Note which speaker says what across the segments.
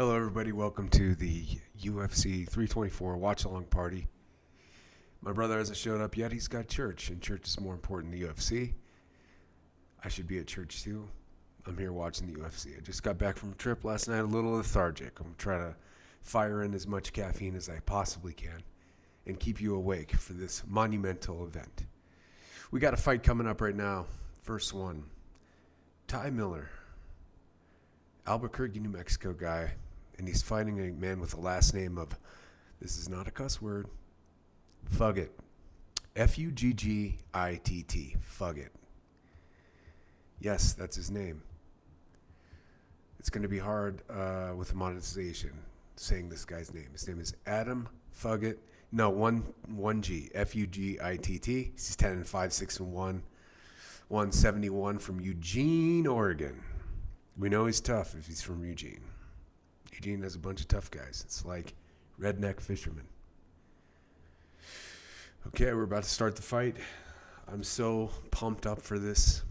Speaker 1: Hello, everybody. Welcome to the UFC 324 Watchalong party. My brother hasn't showed up yet. He's got church, and church is more important than the UFC. I should be at church too. I'm here watching the UFC. I just got back from a trip last night, a little lethargic. I'm trying to fire in as much caffeine as I possibly can and keep you awake for this monumental event. We got a fight coming up right now. First one, Ty Miller, Albuquerque, New Mexico guy, and he's fighting a man with the last name of, this is not a cuss word, Fuggitt. Fuggitt. Fuggitt. Yes, that's his name. It's going to be hard with the monetization saying this guy's name. His name is Adam Fuggitt. No, one G. Fuggitt. He's 10-5, 6-1, 171 from Eugene, Oregon. We know he's tough if he's from Eugene. Eugene has a bunch of tough guys. It's like redneck fishermen. Okay, we're about to start the fight. I'm so pumped up for this.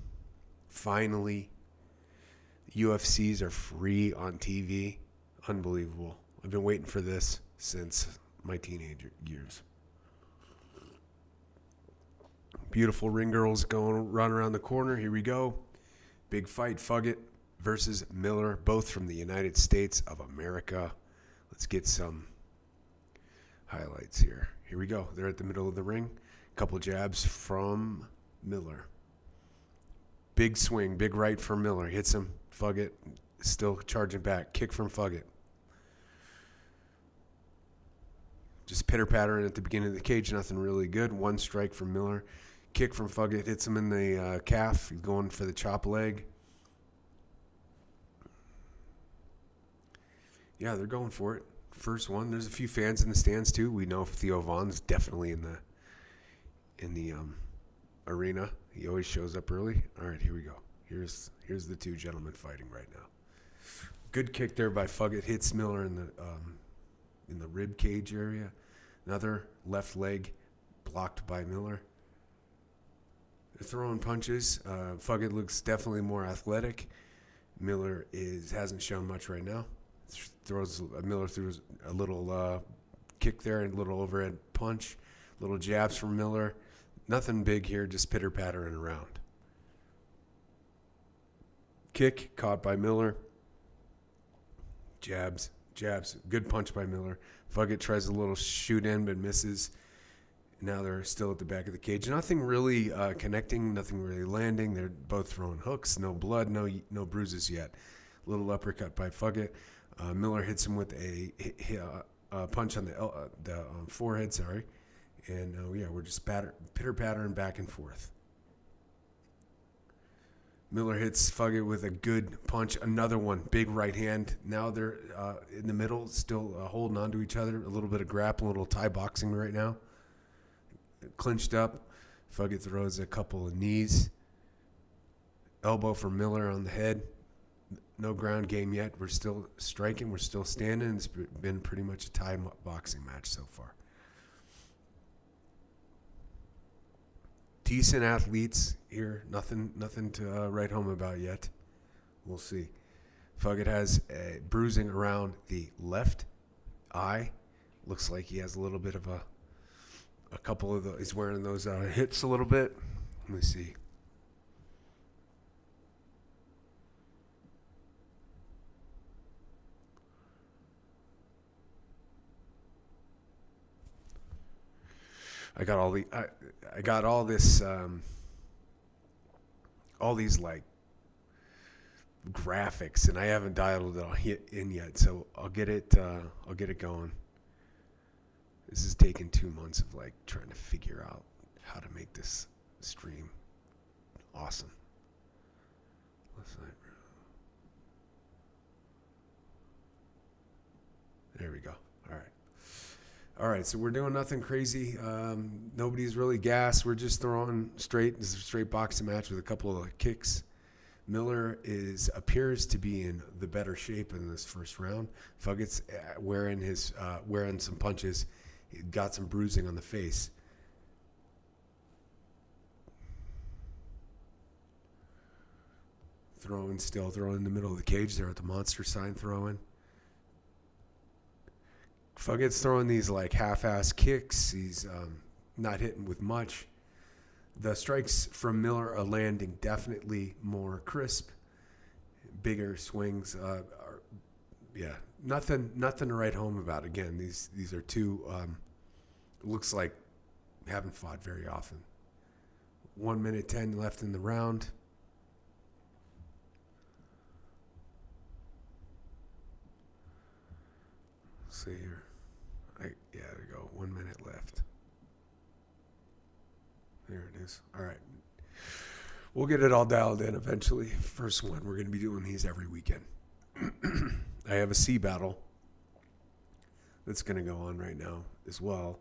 Speaker 1: Finally, UFCs are free on TV. Unbelievable. I've been waiting for this since my teenager years. Beautiful ring girls run around the corner. Here we go. Big fight. Fuggitt versus Miller, both from the United States of America. Let's get some highlights here. Here we go. They're at the middle of the ring. Couple jabs from Miller. Big swing, big right from Miller. Hits him. Fuggitt still charging back. Kick from Fuggitt. Just pitter-pattering at the beginning of the cage. Nothing really good. One strike from Miller. Kick from Fuggitt. Hits him in the calf. He's going for the chop leg. Yeah, they're going for it. First one. There's a few fans in the stands too. We know Theo Von's definitely in the arena. He always shows up early. All right, here we go. Here's the two gentlemen fighting right now. Good kick there by Fuggitt. Hits Miller in the rib cage area. Another left leg blocked by Miller. They're throwing punches. Fuggitt looks definitely more athletic. Miller hasn't shown much right now. Miller throws a little kick there and a little overhead punch. Little jabs from Miller. Nothing big here, just pitter-pattering around. Kick caught by Miller. Jabs. Good punch by Miller. Fuggitt tries a little shoot in but misses. Now they're still at the back of the cage. Nothing really connecting, nothing really landing. They're both throwing hooks. No blood, no bruises yet. Little uppercut by Fuggitt. Miller hits him with a punch on the forehead, And, we're just pitter-pattering back and forth. Miller hits Fuggitt with a good punch. Another one, big right hand. Now they're in the middle, still holding on to each other. A little bit of grappling, a little Thai boxing right now. Clinched up. Fuggitt throws a couple of knees. Elbow from Miller on the head. No ground game yet. We're still striking. We're still standing. It's been pretty much a Thai boxing match so far. Decent athletes here. Nothing to write home about yet. We'll see. Fuggitt has a bruising around the left eye. Looks like he has a little bit of a couple of he's wearing those hits a little bit. Let me see. I got all this all these like graphics, and I haven't dialed it all in yet, so I'll get it going. This is taking 2 months of like trying to figure out how to make this stream awesome. There we go. All right, so we're doing nothing crazy. Nobody's really gassed. We're just throwing straight. This is a straight boxing match with a couple of kicks. Miller appears to be in the better shape in this first round. Fuggitt's wearing some punches. He got some bruising on the face. Throwing in the middle of the cage there at the monster sign throwing. Fugget's throwing these like half-ass kicks. He's not hitting with much. The strikes from Miller are landing definitely more crisp, bigger swings. Nothing to write home about. Again, these are two. Looks like haven't fought very often. 1 minute 10 left in the round. Let's see here. There we go. 1 minute left. There it is. All right. We'll get it all dialed in eventually. First one. We're going to be doing these every weekend. I have a C battle that's going to go on right now as well,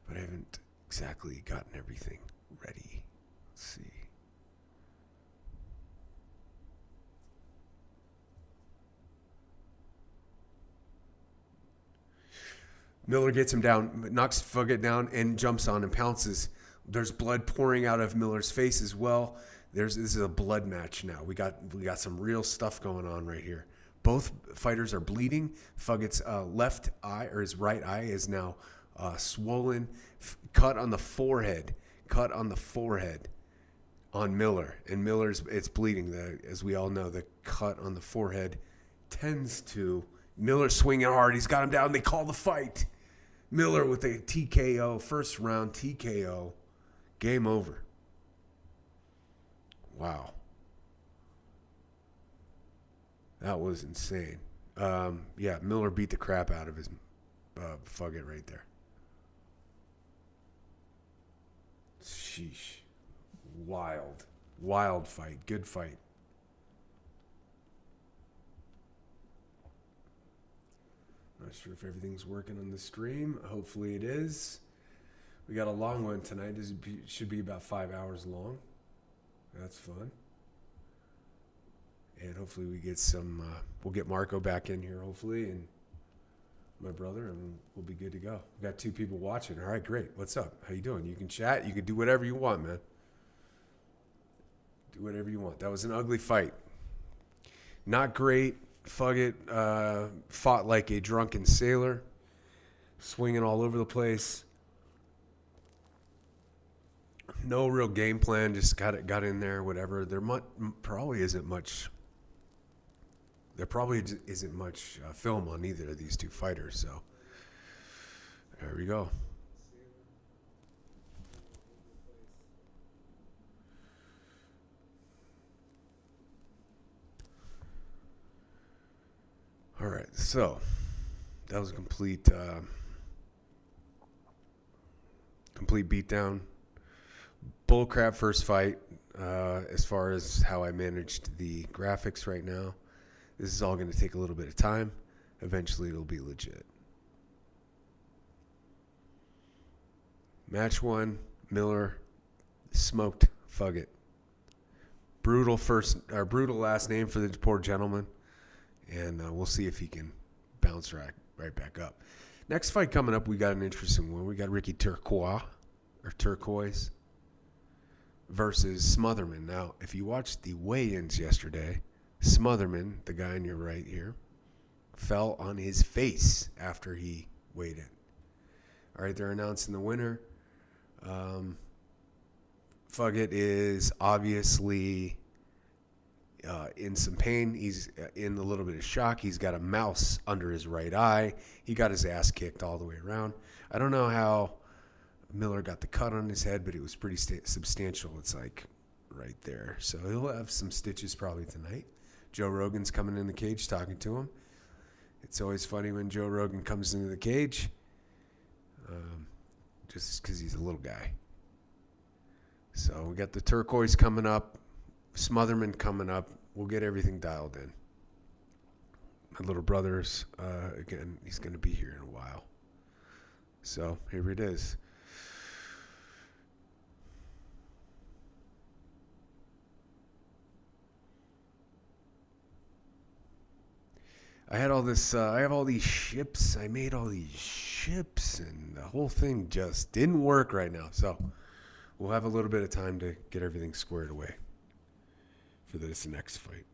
Speaker 1: but I haven't exactly gotten everything ready. Let's see. Miller gets him down, knocks Fugget down, and jumps on and pounces. There's blood pouring out of Miller's face as well. This is a blood match now. We got some real stuff going on right here. Both fighters are bleeding. Fugget's left eye, or his right eye, is now swollen. Cut on the forehead. On Miller. And it's bleeding. As we all know, the cut on the forehead tends to... Miller swinging hard. He's got him down. They call the fight. Miller with a TKO. First round TKO. Game over. Wow. That was insane. Miller beat the crap out of his Fugget right there. Sheesh. Wild fight. Good fight. Not sure if everything's working on the stream. Hopefully it is. We got a long one tonight. It should be about 5 hours long. That's fun. And hopefully we get some, we'll get Marko back in here, hopefully, and my brother, and we'll be good to go. We got 2 people watching. All right, great. What's up? How you doing? You can chat. You can do whatever you want, man. Do whatever you want. That was an ugly fight. Not great. Fugget fought like a drunken sailor, swinging all over the place. No real game plan. Just got in there. Whatever. There probably isn't much. There probably isn't much film on either of these two fighters. So there we go. All right, so that was a complete beatdown. Bullcrap first fight. As far as how I managed the graphics right now, this is all going to take a little bit of time. Eventually, it'll be legit. Match 1, Miller smoked Fugget. Brutal last name for the poor gentleman. And we'll see if he can bounce right back up. Next fight coming up, we got an interesting one. We got Ricky Turquoise versus Smotherman. Now, if you watched the weigh-ins yesterday, Smotherman, the guy on your right here, fell on his face after he weighed in. All right, they're announcing the winner. Fugget is obviously... in some pain. He's in a little bit of shock. He's got a mouse under his right eye. He got his ass kicked all the way around. I don't know how Miller got the cut on his head, but it was pretty substantial. It's like right there. So he'll have some stitches probably tonight. Joe Rogan's coming in the cage talking to him. It's always funny when Joe Rogan comes into the cage, just because he's a little guy. So we got the Turquoise coming up. Smotherman coming up. We'll get everything dialed in. My little brother's, again, he's going to be here in a while. So here it is. I had all this, I have all these ships. I made all these ships, and the whole thing just didn't work right now. So we'll have a little bit of time to get everything squared away for this next fight.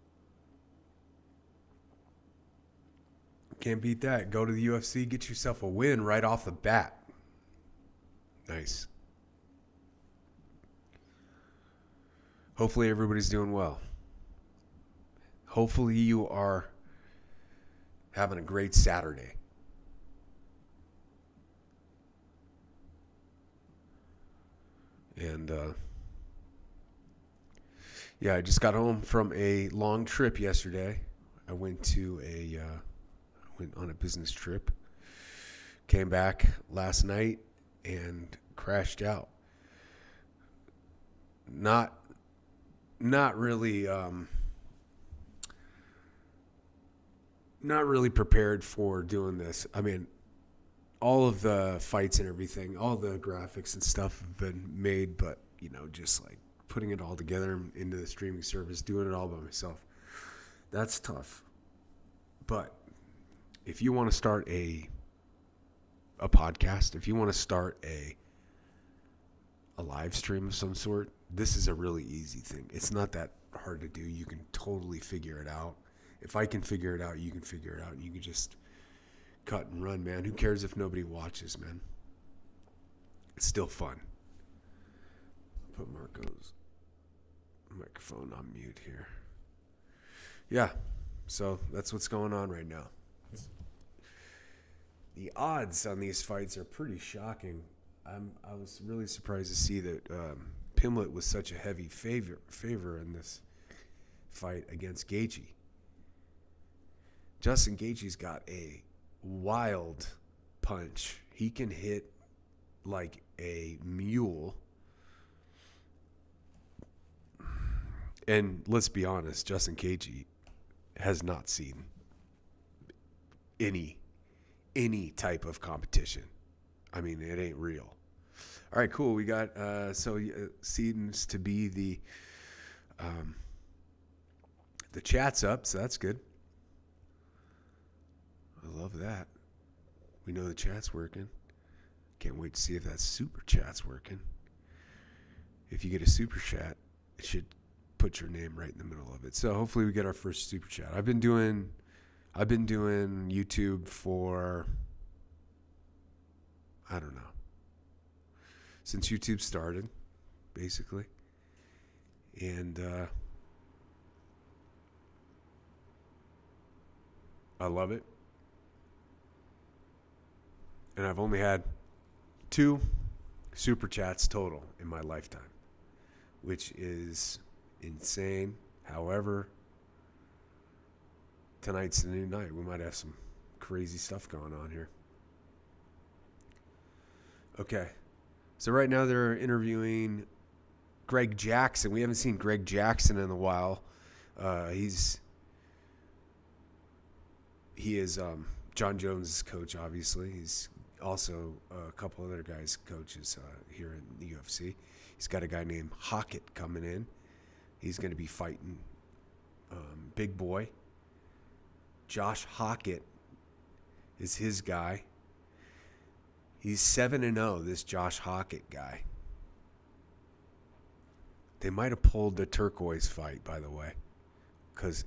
Speaker 1: Can't beat that. Go to the UFC, get yourself a win right off the bat. Nice. Hopefully everybody's doing well. Hopefully you are having a great Saturday. And yeah, I just got home from a long trip yesterday. I went on a business trip. Came back last night and crashed out. Not really prepared for doing this. I mean, all of the fights and everything, all the graphics and stuff have been made, but just like putting it all together into the streaming service, doing it all by myself, that's tough. But if you want to start a podcast, if you want to start a live stream of some sort, this is a really easy thing. It's not that hard to do. You can totally figure it out. If I can figure it out, you can figure it out. You can just cut and run, man. Who cares if nobody watches, man? It's still fun. Put Marko's microphone on mute here. Yeah, so that's what's going on right now. The odds on these fights are pretty shocking. I was really surprised to see that Pimlet was such a heavy favor in this fight against Gaethje. Justin Gaethje's got a wild punch. He can hit like a mule. And let's be honest, Justin Gaethje has not seen any type of competition. I mean, it ain't real. All right, cool. We got seems to be the chat's up, so that's good. I love that. We know the chat's working. Can't wait to see if that super chat's working. If you get a super chat, it should put your name right in the middle of it. So hopefully we get our first super chat. I've been doing YouTube for, I don't know, since YouTube started, basically. And I love it. And I've only had 2 super chats total in my lifetime, which is insane. However, tonight's the new night. We might have some crazy stuff going on here. Okay. So right now they're interviewing Greg Jackson. We haven't seen Greg Jackson in a while. He is John Jones' coach, obviously. He's also a couple other guys' coaches here in the UFC. He's got a guy named Hockett coming in. He's going to be fighting Big Boy. Josh Hockett is his guy. He's 7-0, this Josh Hockett guy. They might have pulled the turquoise fight, by the way, because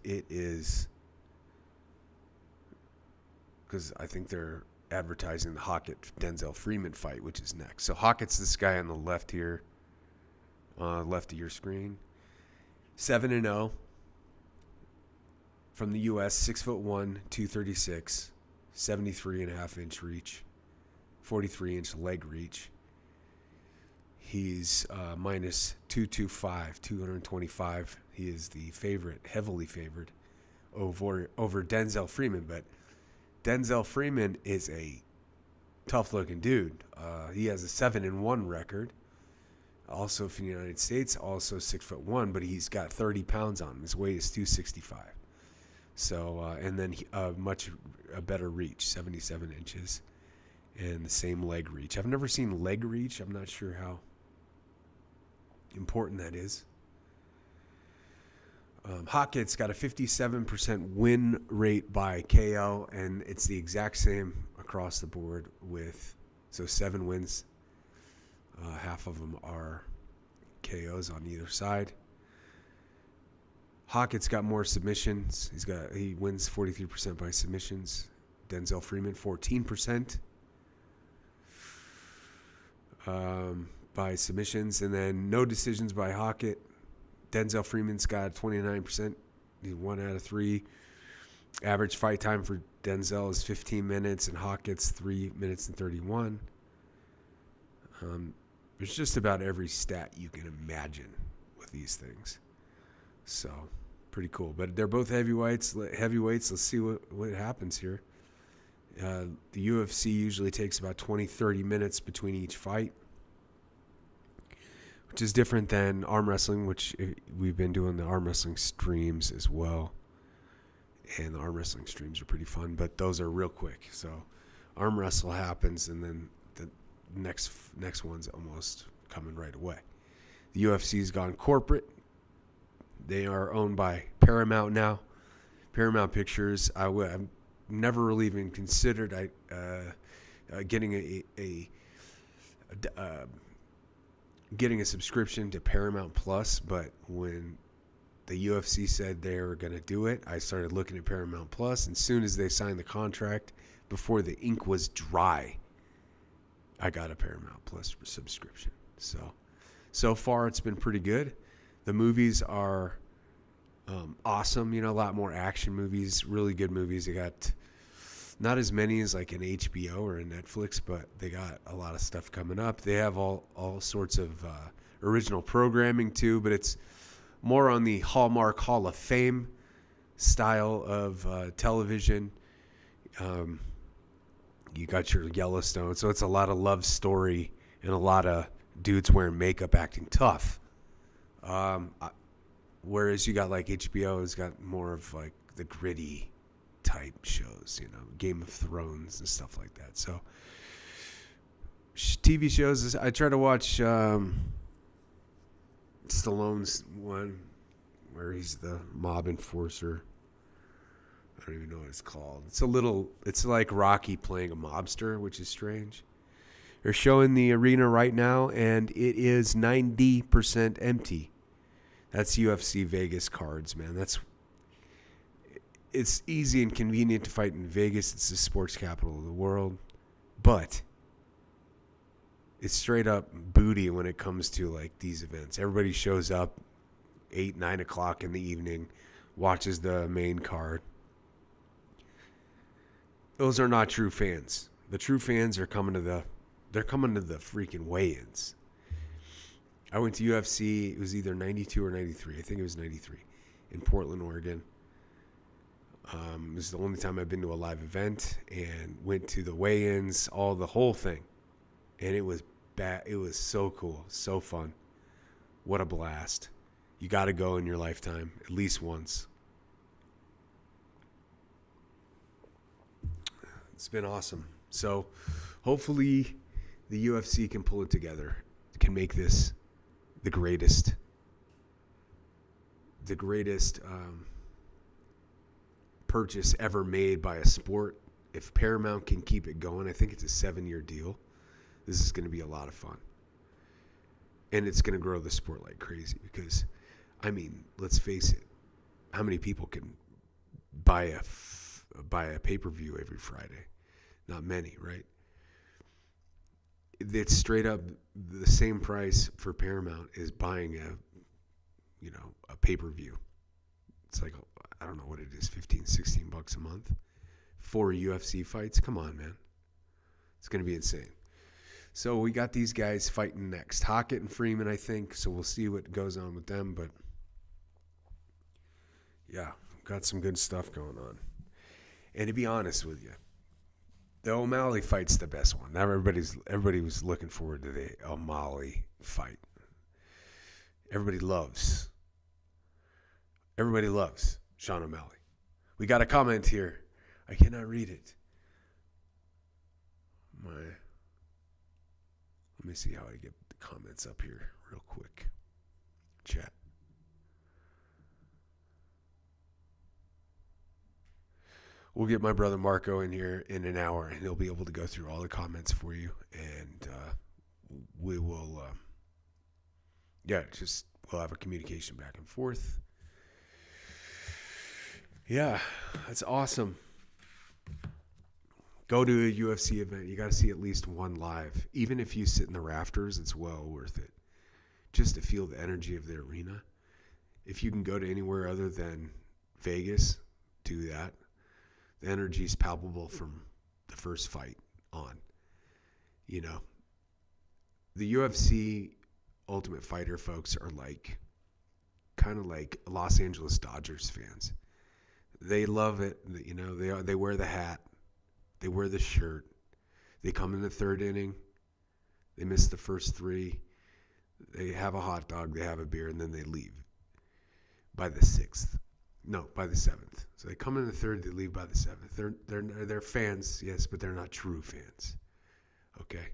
Speaker 1: I think they're advertising the Hockett-Denzel Freeman fight, which is next. So Hockett's this guy on the left here, left of your screen. 7-0 from the U.S., 6'1", 236, 73.5-inch reach, 43-inch leg reach. He's minus 225, 225. He is the favorite, heavily favored over Denzel Freeman, but Denzel Freeman is a tough-looking dude. He has a 7-1 record. Also from the United States, also 6'1", but he's got 30 pounds on him. His weight is 265. So, and then a better reach, 77 inches, and the same leg reach. I've never seen leg reach. I'm not sure how important that is. Hockett's got a 57% win rate by KO, and it's the exact same across the board so 7 wins. Half of them are KOs on either side. Hockett's got more submissions. He wins 43% by submissions. Denzel Freeman, 14%. By submissions. And then no decisions by Hockett. Denzel Freeman's got 29%. He's 1 out of 3. Average fight time for Denzel is 15 minutes, and Hockett's 3 minutes and 31. There's just about every stat you can imagine with these things. So, pretty cool. But they're both heavyweights. Let's see what happens here. The UFC usually takes about 20, 30 minutes between each fight, which is different than arm wrestling, which we've been doing the arm wrestling streams as well. And the arm wrestling streams are pretty fun, but those are real quick. So arm wrestle happens, and then the next one's almost coming right away. The UFC's gone corporate. They are owned by Paramount now. Paramount Pictures. I've never really even considered getting a subscription to Paramount Plus, but when the UFC said they were going to do it, I started looking at Paramount Plus, and as soon as they signed the contract, before the ink was dry, I got a Paramount Plus subscription. So far it's been pretty good. The movies are awesome. A lot more action movies, really good movies. They got not as many as like an HBO or a Netflix, but they got a lot of stuff coming up. They have all sorts of original programming too, but it's more on the Hallmark Hall of Fame style of television. You got your Yellowstone, so it's a lot of love story and a lot of dudes wearing makeup acting tough. Whereas you got like HBO has got more of like the gritty type shows, Game of Thrones and stuff like that. So TV shows, I try to watch Stallone's one where he's the mob enforcer. I don't even know what it's called. It's like Rocky playing a mobster, which is strange. They're showing the arena right now, and it is 90% empty. That's UFC Vegas cards, man. It's easy and convenient to fight in Vegas. It's the sports capital of the world. But it's straight up booty when it comes to like these events. Everybody shows up 8, 9 o'clock in the evening, watches the main card. Those are not true fans. The true fans are coming to the freaking weigh-ins. I went to UFC, it was either 92 or 93. I think it was 93 in Portland, Oregon. This is the only time I've been to a live event, and went to the weigh-ins, the whole thing. And it was it was so cool, so fun. What a blast. You got to go in your lifetime at least once. It's been awesome. So hopefully the UFC can pull it together, can make this the greatest purchase ever made by a sport. If Paramount can keep it going, I think it's a 7-year deal. This is going to be a lot of fun. And it's going to grow the sport like crazy because, let's face it, how many people can buy a pay-per-view every Friday? Not many, right? It's straight up the same price for Paramount is buying a pay-per-view. It's like, I don't know what it is, $15-16 a month for UFC fights. Come on, man. It's going to be insane. So we got these guys fighting next. Hockett and Freeman, I think. So we'll see what goes on with them. But, yeah, got some good stuff going on. And to be honest with you, the O'Malley fight's the best one. Now everybody was looking forward to the O'Malley fight. Everybody loves Sean O'Malley. We got a comment here. I cannot read it. Let me see how I get the comments up here real quick. Chat. We'll get my brother Marko in here in an hour, and he'll be able to go through all the comments for you. And we will, we'll have a communication back and forth. Yeah, that's awesome. Go to a UFC event. You got to see at least one live. Even if you sit in the rafters, it's well worth it. Just to feel the energy of the arena. If you can go to anywhere other than Vegas, do that. The energy is palpable from the first fight on. You know, the UFC Ultimate Fighter folks are like, kind of like Los Angeles Dodgers fans. They love it. You know, they wear the hat. They wear the shirt. They come in the third inning. They miss the first three. They have a hot dog. They have a beer, and then they leave by the sixth. No, by the seventh. So they come in the third. They leave by the seventh. They're fans, yes, but they're not true fans. Okay,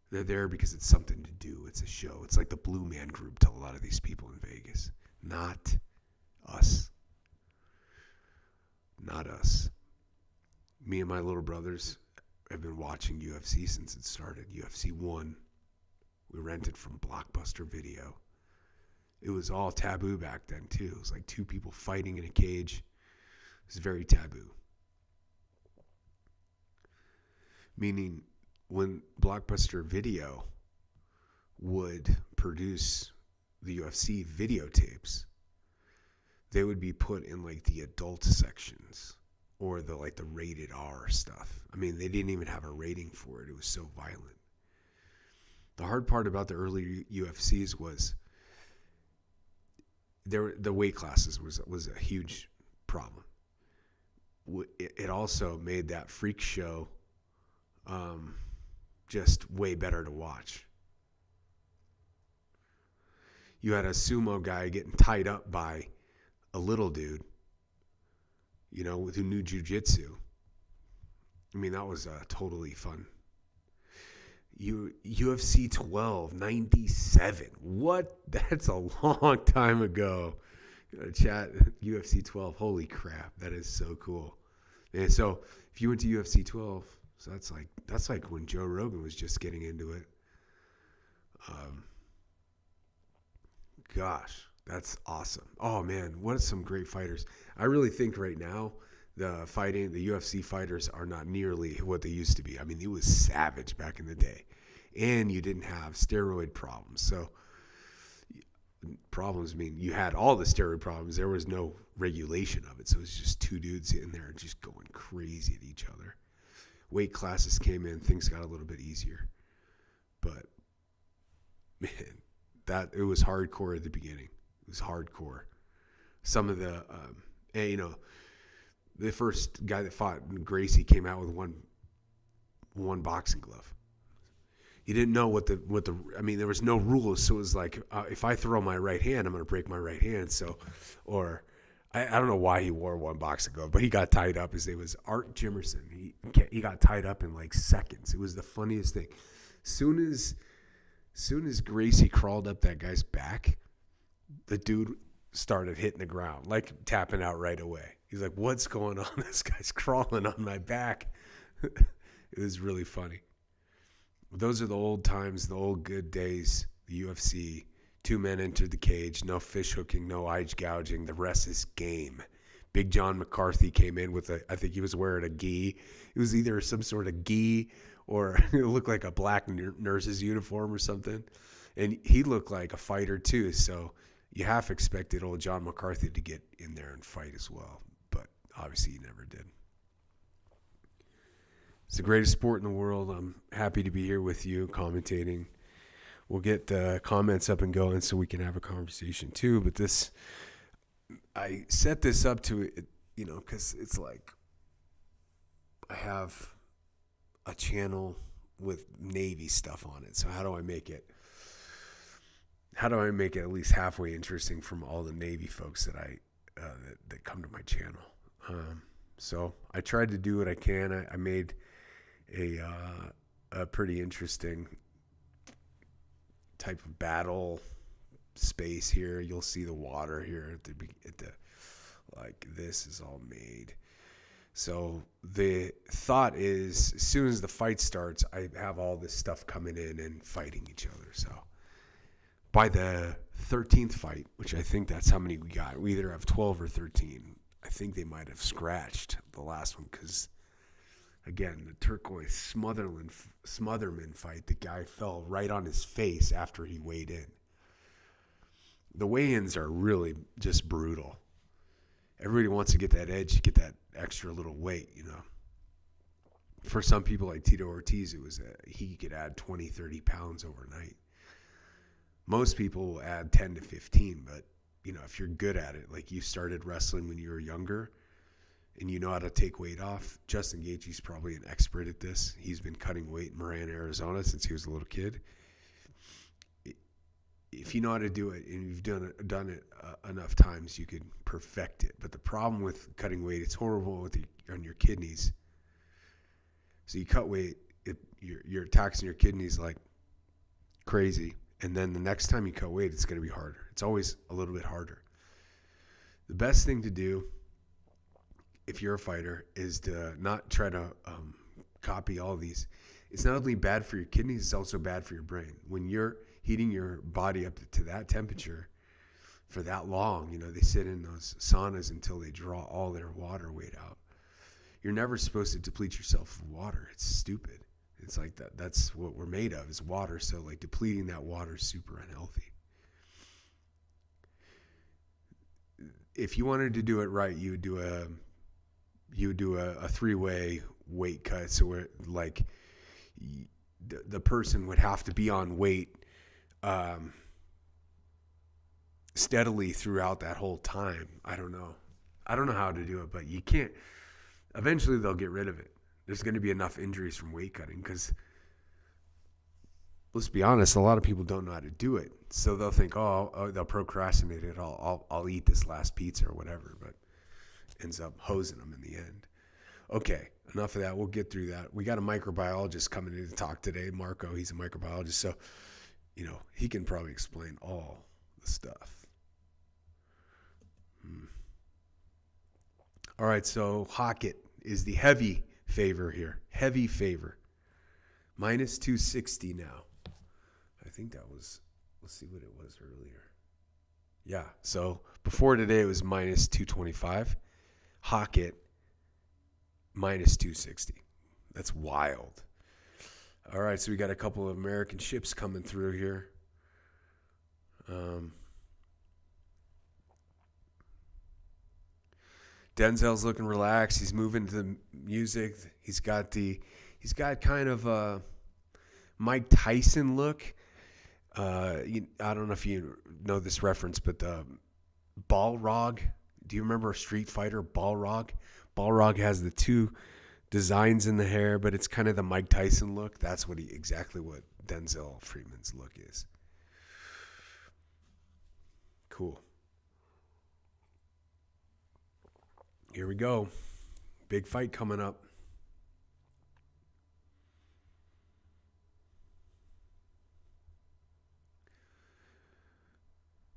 Speaker 1: they're there because it's something to do. It's a show. It's like the Blue Man Group to a lot of these people in Vegas. Not us. Not us. Me and my little brothers have been watching UFC since it started. UFC 1. We rented from Blockbuster Video. It was all taboo back then, too. It was like two people fighting in a cage. It was very taboo. Meaning, when Blockbuster Video would produce the UFC videotapes, they would be put in like the adult sections or the rated R stuff. I mean, they didn't even have a rating for it. It was so violent. The hard part about the early UFCs was the weight classes was a huge problem. It also made that freak show just way better to watch. You had a sumo guy getting tied up by a little dude, you know, who knew jiu-jitsu. I mean, that was totally fun. UFC 12, 97. What? That's a long time ago. Chat, UFC 12. Holy crap. That is so cool. And so if you went to UFC 12, so that's like when Joe Rogan was just getting into it. Gosh, that's awesome. Oh man, what some great fighters. I really think right now the UFC fighters are not nearly what they used to be. I mean, it was savage back in the day. And you didn't have steroid problems. So problems mean you had all the steroid problems. There was no regulation of it. So it was just two dudes in there just going crazy at each other. Weight classes came in, things got a little bit easier. But man, it was hardcore at the beginning. It was hardcore. Some of the the first guy that fought Gracie came out with one boxing glove. He didn't know what there was no rules, so it was like, if I throw my right hand, I'm going to break my right hand. So, or I don't know why he wore one boxing glove, but he got tied up. His name was Art Jimerson. He got tied up in like seconds. It was the funniest thing. Soon as Gracie crawled up that guy's back, the dude started hitting the ground, like tapping out right away. He's like, "What's going on? This guy's crawling on my back." It was really funny. Those are the old times, the old good days, the UFC. Two men entered the cage, no fish hooking, no eye gouging. The rest is game. Big John McCarthy came in with I think he was wearing a gi. It was either some sort of gi or it looked like a black nurse's uniform or something. And he looked like a fighter too. So you half expected old John McCarthy to get in there and fight as well. But obviously he never did. It's the greatest sport in the world. I'm happy to be here with you commentating. We'll get the comments up and going so we can have a conversation too. But I set this up to, because it's like I have a channel with Navy stuff on it. So how do I make it at least halfway interesting from all the Navy folks that come to my channel? So I tried to do what I can. I made a pretty interesting type of battle space here. You'll see the water here at the like this is all made. So the thought is, as soon as the fight starts, I have all this stuff coming in and fighting each other. So by the 13th fight, which I think that's how many we got, we either have 12 or 13. I think they might have scratched the last one because Again, the turquoise Smotherman fight, the guy fell right on his face after he weighed in. The weigh-ins are really just brutal. Everybody wants to get that edge, get that extra little weight, you know. For some people like Tito Ortiz, he could add 20, 30 pounds overnight. Most people will add 10 to 15, but, you know, if you're good at it, like you started wrestling when you were younger and you know how to take weight off, Justin Gaethje's probably an expert at this. He's been cutting weight in Moran, Arizona since he was a little kid. If you know how to do it and you've done it enough times, you could perfect it. But the problem with cutting weight, it's horrible on your kidneys. So you cut weight, you're taxing your kidneys like crazy. And then the next time you cut weight, it's going to be harder. It's always a little bit harder. The best thing to do if you're a fighter is to not try to copy all these. It's not only bad for your kidneys, it's also bad for your brain. When you're heating your body up to that temperature for that long, you know, they sit in those saunas until they draw all their water weight out. You're never supposed to deplete yourself of water. It's stupid. It's like that. That's what we're made of, is water. So like depleting that water is super unhealthy. If you wanted to do it right, you would do a three-way weight cut. So where like the person would have to be on weight steadily throughout that whole time. I don't know how to do it, but you can't. Eventually they'll get rid of it. There's going to be enough injuries from weight cutting because, let's be honest, a lot of people don't know how to do it. So they'll think, they'll procrastinate it. I'll eat this last pizza or whatever, but ends up hosing them in the end. Okay, enough of that. We'll get through that. We got a microbiologist coming in to talk today, Marko. He's a microbiologist, so you know he can probably explain all the stuff. All right, so Hockett is the heavy favor here. Heavy favor. Minus 260 now. I think that was, let's see what it was earlier. Yeah, so before today it was minus 225. Hockett, minus 260. That's wild. All right, so we got a couple of American ships coming through here. Denzel's looking relaxed. He's moving to the music. He's got kind of a Mike Tyson look. I don't know if you know this reference, but the Balrog. Do you remember Street Fighter Balrog? Balrog has the two designs in the hair, but it's kind of the Mike Tyson look. That's exactly what Denzel Freeman's look is. Cool. Here we go. Big fight coming up.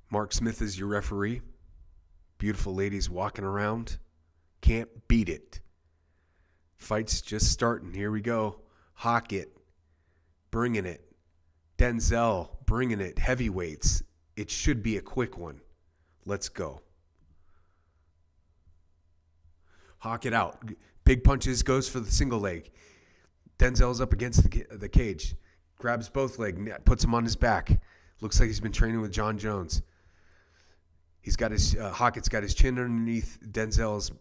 Speaker 1: Mark Smith is your referee. Beautiful ladies walking around. Can't beat it. Fight's just starting. Here we go. Hockett bringing it. Denzel bringing it. Heavyweights. It should be a quick one. Let's go. Hockett out. Big punches, goes for the single leg. Denzel's up against the cage. Grabs both legs, puts him on his back. Looks like he's been training with John Jones. He's got Hockett's got his chin underneath Denzel's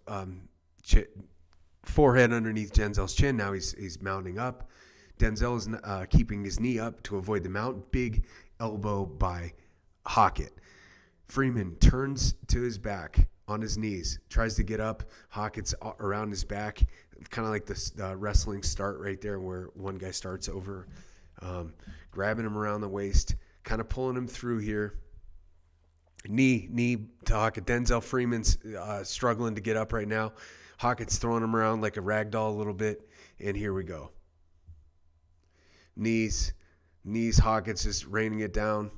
Speaker 1: forehead underneath Denzel's chin. Now he's mounting up. Denzel is keeping his knee up to avoid the mount. Big elbow by Hockett. Freeman turns to his back on his knees, tries to get up. Hockett's around his back, kind of like the wrestling start right there where one guy starts over, grabbing him around the waist, kind of pulling him through here. Knee to Hockett. Denzel Freeman's struggling to get up right now. Hockett's throwing him around like a rag doll a little bit, and here we go. Knees, Hockett's just raining it down.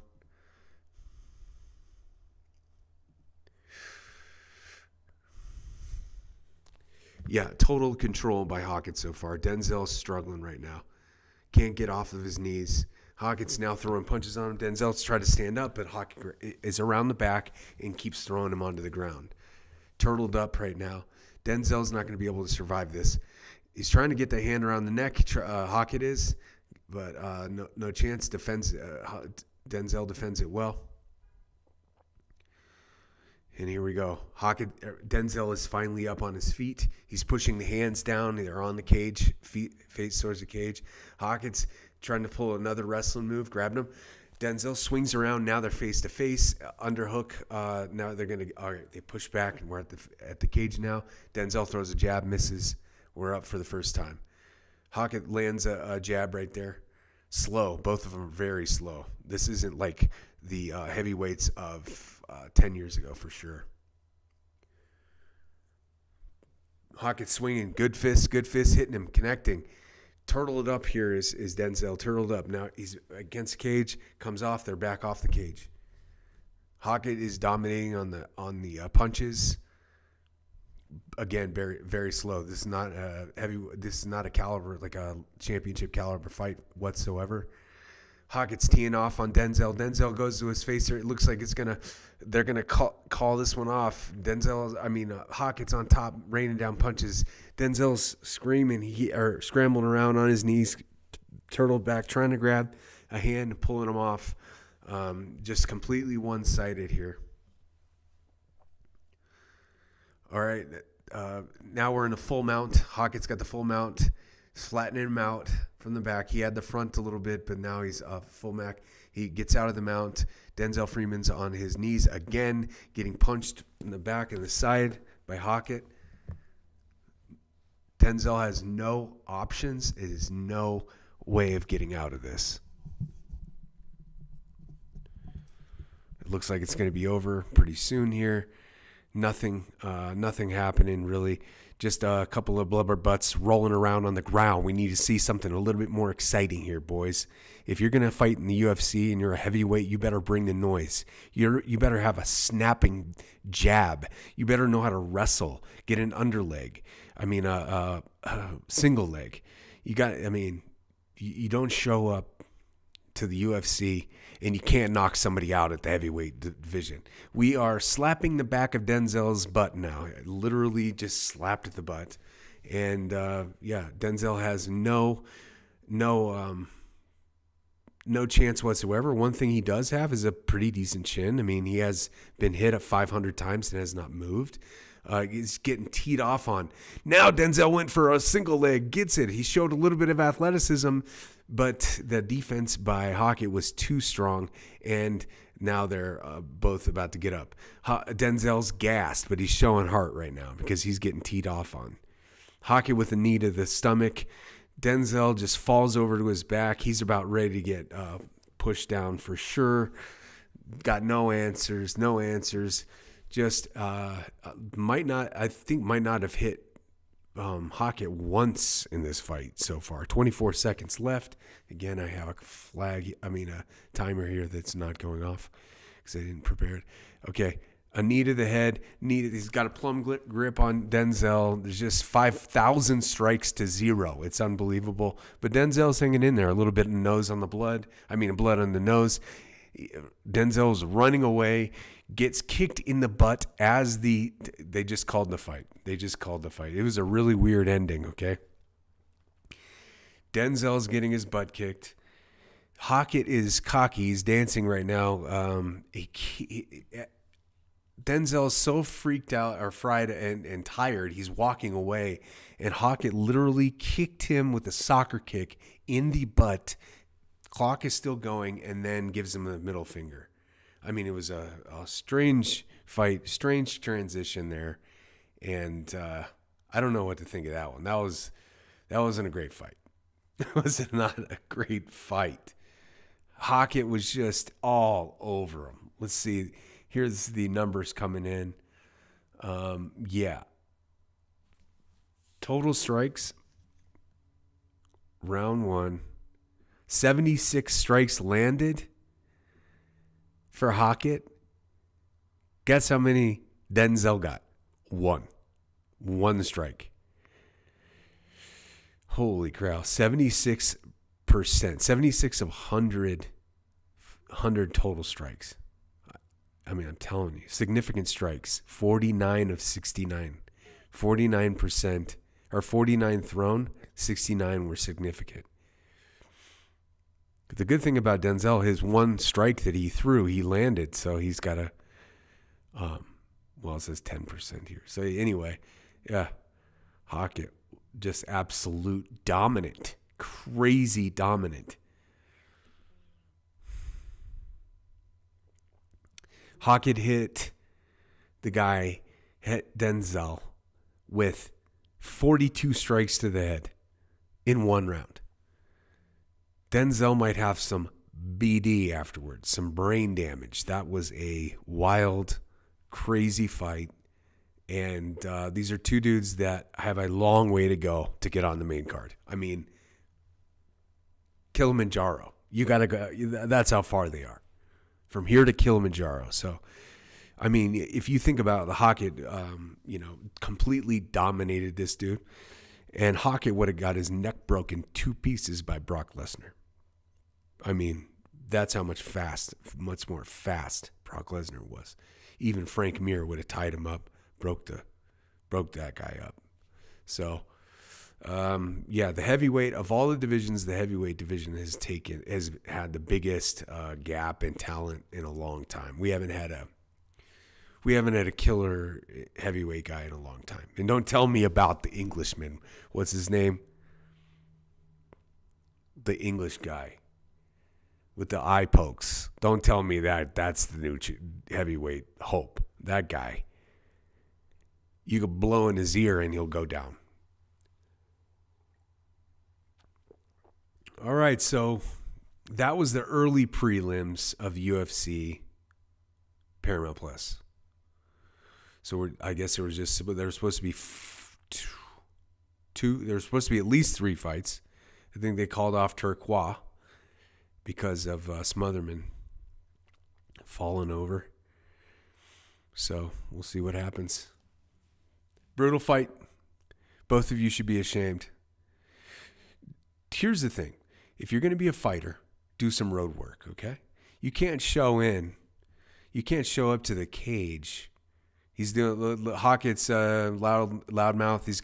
Speaker 1: Yeah, total control by Hockett so far. Denzel's struggling right now. Can't get off of his knees. Hockett's now throwing punches on him. Denzel's trying to stand up, but Hockett is around the back and keeps throwing him onto the ground. Turtled up right now. Denzel's not going to be able to survive this. He's trying to get the hand around the neck. Hockett is, but no chance. Denzel defends it well. And here we go. Denzel is finally up on his feet. He's pushing the hands down. They're on the cage, face towards the cage. Hockett's trying to pull another wrestling move, grabbing him. Denzel swings around. Now they're face to face, underhook. Now they're gonna. All right, they push back, and we're at the cage now. Denzel throws a jab, misses. We're up for the first time. Hockett lands a jab right there. Slow. Both of them are very slow. This isn't like the heavyweights of 10 years ago for sure. Hockett swinging. Good fist hitting him, connecting. Turtled up here is Denzel. Turtled up. Now he's against cage. Comes off. They're back off the cage. Hockett is dominating on the punches. Again, very very slow. This is not a heavy. This is not a caliber like a championship caliber fight whatsoever. Hockett's teeing off on Denzel. Denzel goes to his face. It looks like they're gonna call this one off. Hockett's on top, raining down punches. Denzel's screaming, scrambling around on his knees, turtled back, trying to grab a hand, pulling him off. Just completely one-sided here. All right, now we're in a full mount. Hockett's got the full mount, flattening him out from the back. He had the front a little bit, but now he's full Mac. He gets out of the mount. Denzel Freeman's on his knees again, getting punched in the back and the side by Hockett. Denzel has no options. It is no way of getting out of this. It looks like it's going to be over pretty soon here. Nothing happening really. Just a couple of blubber butts rolling around on the ground. We need to see something a little bit more exciting here, boys. If you're going to fight in the UFC and you're a heavyweight, you better bring the noise. You better have a snapping jab. You better know how to wrestle, get an underleg. A single leg. You don't show up to the UFC and you can't knock somebody out at the heavyweight division. We are slapping the back of Denzel's butt now. Literally just slapped at the butt. And Denzel has no chance whatsoever. One thing he does have is a pretty decent chin. He has been hit at 500 times and has not moved. He's getting teed off on. Now Denzel went for a single leg, gets it. He showed a little bit of athleticism, but the defense by Hockett was too strong, and now they're both about to get up. Denzel's gassed, but he's showing heart right now because he's getting teed off on. Hockett with a knee to the stomach. Denzel just falls over to his back. He's about ready to get pushed down for sure. Got no answers. Just might not have hit Hockett once in this fight so far. 24 seconds left. Again, I have a timer here that's not going off because I didn't prepare it. Okay, a knee to the head. He's got a plum grip on Denzel. There's just 5,000 strikes to 0. It's unbelievable. But Denzel's hanging in there. A little bit of blood on the nose. Denzel's running away, gets kicked in the butt as they just called the fight. It was a really weird ending, okay? Denzel's getting his butt kicked. Hockett is cocky. He's dancing right now. Denzel's so freaked out or fried and tired, he's walking away. And Hockett literally kicked him with a soccer kick in the butt. Clock is still going, and then gives him the middle finger. It was a strange fight, strange transition there, and I don't know what to think of that one. That wasn't a great fight. That was not a great fight. Hockett was just all over him. Let's see. Here's the numbers coming in. Total strikes. Round 1. 76 strikes landed for Hockett. Guess how many Denzel got? One strike. Holy cow. 76%. 76 of 100 total strikes. I'm telling you. Significant strikes. 49 of 69. 49% or 49 thrown, 69 were significant. The good thing about Denzel, his one strike that he threw, he landed, so he's got a, it says 10% here. So anyway, yeah, Hockett, just absolute dominant, crazy dominant. Hockett hit the guy, hit Denzel with 42 strikes to the head in one round. Denzel might have some BD afterwards, some brain damage. That was a wild, crazy fight. And these are two dudes that have a long way to go to get on the main card. I mean, Kilimanjaro. You got to go. That's how far they are. From here to Kilimanjaro. So, I mean, if you think about the Hockett, completely dominated this dude. And Hockett would have got his neck broken 2 pieces by Brock Lesnar. I mean, that's how much more fast Brock Lesnar was. Even Frank Mir would have tied him up, broke that guy up. So, the heavyweight of all the divisions, the heavyweight division has had the biggest gap in talent in a long time. We haven't had a killer heavyweight guy in a long time. And don't tell me about the Englishman. What's his name? The English guy with the eye pokes. Don't tell me that's the new heavyweight hope. That guy. You could blow in his ear and he'll go down. All right, so that was the early prelims of UFC Paramount Plus. So I guess there was supposed to be two. There was supposed to be at least 3 fights. I think they called off Turquoise because of Smotherman falling over. So we'll see what happens. Brutal fight. Both of you should be ashamed. Here's the thing. If you're going to be a fighter, do some road work, okay? You can't show up to the cage. He's doing Hockett's loudmouth. He's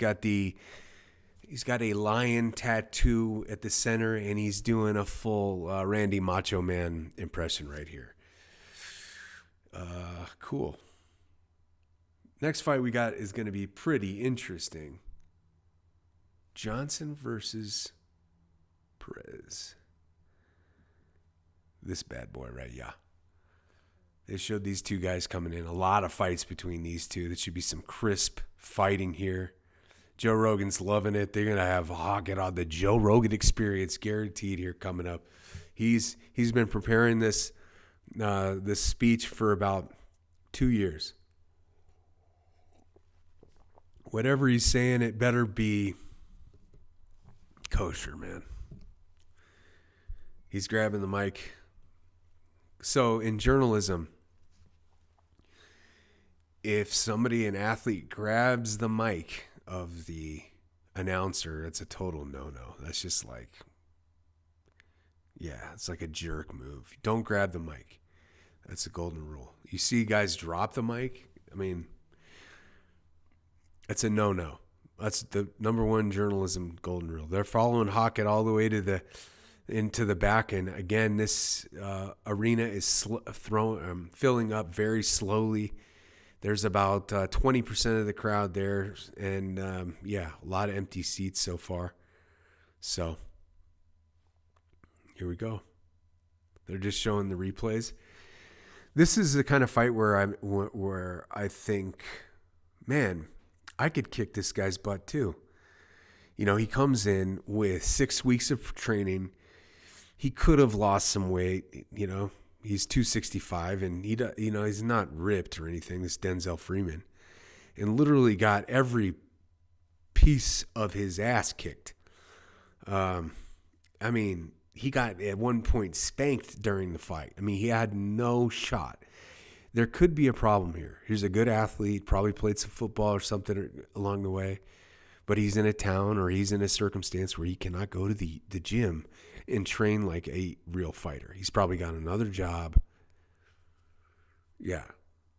Speaker 1: got a lion tattoo at the center, and he's doing a full Randy Macho Man impression right here. Cool. Next fight we got is going to be pretty interesting. Johnson versus Perez. This bad boy, right? Yeah. They showed these two guys coming in. A lot of fights between these two. There should be some crisp fighting here. Joe Rogan's loving it. They're going to have Hockett on the Joe Rogan experience guaranteed here coming up. He's been preparing this speech for about 2 years. Whatever he's saying, it better be kosher, man. He's grabbing the mic. So in journalism, if an athlete grabs the mic of the announcer, it's a total no-no. That's just like, it's like a jerk move. Don't grab the mic. That's a golden rule. You see guys drop the mic, I mean, it's a no-no. That's the number one journalism golden rule. They're following Hockett all the way into the back, and again, this arena is filling up very slowly. There's about 20% of the crowd there, and a lot of empty seats so far. So here we go. They're just showing the replays. This is the kind of fight where I think, man, I could kick this guy's butt too. You know, he comes in with 6 weeks of training. He could have lost some weight. You know, he's 265, and he's not ripped or anything. This Denzel Freeman, and literally got every piece of his ass kicked. I mean, he got at one point spanked during the fight. I mean, he had no shot. There could be a problem here. He's a good athlete, probably played some football or something along the way, but he's in a town or he's in a circumstance where he cannot go to the gym and train like a real fighter. He's probably got another job. Yeah,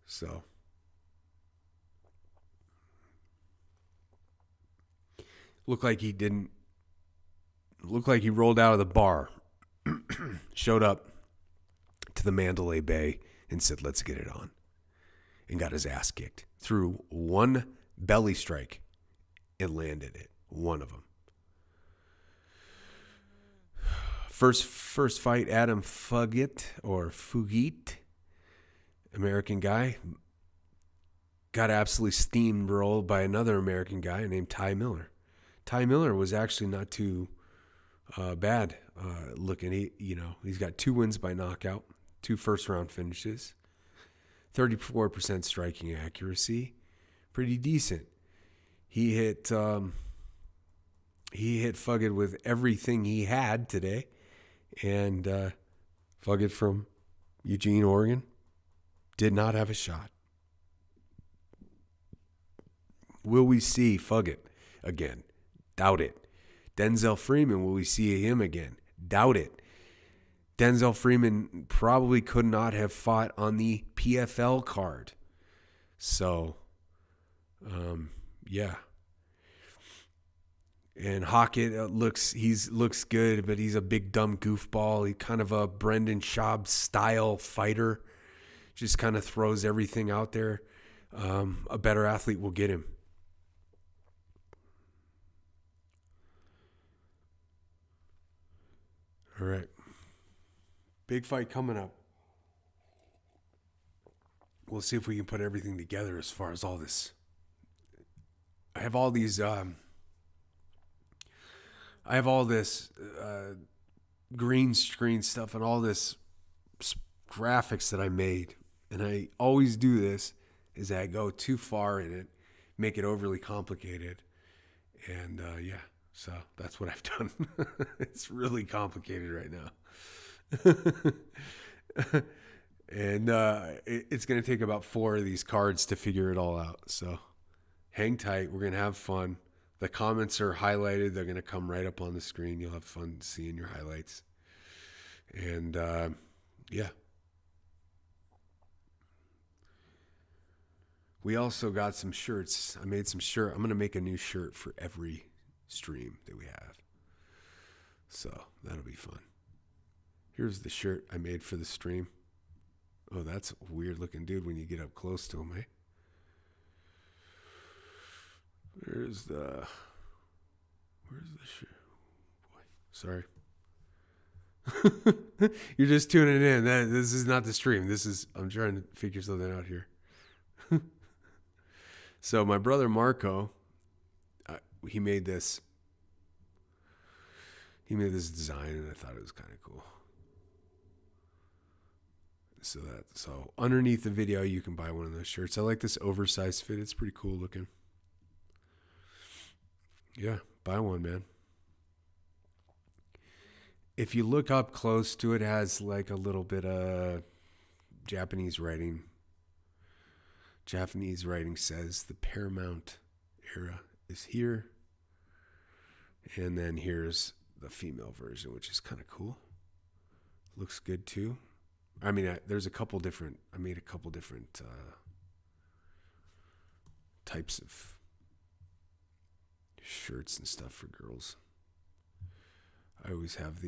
Speaker 1: so. Looked like he didn't. Looked like he rolled out of the bar, showed up to the Mandalay Bay and said, "Let's get it on," and got his ass kicked. Threw one belly strike and landed it. One of them. First fight, Adam Fugit, American guy, got absolutely steamrolled by another American guy named Ty Miller. Ty Miller was actually not too bad looking. He's got 2 wins by knockout, 2 first-round finishes, 34% striking accuracy, pretty decent. He hit Fugit with everything he had today, and Fugit from Eugene, Oregon, did not have a shot. Will we see Fugit again? Doubt it. Denzel Freeman, will we see him again? Doubt it. Denzel Freeman probably could not have fought on the PFL card. So, yeah. And Hockett looks good, but he's a big dumb goofball. He's kind of a Brendan Schaub style fighter. Just kind of throws everything out there. A better athlete will get him. All right. Big fight coming up. We'll see if we can put everything together as far as all this. I have all these... I have all this green screen stuff and all this graphics that I made. And I always do this, is I go too far in it, make it overly complicated. And yeah, so that's what I've done. It's really complicated right now. And it's going to take about 4 of these cards to figure it all out. So hang tight. We're going to have fun. The comments are highlighted. They're going to come right up on the screen. You'll have fun seeing your highlights. And, yeah. We also got some shirts. I made some shirt. I'm going to make a new shirt for every stream that we have. So that'll be fun. Here's the shirt I made for the stream. Oh, that's a weird looking dude when you get up close to him, eh? Where's the shirt? Boy, sorry. You're just tuning in. This is not the stream. I'm trying to figure something out here. So my brother Marko, he made this design, and I thought it was kind of cool. So underneath the video, you can buy one of those shirts. I like this oversized fit. It's pretty cool looking. Yeah, buy one, man. If you look up close to it, it has like a little bit of Japanese writing. Japanese writing says the Paramount era is here. And then here's the female version, which is kind of cool. Looks good too. I mean, I made a couple different types of shirts and stuff for girls. I always have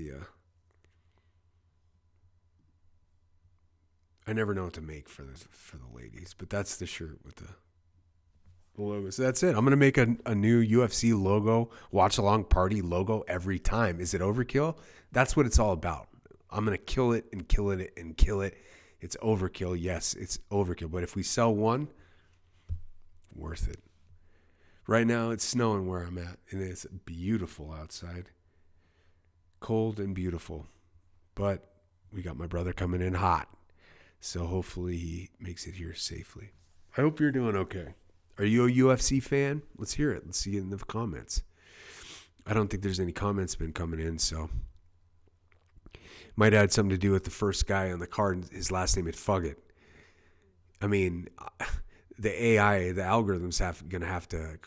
Speaker 1: I never know what to make for the ladies, but that's the shirt with the logo. So that's it. I'm gonna make a new UFC logo, Watchalong Party logo every time. Is it overkill? That's what it's all about. I'm gonna kill it and kill it and kill it. It's overkill. Yes, it's overkill. But if we sell one, worth it. Right now it's snowing where I'm at, and it's beautiful outside. Cold and beautiful. But we got my brother coming in hot. So hopefully he makes it here safely. I hope you're doing okay. Are you a UFC fan? Let's hear it. Let's see it in the comments. I don't think there's any comments been coming in, so might have had something to do with the first guy on the card. His last name is Fugit. I mean, the AI, the algorithms going to have to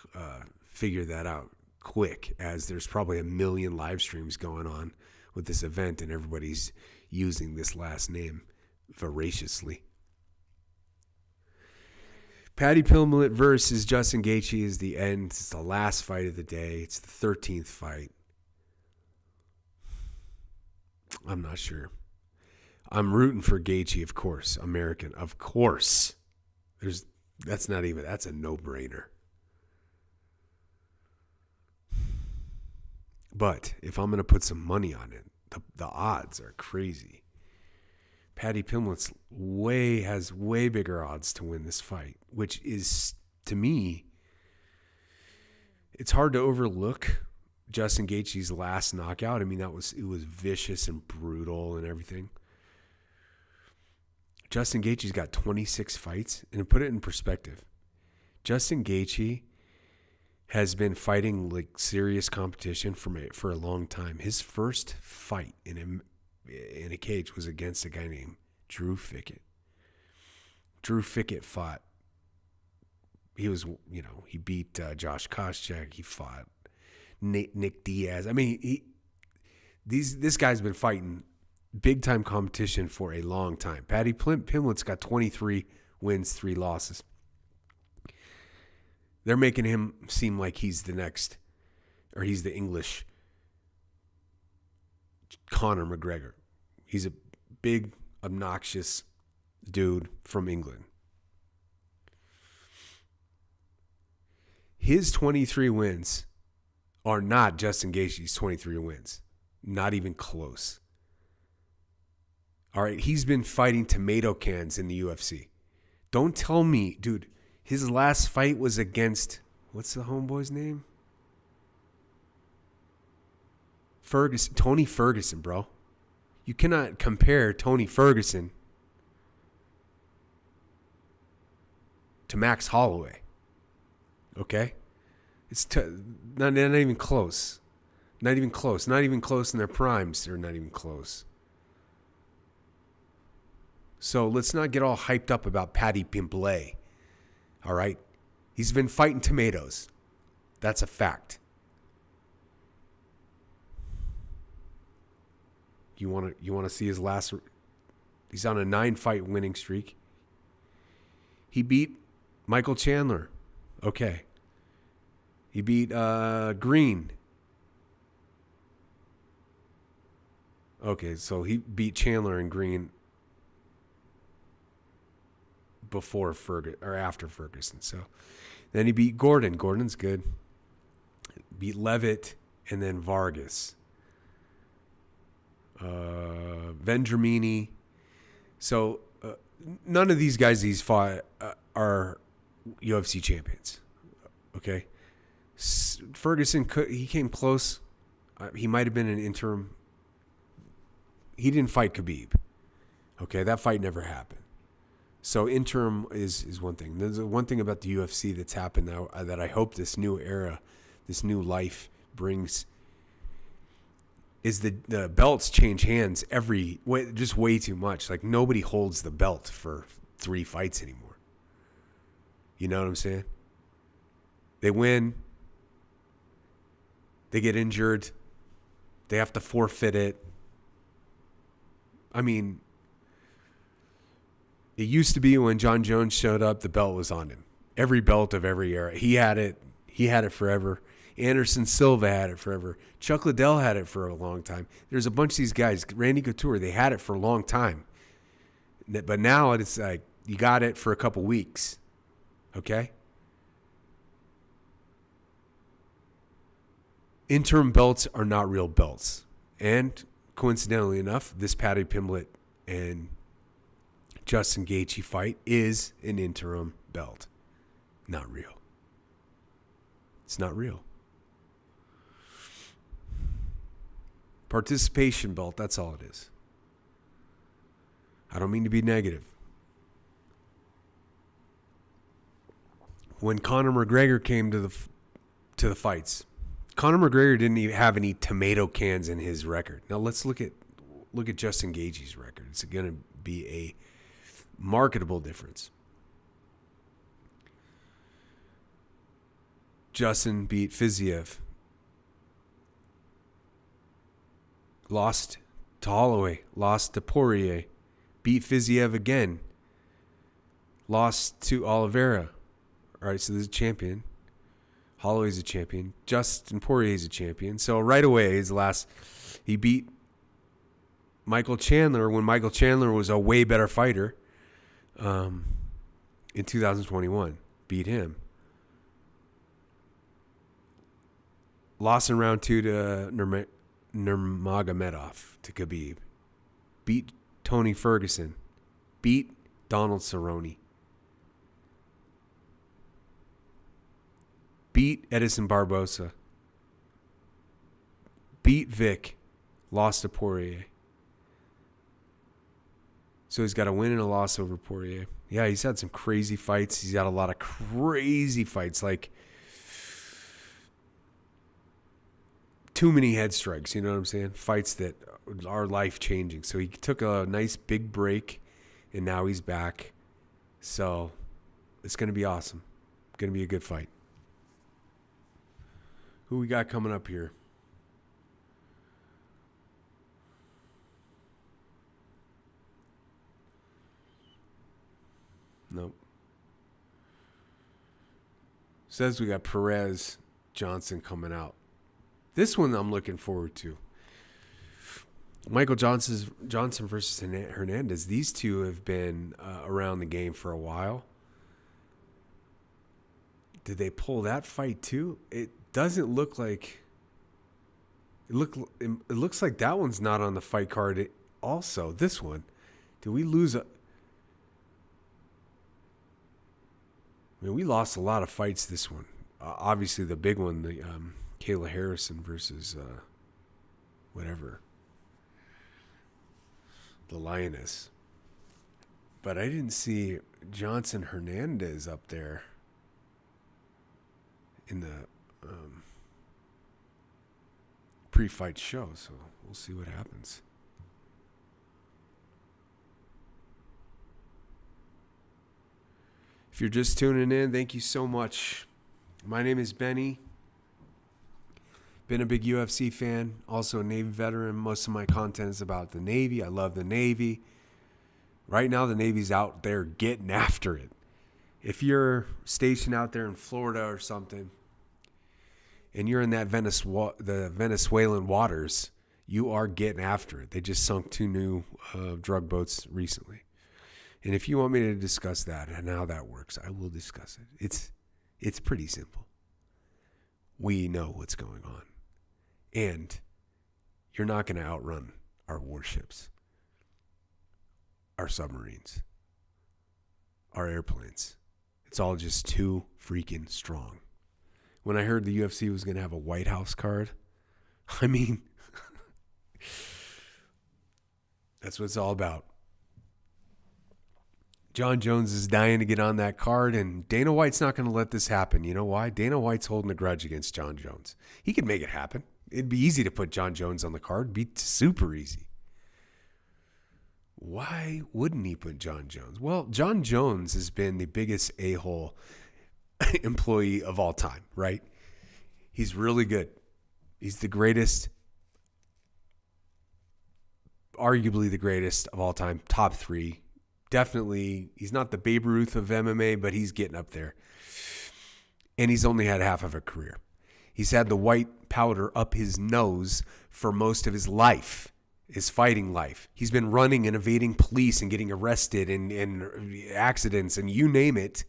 Speaker 1: figure that out quick, as there's probably 1 million live streams going on with this event, and everybody's using this last name voraciously. Paddy Pimblett versus Justin Gaethje is the end. It's the last fight of the day. It's the 13th fight. I'm not sure. I'm rooting for Gaethje, of course. American, of course. That's a no-brainer. But if I'm going to put some money on it, the odds are crazy. Paddy Pimblett's has way bigger odds to win this fight, which is, to me, it's hard to overlook Justin Gaethje's last knockout. I mean, it was vicious and brutal and everything. Justin Gaethje's got 26 fights, and to put it in perspective, Justin Gaethje has been fighting like serious competition for a long time. His first fight in a cage was against a guy named Drew Fickett. Drew Fickett fought. He beat Josh Koscheck. He fought Nick Diaz. I mean, this guy's been fighting big time competition for a long time. Paddy Pimblett's got 23 wins, 3 losses. They're making him seem like he's the next, or he's the English Conor McGregor. He's a big, obnoxious dude from England. His 23 wins are not Justin Gaethje's 23 wins. Not even close. All right, he's been fighting tomato cans in the UFC. Don't tell me, dude, his last fight was against, what's the homeboy's name? Tony Ferguson, bro. You cannot compare Tony Ferguson to Max Holloway. Okay? It's not even close. Not even close. Not even close in their primes. They're not even close. So let's not get all hyped up about Paddy Pimblett. All right? He's been fighting tomatoes. That's a fact. You want to see his last? He's on a 9-fight winning streak. He beat Michael Chandler. Okay. He beat Green. Okay, so he beat Chandler and Green before Ferguson or after Ferguson. So then he beat Gordon. Gordon's good. Beat Levitt and then Vargas. Vendramini. So none of these guys he's fought are UFC champions. Okay. Ferguson, he came close. He might have been an interim. He didn't fight Khabib. Okay, that fight never happened. So interim is one thing. There's one thing about the UFC that's happened now that I hope this new era, this new life brings, is the belts change hands just way too much. Like nobody holds the belt for 3 fights anymore. You know what I'm saying? They win. They get injured. They have to forfeit it. I mean, it used to be when John Jones showed up, the belt was on him. Every belt of every era. He had it. He had it forever. Anderson Silva had it forever. Chuck Liddell had it for a long time. There's a bunch of these guys. Randy Couture, they had it for a long time. But now it's like you got it for a couple weeks. Okay? Interim belts are not real belts. And coincidentally enough, this Paddy Pimblett and Justin Gaethje fight is an interim belt. Not real. It's not real. Participation belt, that's all it is. I don't mean to be negative. When Conor McGregor came to the fights, Conor McGregor didn't even have any tomato cans in his record. Now let's look at Justin Gaethje's record. It's going to be a marketable difference. Justin beat Fiziev. Lost to Holloway. Lost to Poirier. Beat Fiziev again. Lost to Oliveira. All right, so there's a champion. Holloway's a champion. Justin Poirier's a champion. So right away, he beat Michael Chandler when Michael Chandler was a way better fighter in 2021. Beat him. Lost in round 2 to Nurmagomedov, to Khabib. Beat Tony Ferguson. Beat Donald Cerrone. Beat Edison Barbosa. Beat Vic. Lost to Poirier. So he's got a win and a loss over Poirier. Yeah, he's had some crazy fights. He's had a lot of crazy fights, like too many head strikes, you know what I'm saying? Fights that are life-changing. So he took a nice big break, and now he's back. So it's going to be awesome. Going to be a good fight. Who we got coming up here? Nope. Says we got Perez Johnson coming out. This one I'm looking forward to. Michael Johnson versus Hernandez. These two have been around the game for a while. Did they pull that fight too? It doesn't look like. It looks like that one's not on the fight card. Also, this one. Did we lose a? I mean, we lost a lot of fights this one. Obviously, the big one, the Kayla Harrison versus whatever, the Lioness. But I didn't see Johnson Hernandez up there in the pre-fight show, so we'll see what happens. If you're just tuning in, thank you so much. My name is Benny. Been a big UFC fan, also a Navy veteran. Most of my content is about the Navy. I love the Navy. Right now, the Navy's out there getting after it. If you're stationed out there in Florida or something, and you're in that the Venezuelan waters, you are getting after it. They just sunk 2 new drug boats recently. And if you want me to discuss that and how that works, I will discuss it. It's pretty simple. We know what's going on. And you're not going to outrun our warships, our submarines, our airplanes. It's all just too freaking strong. When I heard the UFC was going to have a White House card, I mean, that's what it's all about. John Jones is dying to get on that card, and Dana White's not going to let this happen. You know why? Dana White's holding a grudge against John Jones. He could make it happen. It'd be easy to put John Jones on the card. It'd be super easy. Why wouldn't he put John Jones? Well, John Jones has been the biggest a-hole employee of all time, right? He's really good. He's the greatest, arguably the greatest of all time, top 3. Definitely, he's not the Babe Ruth of MMA, but he's getting up there. And he's only had half of a career. He's had the white powder up his nose for most of his life, his fighting life. He's been running and evading police and getting arrested in accidents and you name it,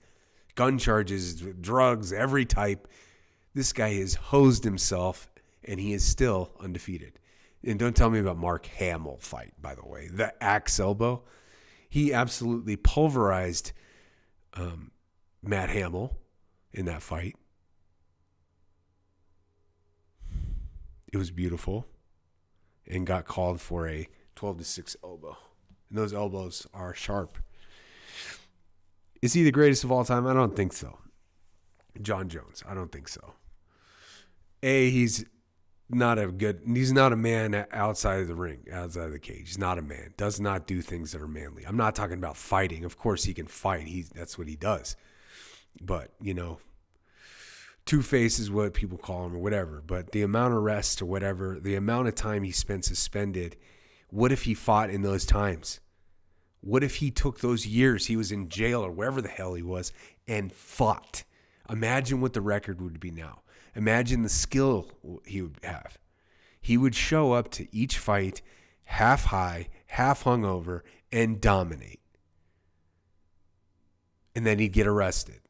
Speaker 1: gun charges, drugs, every type. This guy has hosed himself, and he is still undefeated. And don't tell me about Mark Hamill fight, by the way. The axe elbow. He absolutely pulverized Matt Hamill in that fight. It was beautiful and got called for a 12-6 elbow. And those elbows are sharp. Is he the greatest of all time? I don't think so. John Jones, I don't think so. He's not a man outside of the ring, outside of the cage. He's not a man. Does not do things that are manly. I'm not talking about fighting. Of course he can fight. That's what he does. But, Two-Face is what people call him or whatever. But the amount of rest or whatever, the amount of time he spent suspended, what if he fought in those times? What if he took those years he was in jail or wherever the hell he was and fought? Imagine what the record would be now. Imagine the skill he would have. He would show up to each fight half high, half hungover, and dominate. And then he'd get arrested.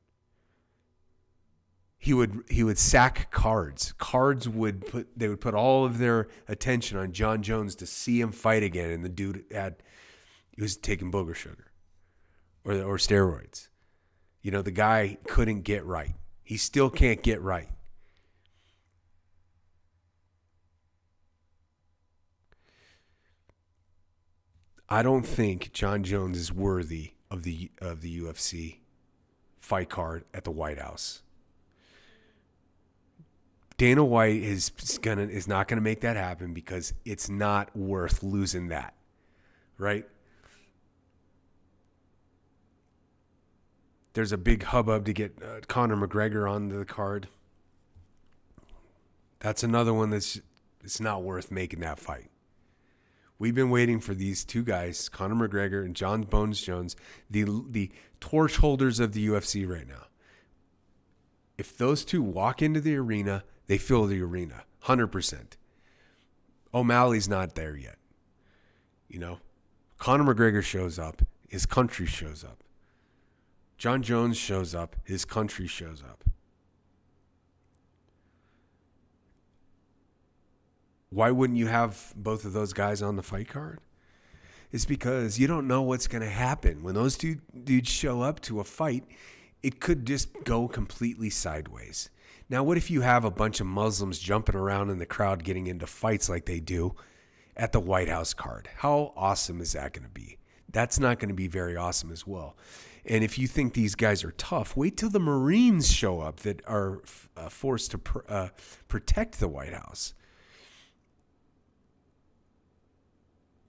Speaker 1: He would sack cards. They would put all of their attention on John Jones to see him fight again, and the dude he was taking booger sugar or steroids. You know, the guy couldn't get right. He still can't get right. I don't think John Jones is worthy of the UFC fight card at the White House. Dana White is not gonna make that happen because it's not worth losing that, right? There's a big hubbub to get Conor McGregor on the card. That's another one it's not worth making that fight. We've been waiting for these two guys, Conor McGregor and John Bones Jones, the torch holders of the UFC right now. If those two walk into the arena, they fill the arena, 100%. O'Malley's not there yet. You know, Conor McGregor shows up, his country shows up. John Jones shows up, his country shows up. Why wouldn't you have both of those guys on the fight card? It's because you don't know what's going to happen. When those two dudes show up to a fight, it could just go completely sideways. Now, what if you have a bunch of Muslims jumping around in the crowd getting into fights like they do at the White House card? How awesome is that going to be? That's not going to be very awesome as well. And if you think these guys are tough, wait till the Marines show up that are forced to protect the White House.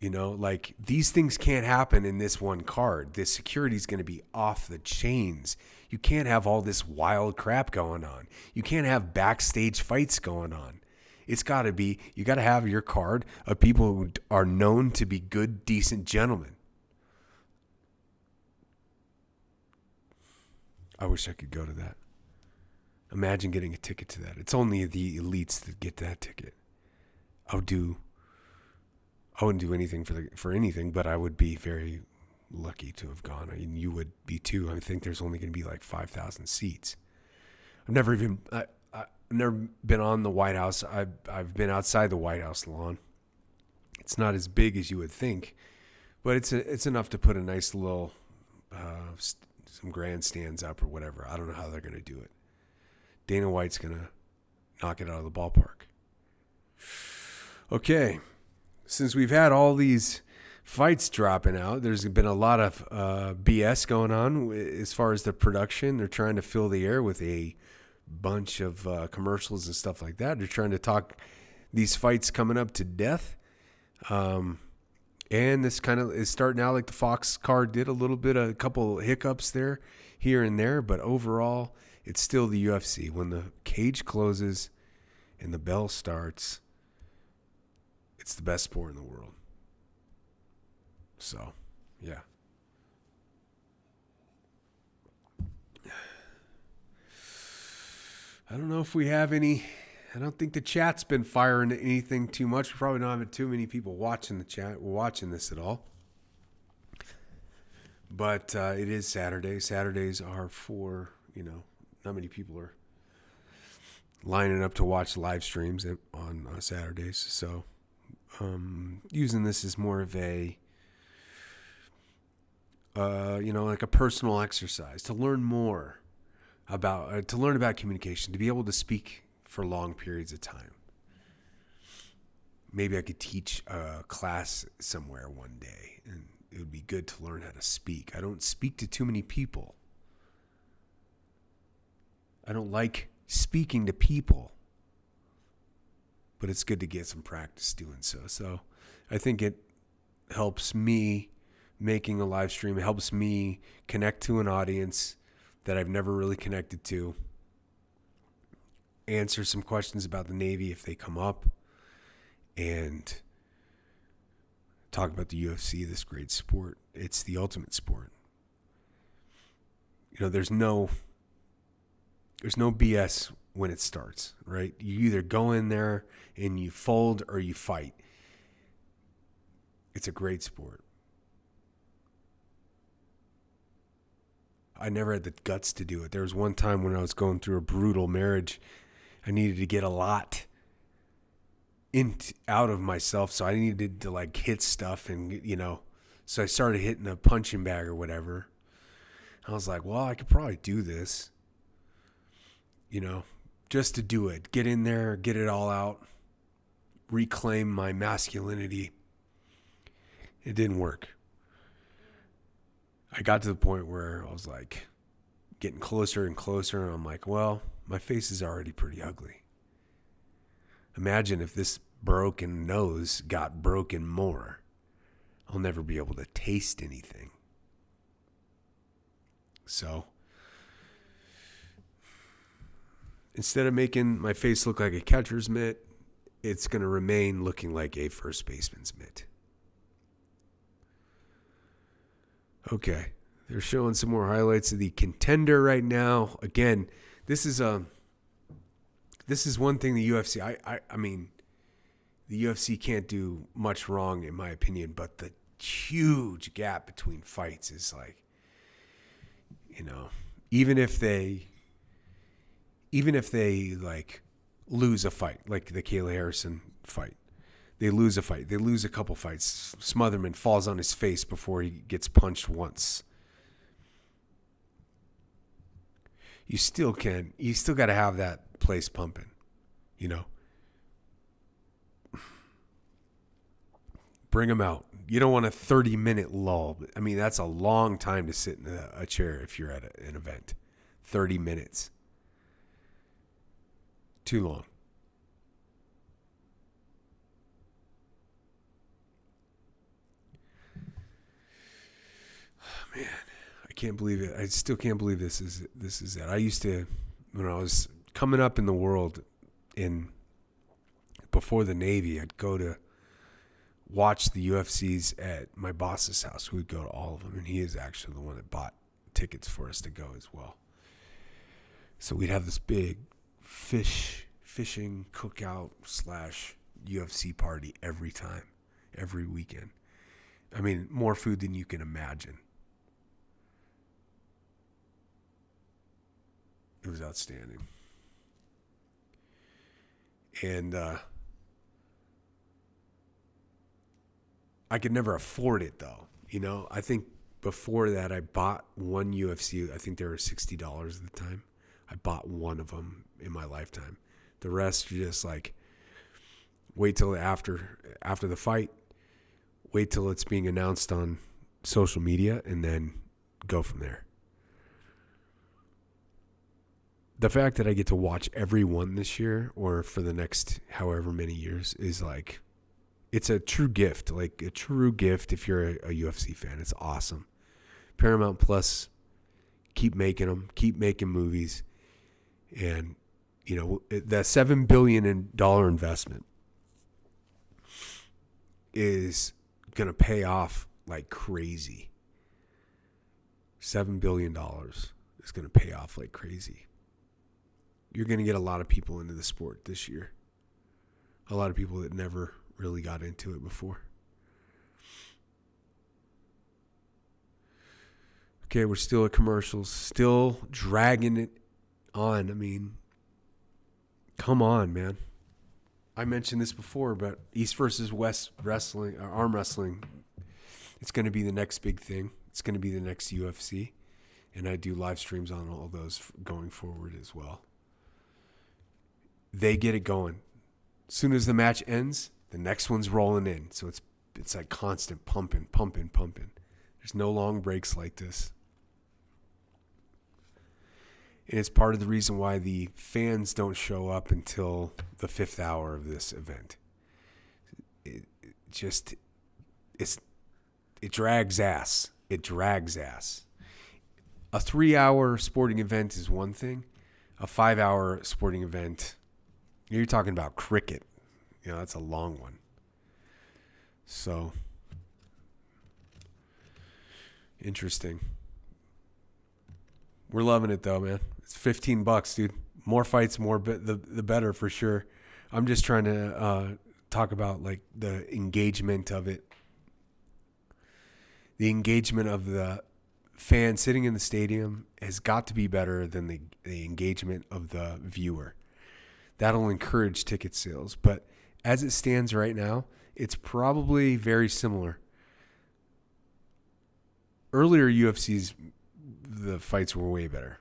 Speaker 1: You know, like these things can't happen in this one card. The security is going to be off the chains. You can't have all this wild crap going on. You can't have backstage fights going on. It's got to be, you got to have your card of people who are known to be good, decent gentlemen. I wish I could go to that. Imagine getting a ticket to that. It's only the elites that get that ticket. I wouldn't do anything for anything, but I would be very lucky to have gone. I mean, you would be too. I think there's only going to be like 5,000 seats. I've never been on the White House. I've been outside the White House lawn. It's not as big as you would think, but it's enough to put a nice little some grandstands up or whatever. I don't know how they're going to do it. Dana White's going to knock it out of the ballpark. Okay. Since we've had all these fights dropping out, there's been a lot of BS going on as far as the production. They're trying to fill the air with a bunch of commercials and stuff like that. They're trying to talk these fights coming up to death. And this kind of is starting out like the Fox card did, a couple hiccups there, here and there. But overall, it's still the UFC. When the cage closes and the bell starts, it's the best sport in the world. So, yeah. I don't know if we have any. I don't think the chat's been firing anything too much. We probably don't have too many people watching the chat, watching this at all. But it is Saturday. Saturdays are for, not many people are lining up to watch live streams on Saturdays. So using this as more of a, like a personal exercise to learn more about, communication, to be able to speak for long periods of time. Maybe I could teach a class somewhere one day, and it would be good to learn how to speak. I don't speak to too many people. I don't like speaking to people, but it's good to get some practice doing so. So I think it helps me making a live stream. It helps me connect to an audience that I've never really connected to. Answer some questions about the Navy if they come up, and talk about the UFC, this great sport. It's the ultimate sport. There's no There's no BS when it starts, right? You either go in there and you fold or you fight. It's a great sport. I never had the guts to do it. There was one time when I was going through a brutal marriage. I needed to get a lot out of myself, so I needed to like hit stuff, and so I started hitting a punching bag or whatever. I was like, well, I could probably do this, just to do it, get in there, get it all out, reclaim my masculinity. It didn't work. I got to the point where I was like getting closer and closer, and I'm like, well, my face is already pretty ugly. Imagine if this broken nose got broken more. I'll never be able to taste anything. So instead of making my face look like a catcher's mitt, it's going to remain looking like a first baseman's mitt. Okay, they're showing some more highlights of the contender right now. Again, this is one thing the UFC. I mean, the UFC can't do much wrong in my opinion, but the huge gap between fights is like, even if they like lose a fight, like the Kayla Harrison fight. They lose a fight. They lose a couple fights. Smotherman falls on his face before he gets punched once. You still got to have that place pumping, Bring them out. You don't want a 30-minute lull. I mean, that's a long time to sit in a chair if you're at an event. 30 minutes. Too long. Man, I can't believe it. I still can't believe this is it. I used to, when I was coming up in the world, before the Navy, I'd go to watch the UFCs at my boss's house. We'd go to all of them, and he is actually the one that bought tickets for us to go as well. So we'd have this big fishing cookout / UFC party every weekend. I mean, more food than you can imagine. It was outstanding. And I could never afford it, though. I think before that, I bought one UFC. I think they were $60 at the time. I bought one of them in my lifetime. The rest, you just like wait till after the fight, wait till it's being announced on social media, and then go from there. The fact that I get to watch every one this year or for the next however many years is like, it's a true gift. Like a true gift if you're a UFC fan. It's awesome. Paramount Plus, keep making them, keep making movies. And, the $7 billion investment is going to pay off like crazy. $7 billion is going to pay off like crazy. You're going to get a lot of people into the sport this year. A lot of people that never really got into it before. Okay, we're still at commercials, still dragging it on. I mean, come on, man. I mentioned this before, but East versus West wrestling, arm wrestling, it's going to be the next big thing. It's going to be the next UFC. And I do live streams on all those going forward as well. They get it going. As soon as the match ends, the next one's rolling in. So it's like constant pumping. There's no long breaks like this. And it's part of the reason why the fans don't show up until the 5th hour of this event. It drags ass. It drags ass. A 3-hour sporting event is one thing. A 5-hour sporting event, you're talking about cricket. That's a long one. So, interesting. We're loving it though, man. It's $15, dude. More fights, the better for sure. I'm just trying to talk about like the engagement of it. The engagement of the fan sitting in the stadium has got to be better than the engagement of the viewer. That'll encourage ticket sales. But as it stands right now, it's probably very similar. Earlier the fights were way better.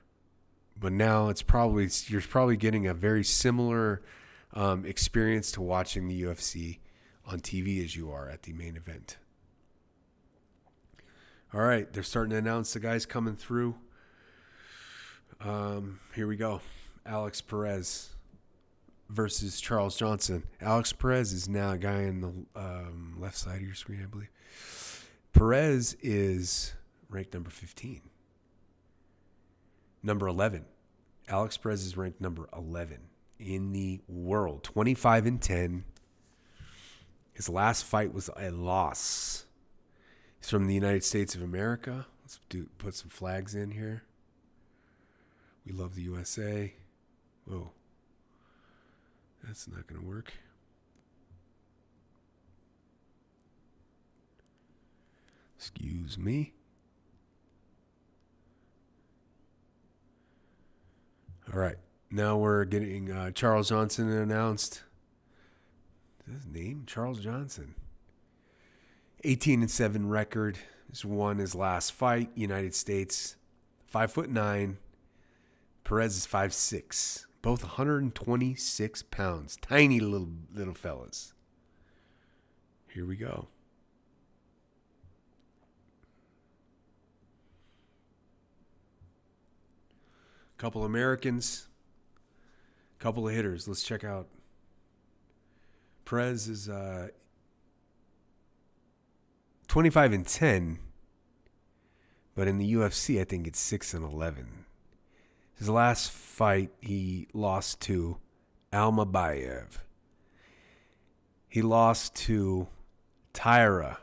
Speaker 1: But now you're probably getting a very similar experience to watching the UFC on TV as you are at the main event. All right, they're starting to announce the guys coming through. Here we go. Alex Perez versus Charles Johnson. Alex Perez is now a guy in the left side of your screen, I believe. Perez is ranked number 15. Number 11. Alex Perez is ranked number 11 in the world. 25-10. His last fight was a loss. He's from the United States of America. Let's put some flags in here. We love the USA. Whoa. That's not going to work. Excuse me. All right. Now we're getting Charles Johnson announced. Is that his name? Charles Johnson. 18-7 record. He's won his last fight. United States. 5'9". Perez is 5'6". Both 126 pounds. Tiny little fellas. Here we go. Couple Americans. Couple of hitters. Let's check out. Perez is 25-10, but in the UFC, I think it's 6-11. His last fight, he lost to Almabayev. He lost to Tyra,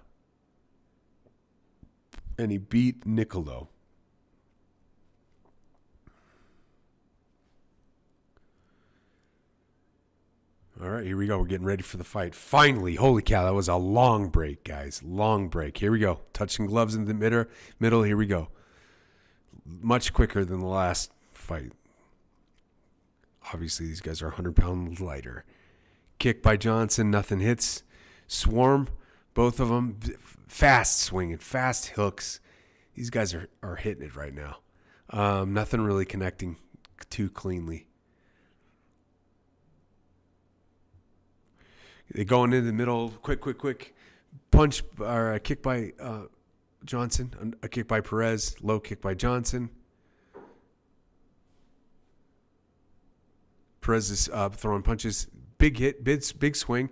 Speaker 1: and he beat Nicolo. All right, here we go. We're getting ready for the fight. Finally, holy cow, that was a long break, guys. Long break. Here we go. Touching gloves in the middle. Here we go. Much quicker than the last fight. Obviously, these guys are 100 pounds lighter. Kick by Johnson. Nothing hits. Swarm. Both of them. Fast swinging. Fast hooks. These guys are hitting it right now. Nothing really connecting too cleanly. They going in the middle, quick. Punch or a kick by Johnson, a kick by Perez, low kick by Johnson. Perez is throwing punches, big hit, big swing.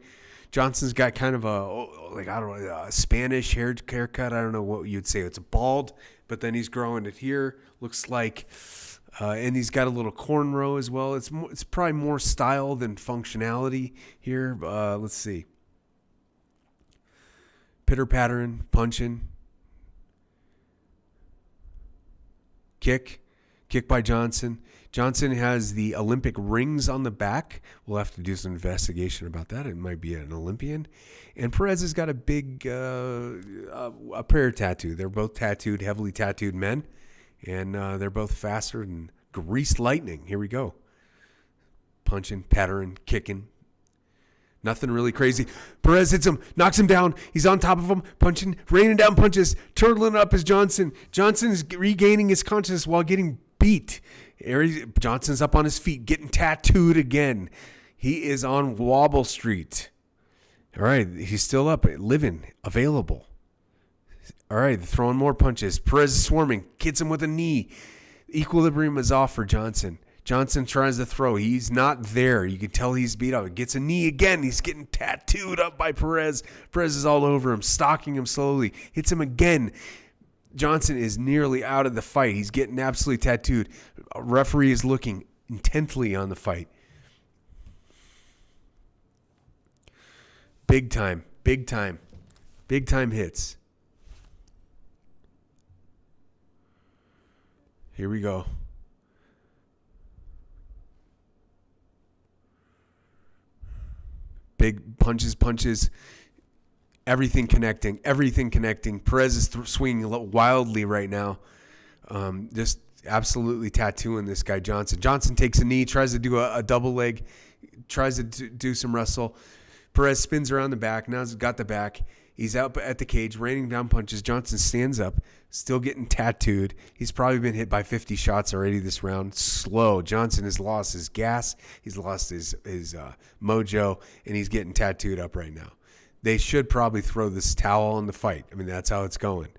Speaker 1: Johnson's got kind of a Spanish haircut. I don't know what you'd say. It's bald, but then he's growing it here. Looks like. And he's got a little cornrow as well. It's probably more style than functionality here. Let's see. Pitter pattern, punching. Kick by Johnson. Johnson has the Olympic rings on the back. We'll have to do some investigation about that. It might be an Olympian. And Perez has got a big a prayer tattoo. They're both heavily tattooed men. And they're both faster than greased lightning. Here we go. Punching, pattering, kicking. Nothing really crazy. Perez hits him, knocks him down. He's on top of him, punching, raining down punches, turtling up as Johnson. Johnson is regaining his consciousness while getting beat. Johnson's up on his feet, getting tattooed again. He is on Wobble Street. All right, he's still up, living, available. All right, throwing more punches. Perez is swarming. Hits him with a knee. Equilibrium is off for Johnson. Johnson tries to throw. He's not there. You can tell he's beat up. Gets a knee again. He's getting tattooed up by Perez. Perez is all over him, stalking him slowly. Hits him again. Johnson is nearly out of the fight. He's getting absolutely tattooed. A referee is looking intently on the fight. Big time hits. Here we go. big punches. Everything connecting. Perez is swinging wildly right now. Just absolutely tattooing this guy, Johnson. Johnson takes a knee, tries to do a double leg, tries to do some wrestle. Perez spins around the back. Now he's got the back. He's out at the cage, raining down punches. Johnson stands up, still getting tattooed. He's probably been hit by 50 shots already this round. Slow. Johnson has lost his gas. He's lost his mojo, and he's getting tattooed up right now. They should probably throw this towel in the fight. I mean, that's how it's going.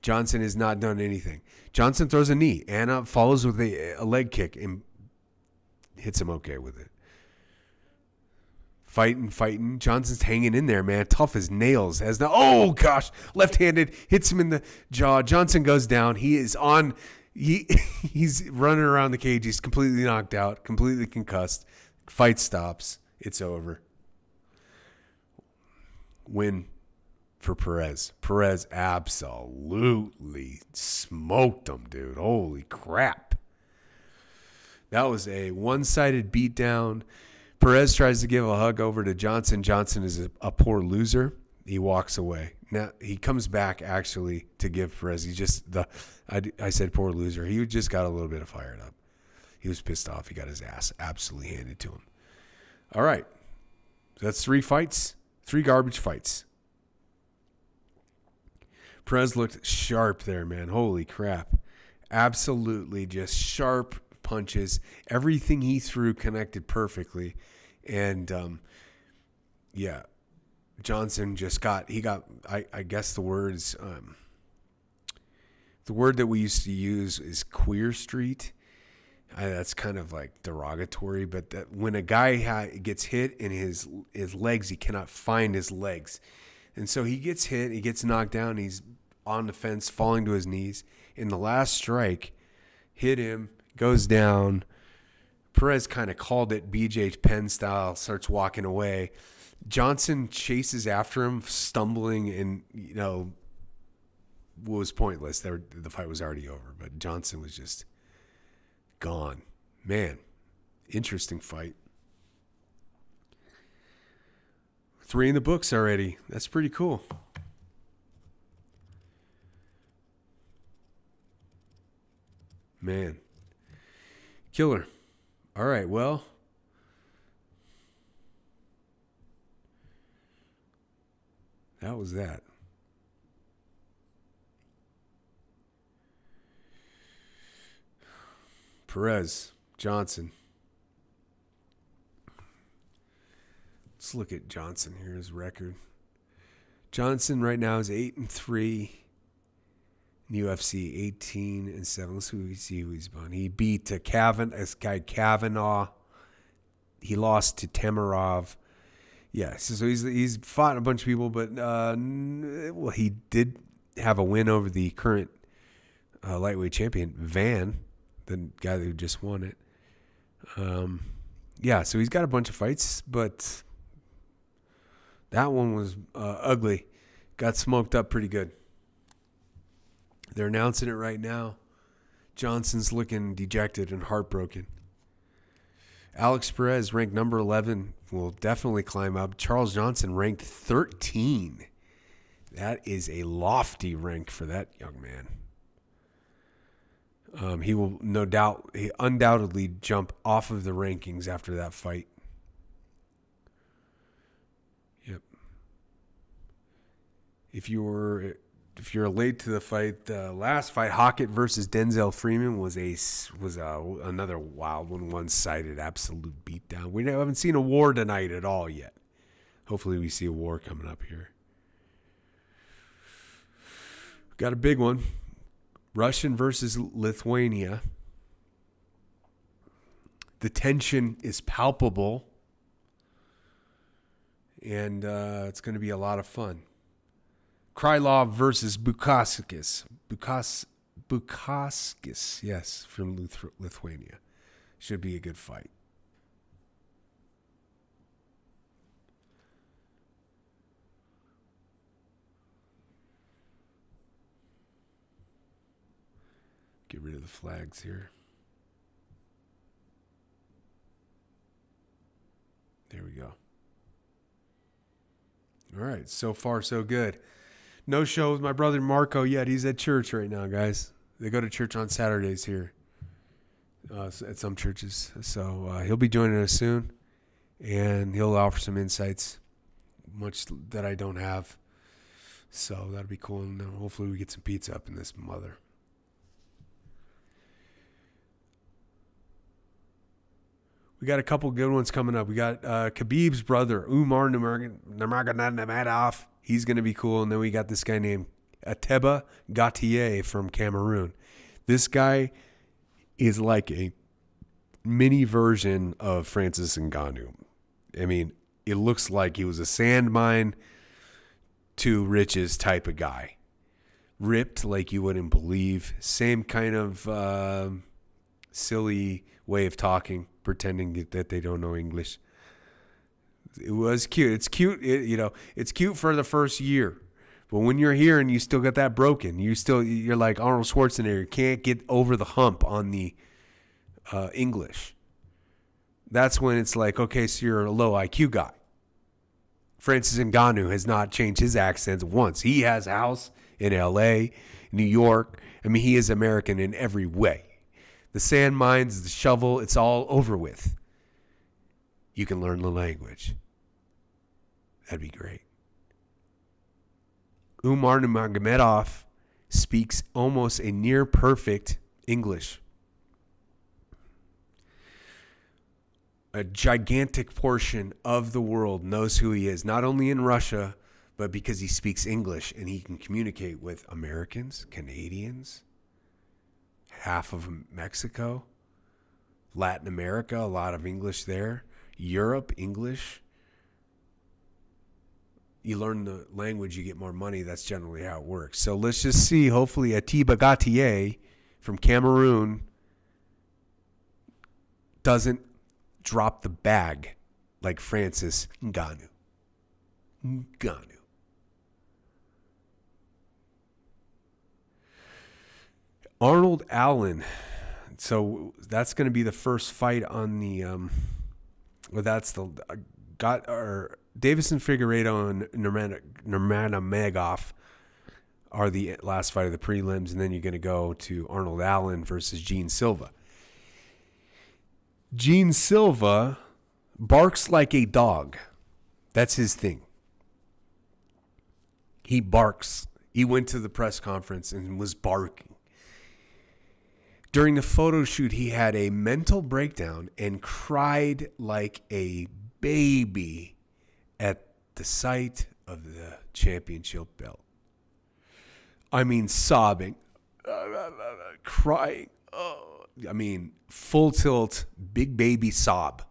Speaker 1: Johnson has not done anything. Johnson throws a knee. Anna follows with a leg kick and hits him okay with it. Fighting. Johnson's hanging in there, man. Tough as nails. Oh, gosh. Left-handed. Hits him in the jaw. Johnson goes down. He's running around the cage. He's completely knocked out, completely concussed. Fight stops. It's over. Win for Perez. Perez absolutely smoked him, dude. Holy crap. That was a one-sided beatdown. Perez tries to give a hug over to Johnson. Johnson is a poor loser. He walks away. Now he comes back actually to give Perez. I said poor loser. He just got a little bit of fired up. He was pissed off. He got his ass absolutely handed to him. All right. That's 3 fights. 3 garbage fights. Perez looked sharp there, man. Holy crap. Absolutely just sharp punches. Everything he threw connected perfectly. And, Johnson just got, I guess the words, the word that we used to use is queer street. That's kind of like derogatory, but that when a guy gets hit in his legs, he cannot find his legs. And so he gets hit, he gets knocked down, he's on the fence, falling to his knees. In the last strike, hit him, goes down. Perez kind of called it BJ Penn style, starts walking away. Johnson chases after him, stumbling, and, was pointless. The fight was already over, but Johnson was just gone. Man, interesting fight. 3 in the books already. That's pretty cool. Man. Killer. All right, well. That was that. Perez, Johnson. Let's look at Johnson here, his record. Johnson right now is 8-3 in UFC, 18-7. Let's see who he's on. He beat this guy Kavanaugh. He lost to Temirov. Yeah, so he's fought a bunch of people, but he did have a win over the current lightweight champion, Van, the guy who just won it. So he's got a bunch of fights, but that one was ugly. Got smoked up pretty good. They're announcing it right now. Johnson's looking dejected and heartbroken. Alex Perez, ranked number 11, will definitely climb up. Charles Johnson, ranked 13. That is a lofty rank for that young man. He will undoubtedly jump off of the rankings after that fight. Yep. If you're late to the fight, the last fight, Hockett versus Denzel Freeman, was another wild one, one-sided absolute beatdown. We haven't seen a war tonight at all yet. Hopefully we see a war coming up here. Got a big one. Russian versus Lithuania. The tension is palpable, and it's going to be a lot of fun. Krylov versus Bukaskis. Bukaskis, yes, from Lithuania. Should be a good fight. Get rid of the flags here. There we go. All right. So far, so good. No show with my brother Marko yet. He's at church right now, guys. They go to church on Saturdays here at some churches. So he'll be joining us soon, and he'll offer some insights, much that I don't have. So that'll be cool. And hopefully we get some pizza up in this mother. We got a couple good ones coming up. We got Khabib's brother, Umar Nurmagomedov. He's going to be cool. And then we got this guy named Ateba Gautier from Cameroon. This guy is like a mini version of Francis Ngannou. I mean, it looks like he was a sand mine to riches type of guy. Ripped like you wouldn't believe. Same kind of silly way of talking, pretending that they don't know English. It was cute. It's cute. It's cute for the first year. But when you're here and you still got that broken, you're like Arnold Schwarzenegger. You can't get over the hump on the English. That's when it's like, okay, so you're a low IQ guy. Francis Ngannou has not changed his accent once. He has a house in L.A., New York. I mean, he is American in every way. The sand mines, the shovel, it's all over with. You can learn the language. That'd be great. Umar Nurmagomedov speaks almost a near perfect English. A gigantic portion of the world knows who he is, not only in Russia, but because he speaks English and he can communicate with Americans, Canadians, half of Mexico, Latin America, a lot of English there, Europe, English. You learn the language, you get more money. That's generally how it works. So let's just see, hopefully, Ateba Gautier from Cameroon doesn't drop the bag like Francis Ngannou. Arnold Allen. So that's going to be the first fight on the Davison Figueiredo and Nurmagomedov are the last fight of the prelims, and then you're going to go to Arnold Allen versus Gene Silva. Gene Silva barks like a dog. That's his thing. He barks. He went to the press conference and was barking. During the photo shoot, he had a mental breakdown and cried like a baby at the sight of the championship belt. I mean, sobbing, crying. I mean, full tilt, big baby sob.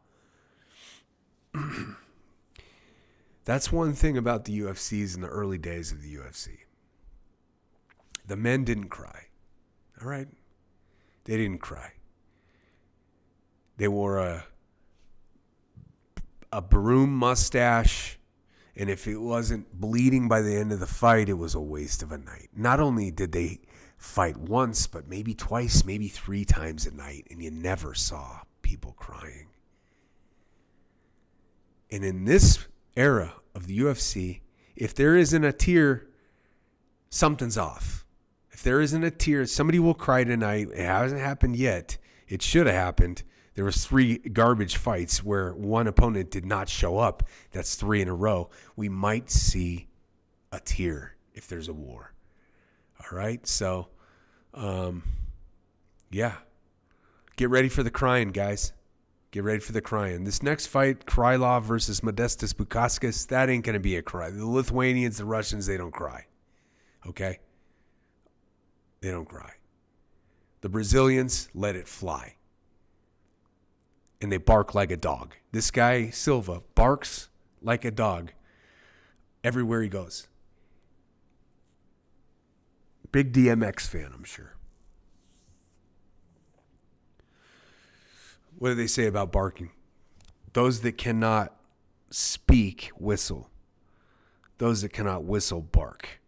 Speaker 1: That's one thing about the UFCs in the early days of the UFC. The men didn't cry. All right? They didn't cry. They wore a broom mustache, and if it wasn't bleeding by the end of the fight, it was a waste of a night. Not only did they fight once, but maybe twice, maybe 3 times a night, and you never saw people crying. And in this era of the UFC, if there isn't a tear, something's off. If there isn't a tear, somebody will cry tonight. It hasn't happened yet. It should have happened. There was 3 garbage fights where one opponent did not show up. That's 3 in a row. We might see a tear if there's a war. All right? So, yeah. Get ready for the crying, guys. Get ready for the crying. This next fight, Krylov versus Modestas Bukauskas, that ain't going to be a cry. The Lithuanians, the Russians, they don't cry. Okay? They don't cry. The Brazilians let it fly. And they bark like a dog. This guy, Silva, barks like a dog everywhere he goes. Big DMX fan, I'm sure. What do they say about barking? Those that cannot speak, whistle. Those that cannot whistle, bark.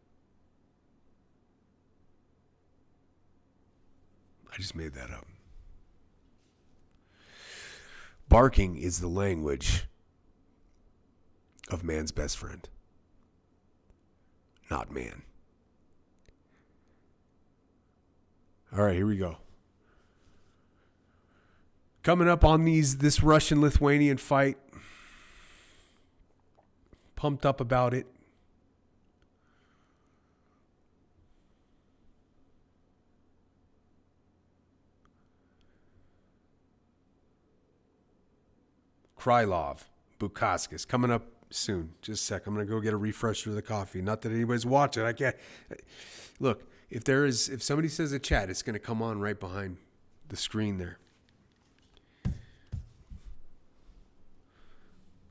Speaker 1: I just made that up. Barking is the language of man's best friend. not man. All right, here we go. Coming up on this Russian-Lithuanian fight. Pumped up about it. Krylov, Bukauskas, coming up soon. Just a sec. I'm going to go get a refresher of the coffee. Not that anybody's watching. I can't. Look, if somebody says a chat, it's going to come on right behind the screen there.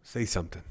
Speaker 1: Say something.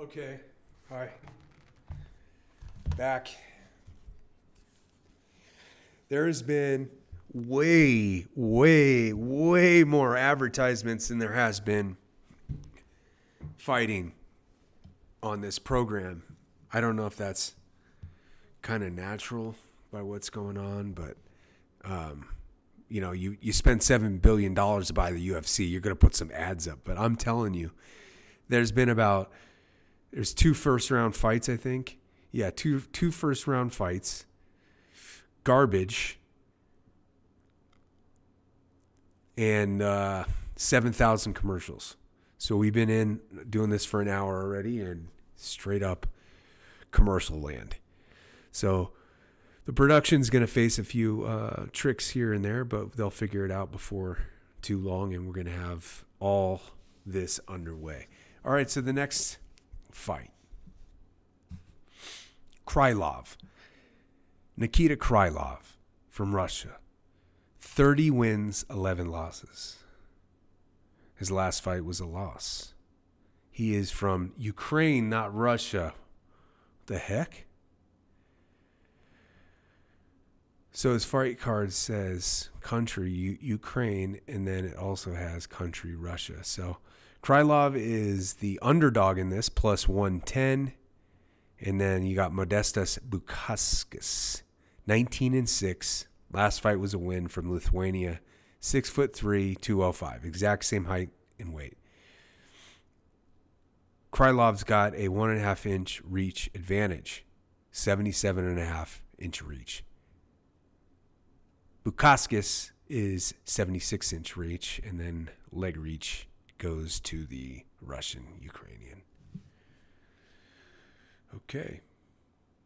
Speaker 1: Okay. Hi. Back. There has been way more advertisements than there has been fighting on this program. I don't know if that's kind of natural by what's going on, but you spend $7 billion to buy the UFC, you're going to put some ads up. But I'm telling you, there's two first-round fights, I think. Yeah, two first-round fights. Garbage. And 7,000 commercials. So we've been doing this for an hour already, and straight up commercial land. So the production's going to face a few tricks here and there, but they'll figure it out before too long, and we're going to have all this underway. All right, so the next fight. Krylov. Nikita Krylov from Russia. 30 wins, 11 losses. His last fight was a loss. He is from Ukraine, not Russia. What the heck? So his fight card says country Ukraine, and then it also has country Russia. So Krylov is the underdog in this, plus 110. And then you got Modestas Bukauskas, 19-6. Last fight was a win from Lithuania, 6'3", 205. Exact same height and weight. Krylov's got a 1.5-inch reach advantage, 77.5-inch reach. Bukauskas is 76-inch reach, and then leg reach goes to the Russian-Ukrainian. Okay,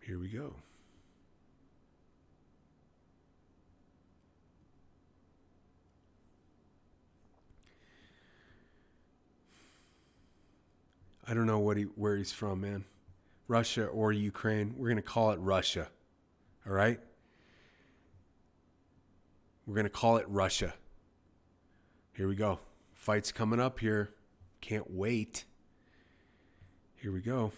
Speaker 1: here we go. I don't know where he's from, man. Russia or Ukraine. We're going to call it Russia. All right? We're going to call it Russia. Here we go. Fight's coming up here. Can't wait. Here we go.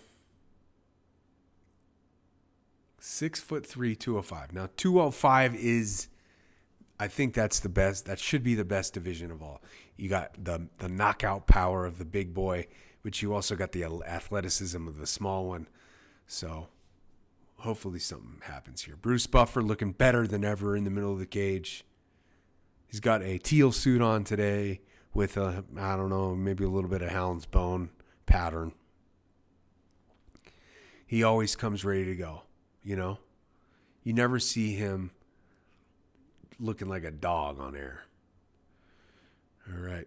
Speaker 1: 6'3", 205. Now, 205 is, I think that's the best. That should be the best division of all. You got the knockout power of the big boy, but you also got the athleticism of the small one. So hopefully something happens here. Bruce Buffer looking better than ever in the middle of the cage. He's got a teal suit on today with a, I don't know, maybe a little bit of hound's bone pattern. He always comes ready to go, you know? You never see him looking like a dog on air. All right.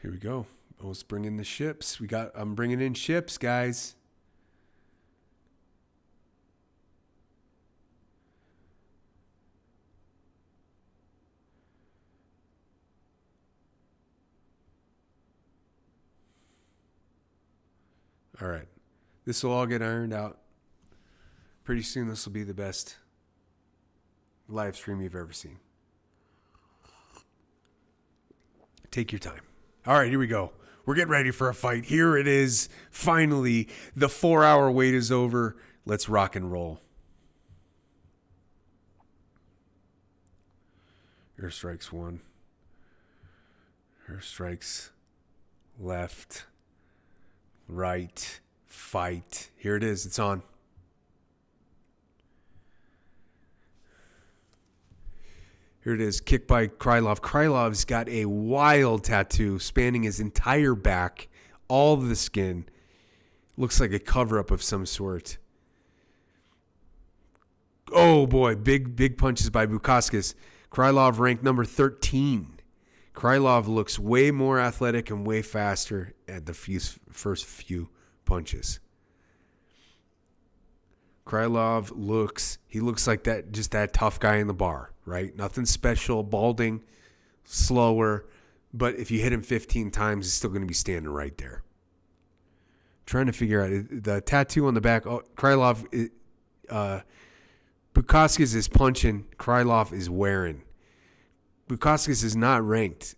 Speaker 1: Here we go. Let's bring in the ships. I'm bringing in ships, guys. All right. This will all get ironed out. Pretty soon this will be the best live stream you've ever seen. Take your time. All right, here we go. We're getting ready for a fight. Here it is. Finally, the 4-hour wait is over. Let's rock and roll. Here strikes one. Here strikes left, right, fight. Here it is. It's on. Here it is. Kick by Krylov. Krylov's got a wild tattoo spanning his entire back, all of the skin. Looks like a cover-up of some sort. Oh, boy. Big punches by Bukauskas. Krylov ranked number 13. Krylov looks way more athletic and way faster at the first few punches. Krylov looks like that tough guy in the bar, right? Nothing special, balding, slower, but if you hit him 15 times, he's still going to be standing right there. Trying to figure out the tattoo on the back. Oh, Krylov, Bukauskas is punching, Krylov is wearing. Bukauskas is not ranked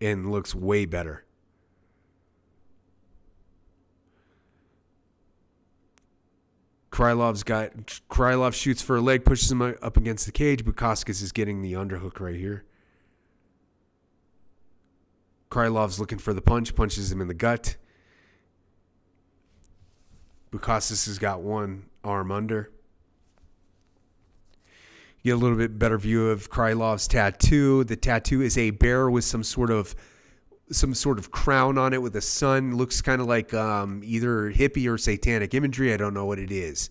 Speaker 1: and looks way better. Krylov shoots for a leg, pushes him up against the cage. Bukauskas is getting the underhook right here. Krylov's looking for the punch, punches him in the gut. Bukauskas has got one arm under. You get a little bit better view of Krylov's tattoo. The tattoo is a bear with some sort of crown on it with a sun. Looks kind of like either hippie or satanic imagery. I don't know what it is.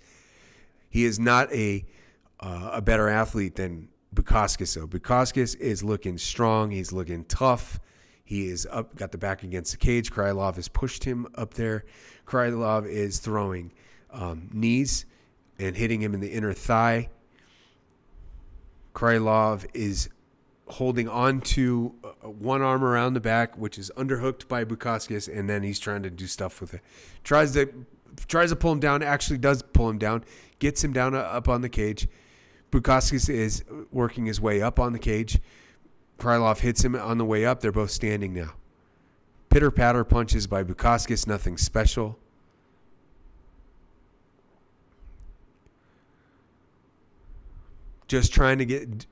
Speaker 1: He is not a better athlete than Bukauskas. So Bukauskas is looking strong. He's looking tough. He is up, got the back against the cage. Krylov has pushed him up there. Krylov is throwing knees and hitting him in the inner thigh. Krylov is holding on to one arm around the back, which is underhooked by Bukauskas, and then he's trying to do stuff with it. Tries to pull him down, actually does pull him down, gets him down up on the cage. Bukauskas is working his way up on the cage. Krylov hits him on the way up. They're both standing now. Pitter-patter punches by Bukauskas, nothing special. Just trying to get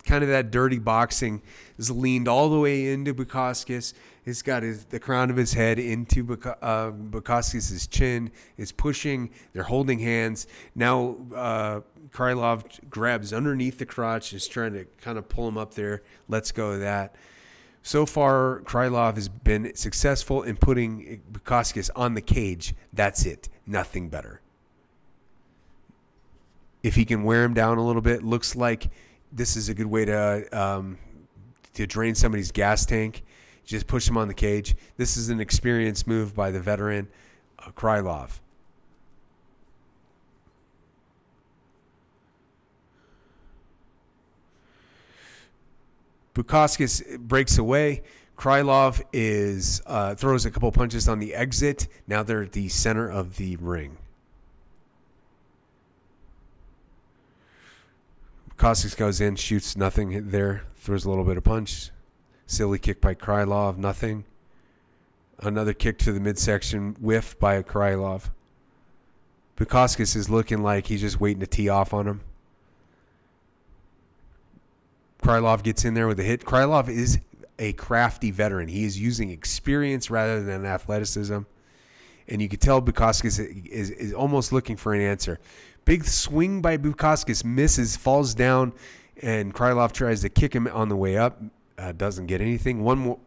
Speaker 1: kind of that dirty boxing. Is leaned all the way into Bukauskas. He's got the crown of his head into Bukauskas' chin. Is pushing. They're holding hands. Now Krylov grabs underneath the crotch. Is trying to kind of pull him up there. Let's go with that. So far, Krylov has been successful in putting Bukauskas on the cage. That's it. Nothing better. If he can wear him down a little bit, looks like this is a good way to drain somebody's gas tank. Just push him on the cage. This is an experienced move by the veteran Krylov. Bukauskas breaks away. Krylov throws a couple punches on the exit. Now they're at the center of the ring. Bukauskas goes in, shoots nothing there, throws a little bit of punch. Silly kick by Krylov, nothing. Another kick to the midsection, whiff by Krylov. Bukauskas is looking like he's just waiting to tee off on him. Krylov gets in there with a hit. Krylov is a crafty veteran. He is using experience rather than athleticism. And you can tell Bukauskas is almost looking for an answer. Big swing by Bukauskas, misses, falls down, and Krylov tries to kick him on the way up. Doesn't get anything. One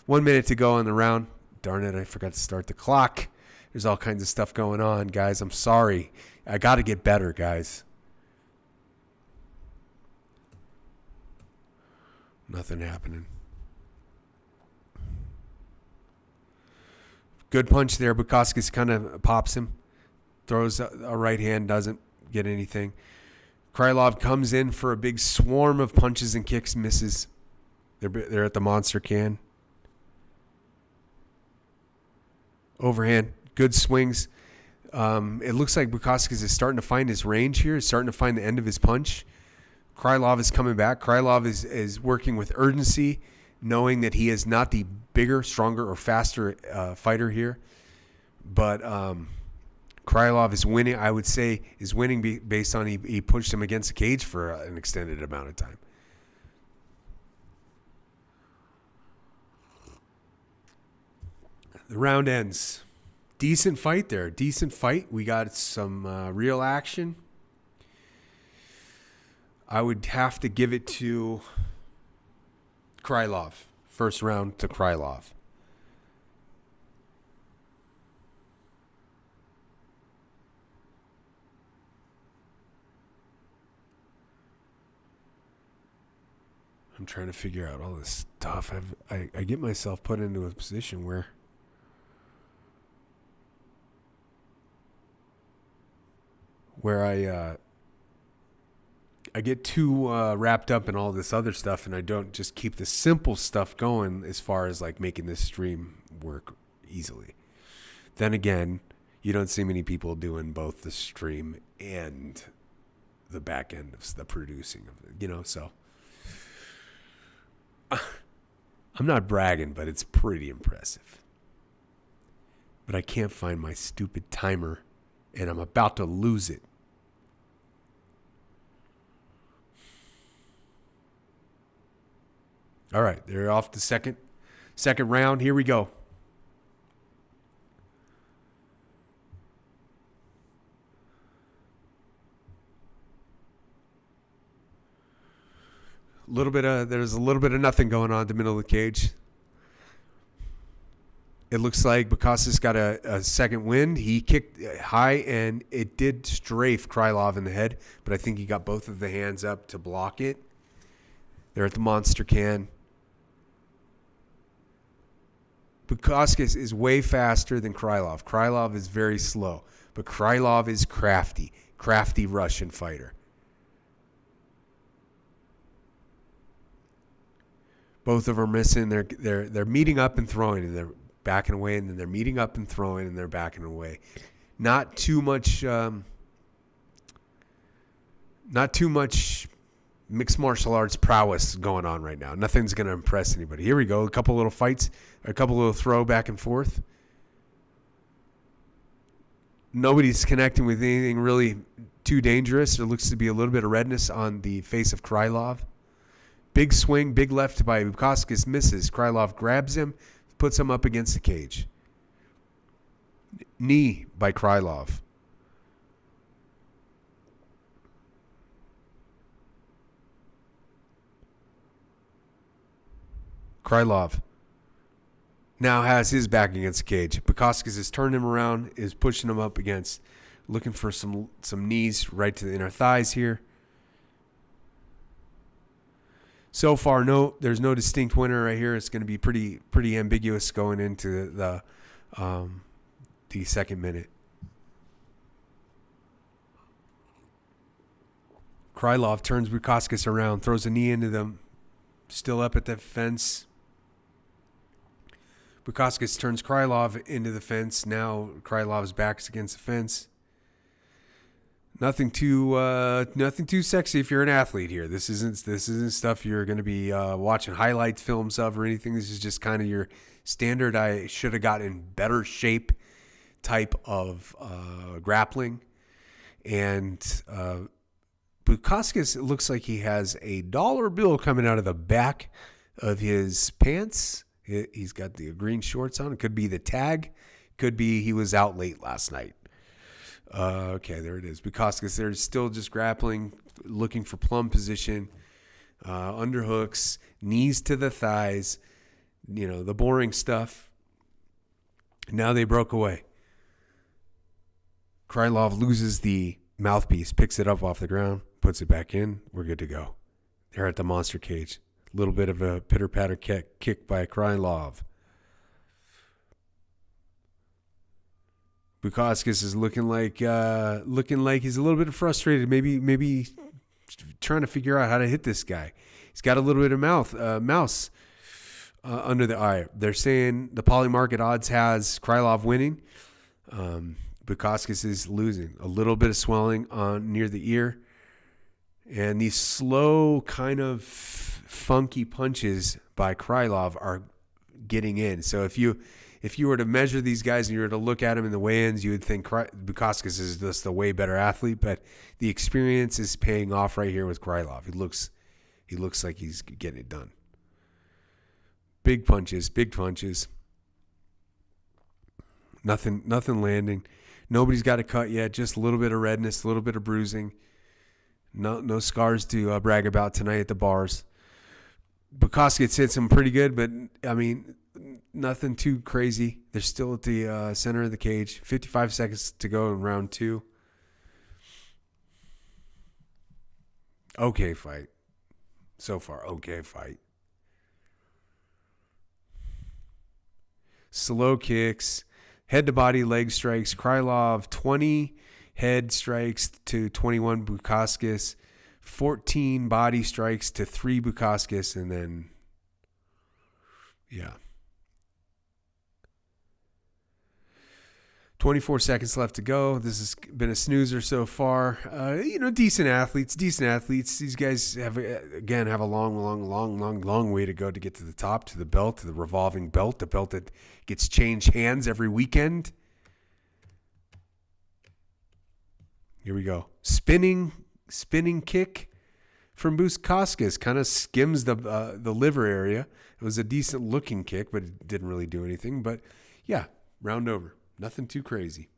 Speaker 1: minute to go on the round. Darn it, I forgot to start the clock. There's all kinds of stuff going on, guys. I'm sorry. I got to get better, guys. Nothing happening. Good punch there. Bukauskas kind of pops him. Throws a right hand, doesn't get anything. Krylov comes in for a big swarm of punches and kicks, misses. They're at the monster can. Overhand, good swings. It looks like Bukauskas is starting to find his range here. He's starting to find the end of his punch. Krylov is coming back. Krylov is working with urgency, knowing that he is not the bigger, stronger, or faster fighter here. But Krylov is winning, I would say, is winning based on he pushed him against the cage for an extended amount of time. The round ends. Decent fight there. Decent fight. We got some real action. I would have to give it to Krylov. First round to Krylov. I'm trying to figure out all this stuff. I get myself put into a position where I get too wrapped up in all this other stuff, and I don't just keep the simple stuff going as far as like making this stream work easily. Then again, you don't see many people doing both the stream and the back end of the producing of it, so I'm not bragging, but it's pretty impressive. But I can't find my stupid timer, and I'm about to lose it. All right, they're off the second round. Here we go. There's a little bit of nothing going on in the middle of the cage. It looks like Bukauskas got a second wind. He kicked high, and it did strafe Krylov in the head, but I think he got both of the hands up to block it. They're at the monster can. Bukauskas is way faster than Krylov. Krylov is very slow, but Krylov is crafty Russian fighter. Both of them are missing. They're meeting up and throwing, and they're backing away, and then they're meeting up and throwing, and they're backing away. Not too much mixed martial arts prowess going on right now. Nothing's going to impress anybody. Here we go. A couple little fights, a couple little throw back and forth. Nobody's connecting with anything really too dangerous. There looks to be a little bit of redness on the face of Krylov. Big swing, big left by Bukauskas, misses. Krylov grabs him, puts him up against the cage. Knee by Krylov. Krylov now has his back against the cage. Bukauskas has turned him around, is pushing him up against, looking for some knees right to the inner thighs here. So far, there's no distinct winner right here. It's going to be pretty ambiguous going into the second minute. Krylov turns Bukauskas around, throws a knee into them, still up at the fence. Bukauskas turns Krylov into the fence. Now Krylov's back's against the fence. Nothing too sexy if you're an athlete here. This isn't stuff you're going to be watching highlight films of or anything. This is just kind of your standard. I should have got in better shape type of grappling. And Bukauskas, it looks like he has a dollar bill coming out of the back of his pants. He's got the green shorts on. It could be the tag. Could be he was out late last night. Okay, there it is. Bukauskas, they're still just grappling, looking for plumb position, underhooks, knees to the thighs, the boring stuff. Now they broke away. Krylov loses the mouthpiece, picks it up off the ground, puts it back in. We're good to go. They're at the monster cage. A little bit of a pitter-patter kick by Krylov. Bukauskas is looking like he's a little bit frustrated. Maybe trying to figure out how to hit this guy. He's got a little bit of mouse under the eye. They're saying the poly market odds has Krylov winning. Bukauskas is losing. A little bit of swelling near the ear, and these slow kind of funky punches by Krylov are getting in. So if you were to measure these guys and you were to look at them in the weigh-ins, you would think Bukauskas is just a way better athlete, but the experience is paying off right here with Krylov. He looks like he's getting it done. Big punches. Nothing landing. Nobody's got a cut yet. Just a little bit of redness, a little bit of bruising. No scars to brag about tonight at the bars. Bukauskas hits him pretty good, but I mean, nothing too crazy. They're still at the center of the cage. 55 seconds to go in round 2. Okay fight. So far, okay fight. Slow kicks, head to body, leg strikes. Krylov 20 head strikes to 21 Bukauskas, 14 body strikes to 3 Bukauskas, and then 24 seconds left to go. This has been a snoozer so far. Decent athletes. These guys have a long way to go to get to the top, to the belt, to the revolving belt, the belt that gets changed hands every weekend. Here we go. Spinning kick from Bukauskas kind of skims the liver area. It was a decent looking kick, but it didn't really do anything. But yeah, round over. Nothing too crazy.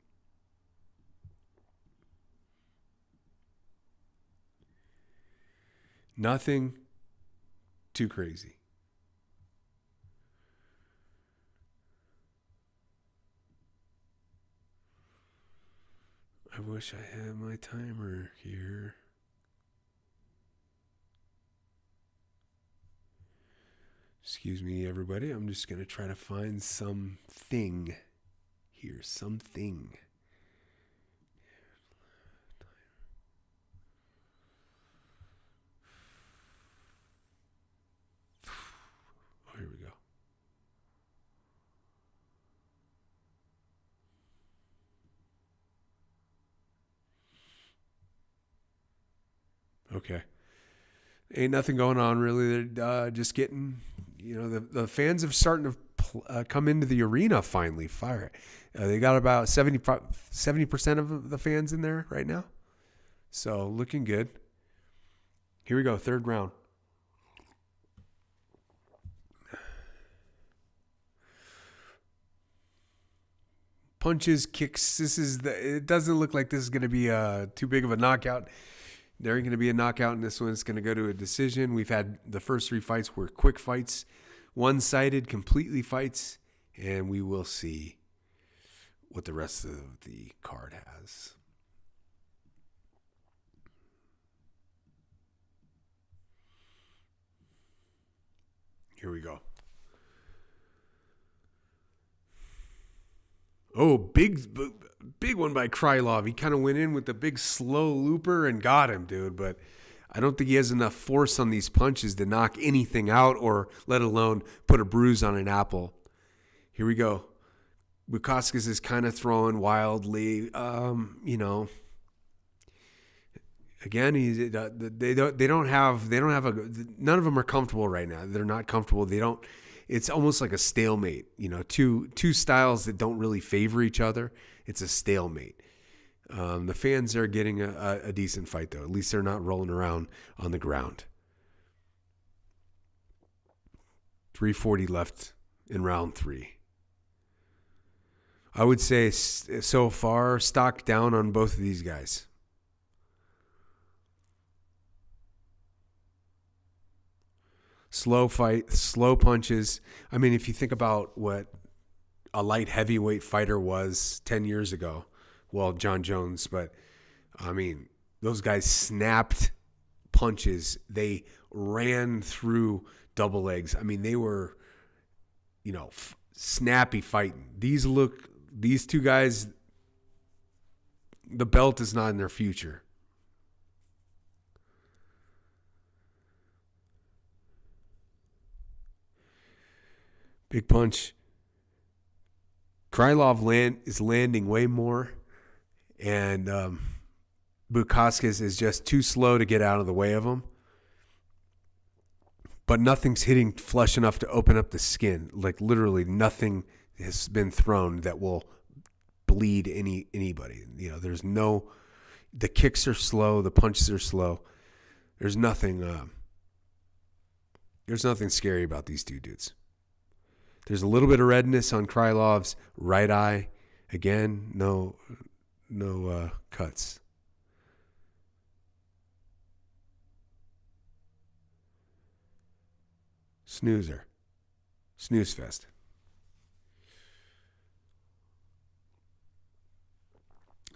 Speaker 1: Nothing too crazy. I wish I had my timer here. Excuse me, everybody. I'm just going to try to find something. Here's something. Oh, here we go. Okay. Ain't nothing going on really. They're just getting, the fans have starting to come into the arena finally. Fire. They got about 70% of the fans in there right now. So looking good. Here we go. Third round. Punches, kicks. It doesn't look like this is going to be too big of a knockout. There ain't going to be a knockout in this one. It's going to go to a decision. We've had the first 3 fights were quick fights, one-sided, completely fights, and we will see what the rest of the card has. Here we go. Oh, big one by Krylov. He kind of went in with the big slow looper and got him, dude. But I don't think he has enough force on these punches to knock anything out or let alone put a bruise on an apple. Here we go. Bukauskas is kind of throwing wildly. Again, none of them are comfortable right now. They're not comfortable. They don't it's almost like a stalemate. Two styles that don't really favor each other. It's a stalemate. The fans are getting a decent fight, though. At least they're not rolling around on the ground. 3:40 left in round 3. I would say so far, stock down on both of these guys. Slow fight, slow punches. I mean, if you think about what a light heavyweight fighter was 10 years ago, well, John Jones, but I mean, those guys snapped punches. They ran through double legs. I mean, they were, snappy fighting. These two guys, the belt is not in their future. Big punch. Krylov is landing way more, and Bukauskas is just too slow to get out of the way of him. But nothing's hitting flush enough to open up the skin. Like literally nothing has been thrown that will bleed anybody. There's no. The kicks are slow. The punches are slow. There's nothing. There's nothing scary about these two dudes. There's a little bit of redness on Krylov's right eye. Again, no cuts. Snoozer. Snooze fest.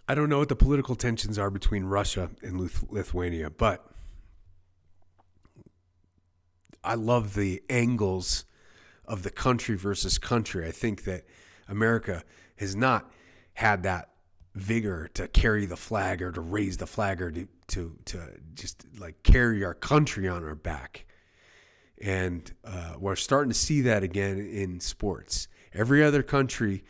Speaker 1: I don't know what the political tensions are between Russia and Lithuania, but I love the angles of the country versus country. I think that America has not had that vigor to carry the flag or to raise the flag or to just like carry our country on our back. And we're starting to see that again in sports. Every other country,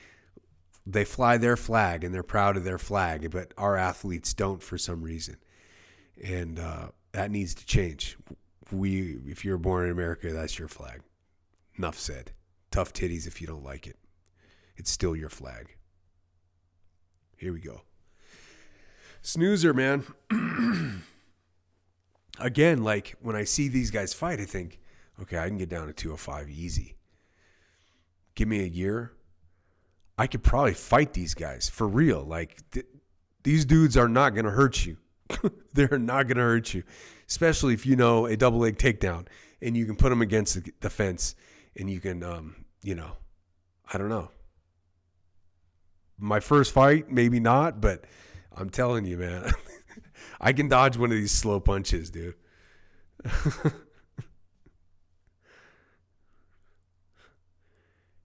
Speaker 1: they fly their flag and they're proud of their flag, but our athletes don't for some reason. And that needs to change. If you're born in America, that's your flag. Enough said. Tough titties if you don't like it. It's still your flag. Here we go. Snoozer, man. Again, like when I see these guys fight, I think, okay, I can get down to 205 easy. Give me a year. I could probably fight these guys for real. Like these dudes are not going to hurt you. They're not going to hurt you, especially if you know a double leg takedown and you can put them against the fence. And you can, I don't know. My first fight, maybe not, but I'm telling you, man, I can dodge one of these slow punches, dude.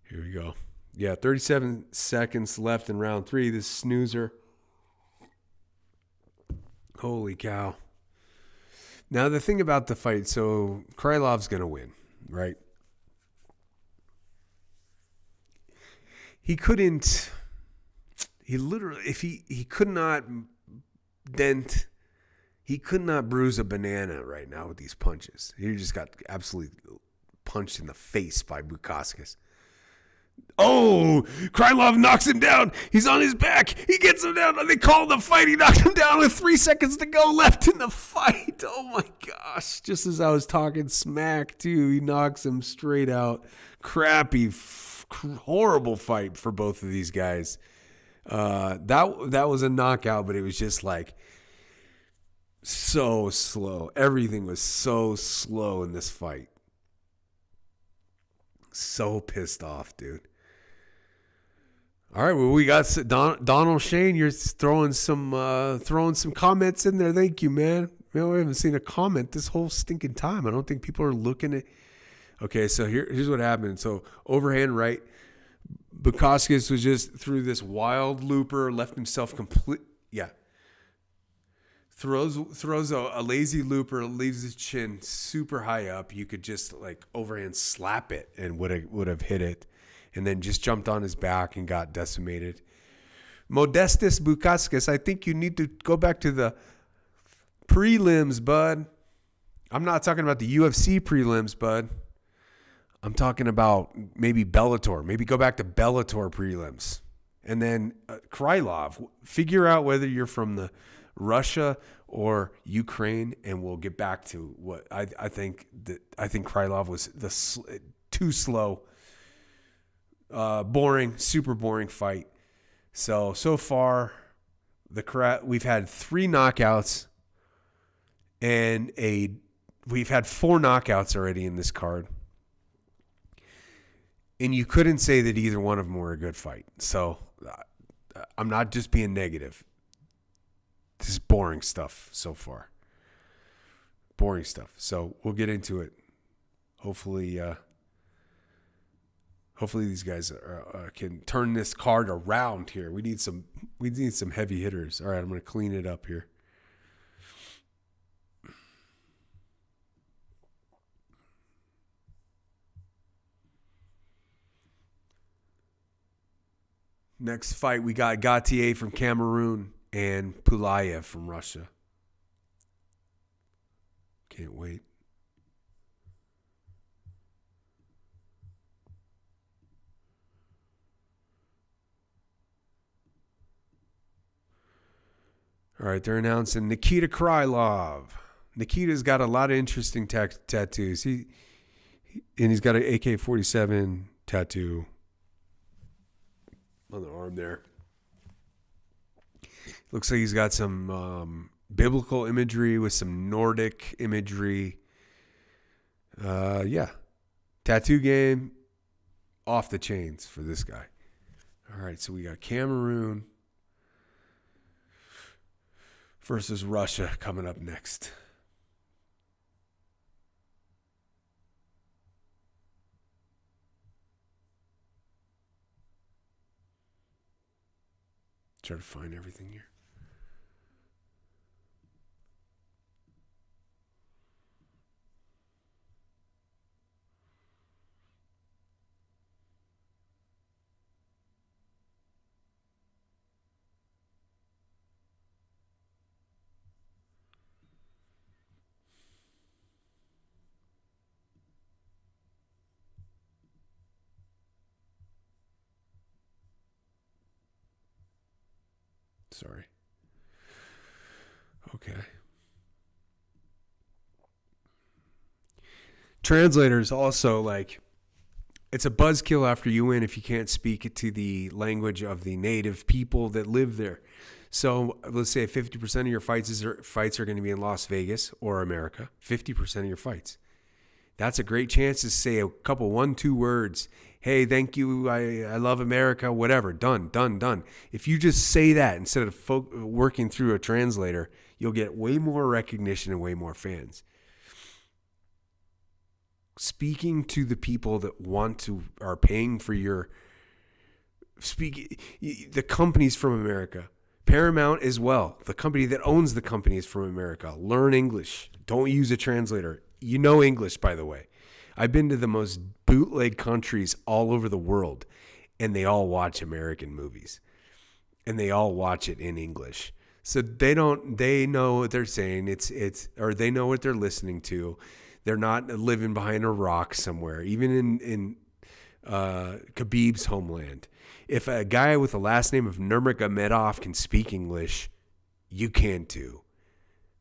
Speaker 1: Here we go. Yeah, 37 seconds left in round 3. This snoozer. Holy cow. Now, the thing about the fight, so Krylov's going to win, right? He couldn't, he literally, if he could not dent, he could not bruise a banana right now with these punches. He just got absolutely punched in the face by Bukauskas. Oh, Krylov knocks him down. He's on his back. He gets him down. They call the fight. He knocked him down with 3 seconds to go left in the fight. Oh, my gosh. Just as I was talking smack, too, he knocks him straight out. Crappy, horrible fight for both of these guys. That was a knockout, but it was just like so slow. Everything was so slow in this fight. So pissed off, dude. All right, well, we got Donald Shane. You're throwing some comments in there. Thank you, man. We haven't seen a comment this whole stinking time. I don't think people are looking at. Okay, so here's what happened. So overhand right, Bukauskas was just threw this wild looper, left himself complete. Yeah. Throws a lazy looper, leaves his chin super high up. You could just like overhand slap it and would have hit it, and then just jumped on his back and got decimated. Modestus Bukauskas, I think you need to go back to the prelims, bud. I'm not talking about the UFC prelims, bud. I'm talking about maybe Bellator. Maybe go back to Bellator prelims. And then Krylov. Figure out whether you're from the Russia or Ukraine, and we'll get back to what I think. I think Krylov was too slow, boring, super boring fight. So far, we've had 3 knockouts, and we've had 4 knockouts already in this card. And you couldn't say that either one of them were a good fight. So I'm not just being negative. This is boring stuff so far. Boring stuff. So we'll get into it. Hopefully these guys can turn this card around here. We need some heavy hitters. All right, I'm going to clean it up here. Next fight, we got Gautier from Cameroon and Pulayev from Russia. Can't wait. All right, they're announcing Nikita Krylov. Nikita's got a lot of interesting tattoos. He's got an AK-47 tattoo on the arm there. Looks like he's got some biblical imagery with some Nordic imagery. Tattoo game off the chains for this guy. All right, so we got Cameroon versus Russia coming up next. Try to find everything here. Sorry. Okay. Translators also, it's a buzzkill after you win if you can't speak it to the language of the native people that live there. So let's say 50% of your fights are going to be in Las Vegas or America. 50% of your fights. That's a great chance to say a couple 1-2 words. Hey, thank you. I love America. Whatever. Done. If you just say that instead of working through a translator, you'll get way more recognition and way more fans. Speaking to the people that are paying for your the companies from America. Paramount as well. The company that owns the company is from America. Learn English. Don't use a translator. You know English, by the way. I've been to the most bootleg countries all over the world, and they all watch American movies, and they all watch it in English. So they know what they're saying. Or they know what they're listening to. They're not living behind a rock somewhere, even in Khabib's homeland. If a guy with the last name of Nurmagomedov can speak English, you can too.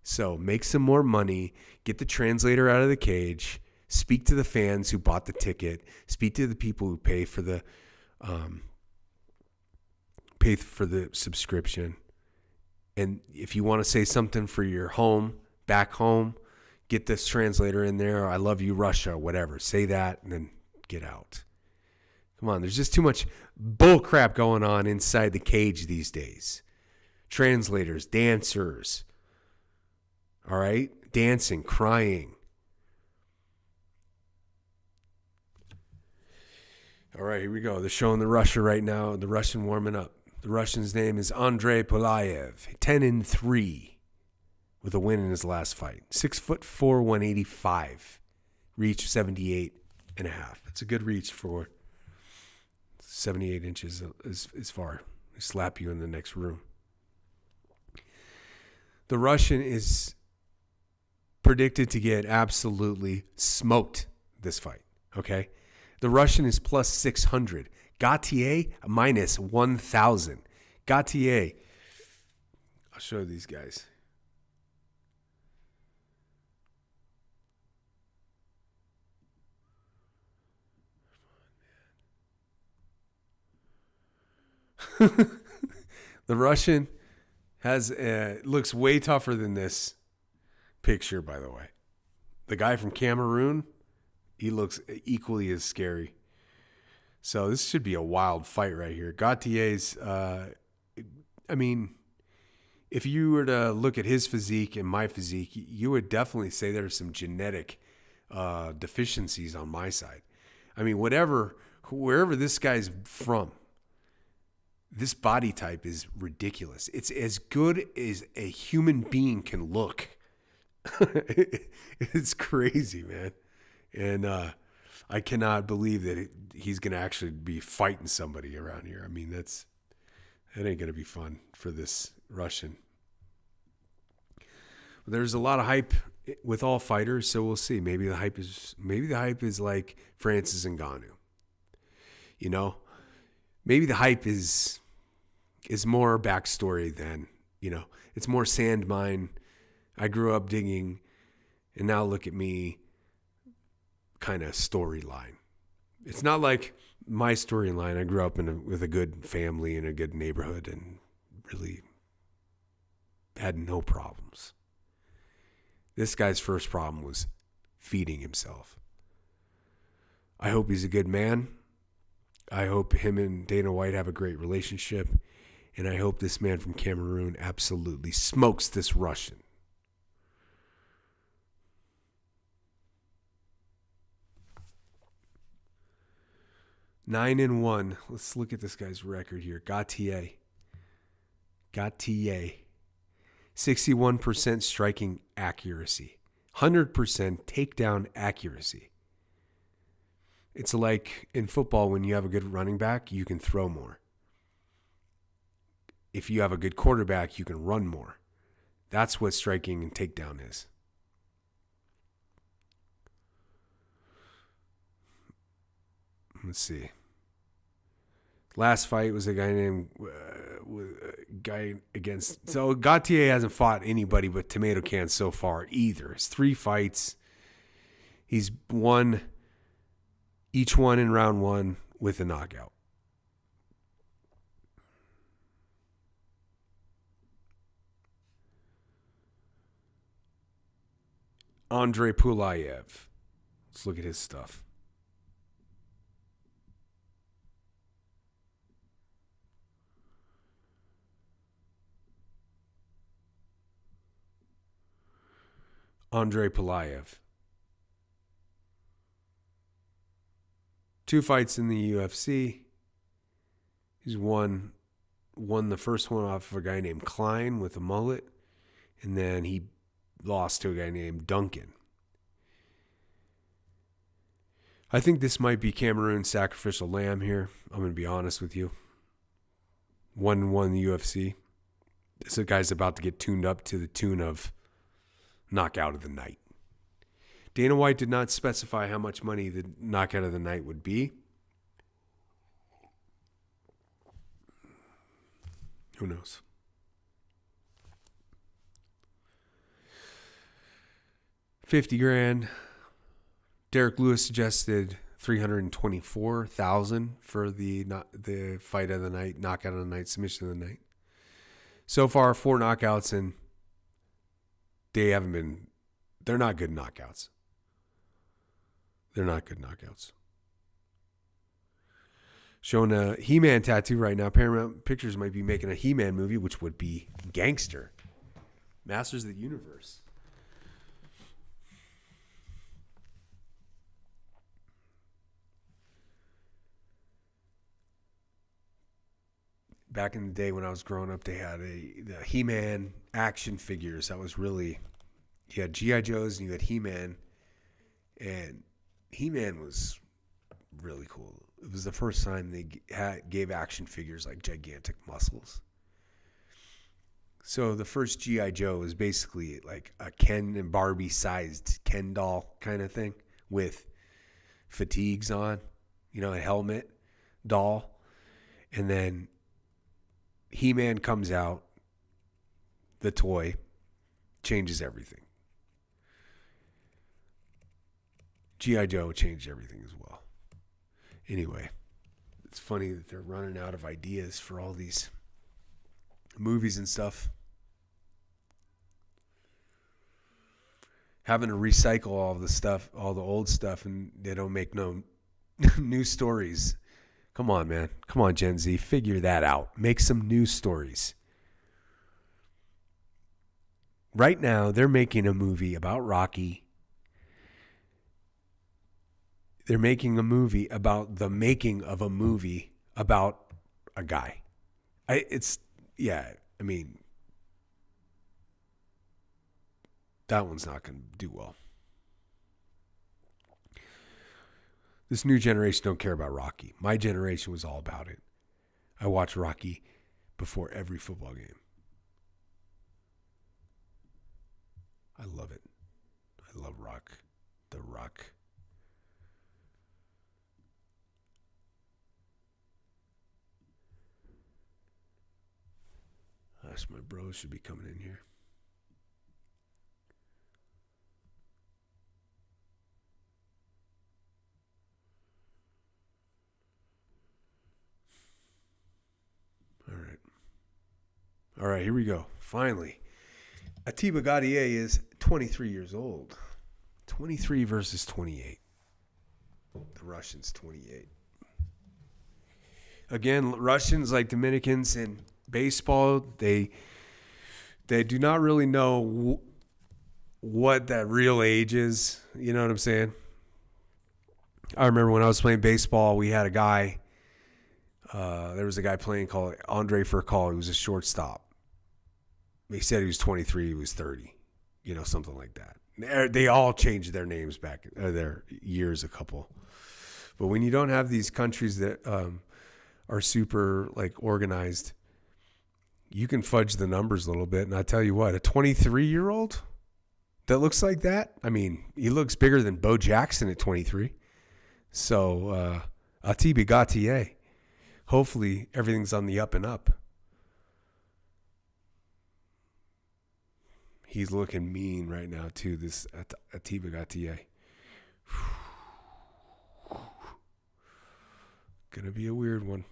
Speaker 1: So make some more money, get the translator out of the cage, speak to the fans who bought the ticket, speak to the people who pay for the subscription. And if you want to say something for your back home, get this translator in there. I love you, Russia, whatever. Say that and then get out. Come on, there's just too much bull crap going on inside the cage these days. Translators, dancers. All right? Dancing, crying. All right, here we go. They're showing the Russia right now. The Russian warming up. The Russian's name is Andrei Pulayev. 10-3 with a win in his last fight. 6'4", 185. Reach 78.5. That's a good reach for 78 inches is far. They slap you in the next room. The Russian is predicted to get absolutely smoked this fight. Okay? The Russian is plus 600. Gautier minus 1,000. Gautier. I'll show these guys. The Russian looks way tougher than this picture, by the way. The guy from Cameroon, he looks equally as scary. So this should be a wild fight right here. Gautier's, if you were to look at his physique and my physique, you would definitely say there's some genetic deficiencies on my side. I mean, wherever this guy's from, this body type is ridiculous. It's as good as a human being can look. It's crazy, man. And I cannot believe that he's going to actually be fighting somebody around here. I mean, that ain't going to be fun for this Russian. There's a lot of hype with all fighters, so we'll see. Maybe the hype is like Francis Ngannou. You know, maybe the hype is more backstory than, it's more sand mine. I grew up digging, and now look at me kind of storyline. It's not like my storyline. I grew up with a good family in a good neighborhood and really had no problems. This guy's first problem was feeding himself. I hope he's a good man. I hope him and Dana White have a great relationship. And I hope this man from Cameroon absolutely smokes this Russian. Nine and 1. Let's look at this guy's record here. Gautier. 61% striking accuracy. 100% takedown accuracy. It's like in football, when you have a good running back, you can throw more. If you have a good quarterback, you can run more. That's what striking and takedown is. Let's see. Last fight was a guy named So Gautier hasn't fought anybody but Tomato Can so far either. It's 3 fights. He's won each one in round 1 with a knockout. Andre Pulayev. Let's look at his stuff. Andre Pulayev. 2 fights in the UFC. He's won the first one off of a guy named Klein with a mullet, and then he lost to a guy named Duncan. I think this might be Cameroon's sacrificial lamb here. I'm going to be honest with you. 1-1 in the UFC. This guy's about to get tuned up to the tune of knockout of the night. Dana White did not specify how much money the knockout of the night would be. Who knows? $50,000. Derek Lewis suggested $324,000 for the fight of the night, knockout of the night, submission of the night. So far, 4 knockouts, and they're not good knockouts. They're not good knockouts. Showing a He-Man tattoo right now. Paramount Pictures might be making a He-Man movie, which would be gangster. Masters of the Universe. Back in the day when I was growing up, they had the He-Man action figures. That was really, you had G.I. Joes and you had He-Man. And He-Man was really cool. It was the first time they gave action figures like gigantic muscles. So the first G.I. Joe was basically like a Ken and Barbie sized Ken doll kind of thing with fatigues on. a helmet doll. And then He-Man comes out, the toy, changes everything. G.I. Joe changed everything as well. Anyway, it's funny that they're running out of ideas for all these movies and stuff. Having to recycle all the stuff, all the old stuff, and they don't make no new stories. Come on, man. Come on, Gen Z. Figure that out. Make some new stories. Right now, they're making a movie about Rocky. They're making a movie about the making of a movie about a guy. That one's not going to do well. This new generation don't care about Rocky. My generation was all about it. I watched Rocky before every football game. I love it. I love The Rock. Gosh, my bros should be coming in here. All right, here we go. Finally. Atiba Gaudier is 23 years old. 23 versus 28. The Russians, 28. Again, Russians, like Dominicans in baseball, they do not really know what that real age is. You know what I'm saying? I remember when I was playing baseball, we had a guy. There was a guy playing called Andre Furcal. He was a shortstop. He said he was 23. He was 30. Something like that. They all changed their names back, their years a couple. But when you don't have these countries that are super organized, you can fudge the numbers a little bit. And I tell you what, a 23-year-old that looks like that, he looks bigger than Bo Jackson at 23. So Atiba Gaudier. Hopefully everything's on the up and up. He's looking mean right now too, this Atiba Gaudier. Gonna be a weird one.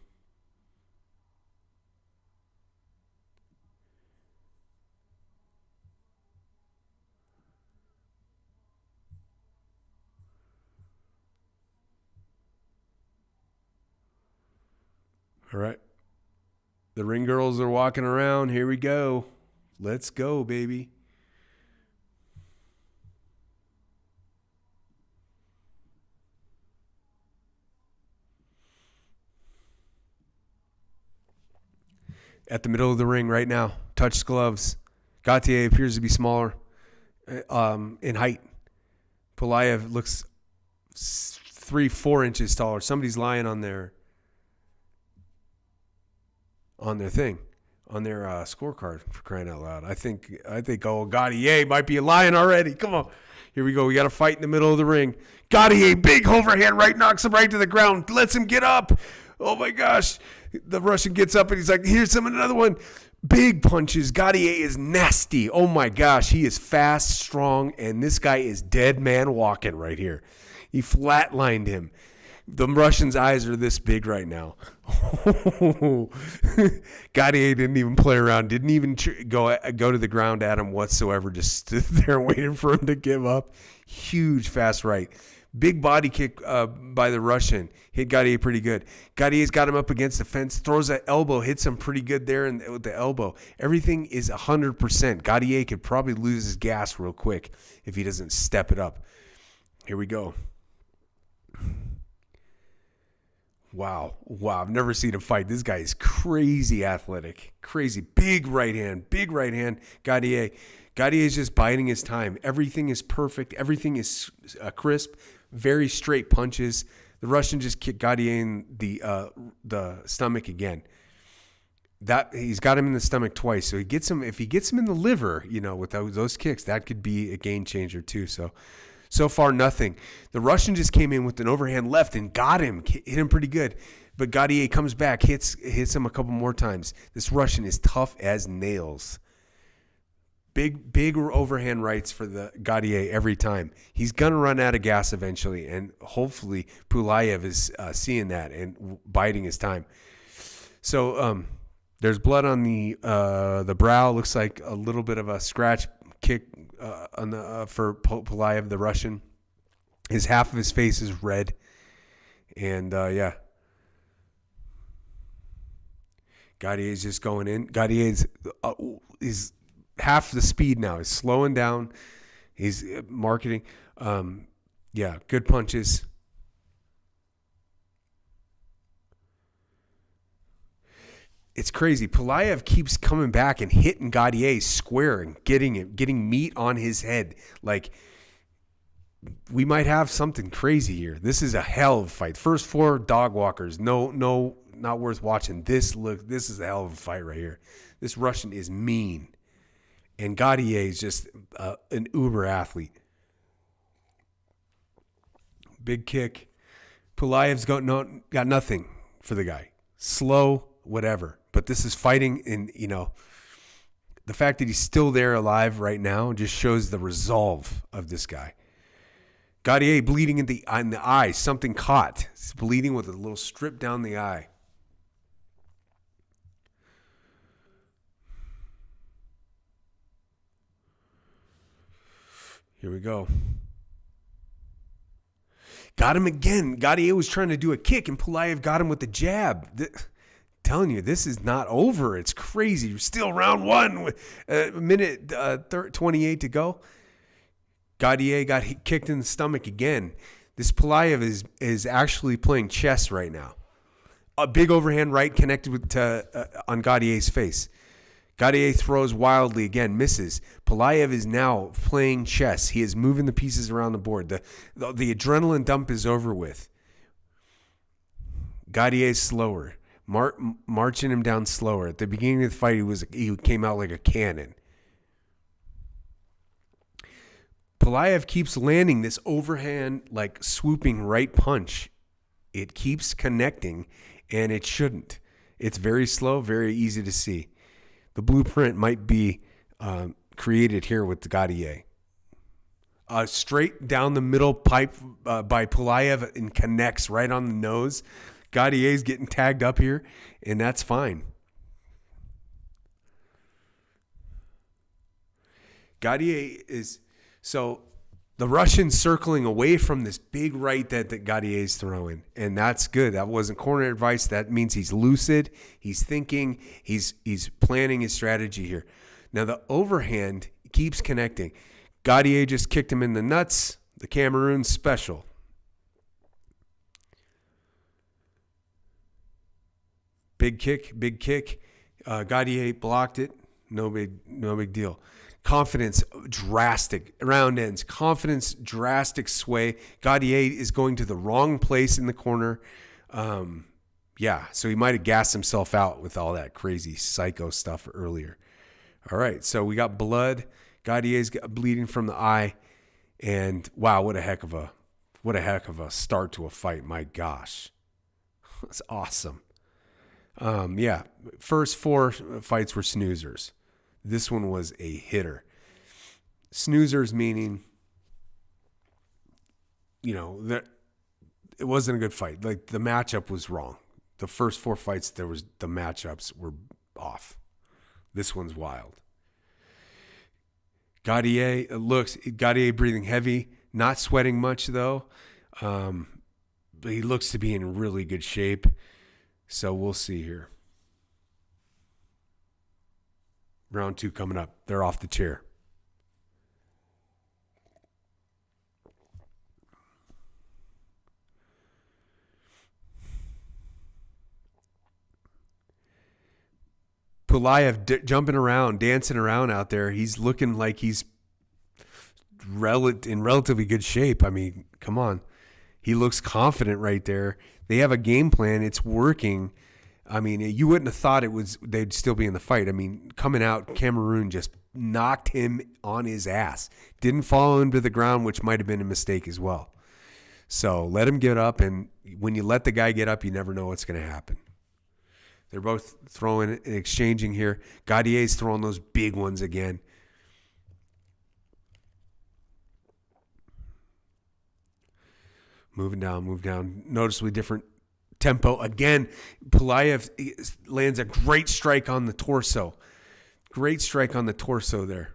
Speaker 1: All right. The ring girls are walking around. Here we go. Let's go, baby. At the middle of the ring right now. Touch gloves. Gaudier appears to be smaller in height. Pulayev looks 3-4 inches taller. Somebody's lying on their thing, on their scorecard, for crying out loud. I think Gaudier might be lying already. Come on. Here we go. We got a fight in the middle of the ring. Gaudier, big overhand right, knocks him right to the ground, lets him get up. Oh my gosh. The Russian gets up and he's like, here's another one. Big punches. Gaudier is nasty. Oh my gosh. He is fast, strong, and this guy is dead man walking right here. He flatlined him. The Russian's eyes are this big right now. Gaudier didn't even play around. Didn't even go to the ground at him whatsoever. Just stood there waiting for him to give up. Huge fast right. Big body kick by the Russian. Hit Gaudier pretty good. Gaudier's got him up against the fence. Throws an elbow. Hits him pretty good there with the elbow. Everything is 100%. Gaudier could probably lose his gas real quick if he doesn't step it up. Here we go. Wow. I've never seen him fight. This guy is crazy athletic. Crazy. Big right hand. Gaudier is just biding his time. Everything is perfect. Everything is crisp. Very straight punches. The Russian just kicked Gaudier in the stomach again. That he's got him in the stomach twice. So if he gets him in the liver, with those kicks, that could be a game changer too. So So far, nothing. The Russian just came in with an overhand left and got him, hit him pretty good. But Gaudier comes back, hits him a couple more times. This Russian is tough as nails. Big overhand rights for the Gaudier every time. He's going to run out of gas eventually, and hopefully Pulayev is seeing that and biding his time. So there's blood on the brow. Looks like a little bit of a scratch kick for Pulayev, the Russian. Half of his face is red. And, yeah. Gaudier's just going in. Gaudier's is half the speed now. He's slowing down. He's marketing. Yeah, good punches. It's crazy. Pulayev keeps coming back and hitting Gaudier square and getting meat on his head. Like, we might have something crazy here. This is a hell of a fight. First 4 dog walkers. No, not worth watching. This is a hell of a fight right here. This Russian is mean. And Gaudier is just an uber athlete. Big kick. Pulayev's got nothing for the guy. Slow, whatever. But this is fighting, and the fact that he's still there alive right now just shows the resolve of this guy. Gaudier bleeding in the eye. Something caught. He's bleeding with a little strip down the eye. Here we go. Got him again. Gaudier was trying to do a kick, and Pulayev got him with the jab. Telling you, this is not over. It's crazy. You're still round 1 with a minute 28 to go. Gaudier got kicked in the stomach again. This Pulayev is actually playing chess right now. A big overhand right connected on Gaudier's face. Gaudier throws wildly again, misses. Pulayev is now playing chess. He is moving the pieces around the board. The adrenaline dump is over with. Gaudier's slower. Marching him down slower. At the beginning of the fight, he came out like a cannon. Pulayev keeps landing this overhand, like swooping right punch. It keeps connecting, and it shouldn't. It's very slow, very easy to see. The blueprint might be created here with the Gaudier. Straight down the middle pipe by Pulayev and connects right on the nose. Gaudier's getting tagged up here, and that's fine. Gaudier is... So the Russian's circling away from this big right that Gaudier's throwing, and that's good. That wasn't corner advice. That means he's lucid. He's thinking. He's planning his strategy here. Now the overhand keeps connecting. Gaudier just kicked him in the nuts. The Cameroon special. Big kick. Gaudier blocked it. No big deal. Confidence, drastic. Round ends. Confidence, drastic sway. Gaudier is going to the wrong place in the corner. So he might have gassed himself out with all that crazy psycho stuff earlier. All right, so we got blood. Gaudier's bleeding from the eye. And wow, what a heck of a start to a fight. My gosh. That's awesome. First 4 fights were snoozers. This one was a hitter. Snoozers meaning, that it wasn't a good fight. Like, the matchup was wrong. The first 4 fights, the matchups were off. This one's wild. Gaudier breathing heavy, not sweating much though. But he looks to be in really good shape. So we'll see here. Round 2 coming up. They're off the chair. Pulayev jumping around, dancing around out there. He's looking like he's in relatively good shape. I mean, come on. He looks confident right there. They have a game plan. It's working. I mean, you wouldn't have thought they'd still be in the fight. I mean, coming out, Cameroon just knocked him on his ass. Didn't fall into the ground, which might have been a mistake as well. So let him get up, and when you let the guy get up, you never know what's going to happen. They're both throwing and exchanging here. Gaudier's throwing those big ones again. Moving down. Noticeably different tempo. Again, Pulayev lands a great strike on the torso. Great strike on the torso there.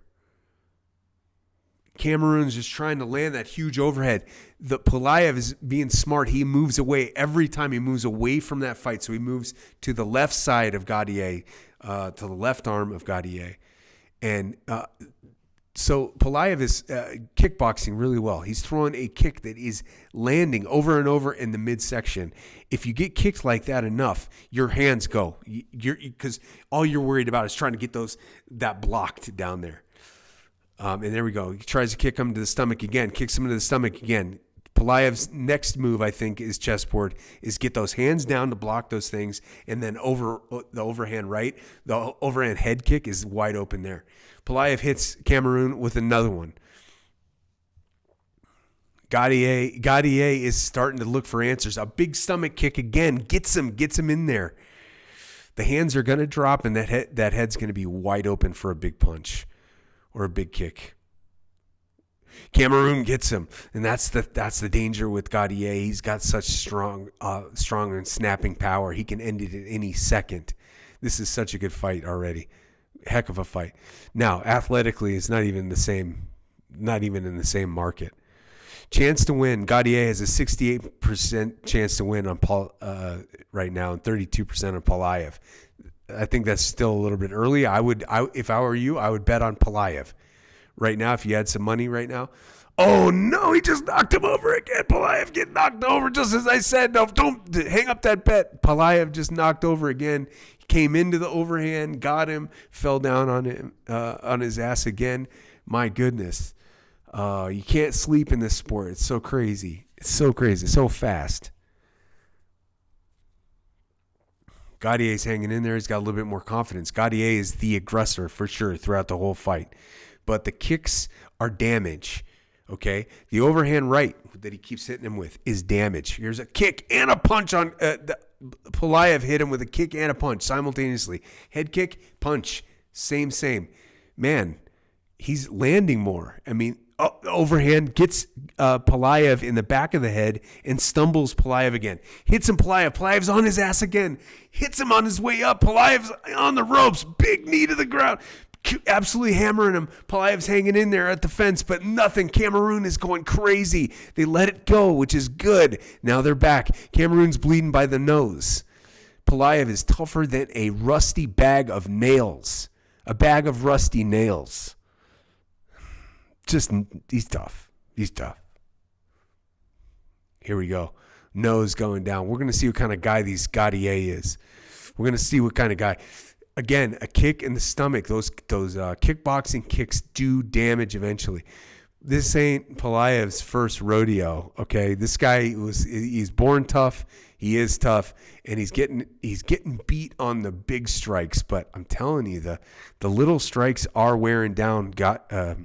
Speaker 1: Cameroon's just trying to land that huge overhead. The Pulayev is being smart. He moves away every time. He moves away from that fight. So he moves to the left side of Gaudier, to the left arm of Gaudier. And so Pulayev is kickboxing really well. He's throwing a kick that is landing over and over in the midsection. If you get kicked like that enough, your hands go. Because all you're worried about is trying to get that blocked down there. And there we go. He tries to kick him to the stomach again, kicks him to the stomach again. Pulayev's next move, I think, is chessboard, is get those hands down to block those things, and then the overhand right. The overhand head kick is wide open there. Pulayev hits Cameroon with another one. Gaudier is starting to look for answers. A big stomach kick again gets him in there. The hands are going to drop, and that head's going to be wide open for a big punch or a big kick. Cameroon gets him, and that's the danger with Gaudier. He's got such strong and snapping power. He can end it at any second. This is such a good fight already. Heck of a fight. Now, athletically, it's not even in the same market. Chance to win. Gaudier has a 68% chance to win on Paul right now, and 32% on Pulayev. I think that's still a little bit early. If I were you, I would bet on Pulayev right now. If you had some money right now. Oh no, he just knocked him over again. Pulayev get knocked over just as I said. No, don't hang up that bet. Pulayev just knocked over again. He came into the overhand, got him, fell down on him on his ass again. My goodness, you can't sleep in this sport. It's so crazy. It's so fast. Gaudier's hanging in there. He's got a little bit more confidence. Gaudier is the aggressor for sure throughout the whole fight. But the kicks are damage, okay? The overhand right that he keeps hitting him with is damage. Here's a kick and a punch on Pulayev hit him with a kick and a punch simultaneously. Head kick, punch, same. Man, he's landing more. I mean, overhand gets Pulayev in the back of the head and stumbles Pulayev again. Hits him Pulayev. Pulayev's on his ass again. Hits him on his way up. Pulayev's on the ropes. Big knee to the ground. Absolutely hammering him. Pulayev's hanging in there at the fence, but nothing. Cameroon is going crazy. They let it go, which is good. Now they're back. Cameroon's bleeding by the nose. Pulayev is tougher than a rusty bag of nails. A bag of rusty nails. He's tough. Here we go. Nose going down. We're going to see what kind of guy these Gaudier is. We're going to see what kind of guy. Again, a kick in the stomach. Those kickboxing kicks do damage eventually. This ain't Pulayev's first rodeo, okay? This guy he's born tough. He is tough, and he's getting beat on the big strikes. But I'm telling you, the little strikes are wearing down Gaudier.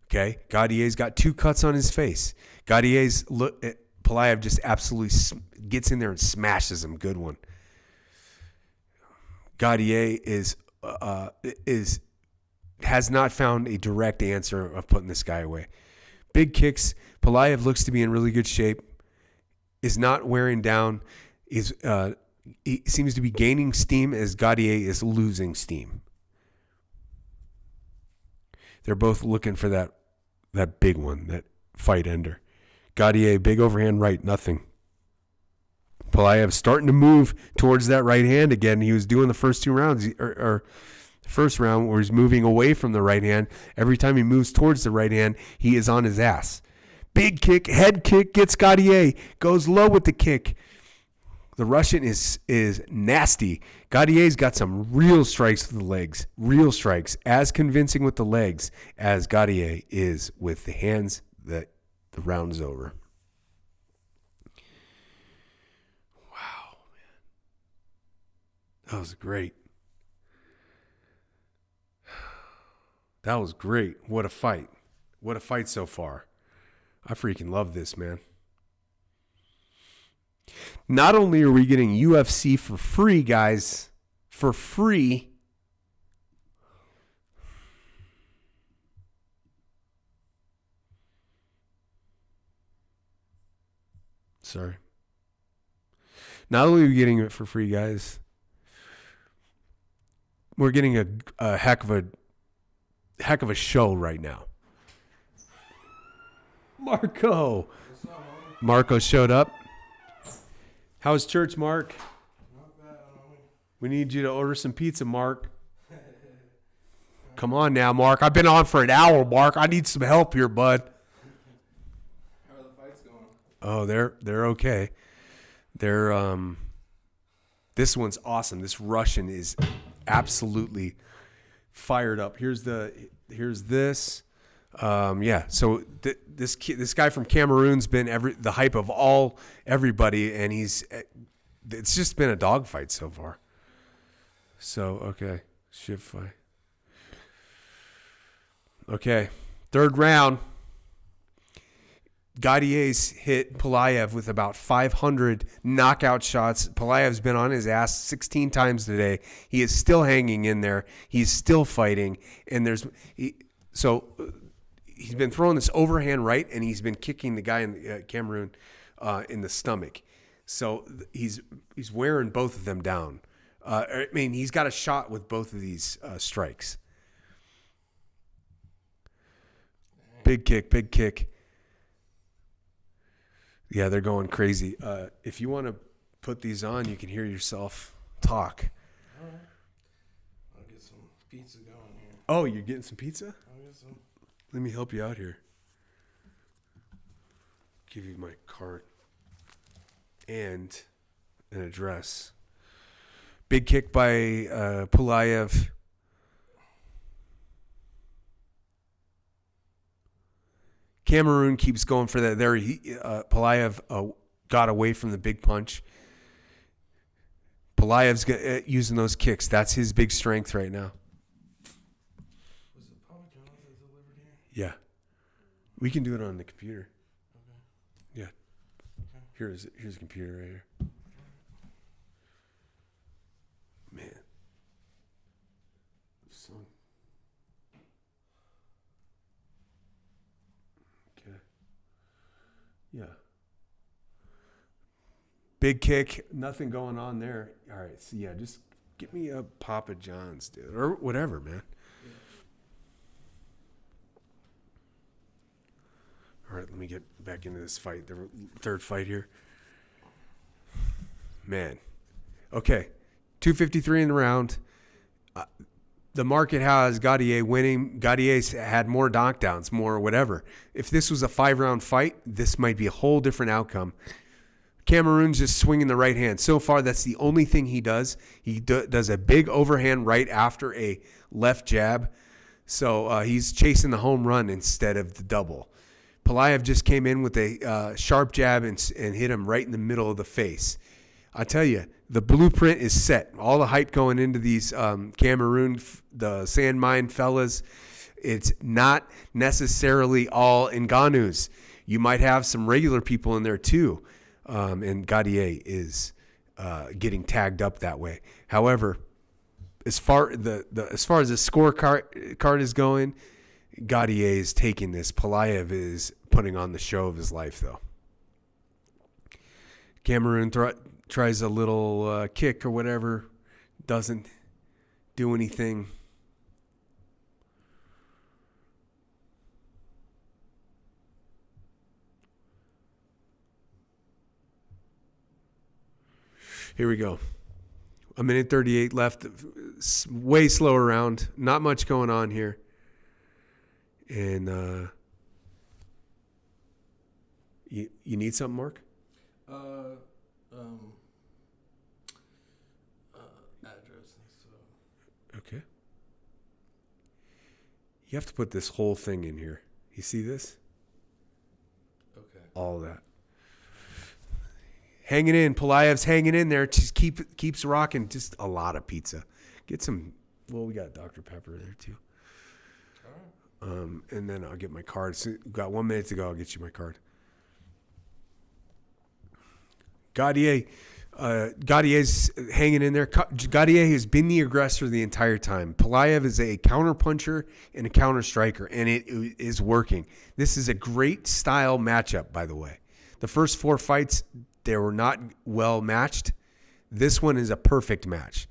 Speaker 1: Okay? Gaudier's got 2 cuts on his face. Pulayev just absolutely gets in there and smashes him. Good one. Gaudier has not found a direct answer of putting this guy away. Big kicks. Pulayev looks to be in really good shape. Is not wearing down. He seems to be gaining steam as Gaudier is losing steam. They're both looking for that big one, that fight ender. Gaudier, big overhand right, nothing. Pulayev starting to move towards that right hand again. He was doing the first 2 rounds, or the first round where he's moving away from the right hand. Every time he moves towards the right hand, he is on his ass. Big kick, head kick, gets Gaudier, goes low with the kick. The Russian is nasty. Gaudier's got some real strikes with the legs. Real strikes. As convincing with the legs as Gaudier is with the hands. That the round is over. Wow. That was great. That was great. What a fight. What a fight so far. I freaking love this, man. Not only are we getting UFC for free, guys, for free. Sorry. Not only are we getting it for free, guys, we're getting a heck of a show right now. Marko showed up. How's church, Mark?
Speaker 2: Not bad, homie.
Speaker 1: We need you to order some pizza, Mark. Come on now, Mark. I've been on for an hour, Mark. I need some help here, bud.
Speaker 2: How are the fights going?
Speaker 1: Oh, they're okay. They're this one's awesome. This Russian is absolutely fired up. Here's this. Yeah. So this guy from Cameroon's been the hype of everybody, and it's just been a dogfight so far. So okay, shit fight. Okay, third round. Gaudier's hit Pulayev with about 500 knockout shots. Pulayev's been on his ass 16 times today. He is still hanging in there. He's still fighting, and he's been throwing this overhand right, and he's been kicking the guy in Cameroon in the stomach. So he's wearing both of them down. I mean, he's got a shot with both of these strikes. Big kick. Yeah, they're going crazy. If you want to put these on, you can hear yourself talk.
Speaker 2: All right. I'll get some pizza going here.
Speaker 1: Oh, you're getting some pizza?
Speaker 2: I'll get some.
Speaker 1: Let me help you out here. Give you my card and an address. Big kick by Pulayev. Cameroon keeps going for that. There, Pulayev got away from the big punch. Pulayev's using those kicks. That's his big strength right now.
Speaker 2: Was it Papa John's that delivered here?
Speaker 1: Yeah. We can do it on the computer.
Speaker 2: Okay.
Speaker 1: Yeah.
Speaker 2: Okay.
Speaker 1: Here's a computer right here. Man. Song. Okay. Yeah. Big kick. Nothing going on there. All right. So, yeah, just get me a Papa John's, dude. Or whatever, man.
Speaker 2: Yeah.
Speaker 1: All right, let me get back into this fight. The third fight here. Man. Okay. 253 in the round. The market has Gaudier winning. Gaudier's had more knockdowns, more whatever. If this was a 5-round fight, this might be a whole different outcome. Cameroon's just swinging the right hand. So far, that's the only thing he does. He does a big overhand right after a left jab. So he's chasing the home run instead of the double. Pulayev just came in with a sharp jab and hit him right in the middle of the face. I tell you, the blueprint is set. All the hype going into these Cameroon, the sand mine fellas, it's not necessarily all Ngannou's. You might have some regular people in there too, and Gaudier is getting tagged up that way. However, as far as the scorecard is going, Gaudier is taking this. Pulayev is putting on the show of his life, though. Cameroon tries a little kick or whatever, doesn't do anything. Here we go. 1:38 left. Way slower round. Not much going on here. And you need something, Mark?
Speaker 2: Address and stuff.
Speaker 1: Okay. You have to put this whole thing in here. You see this?
Speaker 2: Okay.
Speaker 1: All that. Hanging in. Pelaev's hanging in there. Just keeps rocking. Just a lot of pizza. Get some. Well, we got Dr. Pepper there too.
Speaker 2: All right.
Speaker 1: And then I'll get my card. So, got 1 minute to go. I'll get you my card. Gaudier's hanging in there. Gaudier has been the aggressor the entire time. Pelaev is a counter puncher and a counter striker, and it is working. This is a great style matchup, by the way. The first 4 fights, they were not well matched. This one is a perfect match.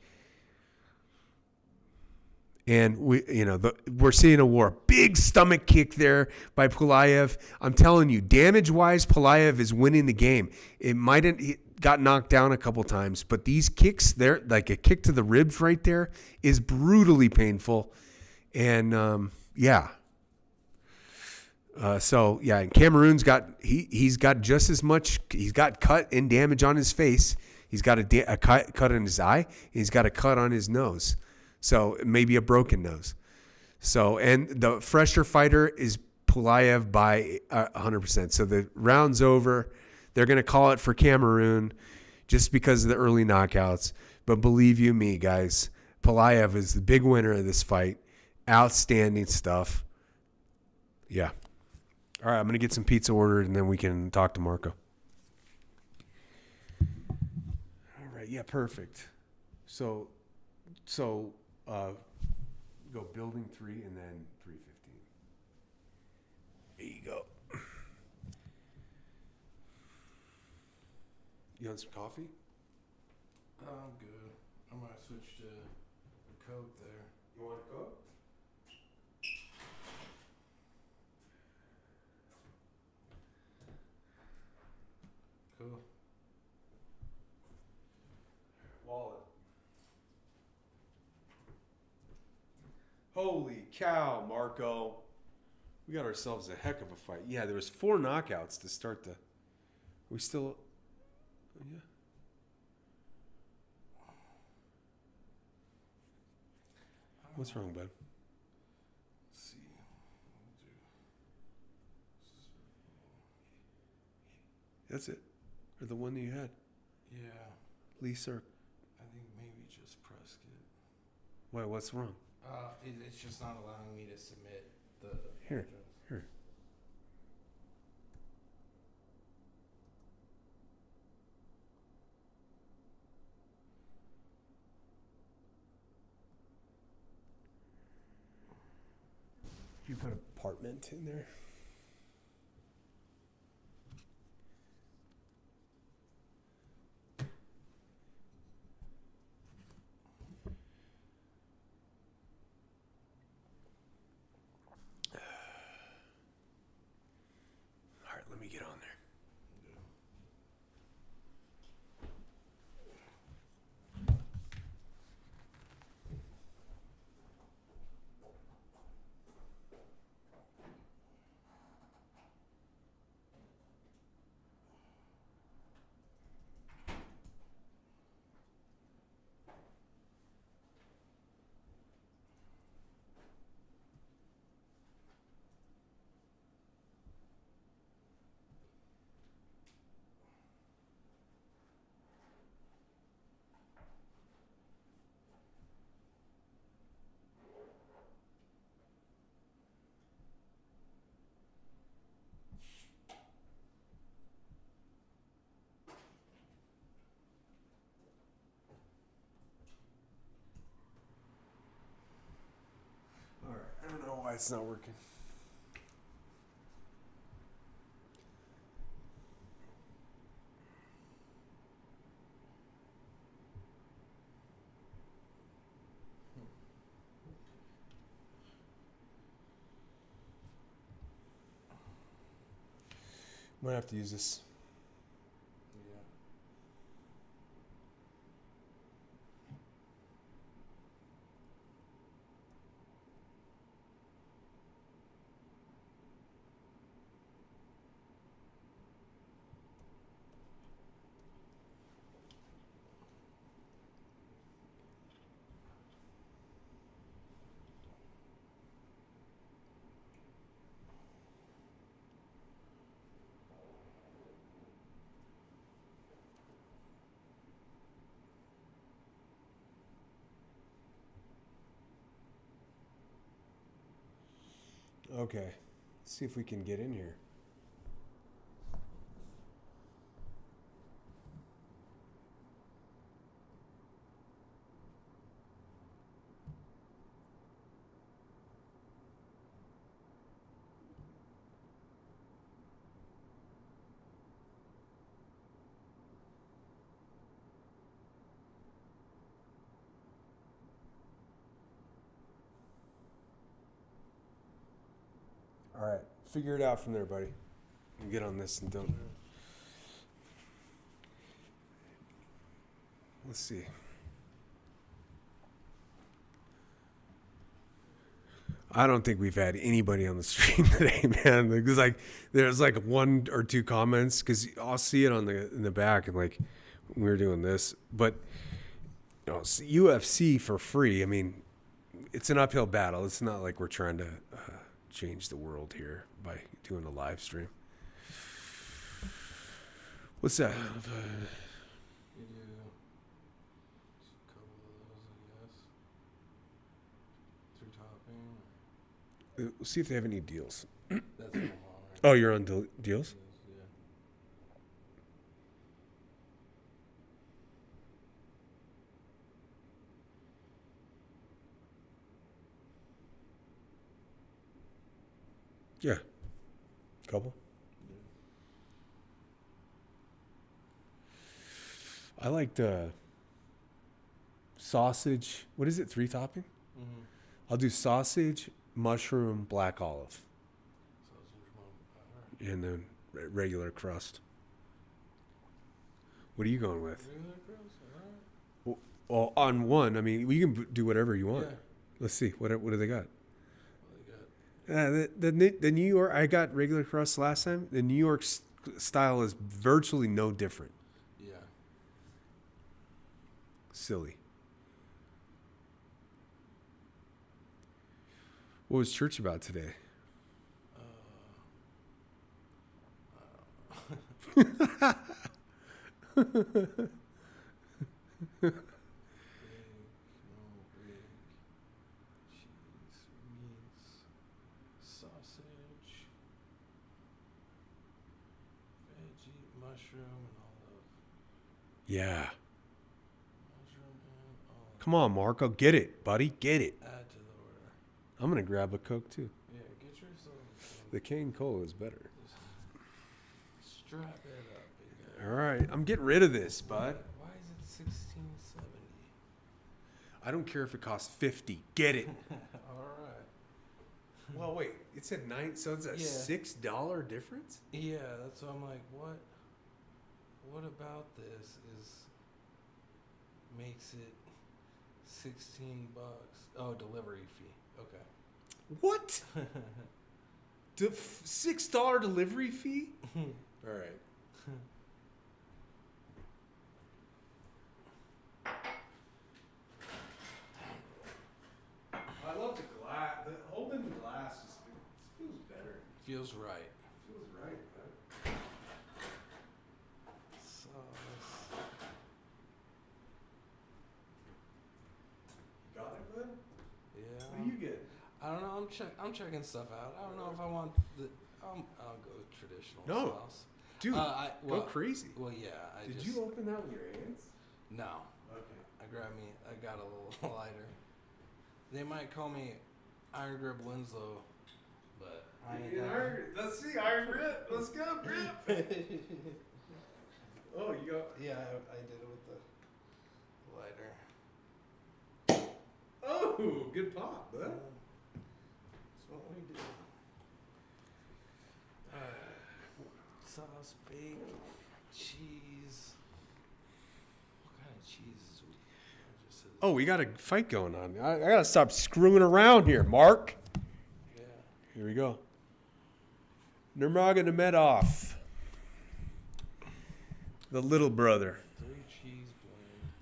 Speaker 1: And we're seeing a war. Big stomach kick there by Pelaev. I'm telling you, damage-wise, Pelaev is winning the game. It might have got knocked down a couple times, but these kicks, there, like a kick to the ribs right there, is brutally painful. And and Cameroon's he's got just as much. He's got cut and damage on his face. He's got a cut in his eye. He's got a cut on his nose. So maybe a broken nose. So, and the fresher fighter is Pelaev by 100%. So the round's over. They're going to call it for Cameroon just because of the early knockouts. But believe you me, guys, Pelaev is the big winner of this fight. Outstanding stuff. Yeah. All right, I'm going to get some pizza ordered, and then we can talk to Marko. All right, yeah, perfect. So go building 3 and then 315. There you go. You want some coffee?
Speaker 2: I'm good. I might switch to a Coke there.
Speaker 1: You want a Coke?
Speaker 2: Cool.
Speaker 1: Wallet. Holy cow, Marko. We got ourselves a heck of a fight. Yeah, there was 4 knockouts to start the... We still... Yeah. What's wrong, bud?
Speaker 2: Let's see.
Speaker 1: That's it. Or the one that you had.
Speaker 2: Yeah.
Speaker 1: Lisa.
Speaker 2: I think maybe just pressed it.
Speaker 1: Why? What's wrong?
Speaker 2: It's just not allowing me to submit the
Speaker 1: Here.
Speaker 2: address.
Speaker 1: Here. You put apartment in there? All right, let me get on there. All right, I don't know why it's not working. Might have to use this.
Speaker 2: Yeah.
Speaker 1: Okay. Let's see if we can get in here. All right. Figure it out from there, buddy. And get on this and don't. Let's see. I don't think we've had anybody on the stream today, man. There's like one or two comments because I'll see it in the back and like we're doing this, but UFC for free. I mean, it's an uphill battle. It's not like we're trying to change the world here by doing a live stream. What's that?
Speaker 2: You do a couple of those, I guess. Through topping.
Speaker 1: We'll see if they have any deals.
Speaker 2: That's what I'm on, right?
Speaker 1: Oh, you're on deals?
Speaker 2: Yeah.
Speaker 1: Yeah. Couple. I liked sausage. What is it? 3 topping?
Speaker 2: Mm-hmm.
Speaker 1: I'll do sausage, mushroom, black olive, and then regular crust. What are you going with?
Speaker 2: Regular crust, all right.
Speaker 1: Well, on one, I mean, we can do whatever you want.
Speaker 2: Yeah.
Speaker 1: Let's see. What do they got?
Speaker 2: Well, they got
Speaker 1: The New York, I got regular crust last time. The New York style is virtually no different.
Speaker 2: yeah.
Speaker 1: Silly. What was church about today?
Speaker 2: Big, cheese, meats, sausage, veggie, mushroom, and olive.
Speaker 1: Yeah.
Speaker 2: Mushroom and olive.
Speaker 1: Come on, Marko. Get it, buddy. Get it.
Speaker 2: Add to the order.
Speaker 1: I'm going to grab a Coke, too.
Speaker 2: Yeah, get yourself
Speaker 1: The cane cola is better.
Speaker 2: strap it up. Big guy.
Speaker 1: All right. I'm getting rid of this, bud.
Speaker 2: Why is it 1670?
Speaker 1: I don't care if it costs 50. Get it.
Speaker 2: All right.
Speaker 1: Well, wait. It said 9, so it's a
Speaker 2: Yeah.
Speaker 1: $6 difference?
Speaker 2: Yeah, that's why I'm like, what? What about this makes it $16? Oh, delivery fee. Okay.
Speaker 1: What? $6 delivery fee? All right. I love the glass. Holding the glass just feels better.
Speaker 2: Feels right.
Speaker 1: Feels right, man.
Speaker 2: Sauce.
Speaker 1: Got it, bud?
Speaker 2: Yeah.
Speaker 1: What do you get?
Speaker 2: I don't know. I'm checking stuff out. I don't know if I want the. I'll go traditional
Speaker 1: No.
Speaker 2: sauce.
Speaker 1: Dude,
Speaker 2: Well,
Speaker 1: go crazy.
Speaker 2: Well, yeah.
Speaker 1: Did you open that with your hands?
Speaker 2: No.
Speaker 1: Okay.
Speaker 2: I got a little lighter. They might call me Iron Grip Winslow, but I ain't that.
Speaker 1: Let's see, Iron Grip. Let's go, Grip. Oh, you got.
Speaker 2: Yeah, I did it with the lighter.
Speaker 1: Oh, good pop, bud.
Speaker 2: That's what we do. Sauce, bacon, cheese. What kind of cheese is we?
Speaker 1: Oh, we got a fight going on. I gotta stop screwing around here, Mark.
Speaker 2: Yeah.
Speaker 1: Here we go. Nurmagomedov, the little brother.
Speaker 2: 3 cheese blend.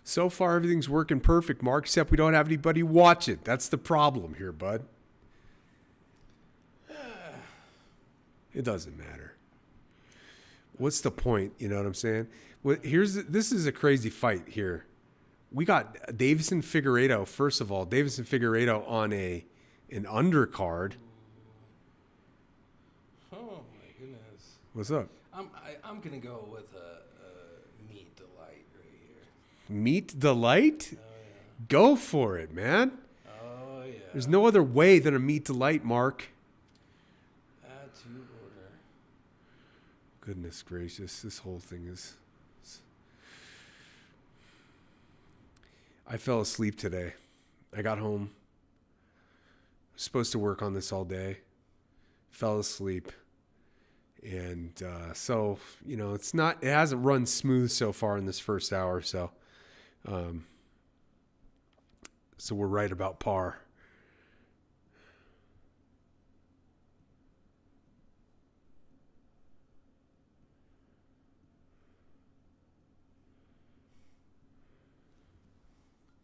Speaker 1: So far, everything's working perfect, Mark, except we don't have anybody watch it. That's the problem here, bud. It doesn't matter. What's the point? You know what I'm saying? This is a crazy fight here. We got Davison Figueiredo. First of all, Davison Figueiredo on an undercard.
Speaker 2: Oh my goodness.
Speaker 1: What's up?
Speaker 2: I'm gonna go with a meat delight right here.
Speaker 1: Meat Delight?
Speaker 2: Oh yeah.
Speaker 1: Go for it, man.
Speaker 2: Oh yeah.
Speaker 1: There's no other way than a Meat Delight, Mark.
Speaker 2: Add to order.
Speaker 1: Goodness gracious, this whole thing is... I fell asleep today. I got home. Was supposed to work on this all day. Fell asleep. And so, it hasn't run smooth so far in this first hour. So we're right about par.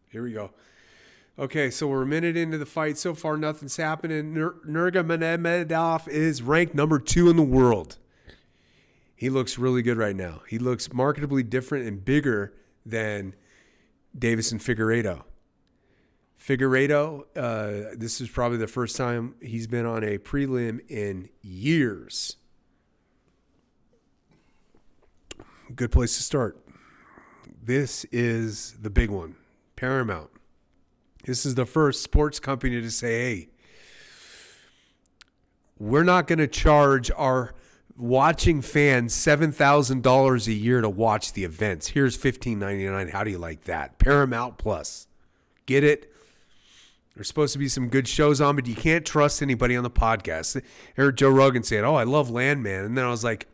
Speaker 1: Here we go. Okay, so we're a minute into the fight. So far, nothing's happening. Nurmagomedov is ranked number 2 in the world. He looks really good right now. He looks marketably different and bigger than Davison Figueiredo. Figueiredo, this is probably the first time he's been on a prelim in years. Good place to start. This is the big one. Paramount. This is the first sports company to say, hey, we're not going to charge our watching fans $7,000 a year to watch the events. Here's $15.99. How do you like that? Paramount Plus. Get it? There's supposed to be some good shows on, but you can't trust anybody on the podcast. I heard Joe Rogan saying, I love Landman. And then I was like,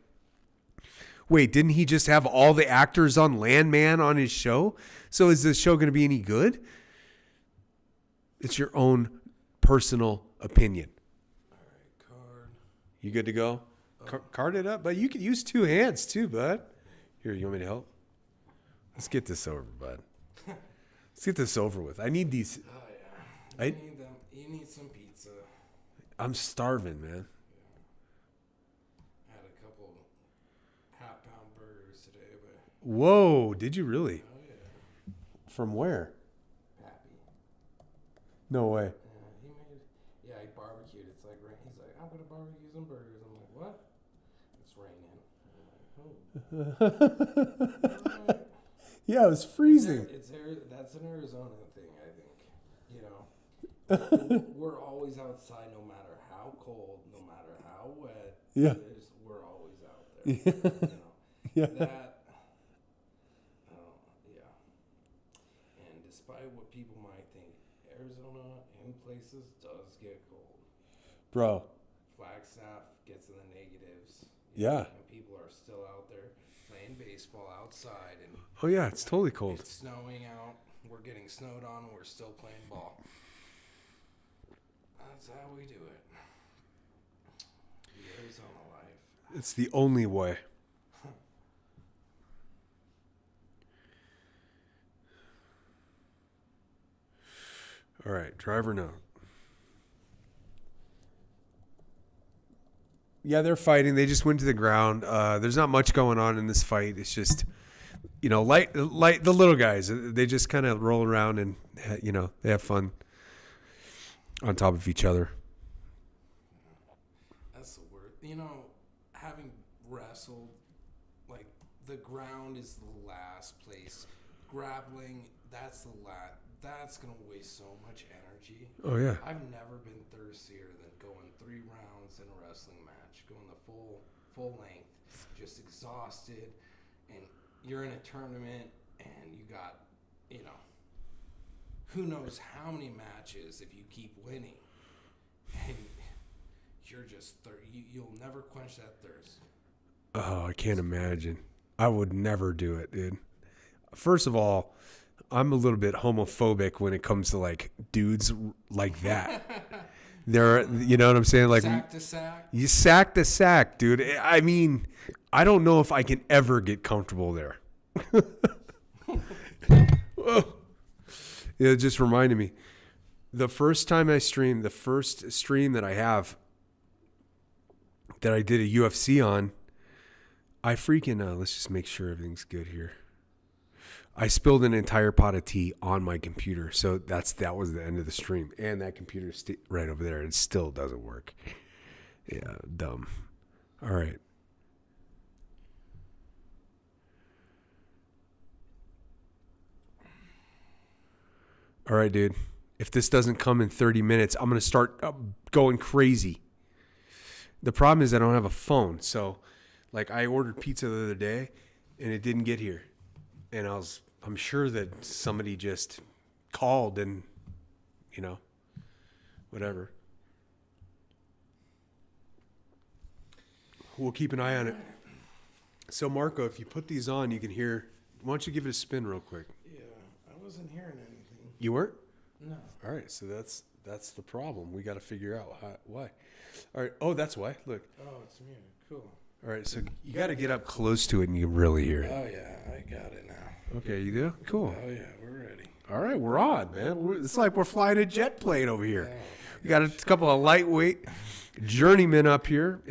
Speaker 1: wait, didn't he just have all the actors on Landman on his show? So is this show going to be any good? It's your own personal opinion.
Speaker 2: All right, card.
Speaker 1: You good to go? Card it up, but you could use 2 hands too, bud. Here, you want me to help? Let's get this over, bud. Let's get this over with. I need these.
Speaker 2: Oh yeah. You need them. You need some pizza.
Speaker 1: I'm starving, man.
Speaker 2: Yeah. Had a couple half-pound burgers today, but.
Speaker 1: Whoa, did you really?
Speaker 2: Oh yeah.
Speaker 1: From where?
Speaker 2: Pappy.
Speaker 1: No way.
Speaker 2: Yeah, he barbecued. It's like rain. He's like, I'm gonna barbecue some burgers. I'm like, what? It's raining. I'm like, oh.
Speaker 1: Yeah, it was freezing.
Speaker 2: That's an Arizona thing, I think. We're always outside, no matter how cold, no matter how wet.
Speaker 1: Yeah.
Speaker 2: We're always out there.
Speaker 1: Yeah.
Speaker 2: That. Yeah. And despite what people might think, Arizona in places does get cold.
Speaker 1: Bro.
Speaker 2: Flagstaff gets in the negatives.
Speaker 1: Yeah.
Speaker 2: And people are still out there playing baseball outside. And
Speaker 1: Oh, yeah, it's totally cold.
Speaker 2: it's snowing out. We're getting snowed on. We're still playing ball. That's how we do it. The Arizona life.
Speaker 1: It's the only way. All right, driver note. Yeah, they're fighting. They just went to the ground. There's not much going on in this fight. It's just, light the little guys. They just kind of roll around and, they have fun on top of each other.
Speaker 2: That's the word. Having wrestled, like, the ground is the last place. Grappling, that's going to waste so much energy.
Speaker 1: Oh, yeah.
Speaker 2: I've never been thirstier than going 3 rounds in a wrestling match, going the full length, just exhausted, and you're in a tournament, and you got, who knows how many matches if you keep winning, and you're just you'll never quench that thirst.
Speaker 1: Oh, I can't imagine. I would never do it, dude. First of all, I'm a little bit homophobic when it comes to like dudes like that. They're, you know what I'm saying? Like
Speaker 2: Sack to sack.
Speaker 1: You sack to sack, dude. I mean, I don't know if I can ever get comfortable there. It just reminded me. The first time I streamed, the first stream that I have that I did a UFC on, I freaking let's just make sure everything's good here. I spilled an entire pot of tea on my computer, so that was the end of the stream. And that computer's right over there. It still doesn't work. Yeah, dumb. All right. All right, dude. If this doesn't come in 30 minutes, I'm going to start going crazy. The problem is I don't have a phone. So, like, I ordered pizza the other day, and it didn't get here. And I'm sure that somebody just called and, whatever. We'll keep an eye on it. So, Marko, if you put these on, you can hear. Why don't you give it a spin real quick?
Speaker 2: Yeah, I wasn't hearing anything.
Speaker 1: You weren't?
Speaker 2: No.
Speaker 1: All right, so that's the problem. We got to figure out why. All right. Oh, that's why. Look.
Speaker 2: Oh, it's muted. Cool.
Speaker 1: All right, so you got to get up close to it and you can really hear it.
Speaker 2: Oh, yeah, I got it now.
Speaker 1: Okay, you do? Cool.
Speaker 2: Oh, yeah, we're ready.
Speaker 1: All right, we're on, man. It's like we're flying a jet plane over here. We got a couple of lightweight journeymen up here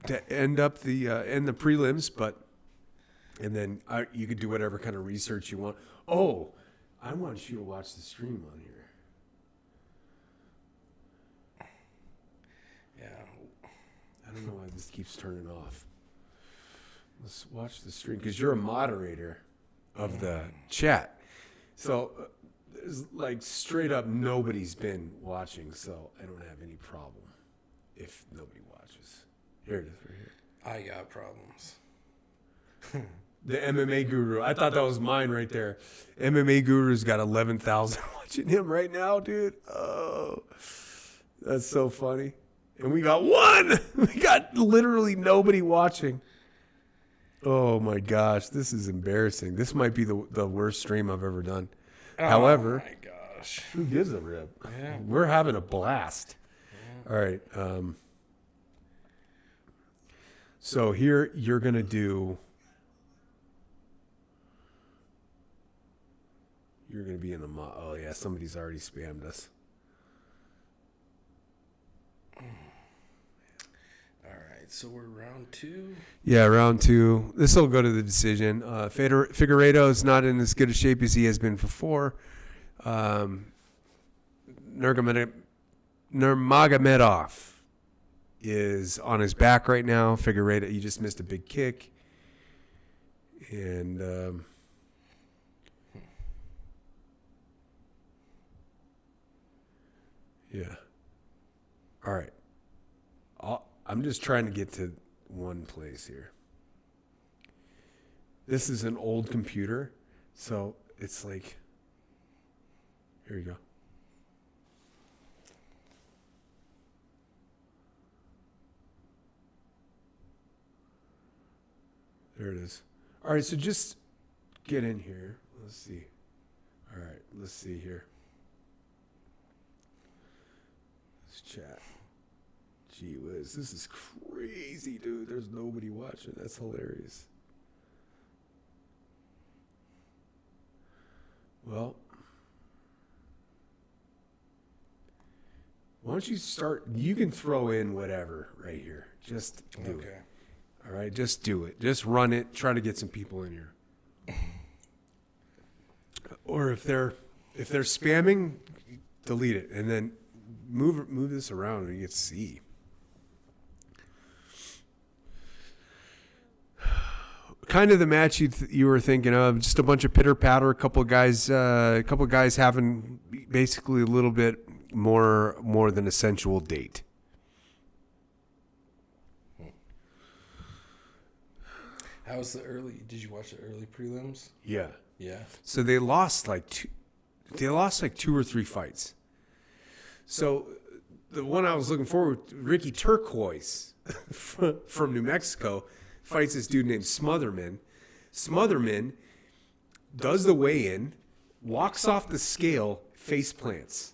Speaker 1: to end the prelims, and then you could do whatever kind of research you want. Oh, I want you to watch the stream on here.
Speaker 2: Yeah.
Speaker 1: I don't know why this keeps turning off. Let's watch the stream because you're a moderator of the chat. So there's like straight up nobody's been watching, so I don't have any problem if nobody watches. Here it is right here.
Speaker 2: I got problems.
Speaker 1: The MMA Guru. I thought that was mine right there. MMA Guru's got 11,000 watching him right now, dude. Oh, that's so funny. And we got one. We got literally nobody watching. Oh, my gosh. This is embarrassing. This might be the worst stream I've ever done. However,
Speaker 2: my gosh.
Speaker 1: who gives a rip?
Speaker 2: Yeah.
Speaker 1: We're having a blast.
Speaker 2: Yeah.
Speaker 1: All right. So here you're going to do... You're going to be in the... Oh, yeah. Somebody's already spammed us.
Speaker 2: All right, so we're round 2.
Speaker 1: Yeah, round 2. This will go to the decision. Figueiredo is not in as good a shape as he has been before. Nurmagomedov is on his back right now. Figueiredo, he just missed a big kick. And yeah. All right. I'm just trying to get to one place here. This is an old computer, so it's like, here you go. There it is. All right, so just get in here. Let's see. All right, let's see here. Let's chat. Gee whiz, this is crazy, dude. There's nobody watching. That's hilarious. Well, why don't you start? You can throw in whatever right here. Just do it. All right, just do it. Just run it. Try to get some people in here. Or if they're spamming, delete it and then move this around and you get to see. Kind of the match you were thinking of, just a bunch of pitter patter, a couple of guys having basically a little bit more than a sensual date.
Speaker 2: How was the early? Did you watch the early prelims?
Speaker 1: Yeah.
Speaker 2: Yeah.
Speaker 1: So they lost like two or three fights. So the one I was looking forward to, Ricky Turquoise from New Mexico, fights this dude named Smotherman. Smotherman does the weigh-in, walks off the scale, face plants.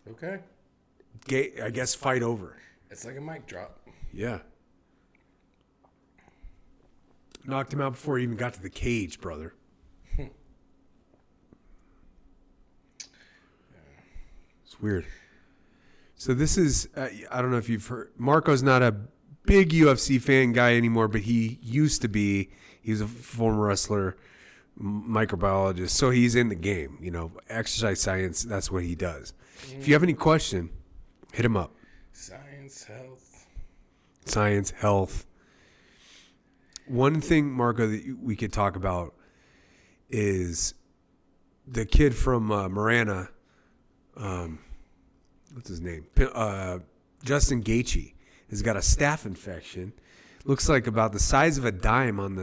Speaker 2: Okay.
Speaker 1: I guess fight over.
Speaker 2: It's like a mic drop.
Speaker 1: Yeah. Knocked him out before he even got to the cage, brother. It's weird. So this is, I don't know if you've heard, Marko's not a big UFC fan guy anymore, but he used to be. He was a former wrestler, microbiologist, so he's in the game. Exercise science. That's what he does. If you have any question, hit him up. Science, health. One thing, Marko, that we could talk about is the kid from Marana. What's his name? Justin Gaethje has got a staph infection. Looks like about the size of a dime on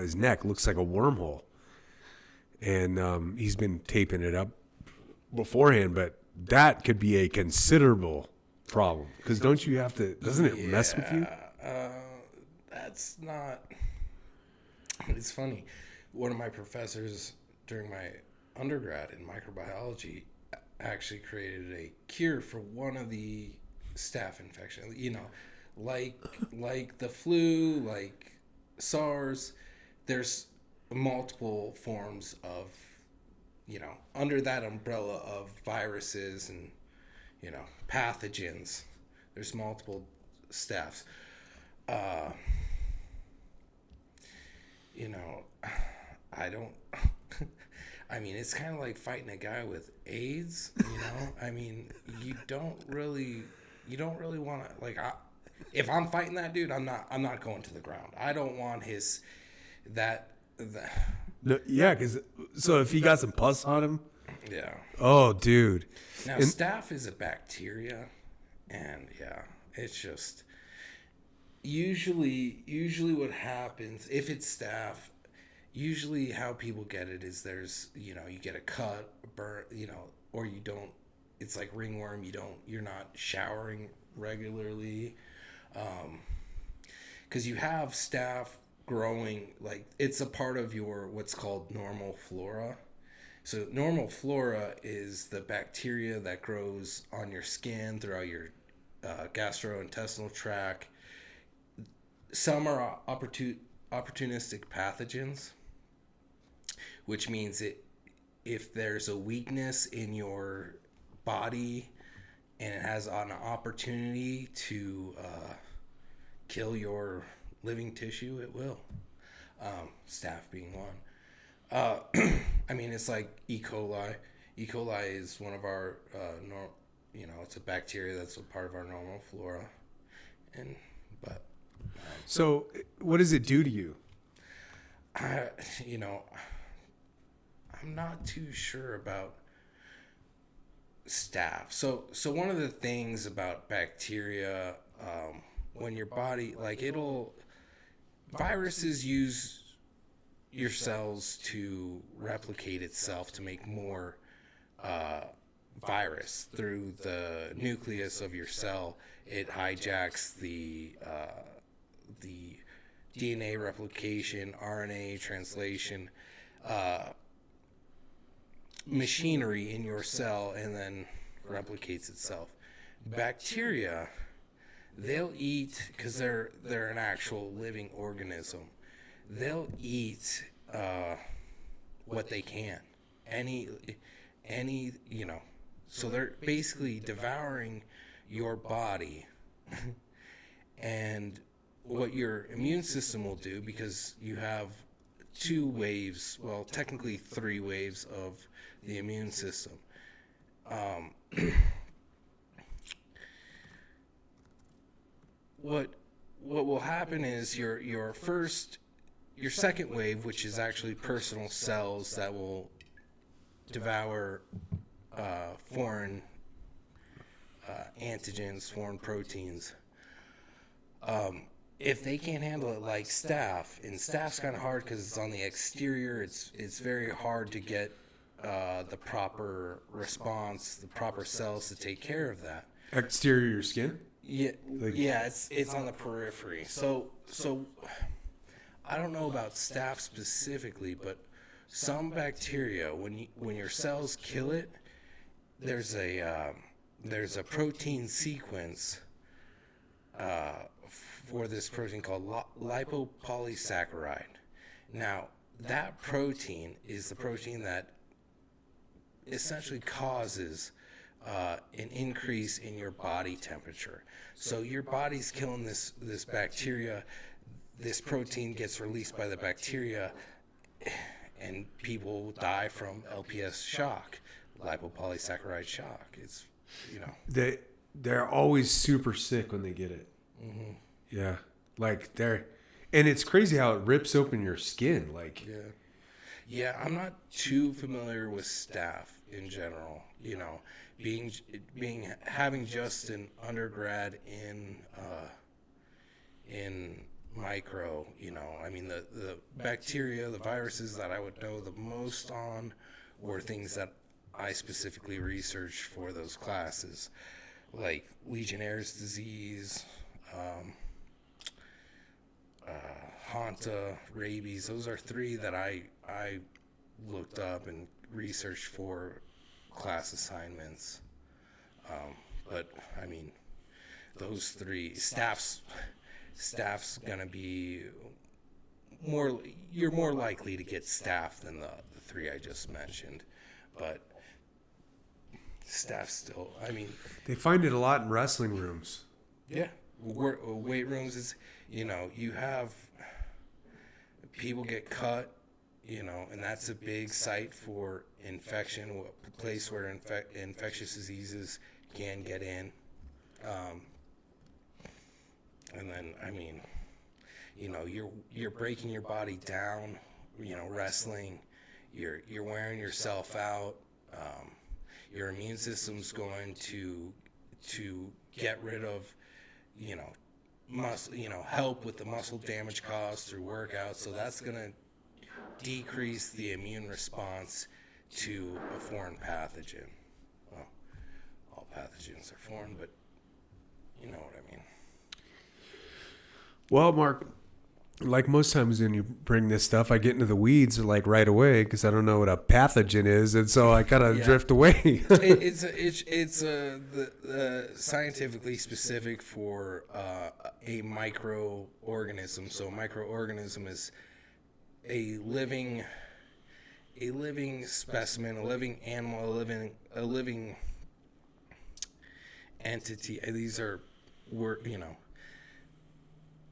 Speaker 1: his neck. Looks like a wormhole. And he's been taping it up beforehand, but that could be a considerable problem. Because doesn't it mess with you?
Speaker 2: That's not... It's funny. One of my professors during my undergrad in microbiology actually created a cure for one of the staph infections. Like the flu, like SARS, there's multiple forms of, under that umbrella of viruses and, pathogens. There's multiple staphs. I don't... I mean, it's kind of like fighting a guy with AIDS, I mean, you don't really want to, if I'm fighting that dude, I'm not going to the ground. I don't want
Speaker 1: No, yeah, so if he got some pus on him.
Speaker 2: Yeah.
Speaker 1: Oh, dude.
Speaker 2: Now, staph is a bacteria, and it's just usually what happens if it's staph. Usually, how people get it is there's you get a cut, a burn, or you don't. It's like ringworm. You're not showering regularly, because you have staph growing, it's a part of your what's called normal flora. So normal flora is the bacteria that grows on your skin, throughout your gastrointestinal tract. Some are opportunistic pathogens, which means if there's a weakness in your body and it has an opportunity to kill your living tissue, it will. Staph being one. I mean, it's like E. coli. E. coli is one of our, it's a bacteria that's a part of our normal flora.
Speaker 1: So, what does it do to you?
Speaker 2: I'm not too sure about staph. So one of the things about bacteria, when your body, viruses use your cells to replicate itself, to make more virus through the nucleus of your cell. It hijacks the DNA replication, RNA translation, machinery in your cell, and then replicates itself. Bacteria, they'll eat, because they're an actual living organism. They'll eat what they can, any So they're basically devouring your body, and what your immune system will do, because you have 2 waves, well, technically 3 waves of the immune system. What will happen is your second wave, which is actually personal cells that will devour foreign antigens, foreign proteins. If they can't handle it, like staph, and staph's kind of hard because it's on the exterior. It's very hard to get the proper response, the proper cells to take care of that.
Speaker 1: Exterior of your skin?
Speaker 2: Yeah, it's on the periphery. So I don't know about staph specifically, but some bacteria, when your cells kill it, there's a protein sequence for this protein called lipopolysaccharide. Now, that protein is the protein that essentially causes an increase in your body temperature. So your body's killing this bacteria. This protein gets released by the bacteria,
Speaker 3: and people die from LPS shock, lipopolysaccharide shock. It's, you know.
Speaker 1: They're always super sick when they get it.
Speaker 3: Mm-hmm.
Speaker 1: Yeah. Like and it's crazy how it rips open your skin. Like,
Speaker 3: yeah, I'm not too familiar with staph in general. You know, having just an undergrad in micro, you know, I mean, the bacteria, the viruses that I would know the most on were things that I specifically researched for those classes, like Legionnaire's disease, Hanta, rabies. Those are three that I looked up and researched for class assignments. But I mean, those three, staff's gonna be more. You're more likely to get staph than the three I just mentioned, but staph still. I mean,
Speaker 1: they find it a lot in wrestling rooms.
Speaker 3: Yeah, weight rooms is, you know, you have people get cut, you know, and that's a big site for infection, a place where infectious diseases can get in. And then, I mean, you know, you're breaking your body down, you know, wrestling, you're wearing yourself out. Your immune system's going to get rid of, you know, muscle, you know, help with the muscle damage caused through workouts. So that's going to decrease the immune response to a foreign pathogen. Well, all pathogens are foreign, but you know what I mean.
Speaker 1: Well, Mark, like most times when you bring this stuff, I get into the weeds like right away because I don't know what a pathogen is, and so I kind of drift away.
Speaker 3: It's scientifically specific for a microorganism. So a microorganism is a living specimen, a living animal, a living entity. These are, you know,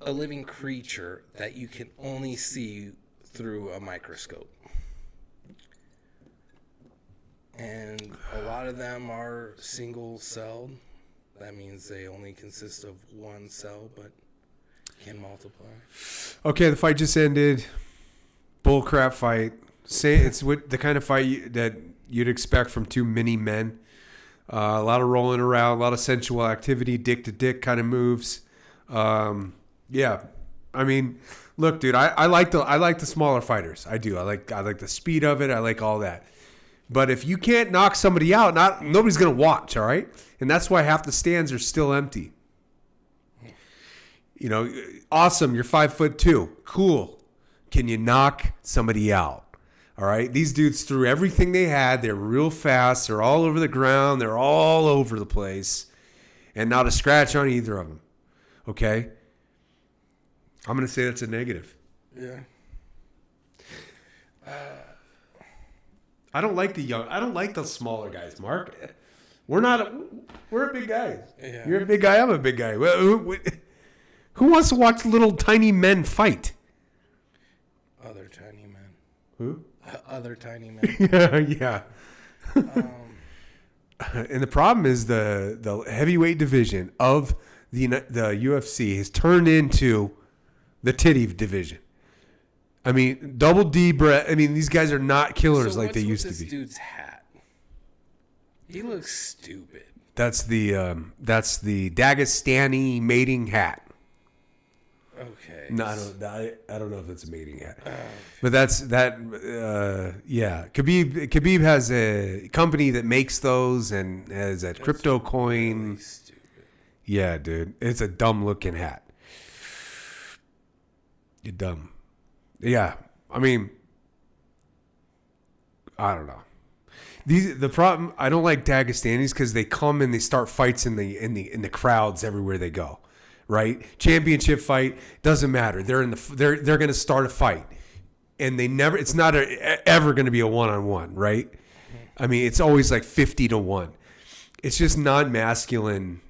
Speaker 3: a living creature that you can only see through a microscope. And a lot of them are single-celled. That means they only consist of one cell, but can multiply.
Speaker 1: Okay, the fight just ended. Bullcrap fight. It's the kind of fight that you'd expect from two mini men. A lot of rolling around, a lot of sensual activity, dick to dick kind of moves. Yeah, I mean, look, dude, I like the smaller fighters. I do. I like the speed of it. I like all that. But if you can't knock somebody out, nobody's gonna watch. All right, and that's why half the stands are still empty. You know, awesome. You're 5'2". Cool. Can you knock somebody out? All right. These dudes threw everything they had. They're real fast. They're all over the ground. They're all over the place, and not a scratch on either of them. Okay. I'm going to say that's a negative.
Speaker 3: Yeah.
Speaker 1: I don't like the smaller guys, Mark. We're big guys.
Speaker 3: Yeah.
Speaker 1: You're a big guy. I'm a big guy. Who wants to watch little tiny men fight?
Speaker 3: Other tiny men.
Speaker 1: Who?
Speaker 3: Other tiny men.
Speaker 1: Yeah. And the problem is the heavyweight division of the UFC has turned into the titty division. I mean, double D Brett. I mean, these guys are not killers like they used to be.
Speaker 3: What's this dude's hat? He looks stupid.
Speaker 1: That's the Dagestani mating hat.
Speaker 3: Okay.
Speaker 1: No, I don't know if it's a mating hat, but that's that. Yeah, Khabib has a company that makes those and has a crypto coin.
Speaker 3: Really stupid.
Speaker 1: Yeah, dude, it's a dumb looking hat. You're dumb. Yeah, I mean, I don't know. The problem, I don't like Dagestanis because they come and they start fights in the crowds everywhere they go, right? Championship fight doesn't matter. They're going to start a fight, and it's not ever going to be a 1-on-1, right? I mean, it's always like 50-1. It's just non-masculine.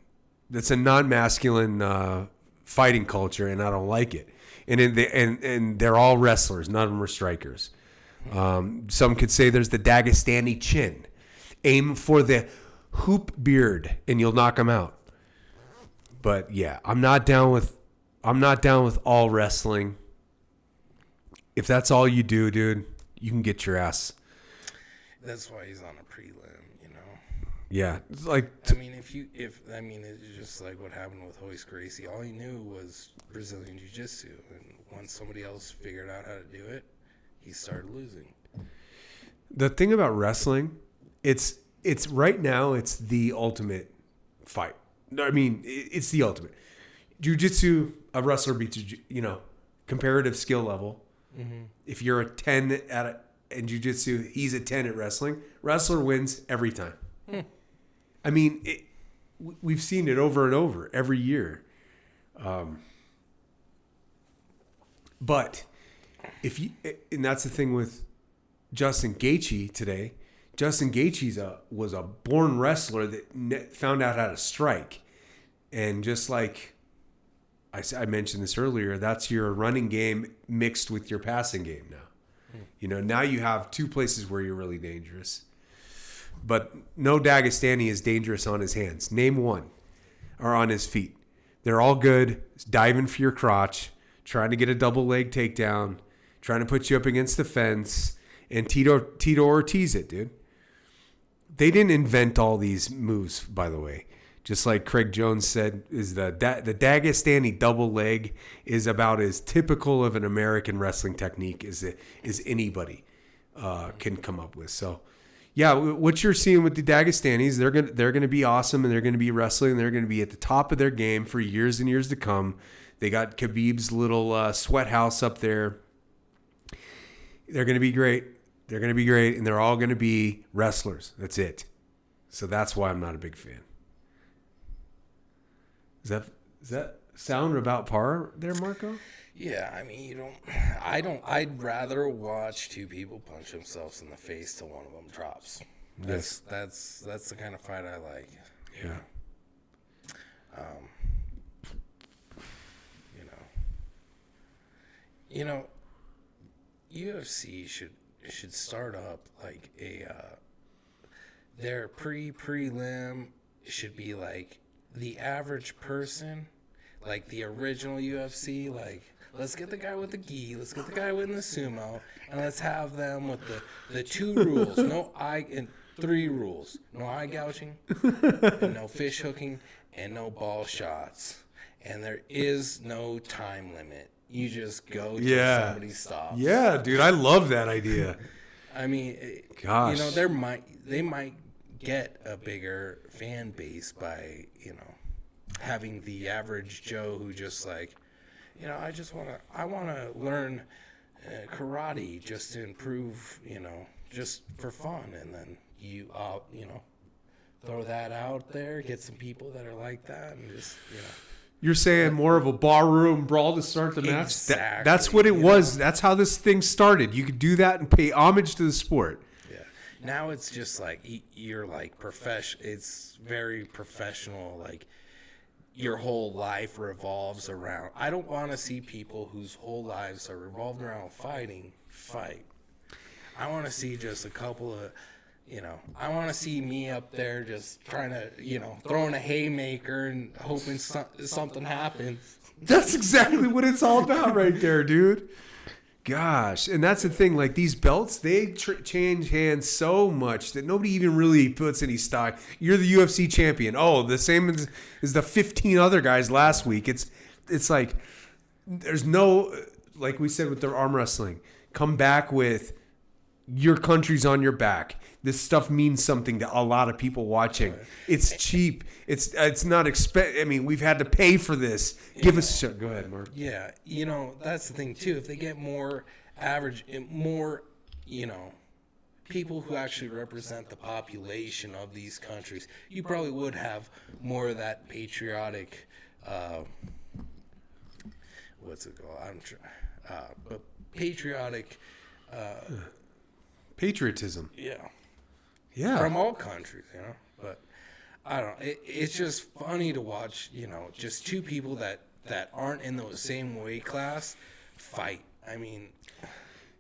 Speaker 1: That's a non-masculine fighting culture, and I don't like it. And they're all wrestlers. None of them are strikers. Some could say there's the Dagestani chin. Aim for the hoop beard and you'll knock them out. But yeah, I'm not down with all wrestling. If that's all you do, dude, you can get your ass.
Speaker 3: That's why he's on a prelim, you know.
Speaker 1: Yeah, it's like
Speaker 3: it's just like what happened with Hoist Gracie. All he knew was Brazilian Jiu-Jitsu, and once somebody else figured out how to do it, he started losing.
Speaker 1: the thing about wrestling, it's right now it's the ultimate fight. I mean, it's the ultimate. Jiu-jitsu, a wrestler beats comparative skill level. Mm-hmm. If you're a 10 in jiu-jitsu, he's a 10 at wrestling. Wrestler wins every time. I mean, we've seen it over and over every year. But and that's the thing with Justin Gaethje today. Justin Gaethje was a born wrestler that found out how to strike. And just like I mentioned this earlier, that's your running game mixed with your passing game now. Now you have two places where you're really dangerous. But no Dagestani is dangerous on his hands. Name one. Or on his feet. They're all good. Diving for your crotch. Trying to get a double leg takedown. Trying to put you up against the fence. And Tito Ortiz it, dude. They didn't invent all these moves, by the way. Just like Craig Jones said, is the Dagestani double leg is about as typical of an American wrestling technique as anybody can come up with. So, yeah, what you're seeing with the Dagestanis, they're gonna be awesome, and they're gonna be wrestling, and they're gonna be at the top of their game for years and years to come. They got Khabib's little sweat house up there. They're gonna be great. They're gonna be great, and they're all gonna be wrestlers. That's it. So that's why I'm not a big fan. Does that sound about par there, Marko?
Speaker 3: Yeah, I mean, I'd rather watch two people punch themselves in the face till one of them drops. That's the kind of fight I like.
Speaker 1: Yeah.
Speaker 3: UFC should start up like their prelim should be like the average person, like the original UFC, like let's get the guy with the gi, let's get the guy with the sumo, and let's have them with the two rules, and 3 rules: no eye gouging, and no fish hooking, and no ball shots, and there is no time limit. You just go till somebody stops.
Speaker 1: Yeah, dude, I love that idea.
Speaker 3: I mean,
Speaker 1: gosh,
Speaker 3: they might get a bigger fan base by having the average Joe who just like, I want to learn karate just to improve, just for fun, and then you throw that out there, get some people that are like that, and just
Speaker 1: You're saying more of a barroom brawl to start the match?
Speaker 3: Exactly.
Speaker 1: That's what it was. That's how this thing started. You could do that and pay homage to the sport.
Speaker 3: Yeah. Now it's just like you're like it's very professional. Like your whole life revolves around. I don't want to see people whose whole lives are revolved around fight. I want to see just a couple of. I want to see me up there just trying to, throwing a haymaker and hoping something happens.
Speaker 1: That's exactly what it's all about right there, dude. Gosh. And that's the thing. Like these belts, they change hands so much that nobody even really puts any stock. You're the UFC champion. Oh, the same as the 15 other guys last week. It's like there's no, like we said with their arm wrestling, come back with your country's on your back. This stuff means something to a lot of people watching. It's cheap. It's not expensive. I mean, we've had to pay for this. Give us a shot. Go ahead, Mark.
Speaker 3: Yeah, that's the thing too. If they get more people who actually represent the population of these countries, you probably would have more of that patriotic. What's it called? But patriotic.
Speaker 1: Patriotism.
Speaker 3: Yeah, from all countries, But I don't know. It's just funny to watch, just two people that aren't in the same weight class fight. I mean,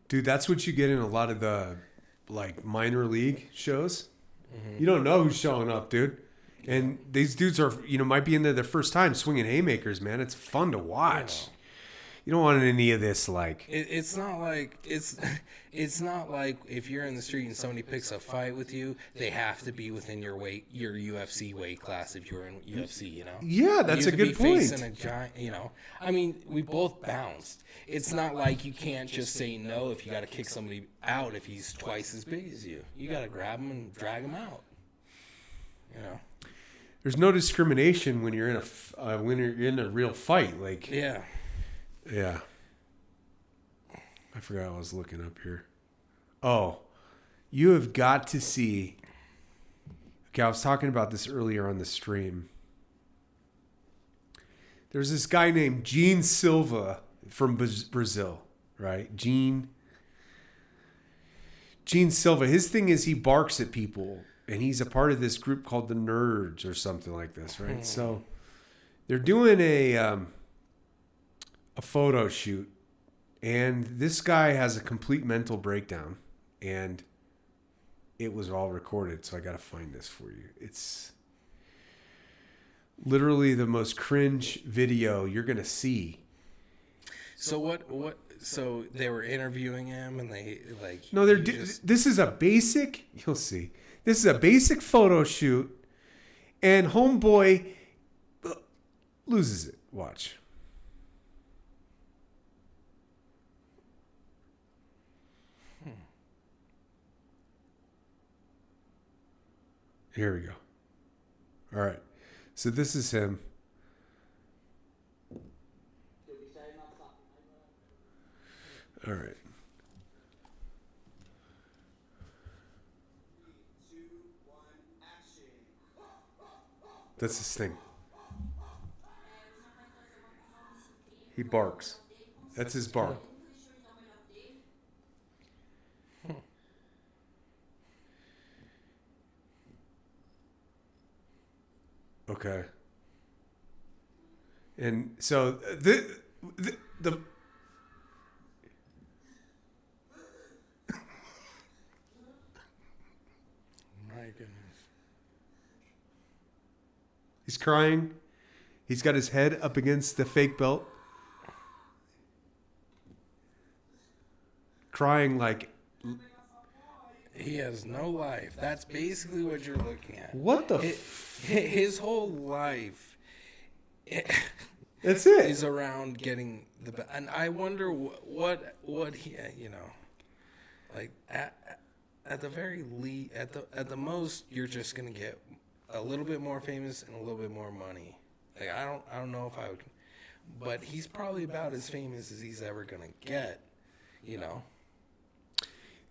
Speaker 1: Dude, that's what you get in a lot of the like minor league shows. You don't know who's showing up, dude. And these dudes are, might be in there their first time swinging haymakers, man. It's fun to watch. You don't want any of this like.
Speaker 3: It's not like it's not like if you're in the street and somebody picks a fight with you, they have to be within your UFC weight class if you're in UFC.
Speaker 1: Yeah, that's a good point.
Speaker 3: Facing a giant, I mean, we both bounced. It's not like you can't just say no if you got to kick somebody out if he's twice as big as you. You got to grab him and drag him out.
Speaker 1: There's no discrimination when you're in a real fight. Like
Speaker 3: yeah.
Speaker 1: I forgot I was looking up here. Oh, you have got to see. Okay, I was talking about this earlier on the stream. There's this guy named Gene Silva from Brazil, right? Gene Silva. His thing is he barks at people, and he's a part of this group called the Nerds or something like this, right? So they're doing a photo shoot, and this guy has a complete mental breakdown, and it was all recorded, so I got to find this for you. It's literally the most cringe video you're going to see.
Speaker 3: So what so they were interviewing him and they like
Speaker 1: No, this is a basic, you'll see. This is a basic photo shoot, and homeboy loses it. Watch. Here we go. All right. So this is him. All right.
Speaker 4: 3, 2, 1, action.
Speaker 1: That's his thing. He barks. That's his bark. Okay. And so the
Speaker 3: my goodness.
Speaker 1: he's crying. He's got his head up against the fake belt. Crying like
Speaker 3: He has no life. That's basically what you're looking at.
Speaker 1: what the
Speaker 3: His whole life
Speaker 1: That's it.
Speaker 3: is around getting the and I wonder what he like at the very least at the most you're just gonna get a little bit more famous and a little bit more money. Like I don't know if I would, but he's probably about as famous as he's ever gonna get.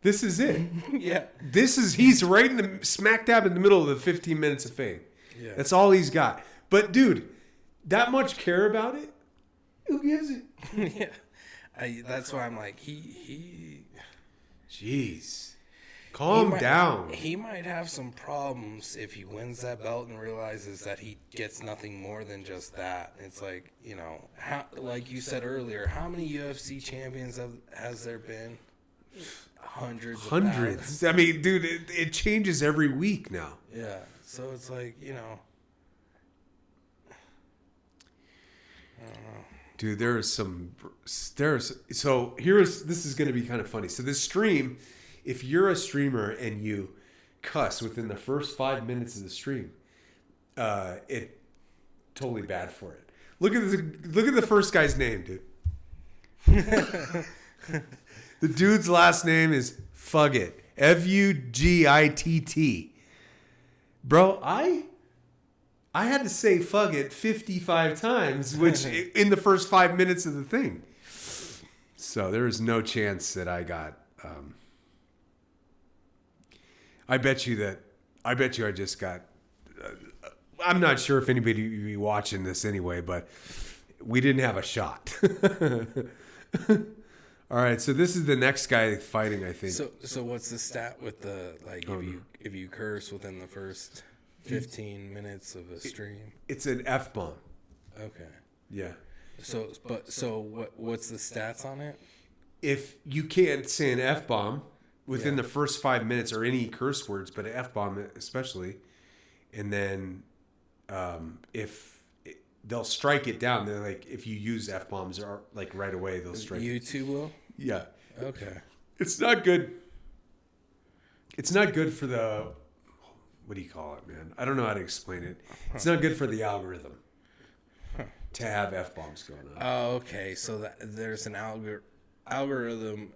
Speaker 1: This is it.
Speaker 3: Yeah.
Speaker 1: He's right in the smack dab in the middle of the 15 minutes of fame.
Speaker 3: Yeah.
Speaker 1: That's all he's got. But dude, that much care about it? Who gives it?
Speaker 3: Yeah. That's why I'm like he
Speaker 1: Jeez. Calm down.
Speaker 3: He might have some problems if he wins that belt and realizes that he gets nothing more than just that. It's like, like you said earlier, how many UFC champions has there been? Hundreds.
Speaker 1: I mean, dude, it changes every week now.
Speaker 3: Yeah. So it's like, I don't know.
Speaker 1: Dude, this is going to be kind of funny. So this stream, if you're a streamer and you cuss within the first 5 minutes of the stream, it totally bad for it. Look at the first guy's name, dude. The dude's last name is Fuggit. Fugitt. Bro, I had to say Fuggit 55 times, which in the first 5 minutes of the thing. So there is no chance that I got. I bet you I just got. I'm not sure if anybody would be watching this anyway, but we didn't have a shot. All right, so this is the next guy fighting, I think.
Speaker 3: So what's the stat with the if you curse within the first 15 minutes of a stream?
Speaker 1: It's an F-bomb.
Speaker 3: Okay.
Speaker 1: Yeah.
Speaker 3: So what's the stats on it?
Speaker 1: if you can't say an F-bomb within the first 5 minutes or any curse words, but an F-bomb especially, and then they'll strike it down. They're like, if you use F-bombs or like right away, they'll strike it.
Speaker 3: YouTube will?
Speaker 1: Yeah.
Speaker 3: Okay.
Speaker 1: It's not good. It's not good for the, what do you call it, man? I don't know how to explain it. It's not good for the algorithm to have F-bombs going on.
Speaker 3: Oh, okay. So there's an algorithm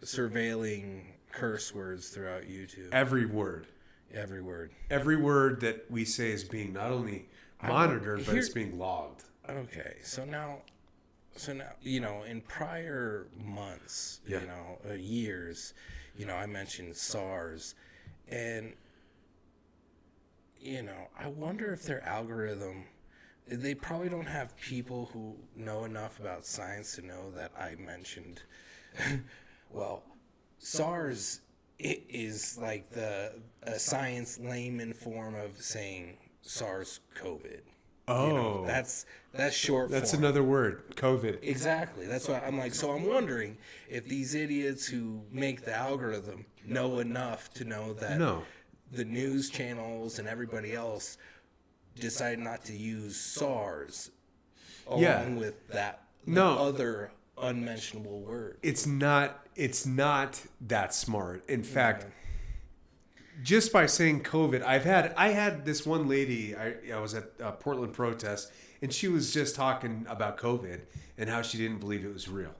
Speaker 3: surveilling curse words throughout YouTube.
Speaker 1: Every word.
Speaker 3: Every word.
Speaker 1: Every word that we say is being not only monitored, but it's being logged.
Speaker 3: Okay. So now, in prior months, years, I mentioned SARS, and, I wonder if their algorithm, they probably don't have people who know enough about science to know that I mentioned, well, SARS is like a science layman form of saying SARS-CoV.
Speaker 1: Oh.
Speaker 3: That's short form.
Speaker 1: That's another word, COVID.
Speaker 3: Exactly. That's why I'm like, so I'm wondering if these idiots who make the algorithm know enough to know that the news channels and everybody else decide not to use SARS along with that other unmentionable word.
Speaker 1: It's not that smart. In fact, just by saying COVID, I had this one lady, I was at a Portland protest, and she was just talking about COVID and how she didn't believe it was real.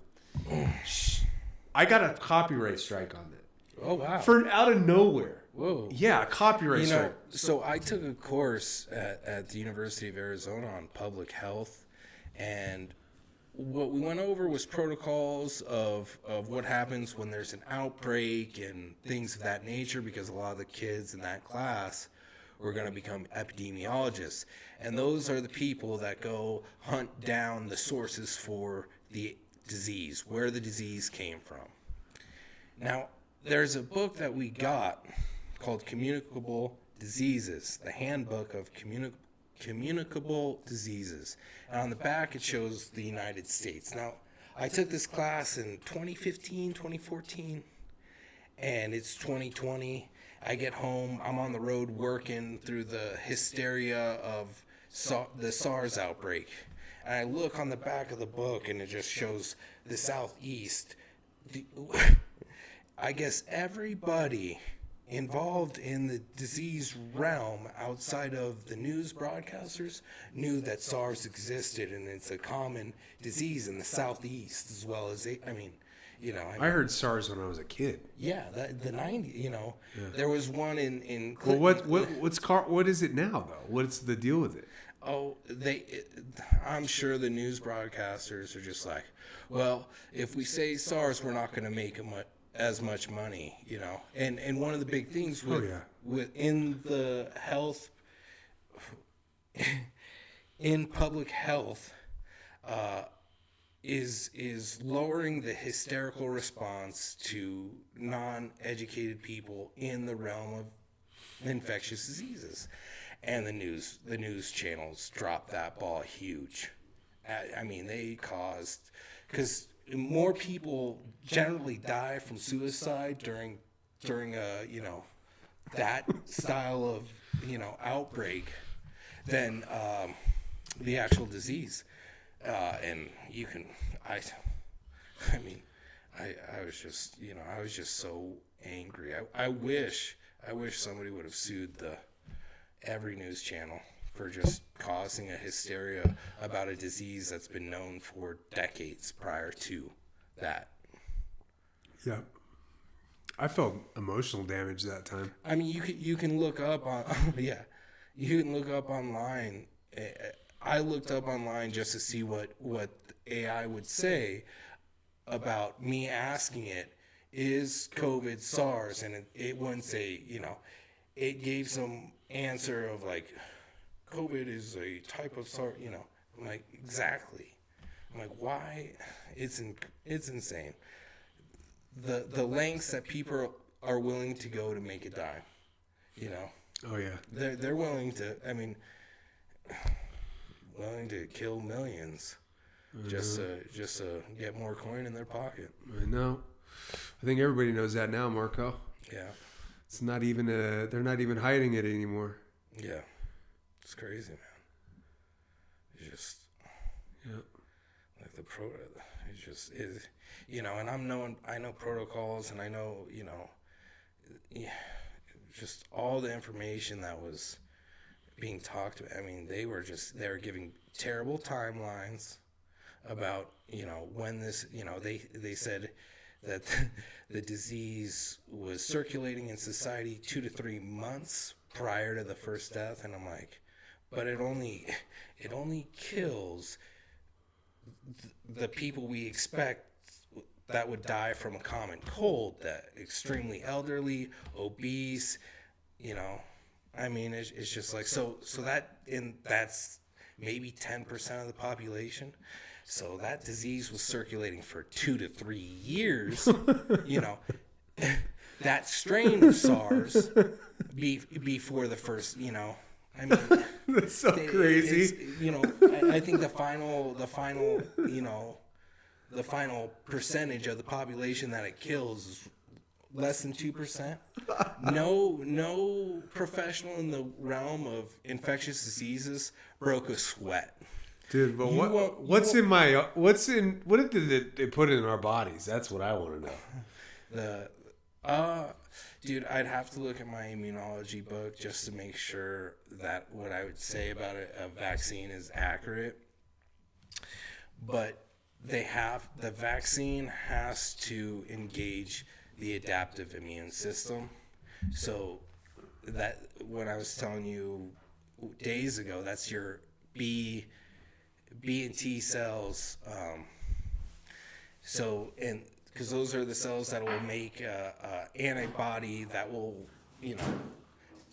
Speaker 1: I got a copyright strike on that.
Speaker 3: Oh, wow.
Speaker 1: For out of nowhere.
Speaker 3: Whoa.
Speaker 1: Yeah, copyright strike.
Speaker 3: So I took a course at the University of Arizona on public health, and what we went over was protocols of what happens when there's an outbreak and things of that nature, because a lot of the kids in that class were going to become epidemiologists. And those are the people that go hunt down the sources for the disease, where the disease came from. Now, there's a book that we got called Communicable Diseases, the Handbook of Communicable Diseases. And on the back, it shows the United States. Now, I took this class in 2015, 2014, and it's 2020. I get home, I'm on the road working through the hysteria of the SARS outbreak. And I look on the back of the book, and it just shows the Southeast. I guess everybody involved in the disease realm outside of the news broadcasters knew that SARS existed, and it's a common disease in the Southeast as well as,
Speaker 1: I heard SARS when I was a kid.
Speaker 3: Yeah, the 90s, there was one in
Speaker 1: Well,
Speaker 3: Clinton.
Speaker 1: what is it now, though? What's the deal with it?
Speaker 3: Oh, I'm sure the news broadcasters are just like, well, if we say SARS, we're not going to make as much money, And one of the big things within the health, in public health, is lowering the hysterical response to non-educated people in the realm of infectious diseases. And the news channels dropped that ball huge. They caused, because more people generally die from suicide during that style of outbreak than the actual disease. And you can, I was just so angry. I wish somebody would have sued every news channel for just causing a hysteria about a disease that's been known for decades prior to that.
Speaker 1: Yeah. I felt emotional damage that time.
Speaker 3: You can look up on you can look up online. I looked up online just to see what AI would say about me asking it, is COVID SARS? And it wouldn't say, it gave some answer of like, COVID is a type of SARS, I'm like, exactly. I'm like, why? It's insane. The lengths that people are willing to go to make a dime,
Speaker 1: Oh yeah.
Speaker 3: They're willing to, willing to kill millions just to get more coin in their pocket.
Speaker 1: I know. I think everybody knows that now, Marko.
Speaker 3: Yeah.
Speaker 1: It's not even they're not even hiding it anymore.
Speaker 3: Yeah. It's crazy, man. It's just like it just is, and I know protocols, and I know, just all the information that was being talked about. I mean, they were giving terrible timelines about, when this, they said that the disease was circulating in society 2 to 3 months prior to the first death. And I'm like, but it only kills the people we expect that would die from a common cold, that extremely elderly, obese, I mean, it's just like, so that's maybe 10% of the population. So that disease was circulating for 2 to 3 years, that strain of SARS before the first, I mean,
Speaker 1: That's so crazy.
Speaker 3: I think the final percentage of the population that it kills is less than 2%. No professional in the realm of infectious diseases broke a sweat.
Speaker 1: Dude, but what did they put in our bodies? That's what I want to know.
Speaker 3: Dude, I'd have to look at my immunology book just to make sure that what I would say about a vaccine is accurate. But the vaccine has to engage the adaptive immune system. So that, when I was telling you days ago, that's your B and T cells. Because those are the cells that will make antibody that will,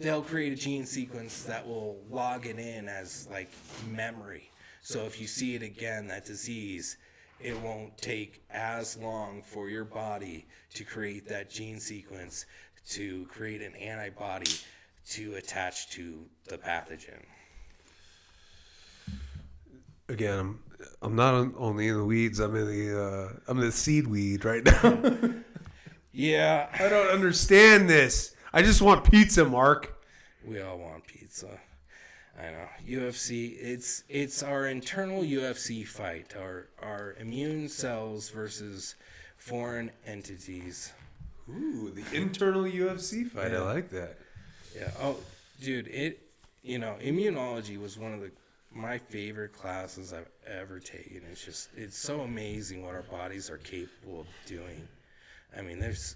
Speaker 3: they'll create a gene sequence that will log it in as like memory. So if you see it again, that disease, it won't take as long for your body to create that gene sequence to create an antibody to attach to the pathogen.
Speaker 1: Again, I'm not only in the weeds. I'm in the seed weed right now.
Speaker 3: Yeah.
Speaker 1: I don't understand this. I just want pizza, Mark.
Speaker 3: We all want pizza. I know. UFC, it's our internal UFC fight. Our immune cells versus foreign entities.
Speaker 1: Ooh, the internal UFC fight.
Speaker 3: Yeah.
Speaker 1: I like that.
Speaker 3: Yeah. Oh, dude, immunology was one of my favorite classes I've ever taken. It's so amazing what our bodies are capable of doing. I mean, there's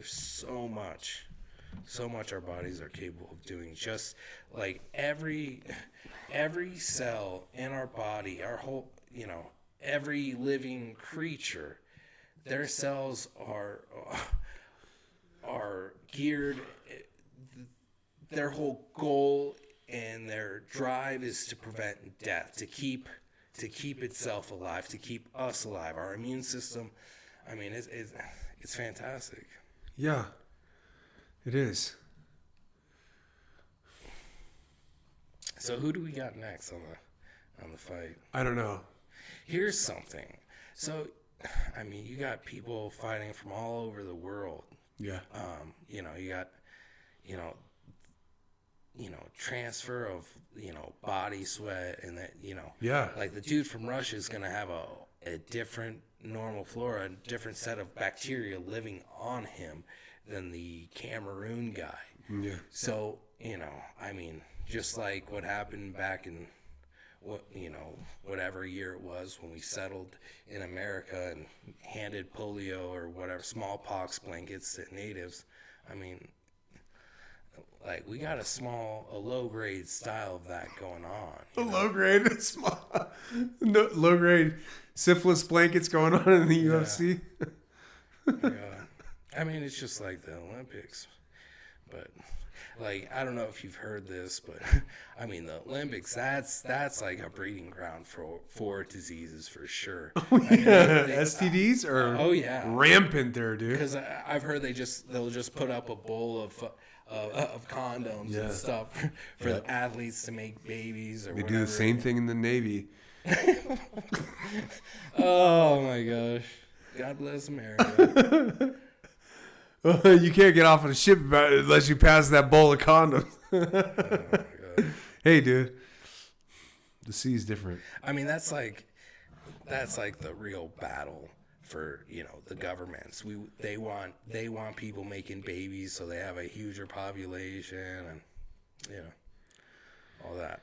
Speaker 3: so much our bodies are capable of doing. Just like every cell in our body, our whole, every living creature, their cells are geared. Their whole goal and their drive is to prevent death, to keep itself alive, to keep us alive. Our immune system, I mean, it's fantastic.
Speaker 1: Yeah, it is.
Speaker 3: So who do we got next on the fight?
Speaker 1: I don't know.
Speaker 3: Here's something. So, I mean, you got people fighting from all over the world.
Speaker 1: Yeah.
Speaker 3: You got, transfer of, body sweat, and that,
Speaker 1: Yeah.
Speaker 3: like the dude from Russia is going to have a different normal flora, a different set of bacteria living on him than the Cameroon guy.
Speaker 1: Yeah.
Speaker 3: So, I mean, just like what happened back in whatever year it was when we settled in America and handed polio or whatever, smallpox blankets to natives. I mean, like, we got a low-grade style of that going on.
Speaker 1: Low-grade low-grade syphilis blankets going on in the UFC.
Speaker 3: Yeah. I mean, it's just like the Olympics. But, like, I don't know if you've heard this, but, I mean, the Olympics, that's like a breeding ground for diseases for sure.
Speaker 1: Oh, yeah. STDs are rampant there, dude.
Speaker 3: Because I've heard they'll just put up a bowl of condoms and stuff for the athletes to make babies or whatever.
Speaker 1: They do the same thing in the Navy.
Speaker 3: Oh my gosh. God bless America.
Speaker 1: You can't get off of the ship unless you pass that bowl of condoms.
Speaker 3: Oh my God.
Speaker 1: Hey, dude. The sea's different.
Speaker 3: I mean, that's like the real battle for, the governments. They want people making babies so they have a huger population and all that.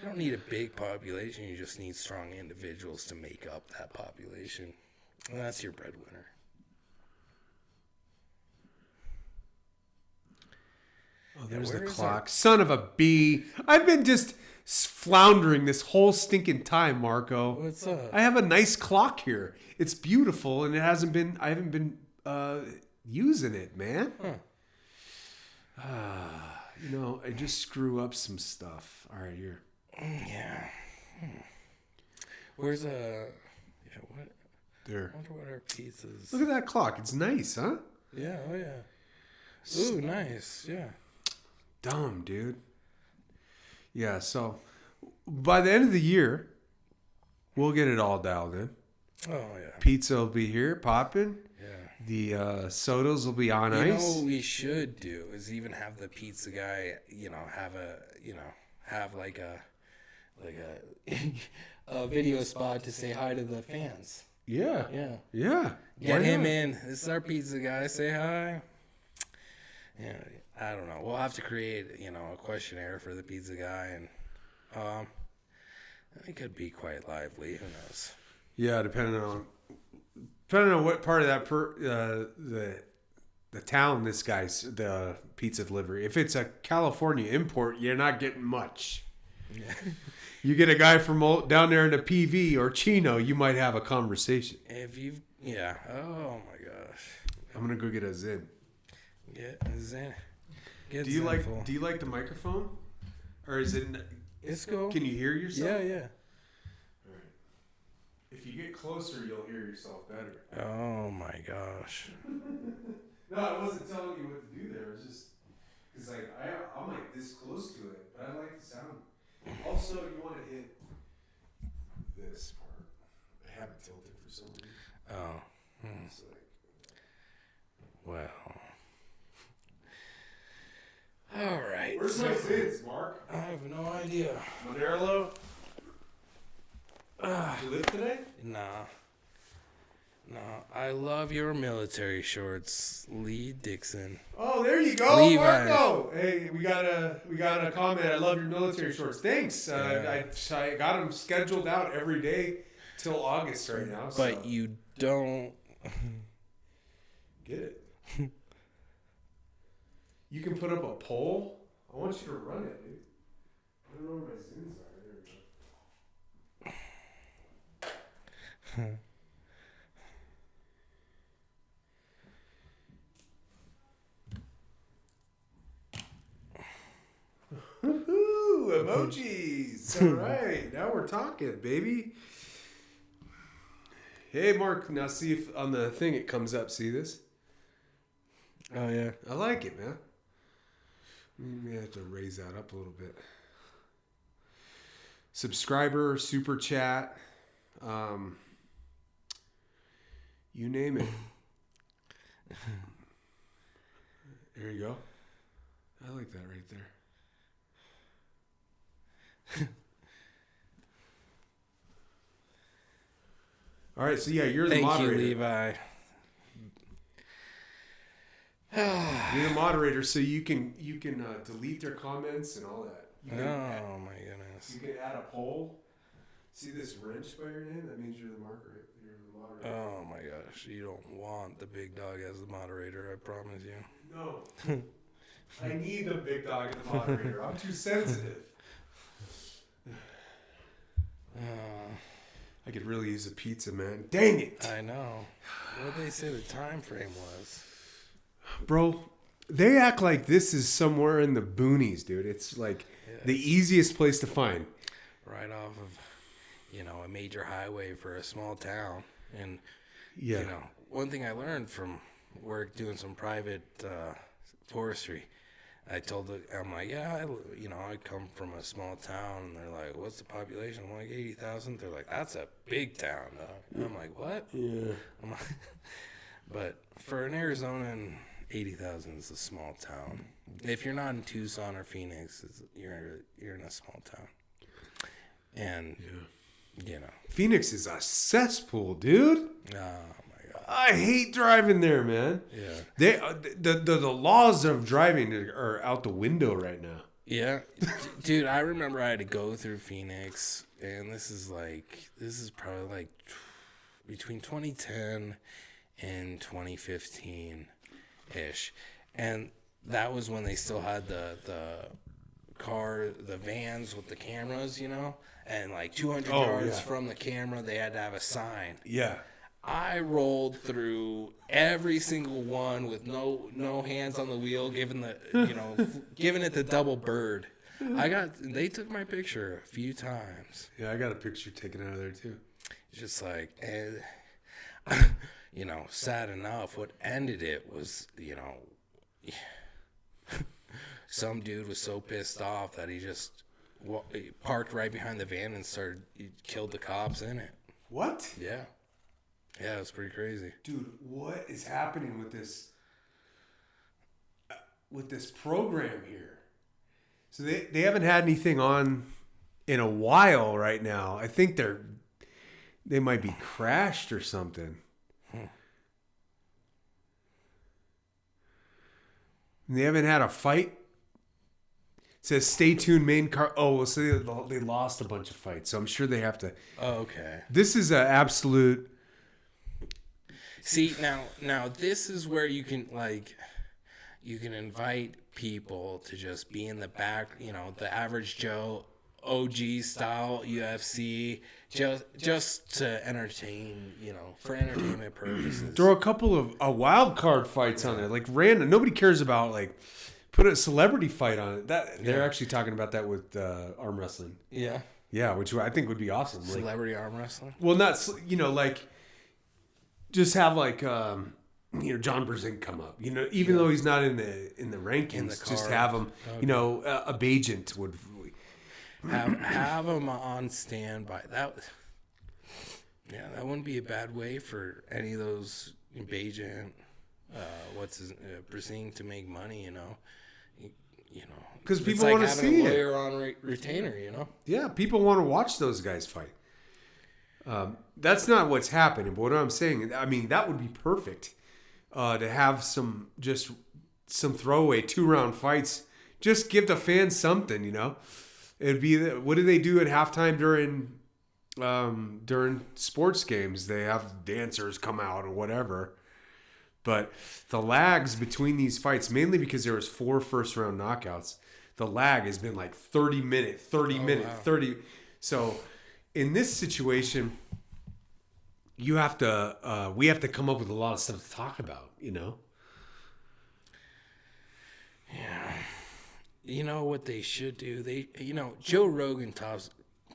Speaker 3: You don't need a big population, you just need strong individuals to make up that population. And that's your breadwinner.
Speaker 1: Oh, there's the
Speaker 3: where is
Speaker 1: clock. Son of a bee. I've been just floundering this whole stinking time, Marco.
Speaker 3: What's up?
Speaker 1: I have a nice clock here. It's beautiful, and I haven't been using it, man. I just screw up some stuff. All right, here.
Speaker 3: Yeah. Where's what?
Speaker 1: There.
Speaker 3: I wonder what our pizzas.
Speaker 1: Look at that clock. It's nice, huh?
Speaker 3: Yeah, oh yeah. Ooh, nice. Yeah.
Speaker 1: Dumb, dude. Yeah, so by the end of the year, we'll get it all dialed in.
Speaker 3: Oh yeah.
Speaker 1: Pizza will be here, popping.
Speaker 3: Yeah.
Speaker 1: The sodas will be on
Speaker 3: You
Speaker 1: ice.
Speaker 3: know what we should do is even have the pizza guy, have like a video spot to say hi to the fans.
Speaker 1: Yeah.
Speaker 3: Yeah.
Speaker 1: Yeah.
Speaker 3: Get
Speaker 1: Why
Speaker 3: him
Speaker 1: not?
Speaker 3: in. This is our pizza guy. Say hi. Yeah. I don't know. We'll have to create, a questionnaire for the pizza guy, and it could be quite lively. Who knows?
Speaker 1: Yeah, depending on what part of that the town this guy's the pizza delivery. If it's a California import, you're not getting much.
Speaker 3: Yeah.
Speaker 1: You get a guy from down there in the PV or Chino, you might have a conversation.
Speaker 3: Yeah. Oh my gosh.
Speaker 1: I'm gonna go get a Zin.
Speaker 3: Get Zen. Get
Speaker 1: Do you
Speaker 3: Zenful.
Speaker 1: like the microphone, or is it?
Speaker 3: It's cool.
Speaker 1: Can you hear yourself?
Speaker 3: Yeah.
Speaker 1: If you get closer, you'll hear yourself better.
Speaker 3: Oh my gosh.
Speaker 1: No, I wasn't telling you what to do there. It was just because I'm like this close to it, but I like the sound. Also, you want to hit this part. I have it tilted for some reason.
Speaker 3: Oh.
Speaker 1: It's like,
Speaker 3: Well. All right.
Speaker 1: where's my Zids, Mark?
Speaker 3: I have no idea.
Speaker 1: Monero? Did you live today?
Speaker 3: Nah. I love your military shorts, Lee Dixon.
Speaker 1: Oh, there you go,
Speaker 3: Levi.
Speaker 1: Marco. Hey, we got a comment. I love your military shorts. Thanks.
Speaker 3: Yeah.
Speaker 1: I got them scheduled out every day till August right now.
Speaker 3: But
Speaker 1: so.
Speaker 3: you don't.
Speaker 1: Get it. You can put up a poll. I want you to run it, dude. I don't know where my Zins are. There we go. Woohoo! Emojis! All right, now we're talking, baby. Hey, Mark, now see if on the thing it comes up. See this?
Speaker 3: Oh, yeah.
Speaker 1: I like it, man. We may have to raise that up a little bit. Subscriber, super chat, you name it. There you go. I like that right there. All right, so yeah, you're the
Speaker 3: Thank
Speaker 1: moderator.
Speaker 3: you, Levi.
Speaker 1: You're the moderator, so you can delete their comments and all that. You can
Speaker 3: Oh, my goodness.
Speaker 1: You can add a poll. See this wrench by your name? That means you're the moderator. You're the moderator.
Speaker 3: Oh, my gosh. You don't want the big dog as the moderator, I promise you.
Speaker 1: No. I need the big dog as the moderator. I'm too sensitive. I could really use a pizza, man. Dang it.
Speaker 3: I know. What did they say the time frame was?
Speaker 1: Bro, they act like this is somewhere in the boonies, dude. It's like the easiest place to find.
Speaker 3: Right off of, a major highway for a small town. And,
Speaker 1: Yeah.
Speaker 3: one thing I learned from work doing some private forestry, I'm like, yeah, I come from a small town. And they're like, what's the population? I'm like, 80,000. They're like, that's a big town, dog. I'm like, what?
Speaker 1: Yeah.
Speaker 3: I'm like, but for an Arizonan, 80,000 is a small town. If you're not in Tucson or Phoenix, you're in a small town. And,
Speaker 1: Phoenix is a cesspool, dude.
Speaker 3: oh, my God.
Speaker 1: I hate driving there, man.
Speaker 3: Yeah.
Speaker 1: The laws of driving are out the window right now.
Speaker 3: Yeah. Dude, I remember I had to go through Phoenix, and this is probably like between 2010 and 2015-ish. And that was when they still had the vans with the cameras, and like 200 yards from the camera, they had to have a sign.
Speaker 1: Yeah.
Speaker 3: I rolled through every single one with no hands on the wheel, giving it the double bird. They took my picture a few times.
Speaker 1: Yeah, I got a picture taken out of there too.
Speaker 3: Just like, sad enough, what ended it was, some dude was so pissed off that he just he parked right behind the van and killed the cops in it.
Speaker 1: What?
Speaker 3: Yeah. Yeah, it was pretty crazy.
Speaker 1: Dude, what is happening with this program here? So they haven't had anything on in a while right now. I think they might be crashed or something. And they haven't had a fight. It says stay tuned main car. Oh, well, so they lost a bunch of fights. So I'm sure they have to.
Speaker 3: Oh, okay.
Speaker 1: This is an absolute.
Speaker 3: See, now this is where you can invite people to just be in the back, the average Joe, OG style UFC, just to entertain, for entertainment purposes.
Speaker 1: Throw a couple of wild card fights on there, like random. Nobody cares about put a celebrity fight on it. They're actually talking about that with arm wrestling.
Speaker 3: Yeah.
Speaker 1: Yeah, which I think would be awesome.
Speaker 3: Celebrity arm wrestling.
Speaker 1: Well, not just have John Brzezinski come up. Even though he's not in the rankings, just have him. Okay. A Bajent would
Speaker 3: have him on standby. That wouldn't be a bad way for any of those Bajent, Brzezinski to make money.
Speaker 1: Because people want to see
Speaker 3: a lawyer on retainer.
Speaker 1: Yeah, people want to watch those guys fight. That's not what's happening, but what I'm saying, I mean, that would be perfect to have some throwaway 2-round fights. Just give the fans something, It'd be what do they do at halftime during sports games? They have dancers come out or whatever. But the lags between these fights, mainly because there was 4 first-round knockouts, the lag has been like 30 minute. So in this situation, we have to come up with a lot of stuff to talk about,
Speaker 3: Yeah. You know what they should do? Joe Rogan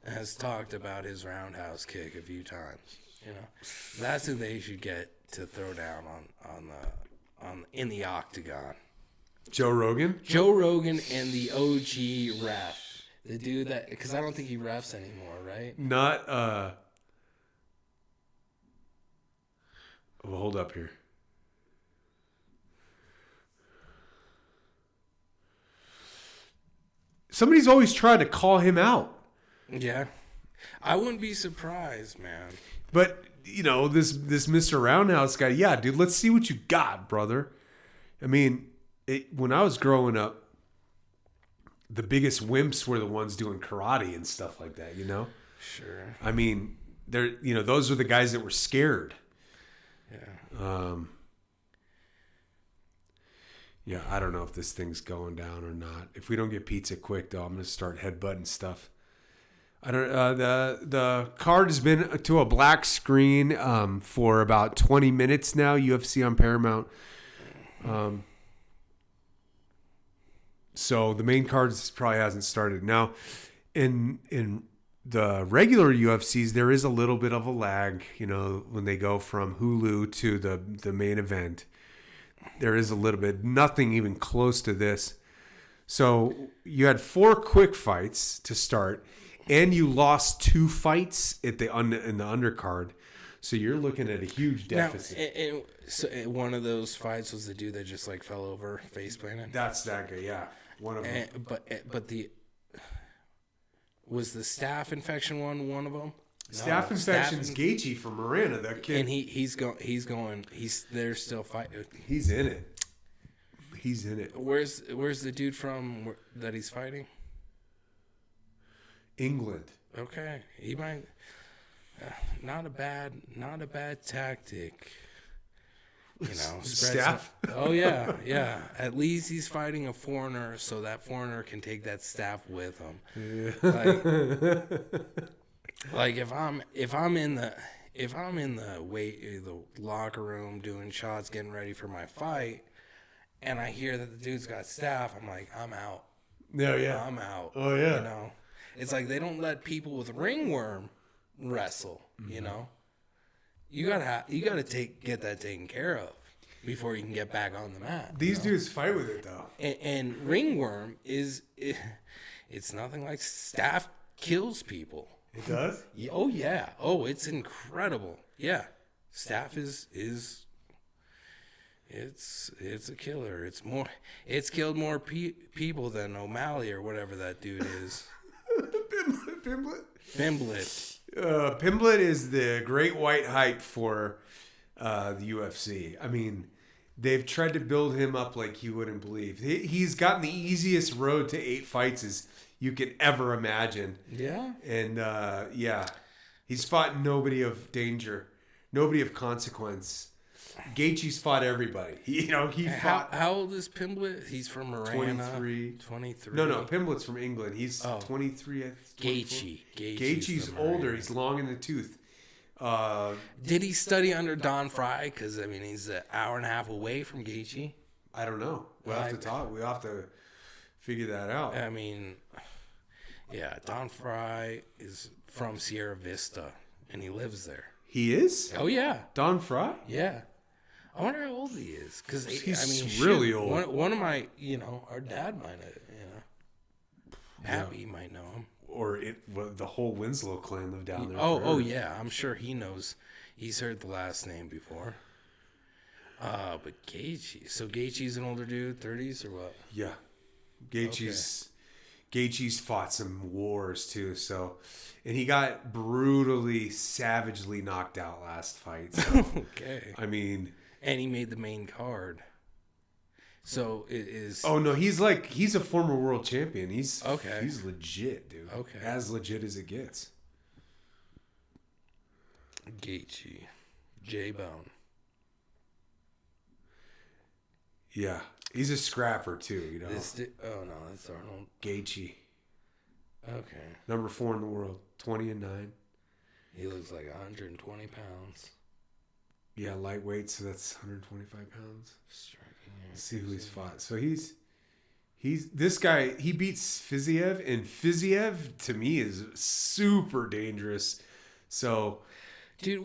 Speaker 3: has talked about his roundhouse kick a few times. That's who they should get to throw down in the octagon.
Speaker 1: Joe Rogan?
Speaker 3: Joe Rogan and the OG ref. The dude that, because I don't think he refs anymore, right?
Speaker 1: Not, well, hold up here. Somebody's always tried to call him out.
Speaker 3: Yeah. I wouldn't be surprised, man.
Speaker 1: But, this Mr. Roundhouse guy, yeah, dude, let's see what you got, brother. I mean, when I was growing up, the biggest wimps were the ones doing karate and stuff like that,
Speaker 3: Sure.
Speaker 1: I mean, those are the guys that were scared.
Speaker 3: Yeah.
Speaker 1: Yeah, I don't know if this thing's going down or not. If we don't get pizza quick, though, I'm going to start headbutting stuff. I don't. The card has been to a black screen for about 20 minutes now. UFC on Paramount. So the main card probably hasn't started now. In the regular UFCs, there is a little bit of a lag. When they go from Hulu to the main event. There is a little bit, nothing even close to this. So you had 4 quick fights to start, and you lost 2 fights in the undercard. So you're looking at a huge deficit.
Speaker 3: Now, so one of those fights was the dude that just like fell over face planted.
Speaker 1: That's that guy, yeah. One of them.
Speaker 3: But was the staph infection one of them?
Speaker 1: Staph infection's Gaethje from Miranda. That kid.
Speaker 3: And they're still fighting.
Speaker 1: He's in it. He's in it.
Speaker 3: Where's the dude from that he's fighting?
Speaker 1: England.
Speaker 3: Okay, he might. Not a bad tactic. You know,
Speaker 1: Staph.
Speaker 3: Oh yeah. At least he's fighting a foreigner, so that foreigner can take that staph with him. Yeah. Like if I'm in the locker room doing shots, getting ready for my fight, and I hear that the dude's got staph, I'm like, I'm out.
Speaker 1: Yeah.
Speaker 3: I'm out.
Speaker 1: Oh yeah.
Speaker 3: You know, it's like they don't let people with ringworm wrestle. Mm-hmm. You know, you gotta get that taken care of before you can get back on the mat.
Speaker 1: These dudes fight with it though.
Speaker 3: And ringworm it's nothing like staph kills people.
Speaker 1: It does?
Speaker 3: Oh yeah. Oh, it's incredible. Yeah, staph is it's a killer. It's killed more people than O'Malley or whatever that dude is. Pimblett.
Speaker 1: Pimblett is the great white hype for the UFC. I mean, they've tried to build him up like you wouldn't believe. He's gotten the easiest road to 8 fights as you could ever imagine.
Speaker 3: Yeah.
Speaker 1: And he's fought nobody of danger, nobody of consequence. Gaethje's fought everybody. He fought.
Speaker 3: How old is Pimblett? He's from Miranda.
Speaker 1: 23.
Speaker 3: 23.
Speaker 1: No, Pimblett's from England. He's 23. Gaethje's older. He's long in the tooth.
Speaker 3: Did he study under Don Fry? Because I mean, he's an hour and a half away from Gaethje.
Speaker 1: I don't know. We'll have to talk. We'll have to figure that out.
Speaker 3: I mean, yeah, Don Fry is from Sierra Vista, and he lives there.
Speaker 1: He is?
Speaker 3: Oh yeah,
Speaker 1: Don Fry?
Speaker 3: Yeah. I wonder how old he is, because
Speaker 1: he's really old.
Speaker 3: One of my, our dad might have, Happy might know him,
Speaker 1: or the whole Winslow clan live down there.
Speaker 3: Oh yeah, I'm sure he knows. He's heard the last name before. But Gaethje. So Gaethje's an older dude, 30s or what?
Speaker 1: Yeah, Gaethje's fought some wars too. So, and he got brutally, savagely knocked out last fight. So,
Speaker 3: okay.
Speaker 1: I mean.
Speaker 3: And he made the main card. So it is.
Speaker 1: Oh no, he's a former world champion. He's legit, dude.
Speaker 3: Okay.
Speaker 1: As legit as it gets.
Speaker 3: Gaethje, J-Bone.
Speaker 1: Yeah, he's a scrapper too.
Speaker 3: That's Arnold.
Speaker 1: Gaethje.
Speaker 3: Okay.
Speaker 1: Number 4 in the world, 20-9.
Speaker 3: He looks like 120 pounds.
Speaker 1: Yeah, lightweight, so that's 125 pounds.
Speaker 3: Striking.
Speaker 1: Let's see who he's fought. So he's this guy. He beats Fiziev, and Fiziev to me is super dangerous. So,
Speaker 3: dude,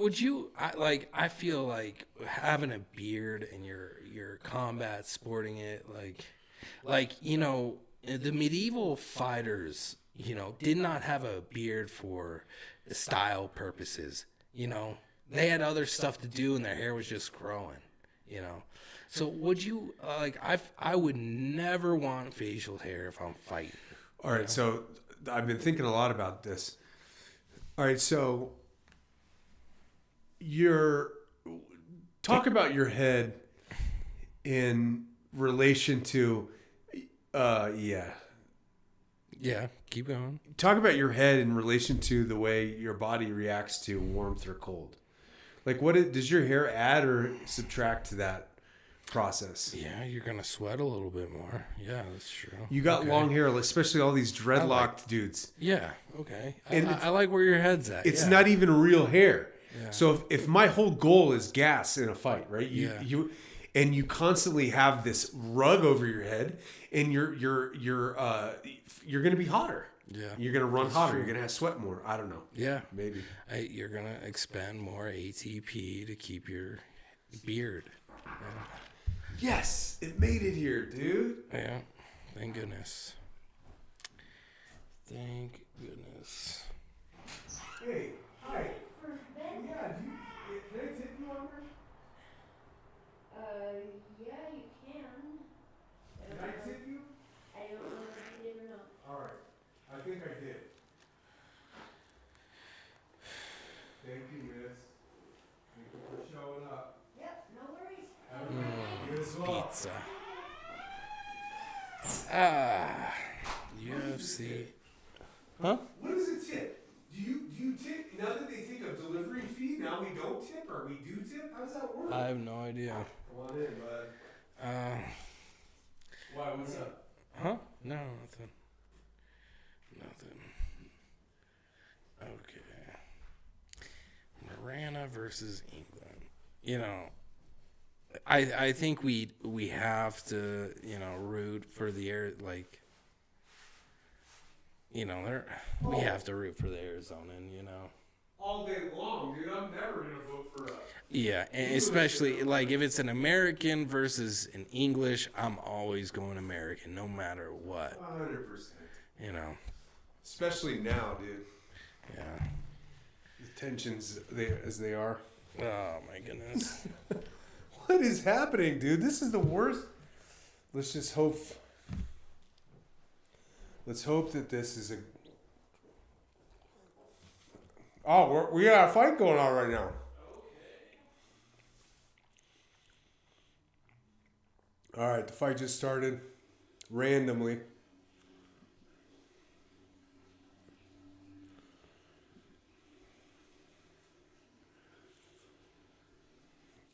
Speaker 3: I feel like having a beard and your combat sporting it, the medieval fighters, did not have a beard for style purposes. They had other stuff to do, and their hair was just growing, So would you I would never want facial hair if I'm fighting.
Speaker 1: All right, so I've been thinking a lot about this. All right, so talk about your head in relation to
Speaker 3: Yeah, keep going.
Speaker 1: Talk about your head in relation to the way your body reacts to warmth or cold. Like, does your hair add or subtract to that process?
Speaker 3: Yeah, you're gonna sweat a little bit more. Yeah, that's true.
Speaker 1: You got long hair, especially all these dreadlocked dudes.
Speaker 3: Yeah, okay.
Speaker 1: And
Speaker 3: I like where your head's at.
Speaker 1: It's not even real hair.
Speaker 3: Yeah.
Speaker 1: So if my whole goal is gas in a fight, right? You constantly have this rug over your head, and you're gonna be hotter.
Speaker 3: Yeah.
Speaker 1: You're gonna run hotter. You're gonna have sweat more. I don't know.
Speaker 3: Yeah.
Speaker 1: Maybe.
Speaker 3: You're gonna expend more ATP to keep your beard. Yeah.
Speaker 1: Yes, it made it here, dude.
Speaker 3: Yeah. Thank goodness. Thank goodness.
Speaker 1: Hey, hi. Yeah, can I tip you on her?
Speaker 5: Yeah, you can.
Speaker 1: Did I tip you?
Speaker 5: I don't know if you did or not.
Speaker 1: Alright. I think I did. Thank you, miss. Thank you for showing up.
Speaker 5: Yep, no worries.
Speaker 1: You as well.
Speaker 3: Pizza. Ah, UFC. Huh?
Speaker 1: What is a tip? Do you tip now that they take a delivery fee? Now we don't tip or we do tip? How does that work?
Speaker 3: I have no idea.
Speaker 1: Come on in, bud. Why? What's up?
Speaker 3: Huh? No, nothing. Nothing. Okay. Marana versus England. You know, I think we have to, root for the air, like, we have to root for the Arizonan,
Speaker 1: All day long, dude. I'm never gonna vote for us.
Speaker 3: Yeah, and especially like if it's an American versus an English, I'm always going American, no matter what.
Speaker 1: 100%. Especially now, dude.
Speaker 3: Yeah.
Speaker 1: The tensions as they are.
Speaker 3: Oh my goodness.
Speaker 1: What is happening, dude? This is the worst. Let's just hope. Let's hope that this is a. Oh, we got a fight going on right now. All right, the fight just started randomly.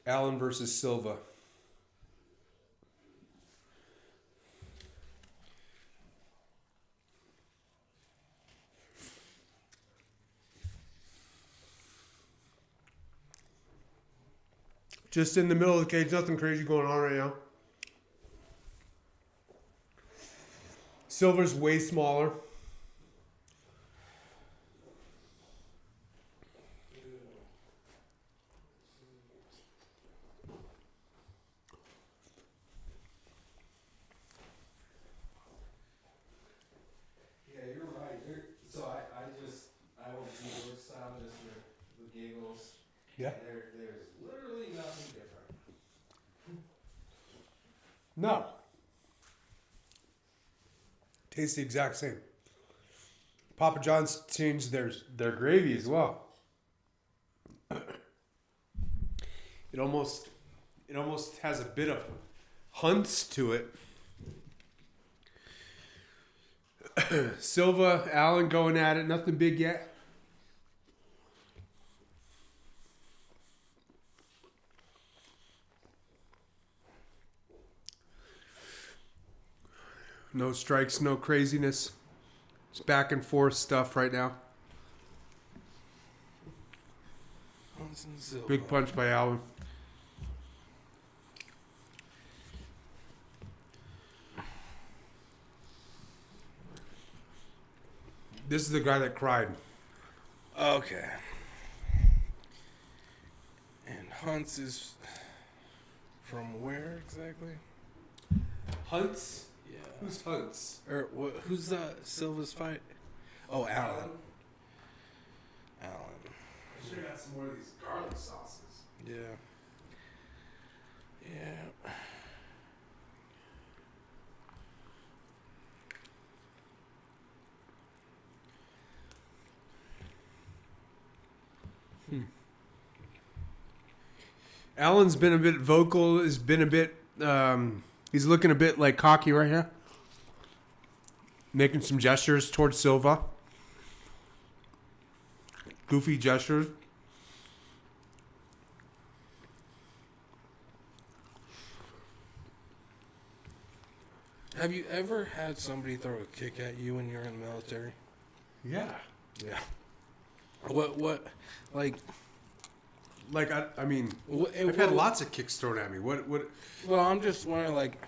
Speaker 1: Allen versus Silva. Just in the middle of the cage, nothing crazy going on right now. Silver's way smaller.
Speaker 2: Yeah, you're right. So I will do your style just for the giggles.
Speaker 1: Yeah.
Speaker 2: There's literally nothing different.
Speaker 1: No. Tastes the exact same. Papa John's changed their gravy as well. It almost has a bit of hunts to it. Silva, Allen going at it. Nothing big yet. No strikes, no craziness. It's back and forth stuff right now. Big punch by Allen. This is the guy that cried.
Speaker 3: Okay. And Hunts is from where exactly?
Speaker 1: Hunts?
Speaker 3: Yeah.
Speaker 1: Who's Hunts?
Speaker 3: Or who's Silva's fight? Oh, Allen. Allen.
Speaker 1: I should have got some more of these garlic sauces.
Speaker 3: Yeah. Yeah.
Speaker 1: Allen's been a bit vocal, has been a bit, he's looking a bit like cocky right here. Making some gestures towards Silva. Goofy gestures.
Speaker 3: Have you ever had somebody throw a kick at you when you're in the military?
Speaker 1: Yeah.
Speaker 3: Yeah. What, like...
Speaker 1: Like, I mean, I've had lots of kicks thrown at me. What?
Speaker 3: Well, I'm just wondering, like,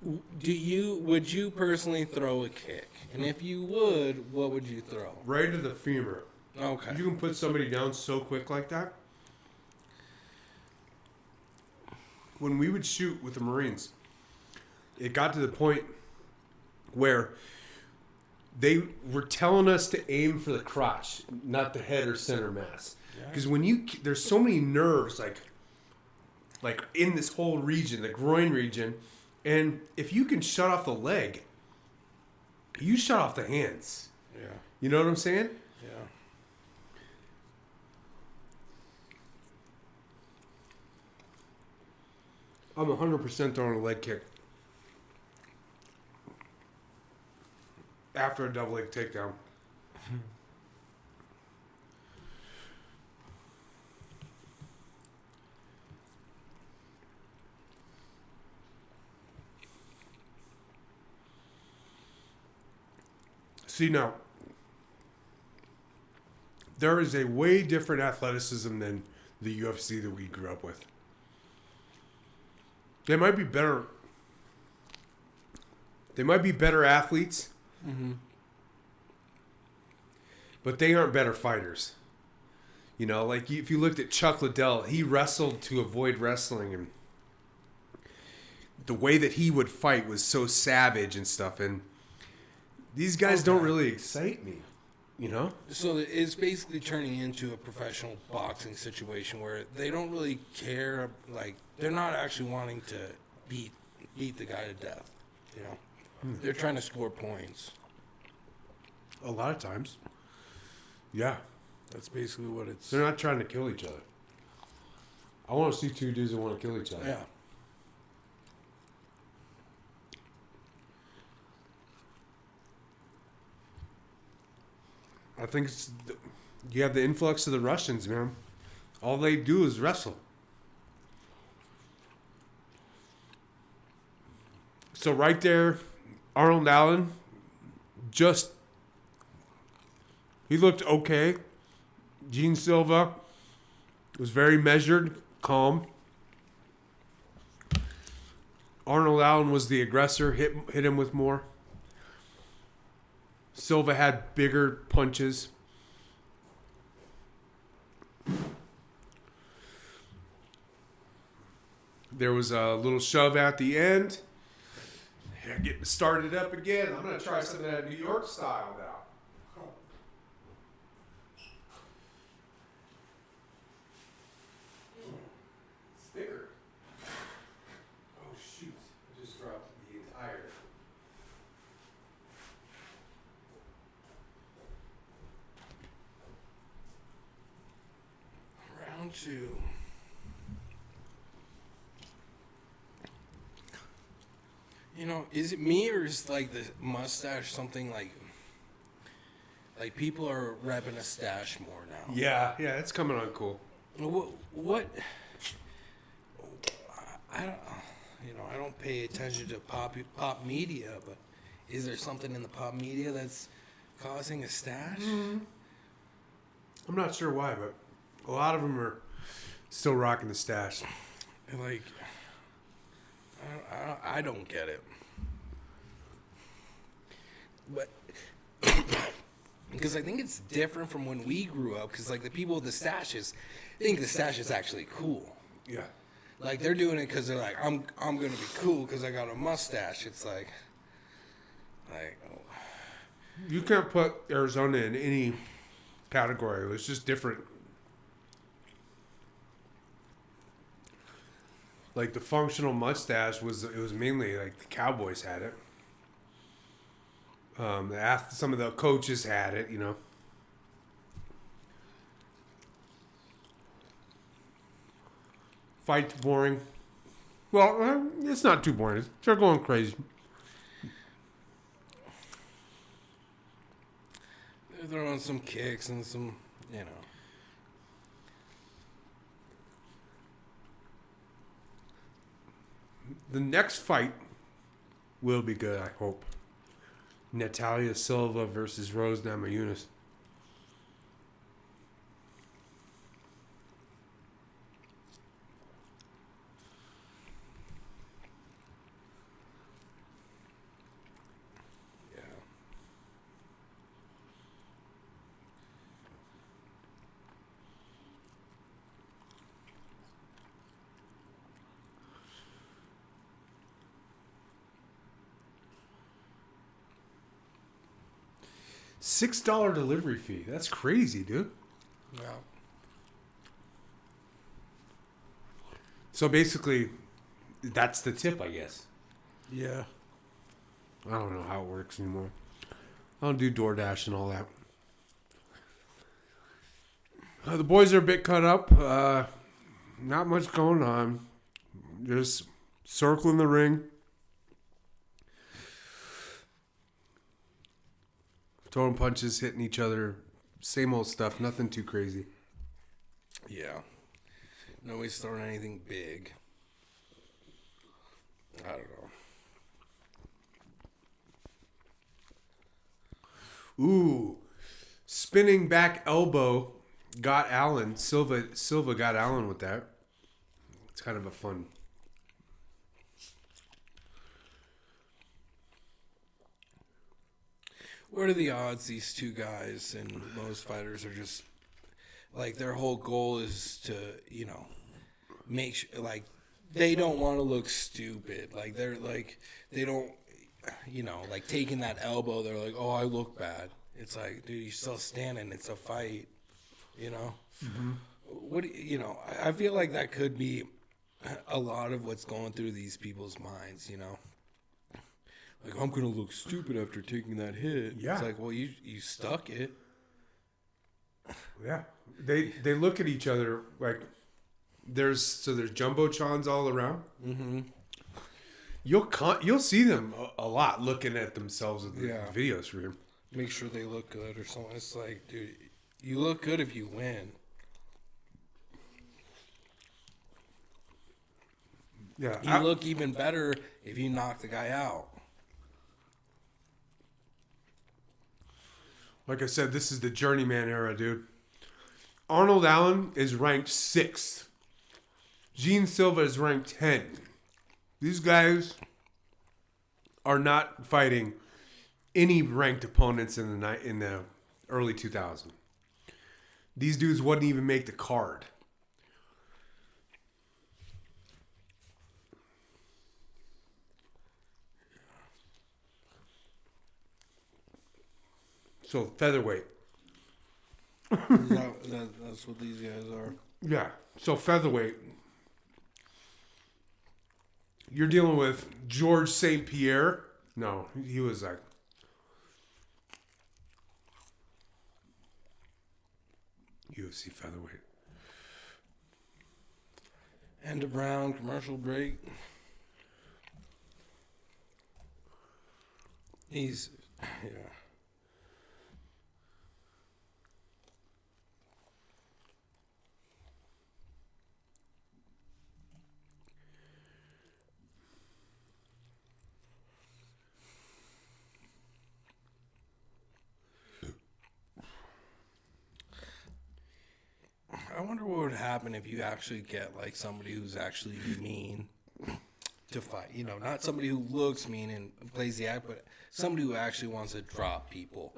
Speaker 3: would you personally throw a kick? And if you would, what would you throw?
Speaker 1: Right to the femur.
Speaker 3: Okay.
Speaker 1: You can put somebody down so quick like that. When we would shoot with the Marines, it got to the point where they were telling us to aim for the crotch, not the head or center mass. Because when there's so many nerves, like in this whole region, the groin region, and if you can shut off the leg, you shut off the hands.
Speaker 3: Yeah.
Speaker 1: You know what I'm saying?
Speaker 3: Yeah.
Speaker 1: I'm 100% throwing a leg kick after a double leg takedown. See, now, there is a way different athleticism than the UFC that we grew up with. They might be better. They might be better athletes, but they aren't better fighters. You know, like if you looked at Chuck Liddell, he wrestled to avoid wrestling, and the way that he would fight was so savage and stuff. And these guys don't really excite me, you know?
Speaker 3: So it's basically turning into a professional boxing situation where they don't really care. Like, they're not actually wanting to beat the guy to death, you know? They're trying to score points.
Speaker 1: A lot of times. Yeah.
Speaker 3: That's basically what it's...
Speaker 1: They're not trying to kill each other. I want to see two dudes that want to kill each other.
Speaker 3: Yeah.
Speaker 1: I think you have the influx of the Russians, man. All they do is wrestle. So right there, Arnold Allen, he looked okay. Gene Silva was very measured, calm. Arnold Allen was the aggressor, hit him with more. Silva had bigger punches. There was a little shove at the end. Yeah, getting started up again. I'm going to try some of that New York style now. Sticker. Oh, shoot. I just dropped the entire...
Speaker 3: Round two. You know, is it me or is like the mustache something like people are repping a stash more now?
Speaker 1: Yeah, it's coming on cool.
Speaker 3: What I don't, I don't pay attention to pop media, but is there something in the pop media that's causing a stash?
Speaker 1: I'm not sure why, but a lot of them are still rocking the stash.
Speaker 3: Like, I don't get it. But because I think it's different from when we grew up. Because like the people with the stashes think the stash is actually cool.
Speaker 1: Yeah.
Speaker 3: Like they're doing it because they're like, I'm gonna be cool because I got a mustache. It's like oh.
Speaker 1: You can't put Arizona in any category. It was just different. Like the functional mustache was mainly like the Cowboys had it. Some of the coaches had it, you know. Fight's boring. Well, it's not too boring. They're going crazy.
Speaker 3: They're throwing some kicks and some,
Speaker 1: The next fight will be good, I hope. Natalia Silva versus Rose Namajunas.
Speaker 3: Yeah.
Speaker 1: $6 delivery fee. That's crazy, dude.
Speaker 3: Yeah.
Speaker 1: So basically, that's the tip, I guess.
Speaker 3: Yeah.
Speaker 1: I don't know how it works anymore. I don't do DoorDash and all that. The boys are a bit cut up. Not much going on. Just circling the ring. Throwing punches, hitting each other. Same old stuff. Nothing too crazy.
Speaker 3: Yeah. Nobody's throwing anything big. I don't know.
Speaker 1: Ooh. Spinning back elbow got Allen. Silva got Allen with that. It's kind of a fun.
Speaker 3: What are the odds these two guys and most fighters are just like their whole goal is to, make sure like they don't want to look stupid. Like they're like they don't like taking that elbow, they're like, "Oh, I look bad." It's like, dude, you're still standing. It's a fight, Mm-hmm. I feel like that could be a lot of what's going through these people's minds, Like, I'm going to look stupid after taking that hit.
Speaker 1: Yeah.
Speaker 3: It's like, well, you stuck it.
Speaker 1: Yeah. They look at each other like there's jumbotron's all around.
Speaker 3: Mm-hmm.
Speaker 1: You'll see them a lot looking at themselves in the
Speaker 3: Yeah.
Speaker 1: video stream.
Speaker 3: Make sure they look good or something. It's like, dude, you look good if you win.
Speaker 1: Yeah.
Speaker 3: You look even better if you knock the guy out.
Speaker 1: Like I said, this is the journeyman era, dude. Arnold Allen is ranked 6th. Gene Silva is ranked 10. These guys are not fighting any ranked opponents in the early 2000s. These dudes wouldn't even make the card. So featherweight.
Speaker 3: That's what these guys are.
Speaker 1: Yeah. So featherweight. You're dealing with George St. Pierre. No, he was like UFC featherweight.
Speaker 3: End of round, commercial break. He's, yeah. I wonder what would happen if you actually get like somebody who's actually mean to fight. Not somebody who looks mean and plays the act, but somebody who actually wants to drop people.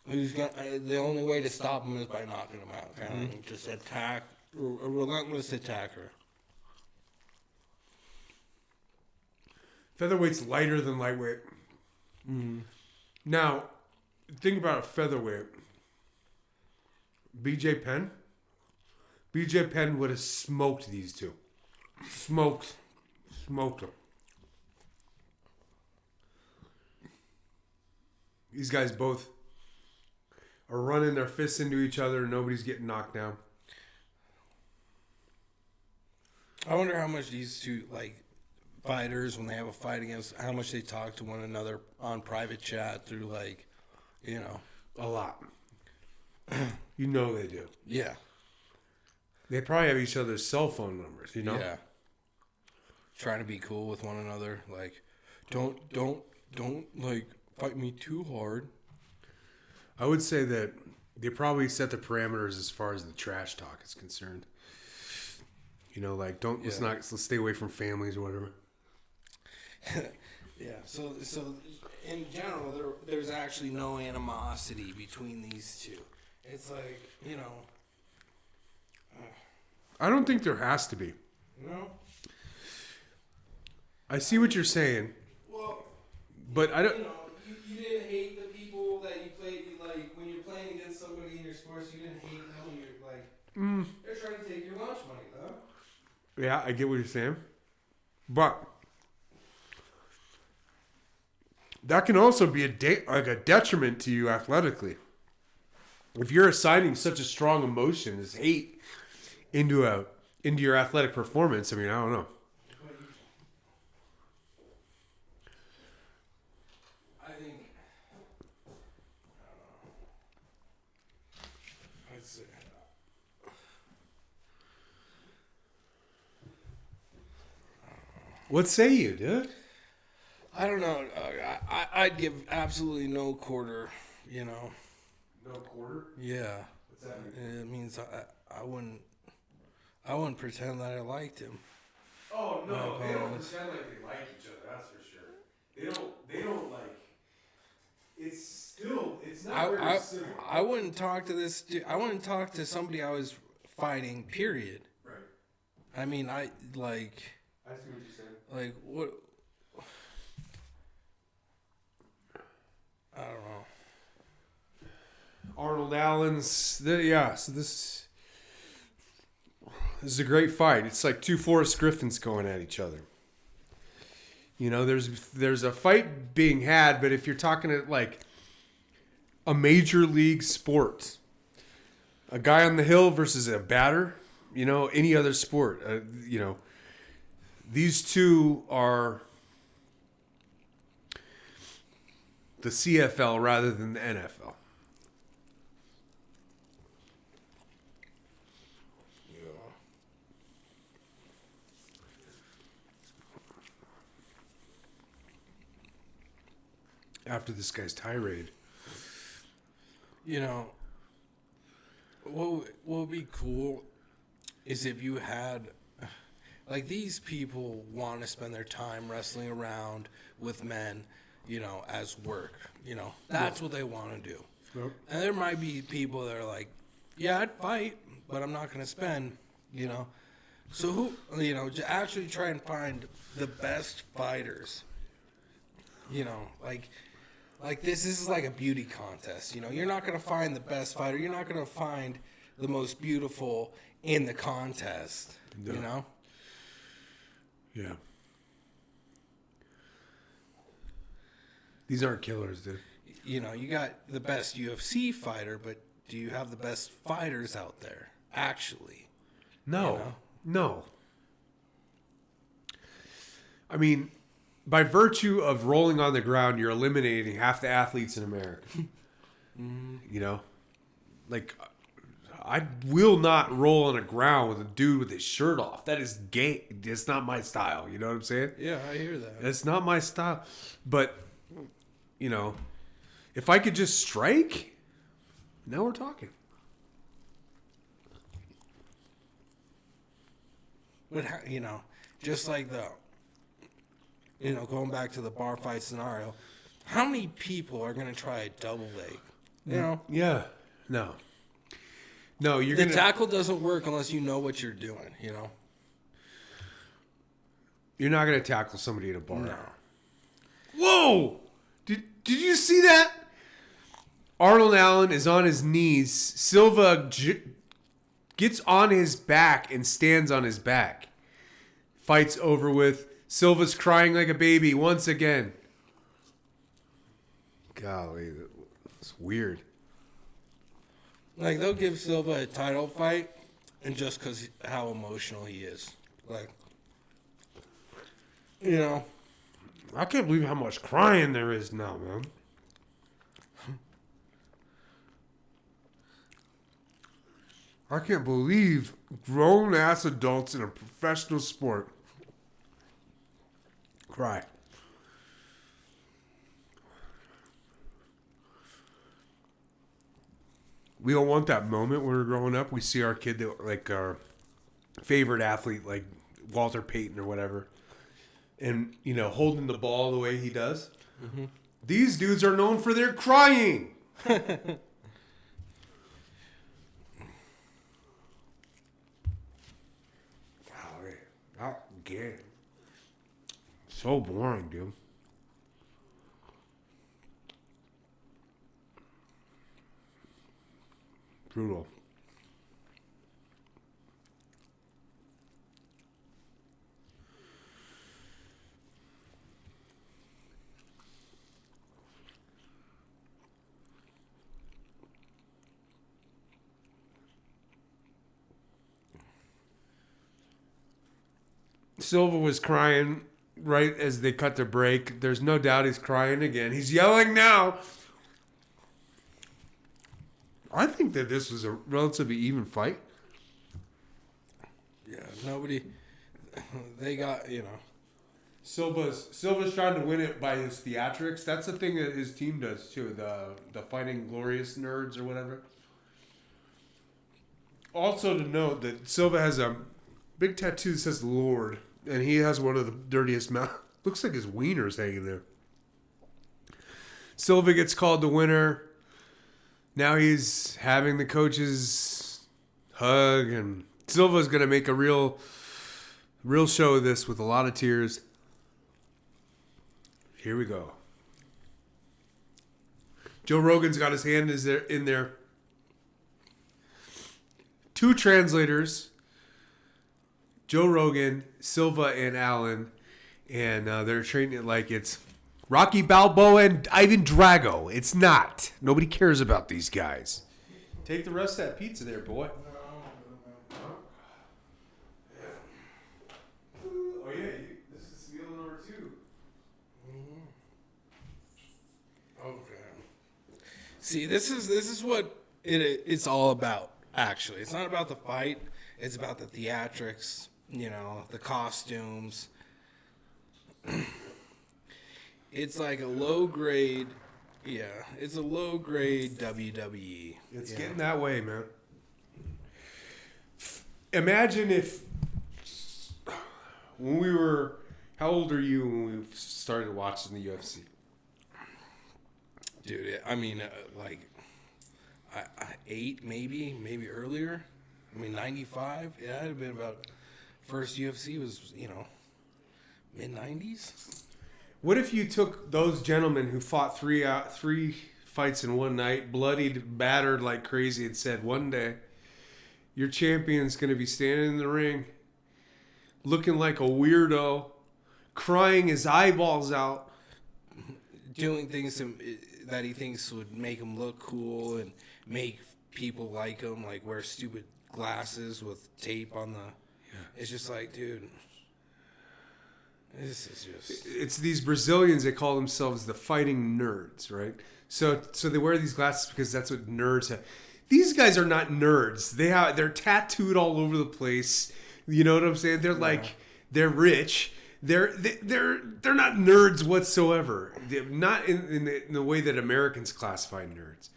Speaker 3: Who's gonna? The only way to stop him is by knocking him out. Kind of just attack, a relentless attacker.
Speaker 1: Featherweight's lighter than lightweight. Now, think about a featherweight. BJ Penn. BJ Penn would have smoked these two. Smoked them. These guys both are running their fists into each other and nobody's getting knocked down.
Speaker 3: I wonder how much these two fighters, when they have a fight against, how much they talk to one another on private chat through
Speaker 1: A lot. You know they do.
Speaker 3: Yeah.
Speaker 1: They probably have each other's cell phone numbers,
Speaker 3: Yeah. Trying to be cool with one another. Like, don't fight me too hard.
Speaker 1: I would say that they probably set the parameters as far as the trash talk is concerned. Let's stay away from families or whatever.
Speaker 3: Yeah. So in general, there's actually no animosity between these two. It's like,
Speaker 1: I don't think there has to be.
Speaker 3: No.
Speaker 1: I see what you're saying.
Speaker 3: Well,
Speaker 1: But I don't.
Speaker 2: You know, you didn't hate the people that you played. Like when you're playing against somebody in your sports, you didn't hate them. You're like, they're trying to take your lunch money, though.
Speaker 1: Yeah, I get what you're saying, but that can also be a detriment to you athletically. If you're assigning such a strong emotion as hate into your athletic performance, I mean, I don't know.
Speaker 2: I think. I don't know. Let's see.
Speaker 1: What say you, dude?
Speaker 2: I don't know. I'd give absolutely no quarter. You know.
Speaker 1: No quarter.
Speaker 2: Yeah.
Speaker 1: What's that mean?
Speaker 2: It means I wouldn't. I wouldn't pretend that I liked him.
Speaker 1: Oh no,
Speaker 2: No,
Speaker 1: they don't
Speaker 2: it's-
Speaker 1: pretend like they like each other. That's for sure. They don't like. It's still. It's not very
Speaker 2: I
Speaker 1: civil.
Speaker 2: I wouldn't talk to this. I wouldn't talk to somebody I was fighting. Period.
Speaker 1: Right.
Speaker 2: I mean, I like.
Speaker 1: I see what you're saying.
Speaker 2: Like what? I don't know.
Speaker 1: Arnold Allen's. So this is a great fight. It's like two Forrest Griffins going at each other. You know, there's a fight being had, but if you're talking at like a major league sport, a guy on the hill versus a batter, you know, any other sport, you know, these two are the CFL rather than the NFL. After this guy's tirade.
Speaker 2: You know, what would be cool is if you had, like, these people want to spend their time wrestling around with men, you know, as work. You know, that's what they want to do.
Speaker 1: Yep.
Speaker 2: And there might be people that are like, yeah, I'd fight, but I'm not going to spend, you know. So who, you know, to actually try and find the best fighters, you know, like this is like a beauty contest. You know, you're not going to find the best fighter. You're not going to find the most beautiful in the contest.
Speaker 1: No.
Speaker 2: You know.
Speaker 1: Yeah. These aren't killers, dude.
Speaker 2: You know, you got the best UFC fighter, but do you have the best fighters out there? Actually,
Speaker 1: No.
Speaker 2: You know?
Speaker 1: No. I mean, by virtue of rolling on the ground, you're eliminating half the athletes in America. You know? Like, I will not roll on the ground with a dude with his shirt off. That is gay. It's not my style. You know what I'm saying?
Speaker 2: yeah, I hear that.
Speaker 1: It's not my style. But, you know, if I could just strike, now we're talking.
Speaker 2: But you know, just like you know, going back to the bar fight scenario, how many people are going to try a double leg? You know,
Speaker 1: Yeah. No. No, you're
Speaker 2: the
Speaker 1: going to...
Speaker 2: tackle doesn't work unless you know what you're doing. You know.
Speaker 1: You're not going to tackle somebody at a bar.
Speaker 2: No.
Speaker 1: Whoa! Did you see that? Arnold Allen is on his knees. Silva gets on his back and stands on his back. Fight's over with. Silva's crying like a baby once again. Golly, that's weird.
Speaker 2: Like they'll give Silva a title fight, and just because how emotional he is, like, you know.
Speaker 1: I can't believe how much crying there is now, man. I can't believe grown-ass adults in a professional sport cry. We don't want that moment when we're growing up. We see our kid, that, like our favorite athlete, like Walter Payton or whatever, and, you know, holding the ball the way he does. Mm-hmm. These dudes are known for their crying. Golly, that game. So boring, dude. Brutal. Silva was crying right as they cut their break. There's no doubt he's crying again. He's yelling now. I think that this was a relatively even fight.
Speaker 3: Yeah, nobody. They got,
Speaker 1: Silva's trying to win it by his theatrics. That's the thing that his team does too. The Fighting Glorious Nerds or whatever. Also to note that Silva has a big tattoo that says Lord, and he has one of the dirtiest mouth. Looks like his wiener's hanging there. Silva gets called the winner. Now he's having the coaches hug, and Silva's going to make a real show of this with a lot of tears. Here we go. Joe Rogan's got his hand in there. Two translators, Joe Rogan, Silva, and Allen, and they're treating it like it's Rocky Balboa and Ivan Drago. It's not. Nobody cares about these guys. Take the rest of that pizza there, boy. Oh, yeah. This is meal number 2.
Speaker 3: Okay. See, this is what it's all about. Actually, it's not about the fight. It's about the theatrics. The costumes. It's like a low grade. Yeah, it's a low grade WWE.
Speaker 1: It's getting that way, man. Imagine if when we were, how old are you when we started watching the UFC?
Speaker 3: Dude, I mean, like, 8 maybe earlier. I mean, 95. Yeah, it'd have been about. First UFC was mid 90s.
Speaker 1: What if you took those gentlemen who fought three fights in one night, bloodied, battered like crazy, and said, one day, your champion's going to be standing in the ring, looking like a weirdo, crying his eyeballs out,
Speaker 3: doing things that he thinks would make him look cool and make people like him, like wear stupid glasses with tape on the... Yeah. It's just like, dude... This is just...
Speaker 1: It's these Brazilians, they call themselves the fighting nerds, right? So they wear these glasses because that's what nerds have. These guys are not nerds. They're tattooed all over the place. You know what I'm saying? They're like, they're rich. They're not nerds whatsoever. They're not in the way that Americans classify nerds.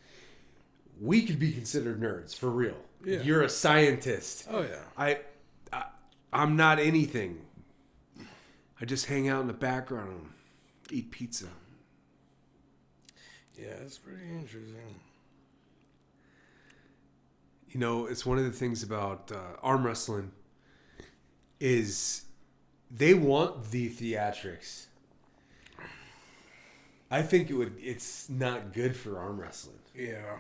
Speaker 1: We could be considered nerds, for real. Yeah. You're a scientist.
Speaker 3: Oh, yeah.
Speaker 1: I'm not anything. I just hang out in the background and eat pizza.
Speaker 3: Yeah, it's pretty interesting.
Speaker 1: It's one of the things about arm wrestling is they want the theatrics. I think it's not good for arm wrestling.
Speaker 3: Yeah.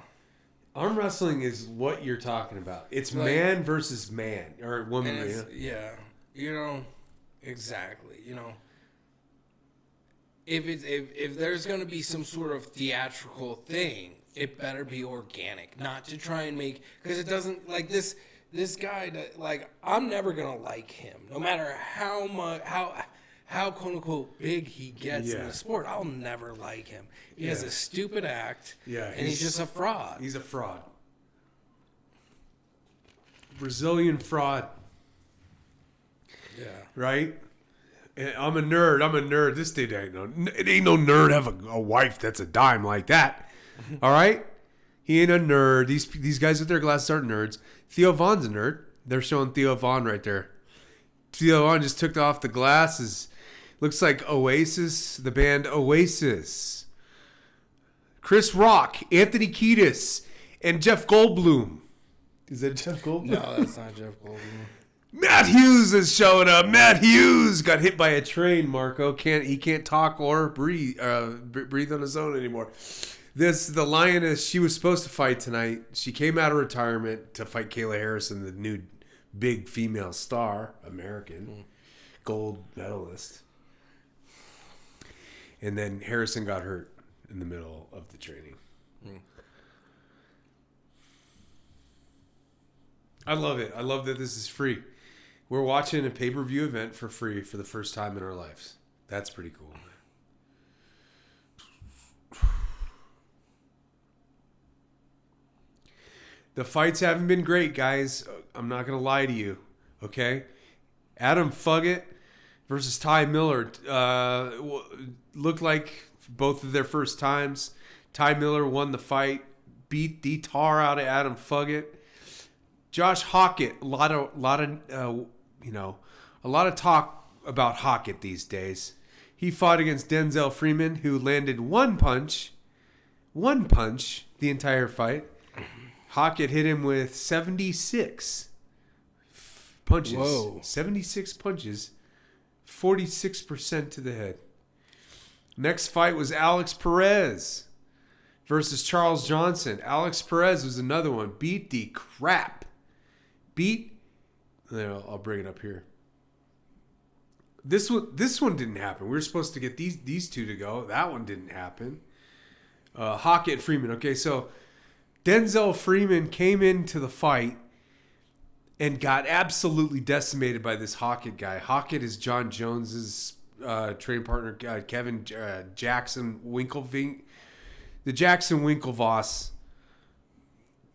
Speaker 1: Arm wrestling is what you're talking about. It's like, man versus man or woman.
Speaker 3: Yeah. Exactly. If there's going to be some sort of theatrical thing, it better be organic, not to try and make, because it doesn't, like this guy that, like, I'm never going to like him, no matter how much, how quote unquote big he gets in the sport. I'll never like him. He has a stupid act. Yeah. And he's just a fraud.
Speaker 1: He's a fraud. Brazilian fraud.
Speaker 3: Yeah.
Speaker 1: Right? I'm a nerd. This dude ain't no nerd have a wife that's a dime like that. All right? He ain't a nerd. These guys with their glasses aren't nerds. Theo Von's a nerd. They're showing Theo Von right there. Theo Von just took off the glasses. Looks like Oasis, the band Oasis. Chris Rock, Anthony Kiedis, and Jeff Goldblum. Is that Jeff Goldblum?
Speaker 3: No, that's not Jeff Goldblum.
Speaker 1: Matt Hughes is showing up. Matt Hughes got hit by a train, Marko. He can't talk or breathe on his own anymore. The Lioness, she was supposed to fight tonight. She came out of retirement to fight Kayla Harrison, the new big female star, American, gold medalist. And then Harrison got hurt in the middle of the training. I love it. I love that this is free. We're watching a pay-per-view event for free for the first time in our lives. That's pretty cool. The fights haven't been great, guys. I'm not going to lie to you. Okay? Adam Fuggett versus Ty Miller looked like both of their first times. Ty Miller won the fight, beat the tar out of Adam Fuggett. Josh Hockett, a lot of talk about Hockett these days. He fought against Denzel Freeman, who landed one punch the entire fight. Hockett hit him with 76 punches.
Speaker 3: Whoa.
Speaker 1: 76 punches, 46% to the head. Next fight was Alex Perez versus Charles Johnson. Alex Perez was another one. Beat the crap. I'll bring it up here. This one didn't happen. We were supposed to get these two to go. That one didn't happen. Hockett Freeman. Okay, so Denzel Freeman came into the fight and got absolutely decimated by this Hockett guy. Hockett is John Jones's training partner, Kevin Jackson Winklevink, the Jackson Winklevoss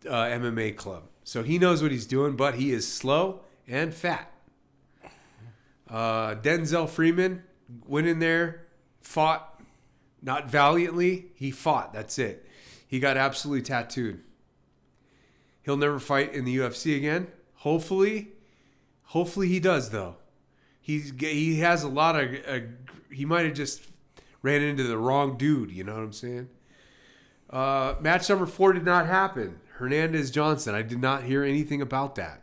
Speaker 1: MMA club. So he knows what he's doing, but he is slow and fat. Denzel Freeman went in there, fought, not valiantly. He fought. That's it. He got absolutely tattooed. He'll never fight in the UFC again. Hopefully he does though. He has a lot of. He might have just ran into the wrong dude. You know what I'm saying? Match number 4 did not happen. Hernandez Johnson. I did not hear anything about that.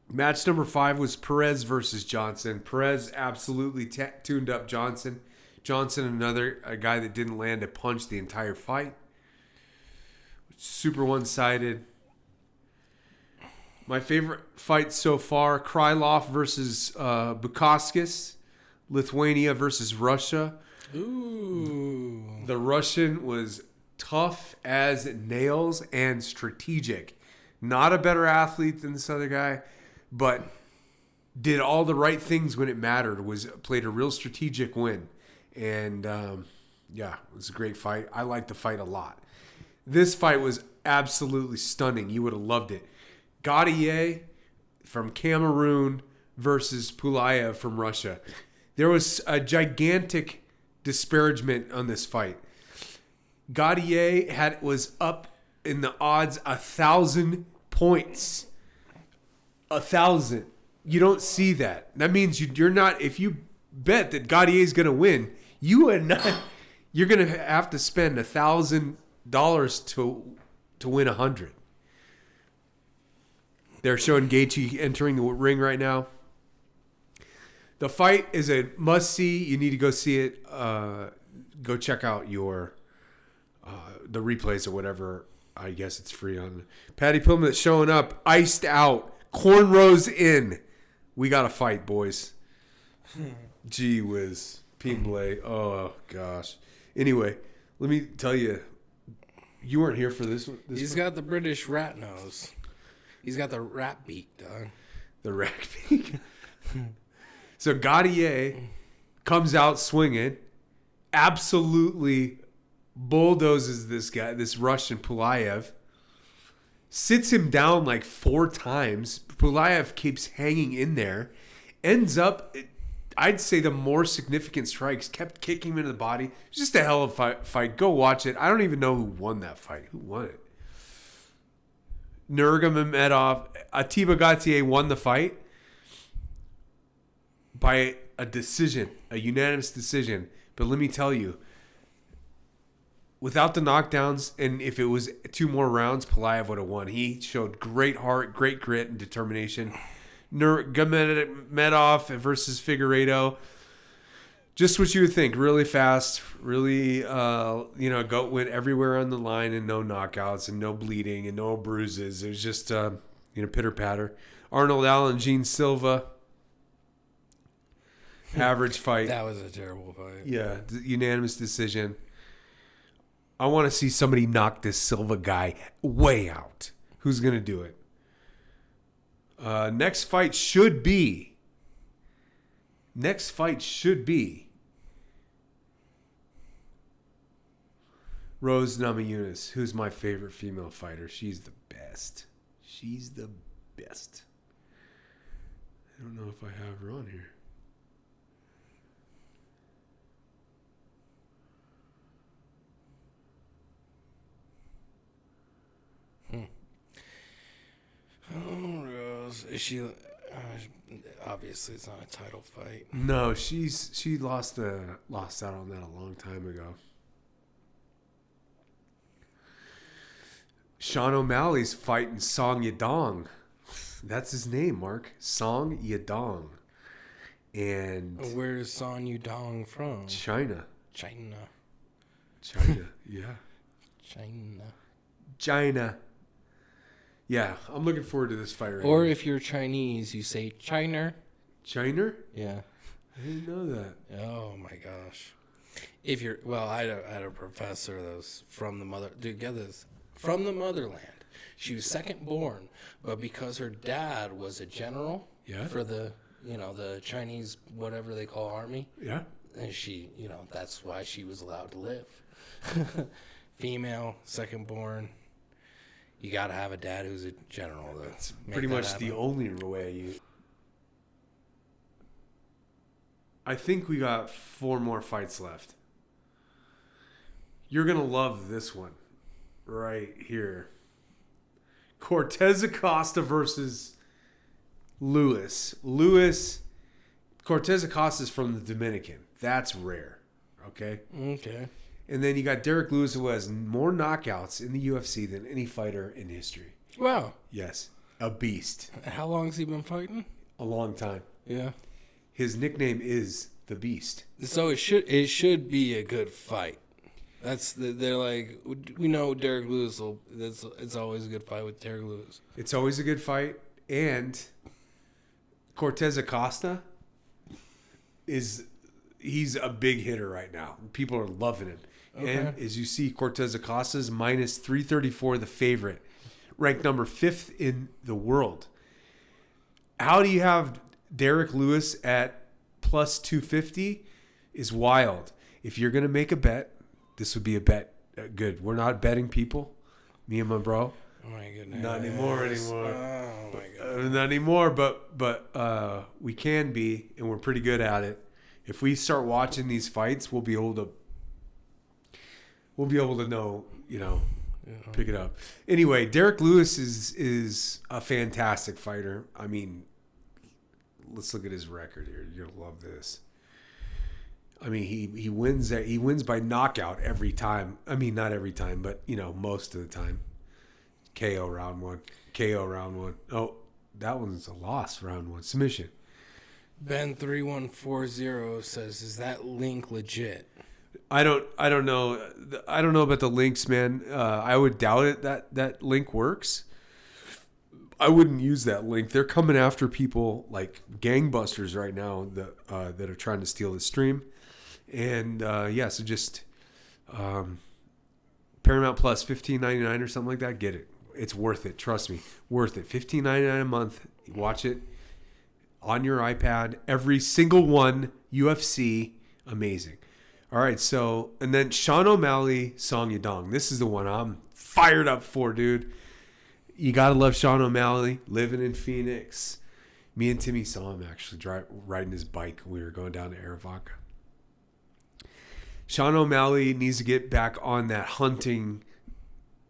Speaker 1: Match number 5 was Perez versus Johnson. Perez absolutely tuned up Johnson. Johnson, a guy that didn't land a punch the entire fight. Super one-sided. My favorite fight so far, Krylov versus Bukauskas. Lithuania versus Russia.
Speaker 3: Ooh.
Speaker 1: The Russian was tough as nails and strategic. Not a better athlete than this other guy, but did all the right things when it mattered. Played a real strategic win. And, it was a great fight. I liked the fight a lot. This fight was absolutely stunning. You would have loved it. Gaudier from Cameroon versus Pulayev from Russia. There was a gigantic disparagement on this fight. Gaudier was up in the odds 1,000 points. 1,000. You don't see that. That means you're not. If you bet that Gaudier is going to win, you're going to have to spend $1,000 to win 100. They're showing Gaethje entering the ring right now. The fight is a must-see. You need to go see it. Go check out the replays or whatever. I guess it's free on. Patty Pillman that's showing up, iced out, cornrows in. We got to fight, boys. Gee whiz. Pingley. Oh, gosh. Anyway, let me tell you, you weren't here for this one.
Speaker 3: He's got the British rat nose. He's got the rat beak, dog.
Speaker 1: The rat beak. So Gaudier comes out swinging, absolutely bulldozes this guy, this Russian Pulayev, sits him down like 4 times. Pulayev keeps hanging in there, ends up, I'd say the more significant strikes, kept kicking him into the body. Just a hell of a fight. Go watch it. I don't even know who won that fight. Who won it? Nurmagomedov, Atiba Gautier won the fight by a decision, a unanimous decision. But let me tell you, without the knockdowns, and if it was 2 more rounds, Pulayev would have won. He showed great heart, great grit, and determination. Nurmagomedov versus Figueiredo. Just what you would think. Really fast, really, goat went everywhere on the line and no knockouts and no bleeding and no bruises. It was just, pitter patter. Arnold Allen, Gene Silva. Average fight.
Speaker 3: That was a terrible fight.
Speaker 1: Yeah, unanimous decision. I want to see somebody knock this Silva guy way out. Who's going to do it? Next fight should be Rose Namajunas, who's my favorite female fighter. She's the best. I don't know if I have her on here.
Speaker 3: Oh, Rose. Is she... obviously, it's not a title fight.
Speaker 1: No, she lost out on that a long time ago. Sean O'Malley's fighting Song Yadong. That's his name, Mark. Song Yadong. And
Speaker 3: Where is Son Yudong from?
Speaker 1: China.
Speaker 3: China.
Speaker 1: Yeah.
Speaker 3: China.
Speaker 1: Yeah, I'm looking forward to this fight right
Speaker 3: Or
Speaker 1: here.
Speaker 3: if you're Chinese, you say China.
Speaker 1: China?
Speaker 3: Yeah.
Speaker 1: I didn't know that.
Speaker 3: Oh my gosh. If you're I had a professor that was from from the motherland. She was second born, but because her dad was a general
Speaker 1: Yeah.
Speaker 3: for the the Chinese whatever they call army,
Speaker 1: Yeah.
Speaker 3: and she that's why she was allowed to live. Female, second born. You got to have a dad who's a general.
Speaker 1: That's pretty much the only way you... I think we got 4 more fights left. You're going to love this one right here. Cortez Acosta versus Lewis. Cortez Acosta is from the Dominican. That's rare. Okay?
Speaker 3: Okay.
Speaker 1: And then you got Derek Lewis, who has more knockouts in the UFC than any fighter in history.
Speaker 3: Wow.
Speaker 1: Yes. A beast.
Speaker 3: How long has he been fighting?
Speaker 1: A long time.
Speaker 3: Yeah.
Speaker 1: His nickname is the Beast.
Speaker 3: So it should be a good fight. They're like, we know Derek Lewis it's always a good fight with Derek Lewis.
Speaker 1: It's always a good fight. And Cortez Acosta he's a big hitter right now. People are loving him.
Speaker 3: Okay.
Speaker 1: And as you see, Cortez Acosta's minus 334, the favorite, ranked number 5th in the world. How do you have Derek Lewis at plus 250 is wild. If you're going to make a bet, this would be a bet. Good. We're not betting people, me and my bro.
Speaker 3: Oh my goodness.
Speaker 1: Not anymore.
Speaker 3: Oh my god.
Speaker 1: Not anymore, but we can be, and we're pretty good at it. If we start watching these fights, we'll be able to know, pick it up. Anyway, Derek Lewis is a fantastic fighter. I mean, let's look at his record here. You're gonna love this. I mean, he wins by knockout every time. I mean, not every time, but most of the time. KO round one. Oh, that one's a loss, round 1. Submission.
Speaker 3: Ben3140 says, "Is that link legit?"
Speaker 1: I don't know. I don't know about the links, man. I would doubt it that link works. I wouldn't use that link. They're coming after people like gangbusters right now that are trying to steal the stream. And so just Paramount Plus $15.99 or something like that. Get it. It's worth it. Trust me, worth it. $15.99 a month. You watch it on your iPad. Every single one. UFC. Amazing. All right, so, and then Sean O'Malley, Song Yadong. This is the one I'm fired up for, dude. You got to love Sean O'Malley, living in Phoenix. Me and Timmy saw him actually riding his bike when we were going down to Arivaca. Sean O'Malley needs to get back on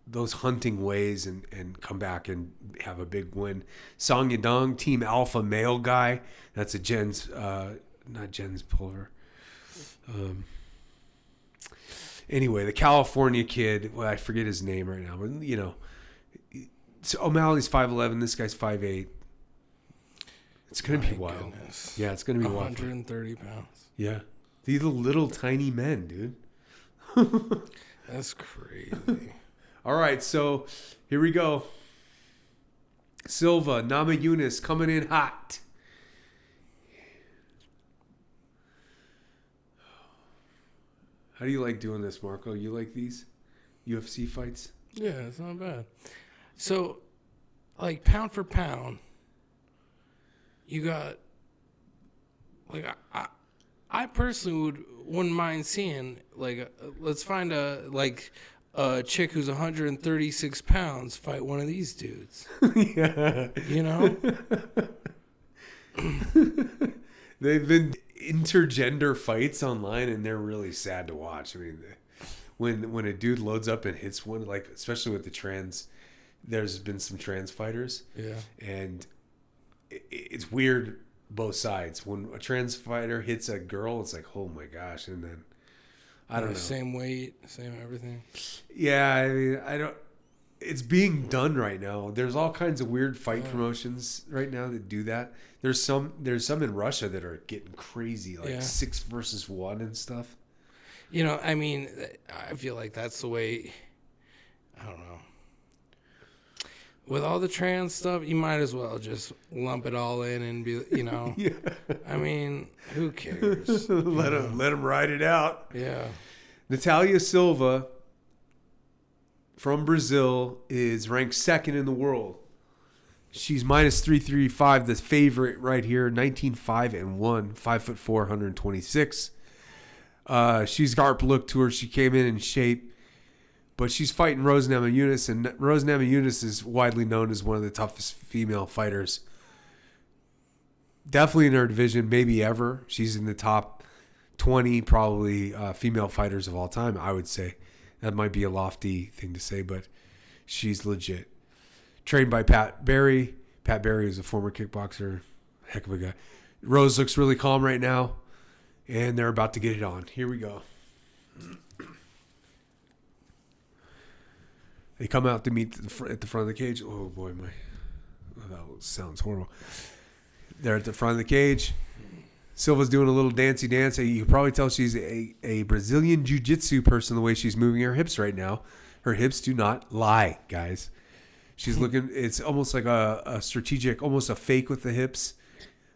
Speaker 1: those hunting ways and come back and have a big win. Song Yadong, Team Alpha male guy. That's a not Jen's Pulver. Anyway, the California kid, well, I forget his name right now, but so O'Malley's 5'11", this guy's 5'8". It's gonna be wild.
Speaker 3: Goodness.
Speaker 1: Yeah, it's gonna be wild.
Speaker 3: 130 pounds.
Speaker 1: Yeah, These are little tiny men, dude.
Speaker 3: That's crazy.
Speaker 1: All right, so here we go. Silva, Nama Yunus coming in hot. How do you like doing this, Marco? You like these UFC fights?
Speaker 3: Yeah, it's not bad. So, like, pound for pound, you got, like, I personally wouldn't mind seeing, like, let's find a chick who's 136 pounds fight one of these dudes.
Speaker 1: Yeah.
Speaker 3: You know?
Speaker 1: They've been intergender fights online, and they're really sad to watch. I mean, when a dude loads up and hits one, like especially with the trans, there's been some trans fighters,
Speaker 3: Yeah.
Speaker 1: and it's weird both sides. When a trans fighter hits a girl, it's like, oh my gosh, and then I don't know,
Speaker 3: Same weight, same everything.
Speaker 1: yeah, I mean, I don't. It's being done right now. There's all kinds of weird fight promotions right now that do that. There's some in Russia that are getting crazy, like 6 versus 1 and stuff.
Speaker 3: You know, I mean, I feel like that's the way, I don't know. With all the trans stuff, you might as well just lump it all in and be, you know.
Speaker 1: Yeah.
Speaker 3: I mean, who cares?
Speaker 1: let them ride it out.
Speaker 3: Yeah.
Speaker 1: Natalia Silva from Brazil is ranked second in the world. She's minus 335, the favorite right here, 19-5-1, 5'4", 126. She's sharp look to her. She came in shape, but she's fighting Rose Namajunas, and Rose Namajunas is widely known as one of the toughest female fighters. Definitely in her division, maybe ever. She's in the top 20 probably female fighters of all time, I would say. That might be a lofty thing to say, but she's legit. Trained by Pat Barry. Pat Barry is a former kickboxer. Heck of a guy. Rose looks really calm right now, and they're about to get it on. Here we go. They come out to meet at the front of the cage. Oh, boy, that sounds horrible. They're at the front of the cage. Silva's doing a little dancey dance. You can probably tell she's a Brazilian jiu-jitsu person the way she's moving her hips right now. Her hips do not lie, guys. She's looking, it's almost like a strategic, almost a fake with the hips.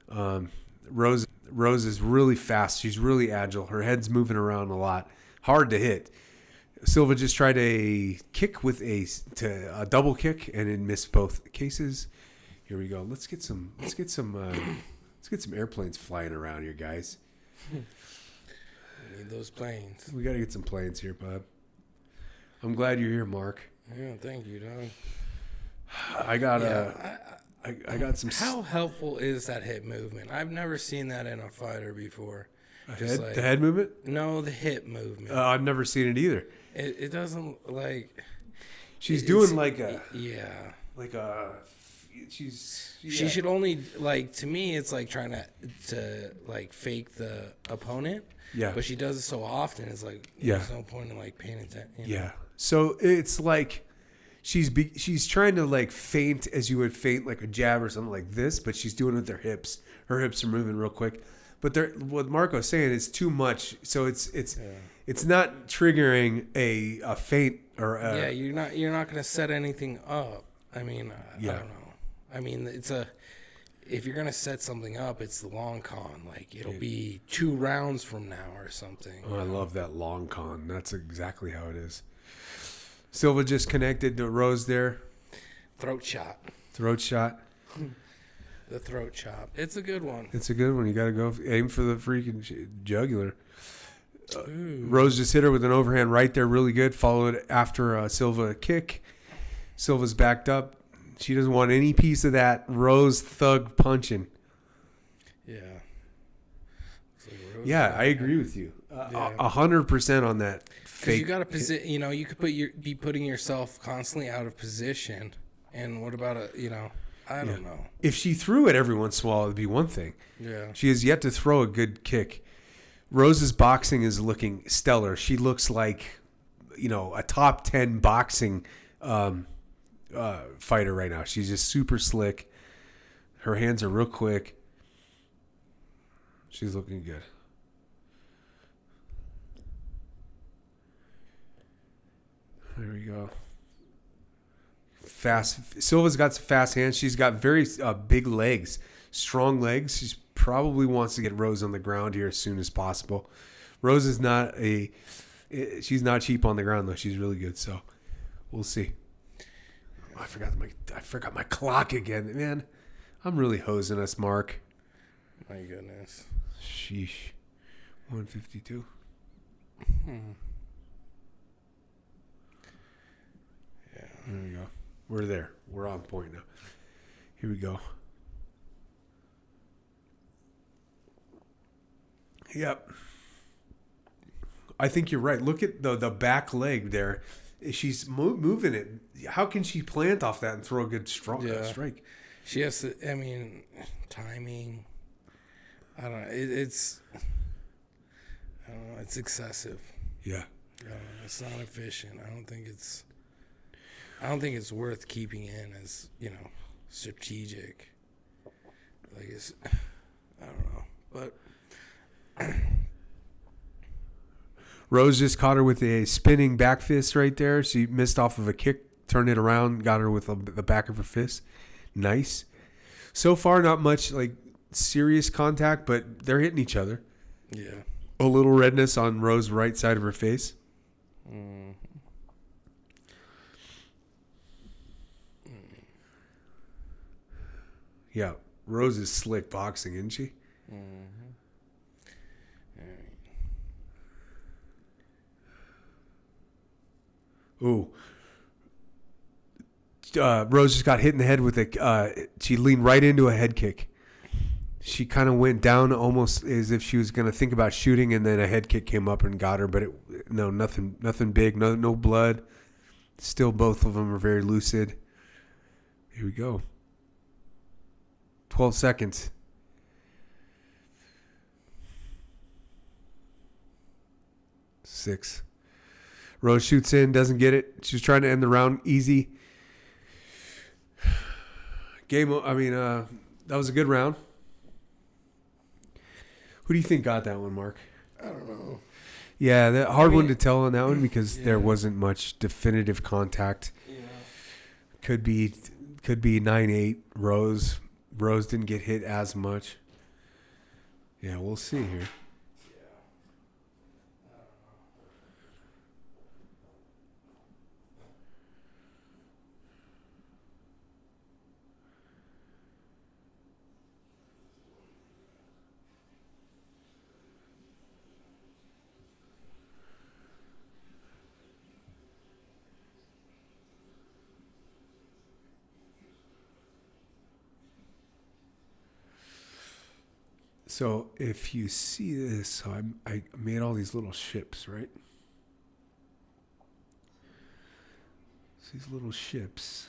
Speaker 1: Rose is really fast. She's really agile. Her head's moving around a lot. Hard to hit. Silva just tried a kick with a double kick, and it missed both cases. Here we go. Let's get some airplanes flying around here, guys.
Speaker 3: We need those planes.
Speaker 1: We got to get some planes here, bud. I'm glad you're here, Mark.
Speaker 3: Yeah, thank you, dog.
Speaker 1: I got some.
Speaker 3: How helpful is that hip movement? I've never seen that in a fighter before.
Speaker 1: The head movement?
Speaker 3: No, the hip movement.
Speaker 1: I've never seen it either.
Speaker 3: It doesn't like.
Speaker 1: She's doing like a.
Speaker 3: Yeah.
Speaker 1: Like a. She's. Yeah.
Speaker 3: She should only like, to me. It's like trying to like fake the opponent.
Speaker 1: Yeah.
Speaker 3: But she does it so often. It's like there's no point in like paying attention.
Speaker 1: Yeah. So it's like. She's trying to like feint as you would feint like a jab or something like this, but she's doing it with her hips. Her hips are moving real quick. But what Marco's saying is too much. So it's not triggering a feint or a,
Speaker 3: you're not going to set anything up. I mean, I don't know. I mean, if you're going to set something up, it's the long con. Like it'll be 2 rounds from now or something.
Speaker 1: Oh, I love that long con. That's exactly how it is. Silva just connected to Rose there.
Speaker 3: Throat shot. The throat chop. It's a good one.
Speaker 1: It's a good one. You got to go aim for the freaking jugular. Rose just hit her with an overhand right there, really good. Followed after Silva kick. Silva's backed up. She doesn't want any piece of that Rose thug punching.
Speaker 3: Yeah.
Speaker 1: Yeah, I agree with you. 100% on that. Fake.
Speaker 3: You got to you could be putting yourself constantly out of position. And what about I don't know.
Speaker 1: If she threw it every once in a while, it'd be one thing.
Speaker 3: Yeah.
Speaker 1: She has yet to throw a good kick. Rose's boxing is looking stellar. She looks like, a top 10 boxing fighter right now. She's just super slick. Her hands are real quick. She's looking good. There we go. Fast. Silva's got some fast hands. She's got very big legs, strong legs. She probably wants to get Rose on the ground here as soon as possible. Rose is she's not cheap on the ground though. She's really good. So we'll see. Oh, I forgot my clock again, man. I'm really hosing us, Mark.
Speaker 3: My goodness.
Speaker 1: Sheesh. 152.
Speaker 3: Yeah.
Speaker 1: There we go. We're there. We're on point now. Here we go. Yep. I think you're right. Look at the back leg there. She's moving it. How can she plant off that and throw a good strike?
Speaker 3: She has to, I mean, timing. I don't know. It's excessive.
Speaker 1: Yeah.
Speaker 3: It's not efficient. I don't think it's worth keeping in as, strategic. Like I don't know. But
Speaker 1: Rose just caught her with a spinning back fist right there. She missed off of a kick, turned it around, got her with the back of her fist. Nice. So far, not much like serious contact, but they're hitting each other.
Speaker 3: yeah.
Speaker 1: A little redness on Rose's right side of her face. Yeah, Rose is slick boxing, isn't she? Ooh. Rose just got hit in the head with she leaned right into a head kick. She kind of went down almost as if she was going to think about shooting, and then a head kick came up and got her, but nothing big, no blood. Still, both of them are very lucid. Here we go. 12 seconds. 6. Rose shoots in, doesn't get it. She's trying to end the round easy. That was a good round. Who do you think got that one, Mark?
Speaker 3: I don't know.
Speaker 1: Yeah, the hard one to tell on that one because there wasn't much definitive contact.
Speaker 3: Yeah.
Speaker 1: Could be 9-8 Rose. Rose didn't get hit as much. Yeah, we'll see here. So if you see this, so I made all these little ships, right? So these little ships.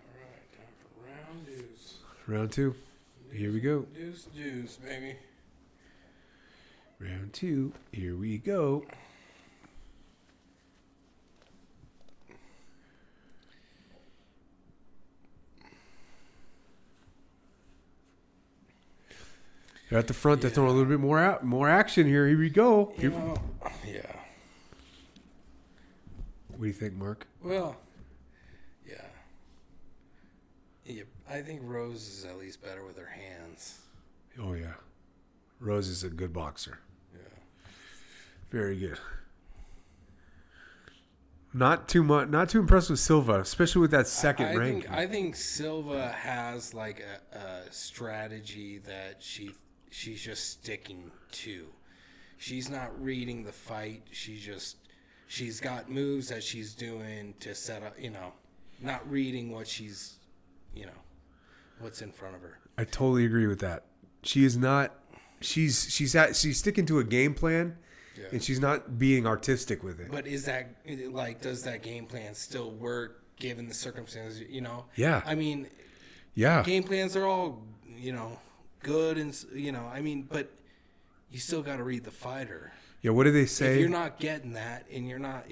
Speaker 3: All right, time for round deuce.
Speaker 1: Round 2. Here we go.
Speaker 3: Deuce, baby.
Speaker 1: Round 2. Here we go. They're at the front. They're throwing a little bit more action here. Here we go.
Speaker 3: Yeah.
Speaker 1: What do you think, Mark?
Speaker 3: Well, yeah. I think Rose is at least better with her hands.
Speaker 1: Oh yeah, Rose is a good boxer.
Speaker 3: Yeah.
Speaker 1: Very good. Not too impressed with Silva, especially with that second rank.
Speaker 3: I think Silva has like a strategy that she's just sticking to. She's not reading the fight. She's got moves that she's doing to set up, not reading what she's, what's in front of her.
Speaker 1: I totally agree with that. She is not. She's sticking to a game plan, and she's not being artistic with it.
Speaker 3: But is that does that game plan still work given the circumstances?
Speaker 1: Yeah.
Speaker 3: I mean,
Speaker 1: yeah.
Speaker 3: Game plans are all good and but you still got to read the fighter.
Speaker 1: Yeah. What do they say?
Speaker 3: If you're not getting that and you're not,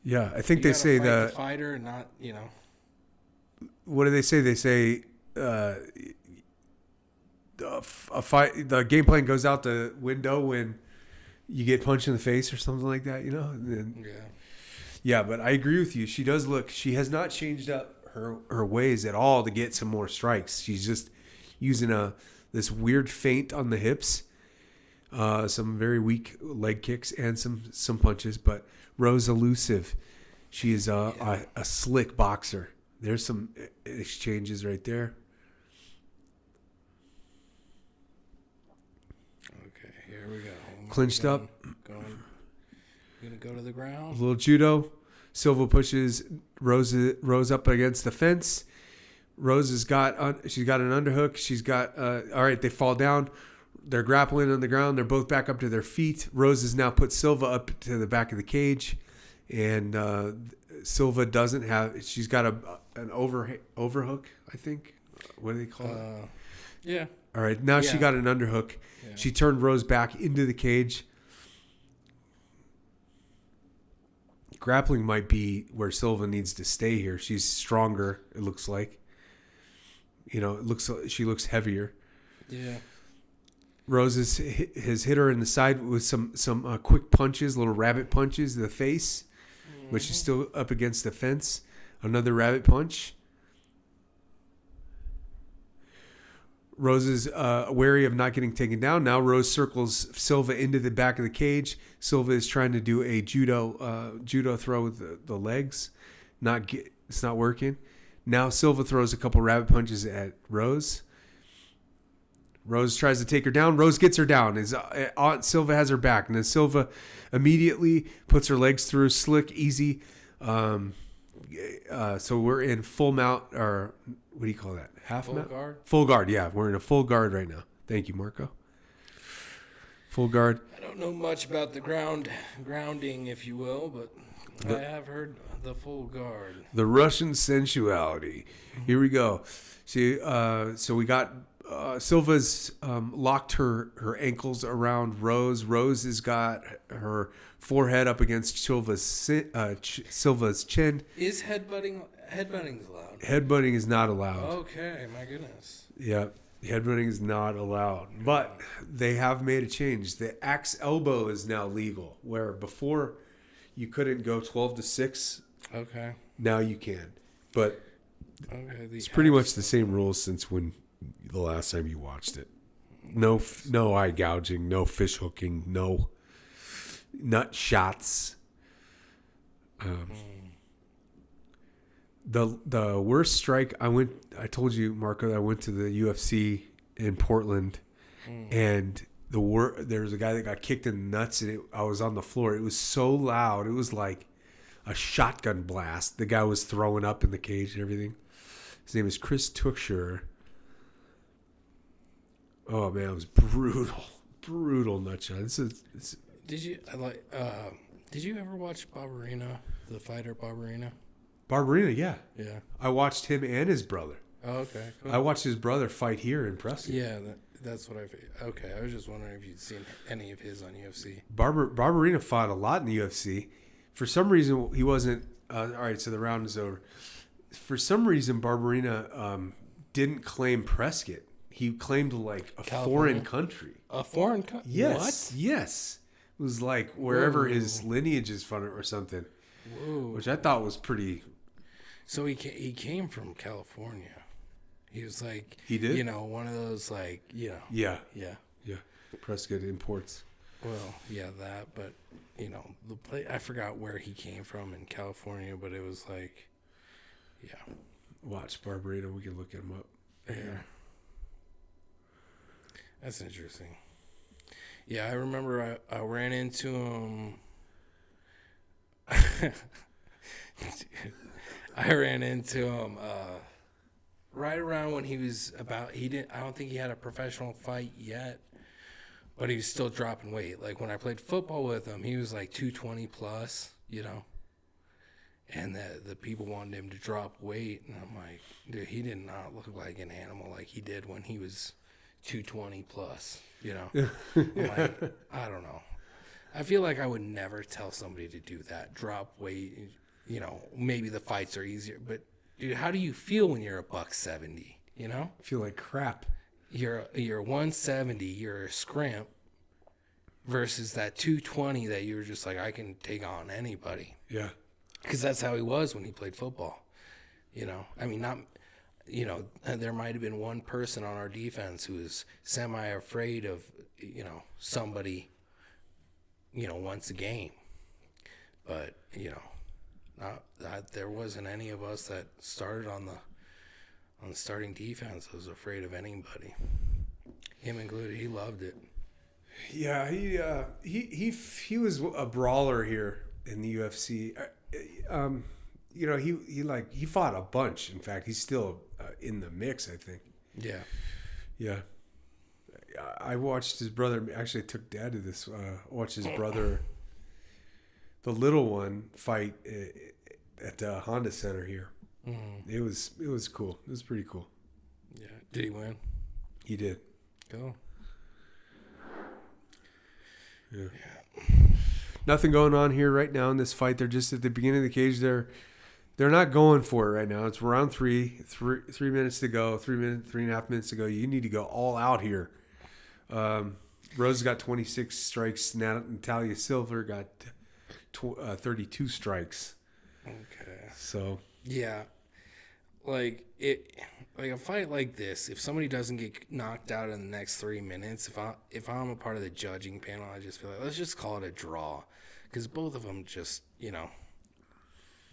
Speaker 1: Yeah, I think they say
Speaker 3: the fighter and not,
Speaker 1: What do they say? They say a fight, the game plan goes out the window when you get punched in the face or something like that, And then, yeah, but I agree with you. She does look. She has not changed up her ways at all to get some more strikes. She's just using this weird feint on the hips, some very weak leg kicks, and some punches. But Rose elusive. She is a slick boxer. There's some exchanges right there.
Speaker 3: Okay, here we go.
Speaker 1: Clinched up.
Speaker 3: Gonna go to the
Speaker 1: A
Speaker 3: ground.
Speaker 1: little judo. Silva pushes Rose up against the fence. Rose has she's got an underhook. She's got all right. They fall down. They're grappling on the ground. They're both back up to their feet. Rose has now put Silva up to the back of the cage, and Silva doesn't have. She's got an overhook. I think. What do they call it?
Speaker 3: Yeah.
Speaker 1: All right. Now she got an underhook.
Speaker 3: Yeah.
Speaker 1: She turned Rose back into the cage. Grappling might be where Silva needs to stay here. She's stronger, it looks like. She looks heavier.
Speaker 3: Yeah.
Speaker 1: Rose has hit her in the side with some quick punches, little rabbit punches to the face, but she's still up against the fence. Another rabbit punch. Rose is wary of not getting taken down. Now Rose circles Silva into the back of the cage. Silva is trying to do a judo throw with the legs. It's not working. Now Silva throws a couple rabbit punches at Rose. Rose tries to take her down. Rose gets her down. Silva has her back. And then Silva immediately puts her legs through. Slick, easy. So we're in full mount, or what do you call that? Half
Speaker 3: Full
Speaker 1: mount?
Speaker 3: guard?
Speaker 1: Full guard, yeah. We're in a full guard right now. Thank you, Marko. Full guard.
Speaker 3: I don't know much about the grounding, if you will, but I have heard the full guard.
Speaker 1: The Russian sensuality. Here we go. See, so we got Silva's locked her ankles around Rose. Rose has got her forehead up against Silva's chin.
Speaker 3: Is headbutting's allowed?
Speaker 1: Headbutting is not allowed.
Speaker 3: Okay, my goodness.
Speaker 1: Yeah, headbutting is not allowed. But they have made a change. The axe elbow is now legal, where before you couldn't go 12-6.
Speaker 3: Okay.
Speaker 1: Now you can. But
Speaker 3: Okay.
Speaker 1: it's pretty much the same rules since when the last time you watched it. No eye gouging, no fish hooking, no nut shots. The worst strike I told you, Marko, that I went to the UFC in Portland, and there's a guy that got kicked in the nuts, and I was on the floor. It was so loud. It was like a shotgun blast. The guy was throwing up in the cage and everything. His name is Chris Tuchscherer. Oh man, it was brutal nut shot.
Speaker 3: Did you ever watch Barbarina, the fighter Barbarina?
Speaker 1: Barbarina, yeah.
Speaker 3: Yeah.
Speaker 1: I watched him and his brother.
Speaker 3: Oh, okay. Cool.
Speaker 1: I watched his brother fight here in Preston.
Speaker 3: Yeah, that's what okay. I was just wondering if you'd seen any of his on UFC.
Speaker 1: Barbarina fought a lot in the UFC. For some reason, he wasn't. All right, so the round is over. For some reason, Barbarina didn't claim Prescott. He claimed like a
Speaker 3: California?
Speaker 1: foreign country.
Speaker 3: A foreign country?
Speaker 1: Yes,
Speaker 3: What?
Speaker 1: yes. It was like wherever
Speaker 3: Whoa.
Speaker 1: his lineage is from or something,
Speaker 3: Whoa.
Speaker 1: which I thought was pretty.
Speaker 3: So he came from California. He was like,
Speaker 1: He did?
Speaker 3: one of those like,
Speaker 1: Yeah,
Speaker 3: yeah.
Speaker 1: Prescott imports.
Speaker 3: Well, yeah, that, but the place, I forgot where he came from in California, but it was like, yeah.
Speaker 1: Watch Barbarina. We can look him up.
Speaker 3: Yeah. That's interesting. Yeah, I remember I ran into him. I ran into him right around when he was I don't think he had a professional fight yet, but he was still dropping weight. Like when I played football with him, he was like 220 plus, and the people wanted him to drop weight, and I'm like, dude, he did not look like an animal like he did when he was 220 plus, I'm like, I don't know. I feel like I would never tell somebody to do that, drop weight. Maybe the fights are easier, but dude, how do you feel when you're $170?
Speaker 1: I feel like crap.
Speaker 3: you're 170, you're a scrimp, versus that 220 that you were just like, I can take on anybody.
Speaker 1: Yeah.
Speaker 3: Because that's how he was when he played football. You know, I mean, not, you know, there might have been one person on our defense who was semi-afraid of, you know, somebody, you know, once a game. But, you know, there wasn't any of us that started on the starting defense was afraid of anybody. Him included. He loved it.
Speaker 1: Yeah, he was a brawler here in the UFC. You know, he fought a bunch. In fact, he's still in the mix, I think.
Speaker 3: Yeah.
Speaker 1: Yeah. I watched his brother. Actually, I took Dad to this. Watched his brother, the little one, fight at the Honda Center here.
Speaker 3: Mm-hmm.
Speaker 1: It was cool. It was pretty cool.
Speaker 3: Yeah. Did he win?
Speaker 1: He did.
Speaker 3: Go.
Speaker 1: Yeah. Nothing going on here right now in this fight. They're just at the beginning of the cage. They're not going for it right now. It's round three minutes to go. 3.5 minutes to go. You need to go all out here. Rose got 26 strikes. Natalia Silver got 32 strikes.
Speaker 3: Okay.
Speaker 1: So
Speaker 3: Yeah. Like a fight like this, if somebody doesn't get knocked out in the next 3 minutes, if I'm a part of the judging panel, I just feel like, let's just call it a draw. Because both of them just, you know,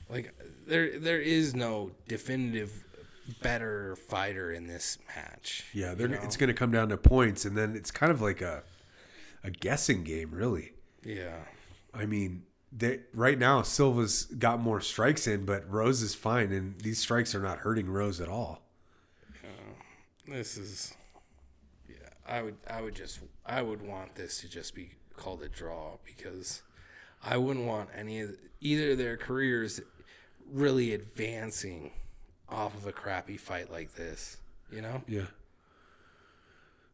Speaker 3: like there is no definitive better fighter in this match.
Speaker 1: yeah,
Speaker 3: you know?
Speaker 1: it's going to come down to points, and then it's kind of like a guessing game, really.
Speaker 3: Yeah.
Speaker 1: I mean, right now Silva's got more strikes in, but Rose is fine, and these strikes are not hurting Rose at all.
Speaker 3: This is, yeah. I would want this to just be called a draw, because I wouldn't want either of their careers really advancing off of a crappy fight like this. You know.
Speaker 1: Yeah.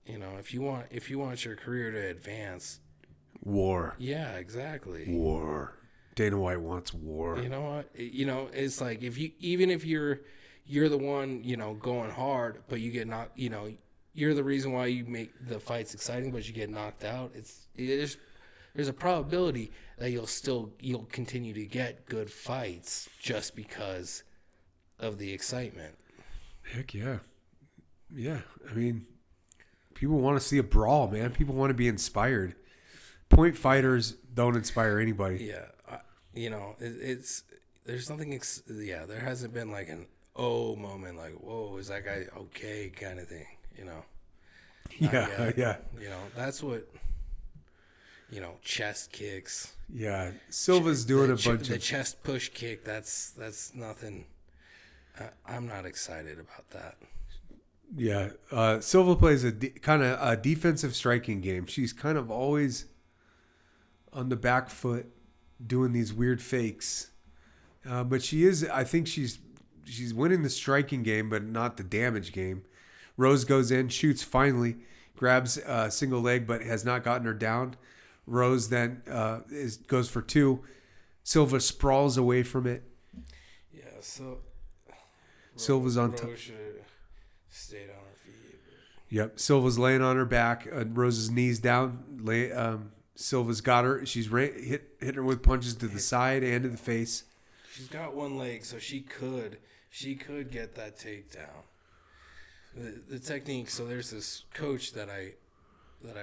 Speaker 3: You know, if you want your career to advance.
Speaker 1: War.
Speaker 3: Yeah, exactly.
Speaker 1: War. Dana White wants war.
Speaker 3: You know what? You know, it's like if you're the one, you know, going hard, but you get knocked, you know, you're the reason why you make the fights exciting, but you get knocked out. There's a probability that you'll continue to get good fights just because of the excitement.
Speaker 1: Heck yeah. Yeah. I mean, people want to see a brawl, man. People want to be inspired. Point fighters don't inspire anybody.
Speaker 3: Yeah. You know, there's nothing, there hasn't been like an moment, like, whoa, is that guy okay kind of thing, you know?
Speaker 1: Yeah, yeah.
Speaker 3: You know, that's what, you know, chest kicks.
Speaker 1: Yeah, Silva's doing a bunch
Speaker 3: the
Speaker 1: of...
Speaker 3: chest push kick, that's nothing. I'm not excited about that.
Speaker 1: Yeah, Silva plays kind of a defensive striking game. She's kind of always on the back foot doing these weird fakes. But I think she's winning the striking game, but not the damage game. Rose goes in, shoots finally, grabs a single leg, but has not gotten her down. Rose then goes for two. Silva sprawls away from it.
Speaker 3: Yeah, so
Speaker 1: Silva's on top.
Speaker 3: Rose should have stayed on her feet.
Speaker 1: Yep, Silva's laying on her back. Rose's knees down. Silva's got her. She's hitting her with punches to the side and to the face.
Speaker 3: She's got one leg, so she could get that takedown. The technique. So there's this coach that I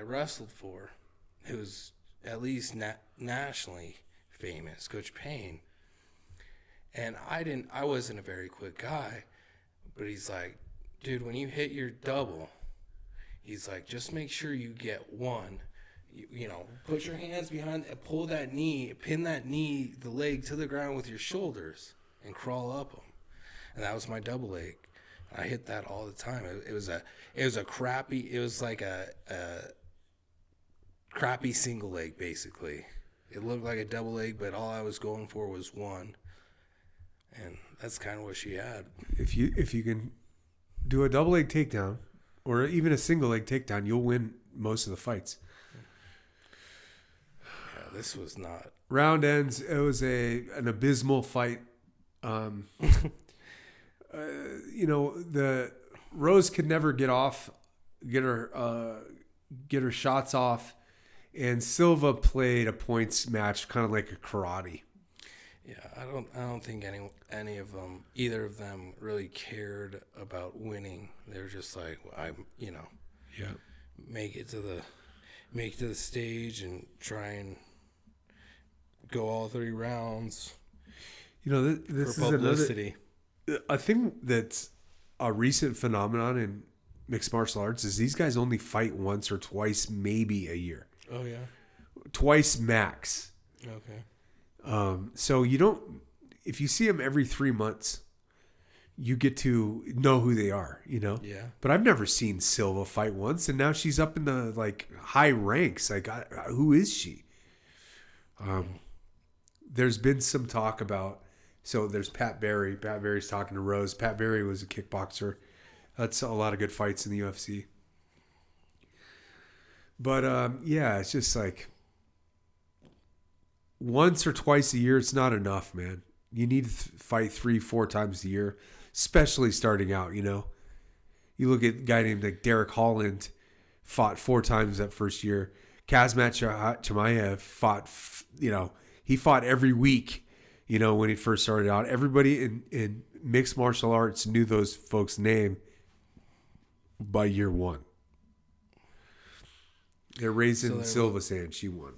Speaker 3: wrestled for, who's at least nationally famous, Coach Payne. And I wasn't a very quick guy, but he's like, dude, when you hit your double, he's like, just make sure you get one. You know, put your hands behind, pull that knee, pin that knee, the leg to the ground with your shoulders, and crawl up them. And that was my double leg. I hit that all the time. It was like a crappy single leg, basically. It looked like a double leg, but all I was going for was one. And that's kind of what she had.
Speaker 1: If you can do a double leg takedown or even a single leg takedown, you'll win most of the fights.
Speaker 3: Yeah, this was not.
Speaker 1: Round ends. It was an abysmal fight. You know, the Rose could never get off get her shots off. And Silva played a points match, kind of like a karate.
Speaker 3: Yeah, I don't think any of them, either of them, really cared about winning. They were just like,
Speaker 1: Yeah.
Speaker 3: make it to the stage and try and go all 3 rounds.
Speaker 1: This
Speaker 3: for
Speaker 1: is
Speaker 3: publicity.
Speaker 1: a thing that's a recent phenomenon in mixed martial arts is these guys only fight once or twice, maybe a year.
Speaker 3: Oh yeah.
Speaker 1: Twice max.
Speaker 3: Okay.
Speaker 1: So you don't, if you see them every 3 months, you get to know who they are,
Speaker 3: Yeah.
Speaker 1: But I've never seen Silva fight once, and now she's up in the high ranks. Who is she? There's been some talk about. So there's Pat Barry. Pat Barry's talking to Rose. Pat Barry was a kickboxer. That's a lot of good fights in the UFC. But it's just like once or twice a year, it's not enough, man. You need to fight 3-4 times a year, especially starting out, You look at a guy named Derek Holland, fought 4 times that first year. Kazmat Chimaev fought, he fought every week, when he first started out. Everybody in mixed martial arts knew those folks' name by year 1. They're raising Silva saying she won.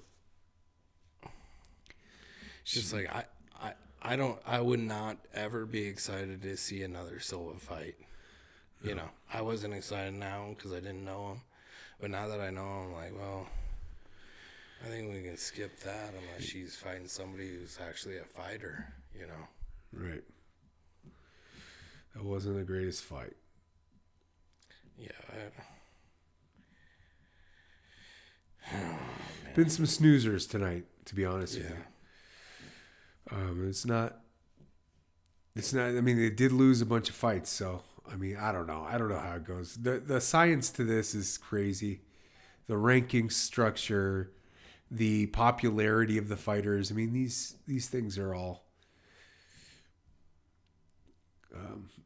Speaker 3: It's just like I would not ever be excited to see another Silva fight. I wasn't excited now because I didn't know him, but now that I know him, I'm like, well, I think we can skip that unless she's fighting somebody who's actually a fighter.
Speaker 1: Right. That wasn't the greatest fight.
Speaker 3: Yeah.
Speaker 1: Been some snoozers tonight, to be honest with
Speaker 3: Yeah.
Speaker 1: you. It's not. I mean, they did lose a bunch of fights, so I mean, I don't know. I don't know how it goes. The science to this is crazy. The ranking structure, the popularity of the fighters. I mean, these things are all.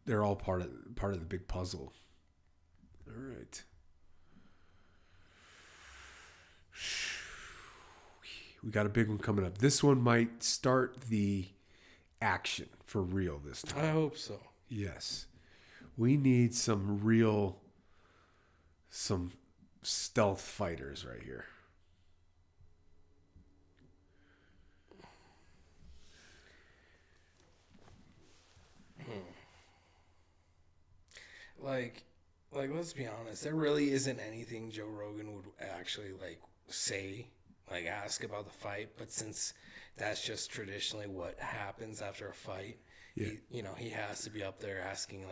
Speaker 1: They're all part of the big puzzle. All right. We got a big one coming up. This one might start the action for real this time.
Speaker 3: I hope so.
Speaker 1: Yes. We need some stealth fighters right here.
Speaker 3: Like, let's be honest. There really isn't anything Joe Rogan would actually say, ask about the fight. But since that's just traditionally what happens after a fight,
Speaker 1: Yeah.
Speaker 3: he has to be up there asking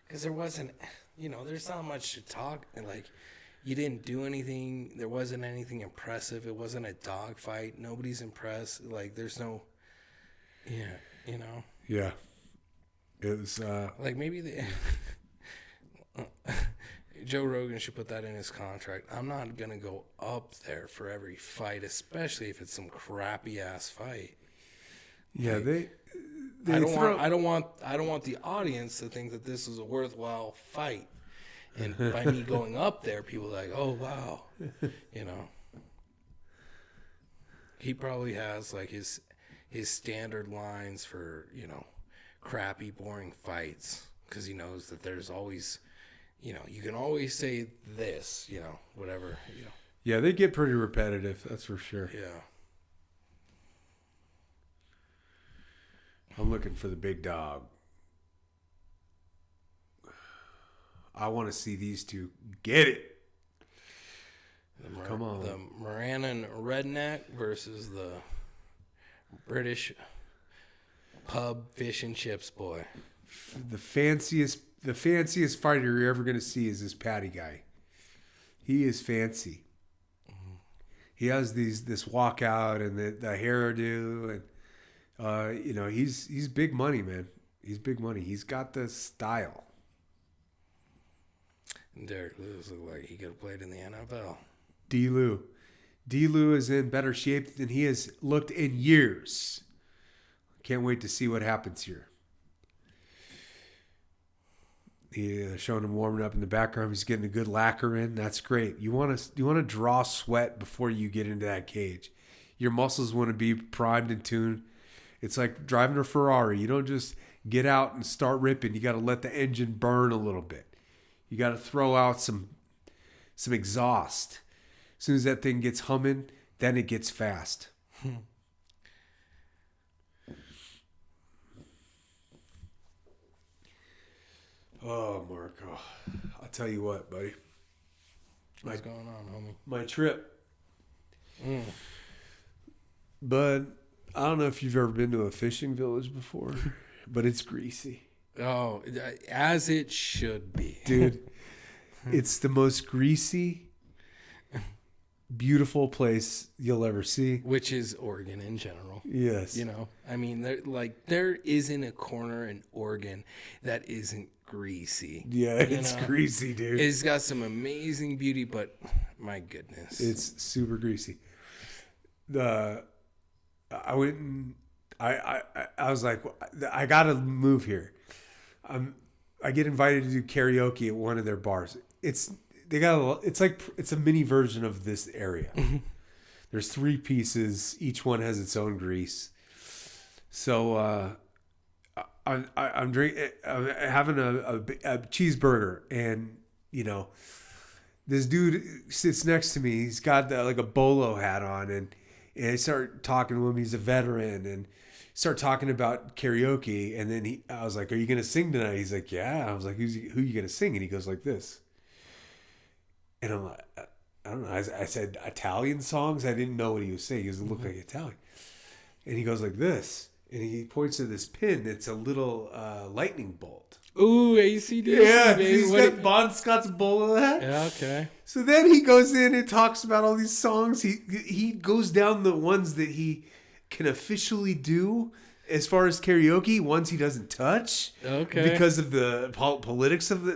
Speaker 3: because there wasn't, there's not much to talk. You didn't do anything. There wasn't anything impressive. It wasn't a dog fight. Nobody's impressed. There's no,
Speaker 1: Yeah. It was
Speaker 3: maybe the. Joe Rogan should put that in his contract. I'm not gonna go up there for every fight, especially if it's some crappy ass fight.
Speaker 1: yeah, they
Speaker 3: I don't want the audience to think that this is a worthwhile fight. And by me going up there, people are like, oh wow, He probably has his standard lines for crappy, boring fights because he knows that there's always. You can always say this, whatever,
Speaker 1: Yeah, they get pretty repetitive, that's for sure.
Speaker 3: Yeah.
Speaker 1: I'm looking for the big dog. I want to see these two get it. Come on.
Speaker 3: The Moranan Redneck versus the British pub fish and chips boy.
Speaker 1: The fanciest fighter you're ever going to see is this Patty guy. He is fancy. He has this walkout and the hairdo, and he's big money, man. He's big money. He's got the style.
Speaker 3: Derek Lewis looked like he could have played in the NFL.
Speaker 1: D. Lou is in better shape than he has looked in years. Can't wait to see what happens here. showing him warming up in the background. He's getting a good lacquer in. That's great. You want to draw sweat before you get into that cage. Your muscles want to be primed and tuned. It's like driving a Ferrari. You don't just get out and start ripping. You got to let the engine burn a little bit. You got to throw out some exhaust. As soon as that thing gets humming, then it gets fast. Oh, Marko. I'll tell you what, buddy.
Speaker 3: What's going on, homie?
Speaker 1: My trip. But I don't know if you've ever been to a fishing village before, but it's greasy.
Speaker 3: Oh, as it should be.
Speaker 1: Dude, it's the most greasy, beautiful place you'll ever see.
Speaker 3: Which is Oregon in general.
Speaker 1: Yes.
Speaker 3: You know, I mean, there isn't a corner in Oregon that isn't greasy.
Speaker 1: Yeah, it's greasy, dude.
Speaker 3: It's got some amazing beauty, but my goodness.
Speaker 1: It's super greasy. I went and I was like, I gotta move here. I get invited to do karaoke at one of their bars. It's a mini version of this area. There's 3 pieces. Each one has its own grease. So I'm having a cheeseburger, and this dude sits next to me. He's got like a bolo hat on, and I start talking to him. He's a veteran, and start talking about karaoke. And then I was like, "Are you gonna sing tonight?" He's like, "Yeah." I was like, "Who are you gonna sing?" And he goes like this. And I'm like, I don't know. I said Italian songs. I didn't know what he was saying. He doesn't look like Italian. And he goes like this. And he points to this pin. It's a little lightning bolt.
Speaker 3: Ooh, ACDC.
Speaker 1: Yeah,
Speaker 3: baby.
Speaker 1: he's got Bon Scott's bowl of that.
Speaker 3: Yeah, okay.
Speaker 1: So then he goes in and talks about all these songs. He goes down the ones that he can officially do as far as karaoke, ones he doesn't touch.
Speaker 3: Okay.
Speaker 1: Because of the politics of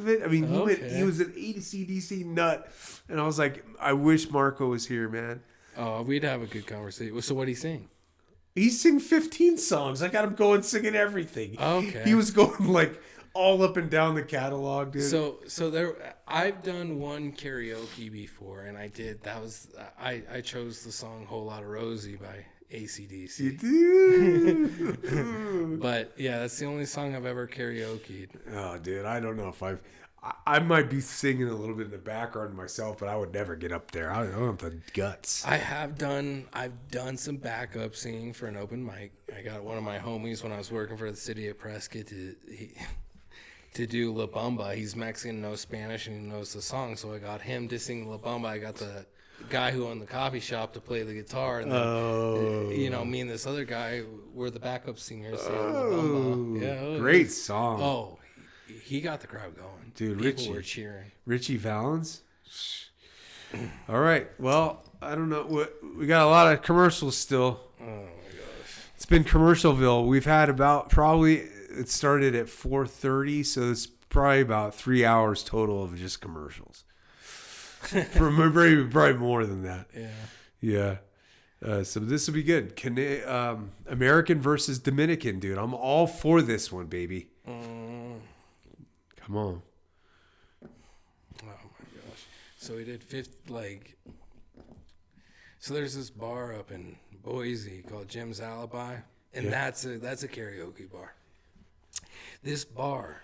Speaker 1: it. I mean, he was an AC/DC nut. And I was like, I wish Marko was here, man.
Speaker 3: Oh, we'd have a good conversation. So what'd he sing?
Speaker 1: He sang 15 songs. I got him going singing everything.
Speaker 3: Okay.
Speaker 1: He was going like all up and down the catalog, dude.
Speaker 3: So there, I've done one karaoke before, and I chose the song "Whole Lotta Rosie" by AC/DC. But yeah, that's the only song I've ever karaoke'd.
Speaker 1: Oh, dude, I don't know if I might be singing a little bit in the background myself, but I would never get up there. I don't have the guts.
Speaker 3: I've done some backup singing for an open mic. I got one of my homies when I was working for the city of Prescott to do La Bamba. He's Mexican, knows Spanish, and he knows the song, so I got him to sing La Bamba. I got the guy who owned the coffee shop to play the guitar, and then, me and this other guy were the backup singers singing La Bamba. Yeah,
Speaker 1: great song.
Speaker 3: Oh, he got the crowd going.
Speaker 1: Dude,
Speaker 3: People were cheering.
Speaker 1: Richie Valens. All right. Well, I don't know. We got a lot of commercials still.
Speaker 3: Oh my gosh.
Speaker 1: It's been Commercialville. We've had it started at 4:30, so it's probably about 3 hours total of just commercials. Probably more than that.
Speaker 3: Yeah.
Speaker 1: Yeah. So this will be good. American versus Dominican, dude. I'm all for this one, baby. Come on.
Speaker 3: Oh my gosh. So we did so there's this bar up in Boise called Jim's Alibi, and that's a karaoke bar. This bar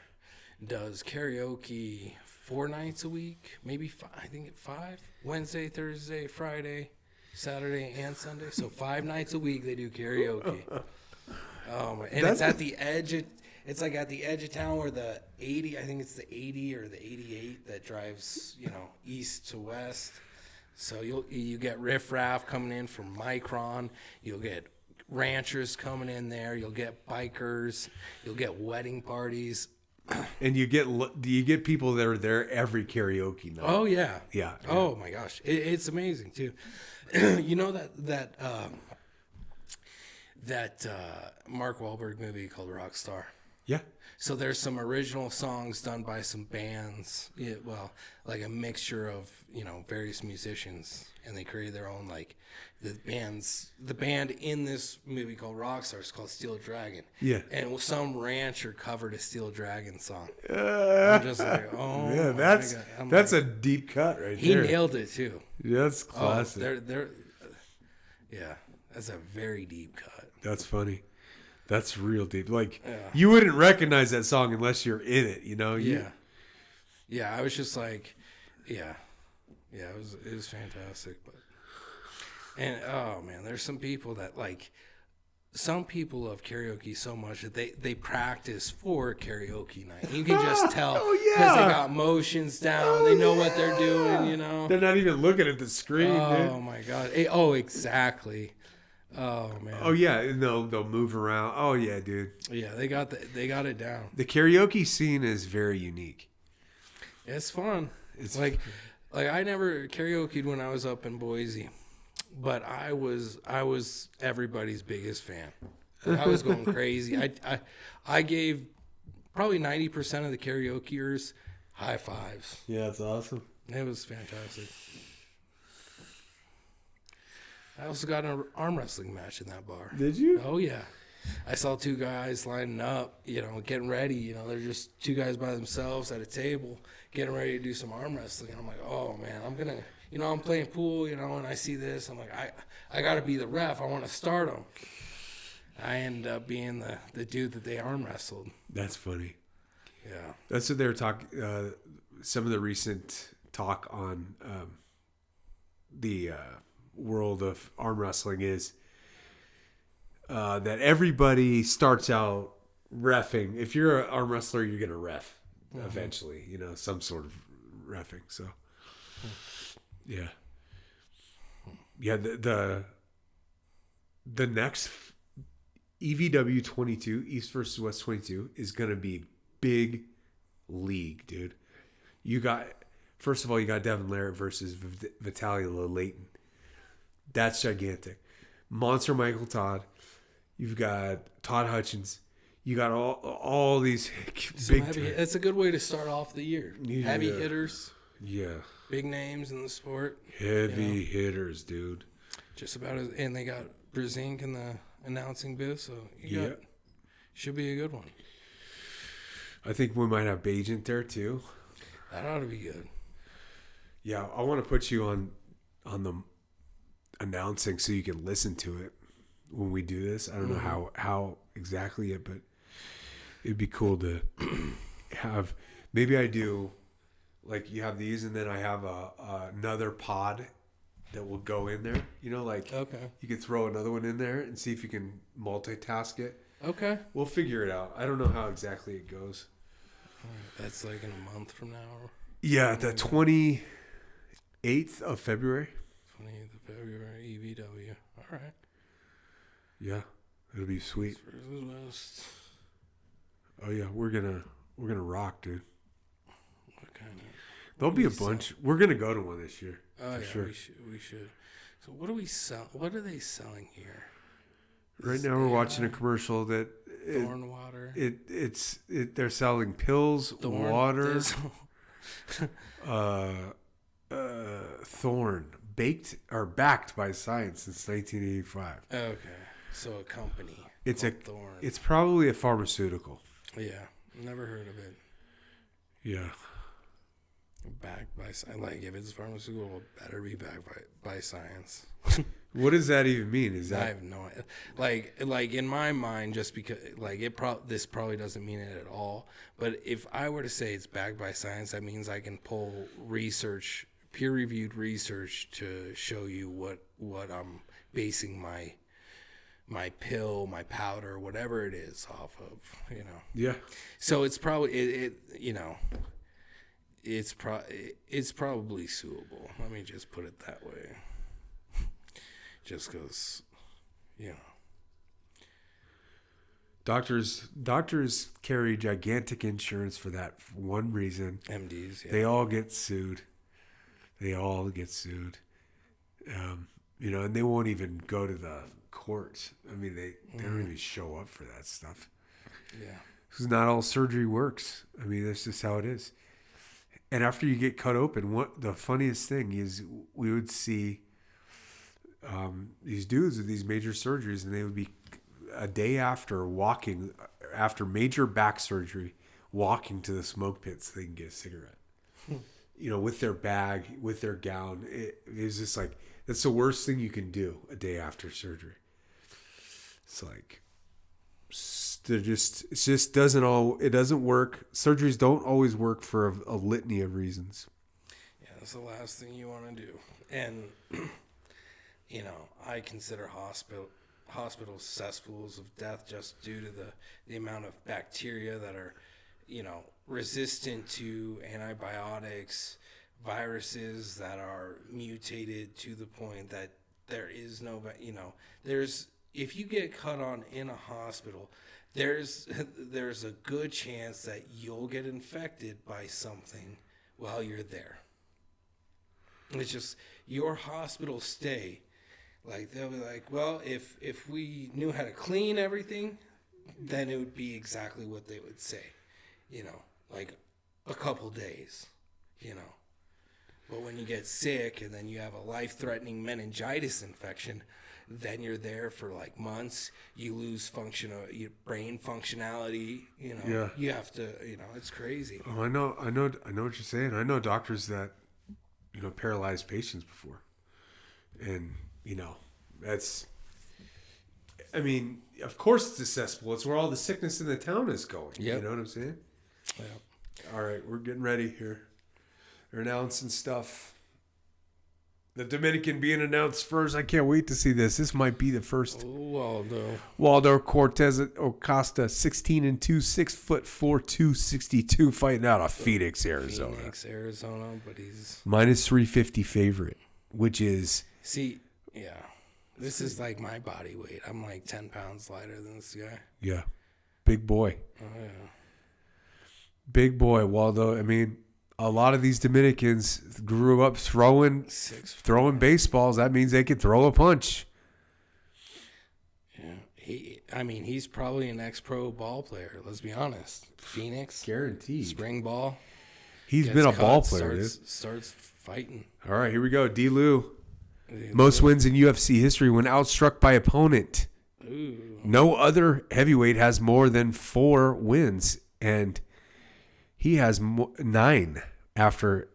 Speaker 3: does karaoke 4 nights a week, maybe 5, I think 5. Wednesday, Thursday, Friday, Saturday, and Sunday. So 5 nights a week they do karaoke. Oh my! And it's at the edge. It's like at the edge of town where the 80, I think it's the 80 or the 88 that drives, east to west. So you get riffraff coming in from Micron. You'll get ranchers coming in there. You'll get bikers. You'll get wedding parties.
Speaker 1: And do you get people that are there every karaoke night?
Speaker 3: Oh yeah.
Speaker 1: Yeah.
Speaker 3: Oh my gosh, it's amazing too. You know that Mark Wahlberg movie called Rockstar.
Speaker 1: Yeah.
Speaker 3: So there's some original songs done by some bands. Yeah, well, like a mixture of, various musicians, and they created their own, like, the band in this movie called Rockstar is called Steel Dragon.
Speaker 1: Yeah.
Speaker 3: And some rancher covered a Steel Dragon song. I'm just like, oh,
Speaker 1: Yeah,
Speaker 3: my
Speaker 1: that's
Speaker 3: God. I'm
Speaker 1: that's
Speaker 3: like,
Speaker 1: a deep cut right
Speaker 3: he
Speaker 1: there.
Speaker 3: nailed it too.
Speaker 1: Yeah, that's classic.
Speaker 3: Yeah, that's a very deep cut.
Speaker 1: That's funny. That's real deep. Like,
Speaker 3: Yeah.
Speaker 1: you wouldn't recognize that song unless you're in it,
Speaker 3: Yeah, I was just like, it was fantastic. And oh man, there's some people that some people love karaoke so much that they practice for karaoke night. You can just tell because they got motions down. They know what they're doing.
Speaker 1: They're not even looking at the screen, dude.
Speaker 3: Oh my god. Exactly. Oh man.
Speaker 1: Oh yeah, and they'll move around. Oh yeah, dude.
Speaker 3: Yeah, they got it down.
Speaker 1: The karaoke scene is very unique.
Speaker 3: It's fun.
Speaker 1: It's
Speaker 3: like I never karaoke'd when I was up in Boise, but I was everybody's biggest fan. I was going crazy. I gave probably 90% of the karaokeers high fives.
Speaker 1: Yeah, that's awesome.
Speaker 3: It was fantastic. I also got an arm wrestling match in that bar.
Speaker 1: Did you?
Speaker 3: Oh yeah. I saw two guys lining up, getting ready. They're just two guys by themselves at a table getting ready to do some arm wrestling. And I'm like, oh man, I'm gonna, I'm playing pool, and I see this. I'm like, I gotta be the ref. I want to start them. I end up being the dude that they arm wrestled.
Speaker 1: That's funny.
Speaker 3: Yeah.
Speaker 1: That's what they were talking. Some of the recent talk on the world of arm wrestling is that everybody starts out reffing. If you're an arm wrestler, you're gonna ref eventually. Some sort of reffing. So, yeah. The next EVW 22 East versus West 22 is gonna be big league, dude. First of all, you got Devin Larratt versus Vitaly Layton. That's gigantic. Monster Michael Todd. You've got Todd Hutchins. You got all these big.
Speaker 3: It's a good way to start off the year. Heavy hitters.
Speaker 1: Yeah.
Speaker 3: Big names in the sport.
Speaker 1: Heavy hitters, dude.
Speaker 3: Just about as, and they got Brzezinski in the announcing booth, so should be a good one.
Speaker 1: I think we might have Bajent there too.
Speaker 3: That ought to be good.
Speaker 1: Yeah, I want to put you on the announcing so you can listen to it when we do this. I don't know how exactly it, but it'd be cool to have. Maybe I do, like you have these, and then I have another pod that will go in there.
Speaker 3: Okay.
Speaker 1: You could throw another one in there and see if you can multitask it.
Speaker 3: Okay.
Speaker 1: We'll figure it out. I don't know how exactly it goes.
Speaker 3: All right, that's like in a month from now.
Speaker 1: Yeah, the 28th of February.
Speaker 3: 28th of February, EVW. All right.
Speaker 1: Yeah, it'll be sweet.
Speaker 3: East versus West.
Speaker 1: Oh yeah, we're gonna rock, dude.
Speaker 3: What kind of?
Speaker 1: There'll be a bunch. We're gonna go to one this year.
Speaker 3: Oh
Speaker 1: for
Speaker 3: yeah,
Speaker 1: sure.
Speaker 3: we should. So what do we sell? What are they selling here?
Speaker 1: Right now we're watching a commercial that
Speaker 3: Thorn water.
Speaker 1: they're selling pills,
Speaker 3: Thorn,
Speaker 1: water, Thorn, backed by science since 1985.
Speaker 3: Okay, so a company.
Speaker 1: It's
Speaker 3: called Thorn.
Speaker 1: It's probably a pharmaceutical.
Speaker 3: Yeah, never heard of it.
Speaker 1: Yeah.
Speaker 3: Backed by like if it's pharmaceutical, it better be backed by science.
Speaker 1: What does that even mean? Is
Speaker 3: I
Speaker 1: that
Speaker 3: have no idea. Like in my mind, just because this probably doesn't mean it at all. But if I were to say it's backed by science, that means I can pull research, peer-reviewed research, to show you what I'm basing my pill, my powder, whatever it is, off of.
Speaker 1: Yeah.
Speaker 3: So it's probably it's probably suable. Let me just put it that way. Just because,
Speaker 1: Doctors carry gigantic insurance for that one reason.
Speaker 3: MDs, yeah.
Speaker 1: They all get sued. And they won't even go to the courts. I mean, they don't even show up for that stuff.
Speaker 3: Yeah.
Speaker 1: Because not all surgery works. I mean, that's just how it is. And after you get cut open, what the funniest thing is, we would see these dudes with these major surgeries, and they would be a day after walking, after major back surgery, walking to the smoke pit so they can get a cigarette. You know, with their bag, with their gown. It's just like, that's the worst thing you can do a day after surgery. It's like, it just doesn't work. Surgeries don't always work for a litany of reasons.
Speaker 3: Yeah, that's the last thing you want to do. And, you know, I consider hospitals cesspools of death just due to the amount of bacteria that are, you know, resistant to antibiotics, viruses that are mutated to the point that there is no, you know, if you get cut on in a hospital, there's a good chance that you'll get infected by something while you're there. It's just your hospital stay. Like, they'll be like, well, if we knew how to clean everything, then it would be exactly what they would say. You know, like a couple days, you know. But when you get sick and then you have a life-threatening meningitis infection, then you're there for like months. You lose your brain functionality. You know,
Speaker 1: Yeah.
Speaker 3: You have to. You know, it's crazy.
Speaker 1: Oh, I know what you're saying. I know doctors that, you know, paralyzed patients before, and you know, I mean, of course it's a cesspool. It's where all the sickness in the town is going.
Speaker 3: Yep.
Speaker 1: You know what I'm saying?
Speaker 3: Yeah.
Speaker 1: All right, we're getting ready here. They're announcing stuff. The Dominican being announced first. I can't wait to see this. This might be the first. Waldo Cortez Acosta, 16-2, 6'4", 262, fighting out of Phoenix, Arizona.
Speaker 3: But he's
Speaker 1: minus 350 favorite, which is
Speaker 3: this is like my body weight. I'm like 10 pounds lighter than this guy.
Speaker 1: big boy.
Speaker 3: Oh yeah,
Speaker 1: Big boy, Waldo. I mean, a lot of these Dominicans grew up throwing baseballs. That means they could throw a punch.
Speaker 3: Yeah, he's probably an ex-pro ball player. Let's be honest. Phoenix,
Speaker 1: Guaranteed.
Speaker 3: spring ball.
Speaker 1: He's been a ball player.
Speaker 3: Starts fighting.
Speaker 1: All right, here we go. D-Lou. Most wins in UFC history when outstruck by opponent.
Speaker 3: Ooh.
Speaker 1: No other heavyweight has more than 4 wins, and he has 9 after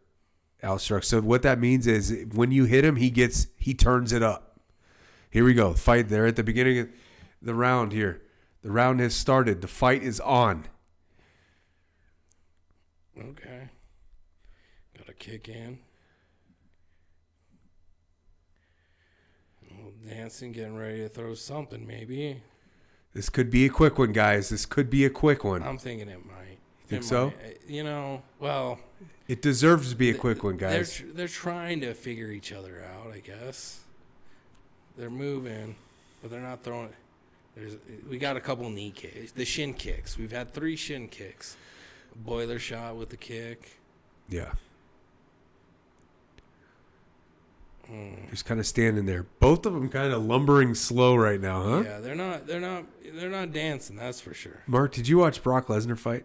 Speaker 1: outstruck. So what that means is when you hit him, he turns it up. Here we go. Fight there at the beginning of the round here. The round has started. The fight is on.
Speaker 3: Okay. Got a kick in. Dancing, getting ready to throw something, maybe.
Speaker 1: This could be a quick one, guys. This could be a quick one.
Speaker 3: I'm thinking it might.
Speaker 1: Think so?
Speaker 3: Might. You know, well,
Speaker 1: it deserves to be a quick one, guys.
Speaker 3: They're trying to figure each other out, I guess. They're moving, but they're not throwing. We got a couple knee kicks. The shin kicks. We've had 3 shin kicks. A boiler shot with the kick.
Speaker 1: Yeah. Just kind of standing there. Both of them kind of lumbering slow right now, huh?
Speaker 3: Yeah, they're not dancing, that's for sure.
Speaker 1: Mark, did you watch Brock Lesnar fight?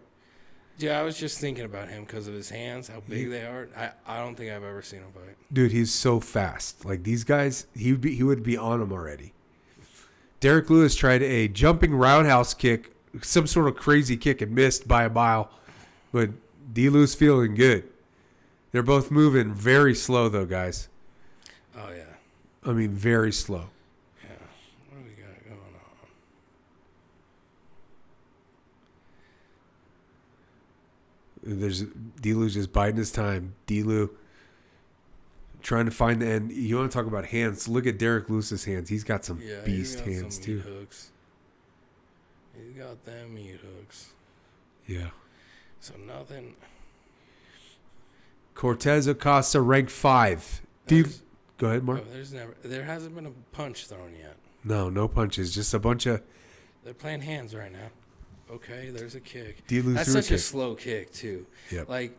Speaker 3: Yeah, I was just thinking about him because of his hands, how big they are. I don't think I've ever seen him fight.
Speaker 1: Dude, he's so fast. Like these guys, he would be on them already. Derek Lewis tried a jumping roundhouse kick, some sort of crazy kick, and missed by a mile. But D-Lew's feeling good. They're both moving very slow, though, guys.
Speaker 3: Oh, yeah.
Speaker 1: I mean, very slow.
Speaker 3: Yeah. What do we got going on?
Speaker 1: There's D-Lew's just biding his time. D-Lew trying to find the end. You want to talk about hands? Look at Derek Lewis's hands. He's got some beast hands,
Speaker 3: some
Speaker 1: too.
Speaker 3: meat hooks. He's got them meat hooks.
Speaker 1: Yeah.
Speaker 3: So nothing.
Speaker 1: Cortez Acosta ranked 5. Go ahead, Mark.
Speaker 3: There hasn't been a punch thrown yet.
Speaker 1: No punches. Just a bunch of.
Speaker 3: They're playing hands right now. Okay, there's a kick.
Speaker 1: D-Lew
Speaker 3: That's
Speaker 1: threw
Speaker 3: such
Speaker 1: a
Speaker 3: a
Speaker 1: kick.
Speaker 3: slow kick too.
Speaker 1: Yep.
Speaker 3: Like,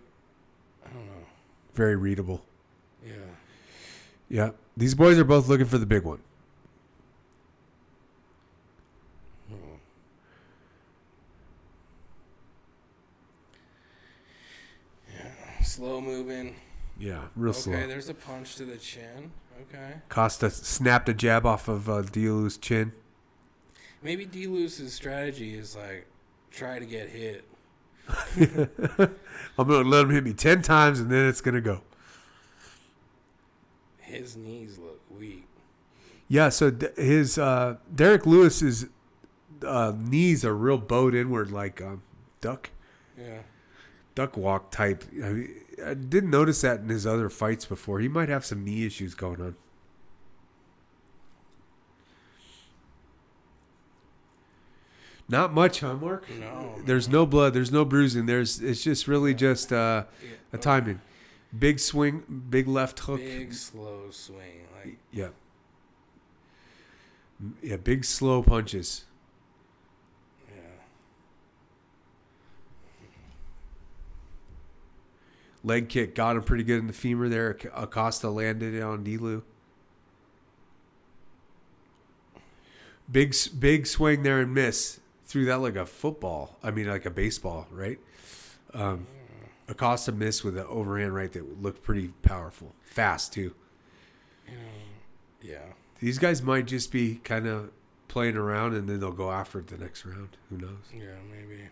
Speaker 3: I don't know.
Speaker 1: Very readable.
Speaker 3: Yeah.
Speaker 1: Yeah. These boys are both looking for the big one.
Speaker 3: slow moving.
Speaker 1: Yeah, real
Speaker 3: Okay,
Speaker 1: slow.
Speaker 3: there's a punch to the chin. Okay.
Speaker 1: Costa snapped a jab off of Dilu's chin.
Speaker 3: Maybe D-Loose's strategy is like, try to get hit.
Speaker 1: I'm going to let him hit me 10 times, and then it's going to go.
Speaker 3: His knees look weak.
Speaker 1: Yeah, so his Derek Lewis's knees are real bowed inward like duck walk type. I didn't notice that in his other fights before. He might have some knee issues going on. Not much, huh, Mark?
Speaker 3: No.
Speaker 1: There's no blood. There's no bruising. It's just really just a timing. Big swing, big left hook.
Speaker 3: Big slow swing. Like,
Speaker 1: Yeah. Yeah, big slow punches.
Speaker 3: yeah.
Speaker 1: Leg kick got him pretty good in the femur there. Acosta landed it on Dilu. Big swing there and miss. Threw that like a football. I mean, like a baseball, right? Acosta missed with an overhand right that looked pretty powerful. Fast, too.
Speaker 3: Yeah.
Speaker 1: These guys might just be kind of playing around, and then they'll go after it the next round. Who knows?
Speaker 3: Yeah, maybe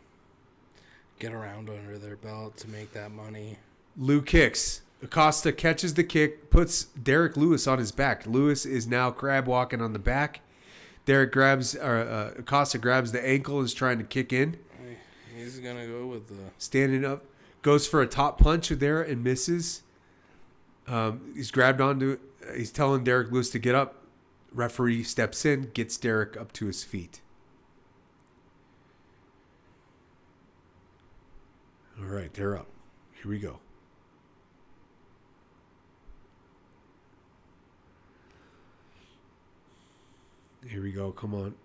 Speaker 3: get around under their belt to make that money.
Speaker 1: Lou kicks. Acosta catches the kick, puts Derek Lewis on his back. Lewis is now crab walking on the back. Acosta grabs the ankle, is trying to kick in.
Speaker 3: He's going to go with the...
Speaker 1: Standing up. Goes for a top punch there and misses. He's grabbed onto it. He's telling Derek Lewis to get up. Referee steps in, gets Derek up to his feet. All right, they're up. Here we go. Here we go. Come on.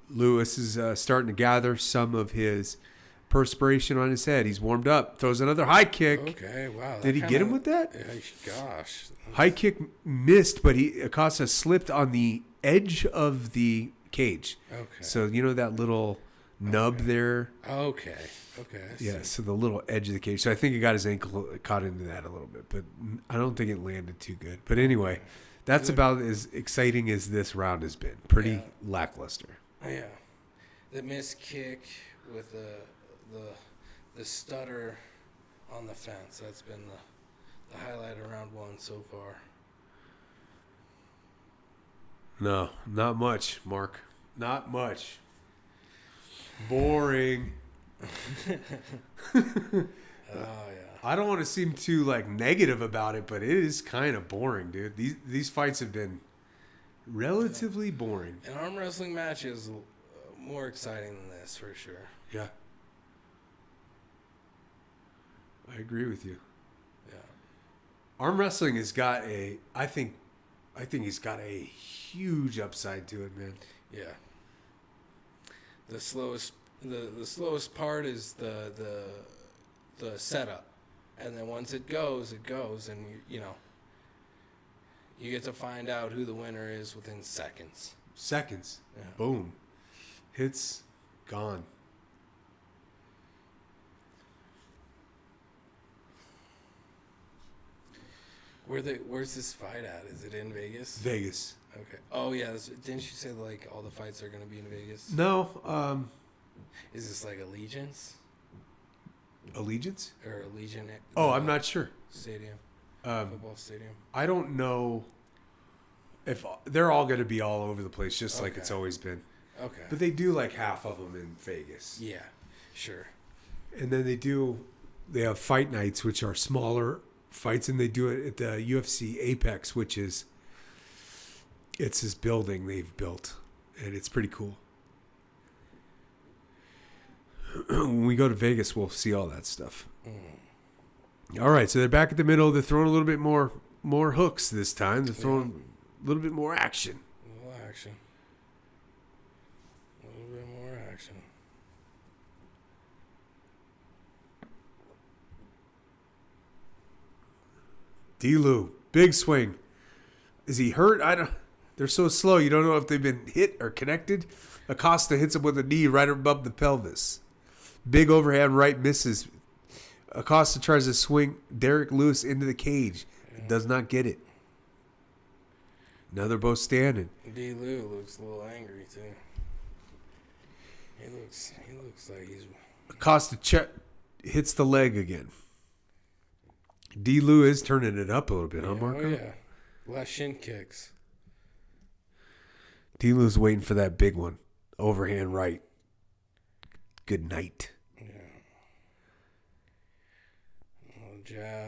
Speaker 1: Lewis is starting to gather some of his perspiration on his head. He's warmed up. Throws another high kick.
Speaker 3: Okay, wow.
Speaker 1: Did he get him with that?
Speaker 3: Gosh.
Speaker 1: High kick missed, but Acosta slipped on the edge of the cage.
Speaker 3: Okay.
Speaker 1: So, you know that little nub there?
Speaker 3: Okay. I see.
Speaker 1: Yeah, so the little edge of the cage. So I think he got his ankle caught into that a little bit, but I don't think it landed too good. But anyway, that's about as exciting as this round has been. Pretty lackluster.
Speaker 3: Yeah. The missed kick with the stutter on the fence. That's been the highlight of round one so far.
Speaker 1: No, not much, Mark. Not much. Boring.
Speaker 3: Oh, yeah.
Speaker 1: I don't want to seem too negative about it, but it is kind of boring, dude. These fights have been relatively boring.
Speaker 3: An arm wrestling match is more exciting than this, for sure.
Speaker 1: Yeah. I agree with you.
Speaker 3: Yeah.
Speaker 1: Arm wrestling has got I think he's got a huge upside to it, man.
Speaker 3: Yeah. The slowest part is the setup, and then once it goes, and you get to find out who the winner is within seconds.
Speaker 1: Seconds.
Speaker 3: Yeah.
Speaker 1: Boom. Hits gone.
Speaker 3: Where's this fight at? Is it in Vegas?
Speaker 1: Vegas.
Speaker 3: Okay. Oh yeah. Didn't you say all the fights are gonna be in Vegas?
Speaker 1: No.
Speaker 3: Is this like Allegiance
Speaker 1: Allegiance?
Speaker 3: or Allegiant?
Speaker 1: Oh, I'm not sure.
Speaker 3: Stadium.
Speaker 1: Um,
Speaker 3: Football stadium.
Speaker 1: I don't know if they're all going to be all over the place, just like
Speaker 3: Okay.
Speaker 1: it's always been.
Speaker 3: Okay.
Speaker 1: But they do half of them in Vegas.
Speaker 3: Yeah. Sure.
Speaker 1: And then they have fight nights, which are smaller fights, and they do it at the UFC Apex, which is, it's this building they've built, and it's pretty cool. When we go to Vegas, we'll see all that stuff. All right, so they're back at the middle. They're throwing a little bit more hooks this time. They're throwing a little bit more action.
Speaker 3: A little action. A little bit more action.
Speaker 1: D-Lou, big swing. Is he hurt? They're so slow. You don't know if they've been hit or connected. Acosta hits him with a knee right above the pelvis. Big overhand right misses. Acosta tries to swing Derek Lewis into the cage. Does not get it. Now they're both standing.
Speaker 3: D. Lou looks a little angry too. He looks like he's.
Speaker 1: Acosta hits the leg again. D. Lou is turning it up a little bit, huh, Marko?
Speaker 3: Oh yeah, less shin kicks.
Speaker 1: D. Lou's waiting for that big one. Overhand right. Good night.
Speaker 3: Yeah.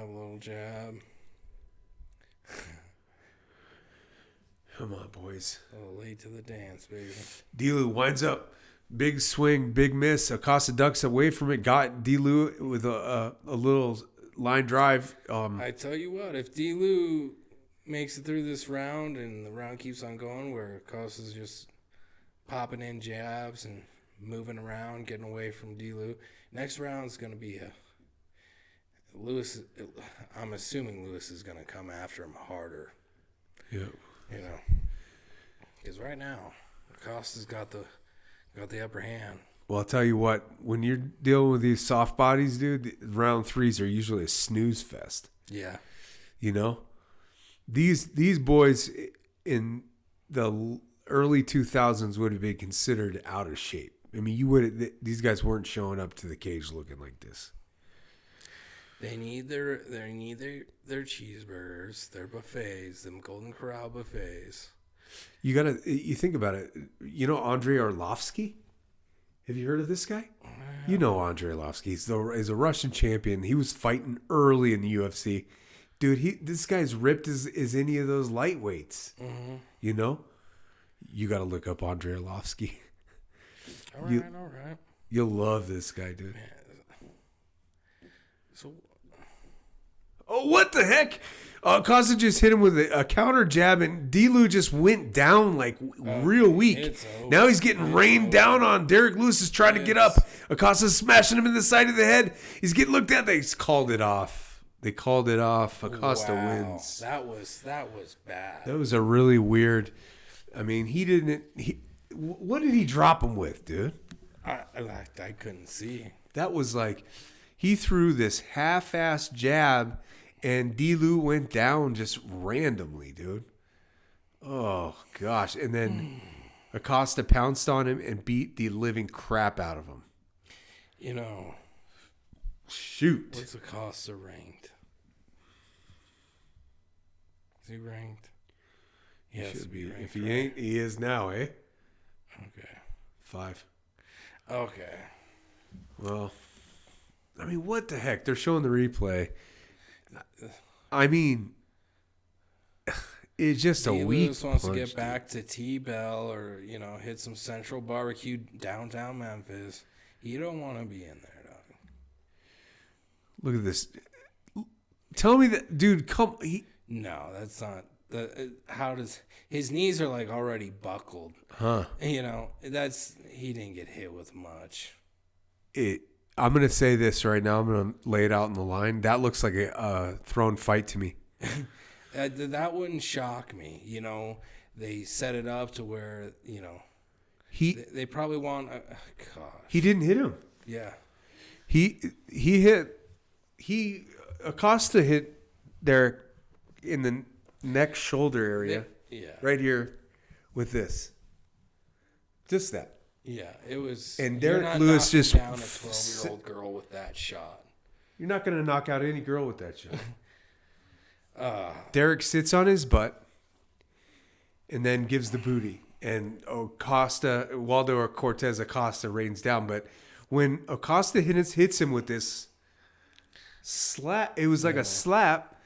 Speaker 3: Little jab.
Speaker 1: Come on, boys.
Speaker 3: A little late to the dance, baby.
Speaker 1: D. Lou winds up. Big swing, big miss. Acosta ducks away from it. Got D. Lou with a little line drive.
Speaker 3: I tell you what, if D. Lou makes it through this round and the round keeps on going where Acosta's just popping in jabs and moving around, getting away from D. Lou, next round's going to be Lewis. I'm assuming Lewis is going to come after him harder.
Speaker 1: Yeah.
Speaker 3: You know, because right now Acosta's got the upper hand.
Speaker 1: Well, I'll tell you what. When you're dealing with these soft bodies, dude, round threes are usually a snooze fest.
Speaker 3: Yeah.
Speaker 1: You know, these boys in the early 2000s would have been considered out of shape. I mean, these guys weren't showing up to the cage looking like this.
Speaker 3: They need their cheeseburgers, their buffets, them Golden Corral buffets.
Speaker 1: You think about it. You know Andrei Arlovsky? Have you heard of this guy? You know Andrei Arlovsky. He's a Russian champion. He was fighting early in the UFC. Dude, this guy's ripped as any of those lightweights.
Speaker 3: Mm-hmm.
Speaker 1: You know? You got to look up Andrei Arlovsky.
Speaker 3: All right.
Speaker 1: You'll love this guy, dude.
Speaker 3: Man. So,
Speaker 1: oh, what the heck? Costa just hit him with a counter jab, and D. Lou just went down like real weak. Now he's getting rained down on. Derek Lewis is trying to get up. Acosta's smashing him in the side of the head. He's getting looked at. They called it off. Acosta wins.
Speaker 3: That was bad.
Speaker 1: That was a really weird. I mean, what did he drop him with, dude?
Speaker 3: I couldn't see.
Speaker 1: That was like he threw this half-assed jab. And D. Lou went down just randomly, dude. Oh, gosh. And then Acosta pounced on him and beat the living crap out of him.
Speaker 3: You know.
Speaker 1: Shoot.
Speaker 3: What's Acosta ranked? Is he ranked?
Speaker 1: He
Speaker 3: has
Speaker 1: should
Speaker 3: to
Speaker 1: be.
Speaker 3: ranked,
Speaker 1: If he
Speaker 3: right?
Speaker 1: ain't, he is now, eh?
Speaker 3: Okay.
Speaker 1: 5.
Speaker 3: Okay.
Speaker 1: Well, I mean, what the heck? They're showing the replay. I mean, it's just a weak
Speaker 3: Lewis wants
Speaker 1: punch,
Speaker 3: to get
Speaker 1: dude.
Speaker 3: back to T-Bell or, hit some Central Barbecue downtown Memphis. You don't want to be in there, dog.
Speaker 1: Look at this. Tell me that, dude,
Speaker 3: No, that's not. How does his knees are like already buckled?
Speaker 1: Huh.
Speaker 3: He didn't get hit with much.
Speaker 1: I'm going to say this right now. I'm going to lay it out in the line. That looks like a thrown fight to me.
Speaker 3: That wouldn't shock me. They set it up to where, they probably want. Gosh.
Speaker 1: He didn't hit him.
Speaker 3: Yeah.
Speaker 1: Acosta hit Derek in the neck shoulder area.
Speaker 3: Yeah.
Speaker 1: Right here with this. Just that.
Speaker 3: Yeah, it was.
Speaker 1: And
Speaker 3: you're
Speaker 1: Derek
Speaker 3: not
Speaker 1: Lewis
Speaker 3: knocking
Speaker 1: just
Speaker 3: down a 12-year-old girl with that shot.
Speaker 1: You're not going to knock out any girl with that shot. Derek sits on his butt and then gives the booty. And Waldo Cortez Acosta rains down. But when Acosta hits him with this slap, it was like a slap.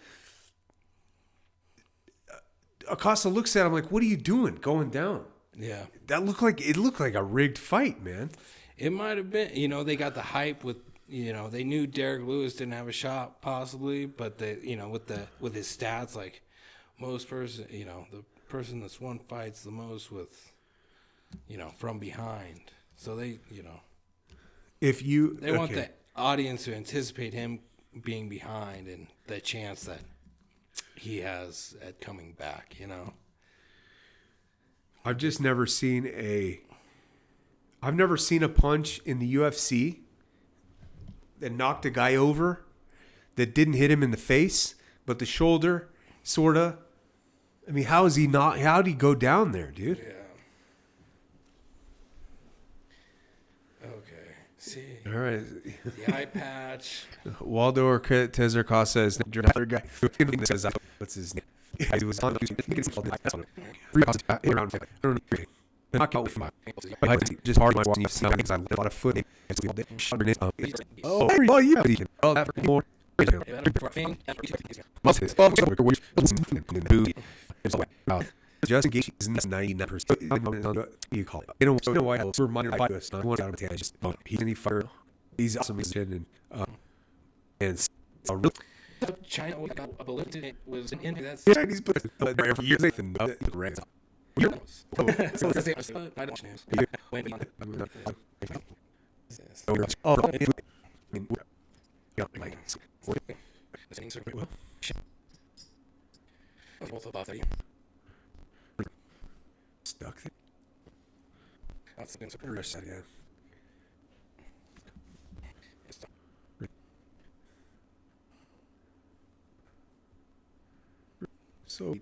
Speaker 1: Acosta looks at him like, "What are you doing going down?"
Speaker 3: Yeah.
Speaker 1: That looked like a rigged fight, man.
Speaker 3: It might have been. They got the hype with. They knew Derek Lewis didn't have a shot possibly, but with his stats, like most person, the person that's won fights the most with, from behind. So they want the audience to anticipate him being behind and the chance that he has at coming back.
Speaker 1: I've just never seen a punch in the UFC that knocked a guy over that didn't hit him in the face, but the shoulder, sorta. I mean, how is he not? How'd he go down there, dude?
Speaker 3: Yeah. Okay. See.
Speaker 1: All right.
Speaker 3: The eye patch.
Speaker 1: Waldo Ortiz Casa is another guy. What's his name? He was on. Just hard my watching. Because I let a lot of foot. Oh, yeah. Oh, more. Just in case he's 99%. You call it. You know why else? We're minor by us. Not one out of 10. Just he's any fire. He's awesome. And
Speaker 3: China was an India. That's
Speaker 1: Chinese, but every year they think red.
Speaker 3: I don't news.
Speaker 1: Stuck.
Speaker 3: That's been
Speaker 1: Yeah. So,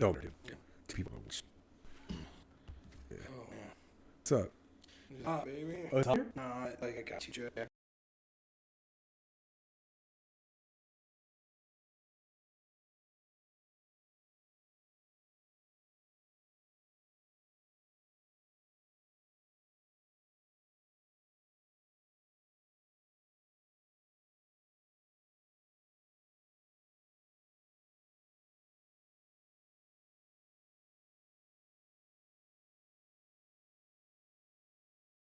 Speaker 1: oh, dude. Two people. Yeah. What's up?
Speaker 2: Baby.
Speaker 1: Oh, it's here?
Speaker 2: Like I got you, Joe.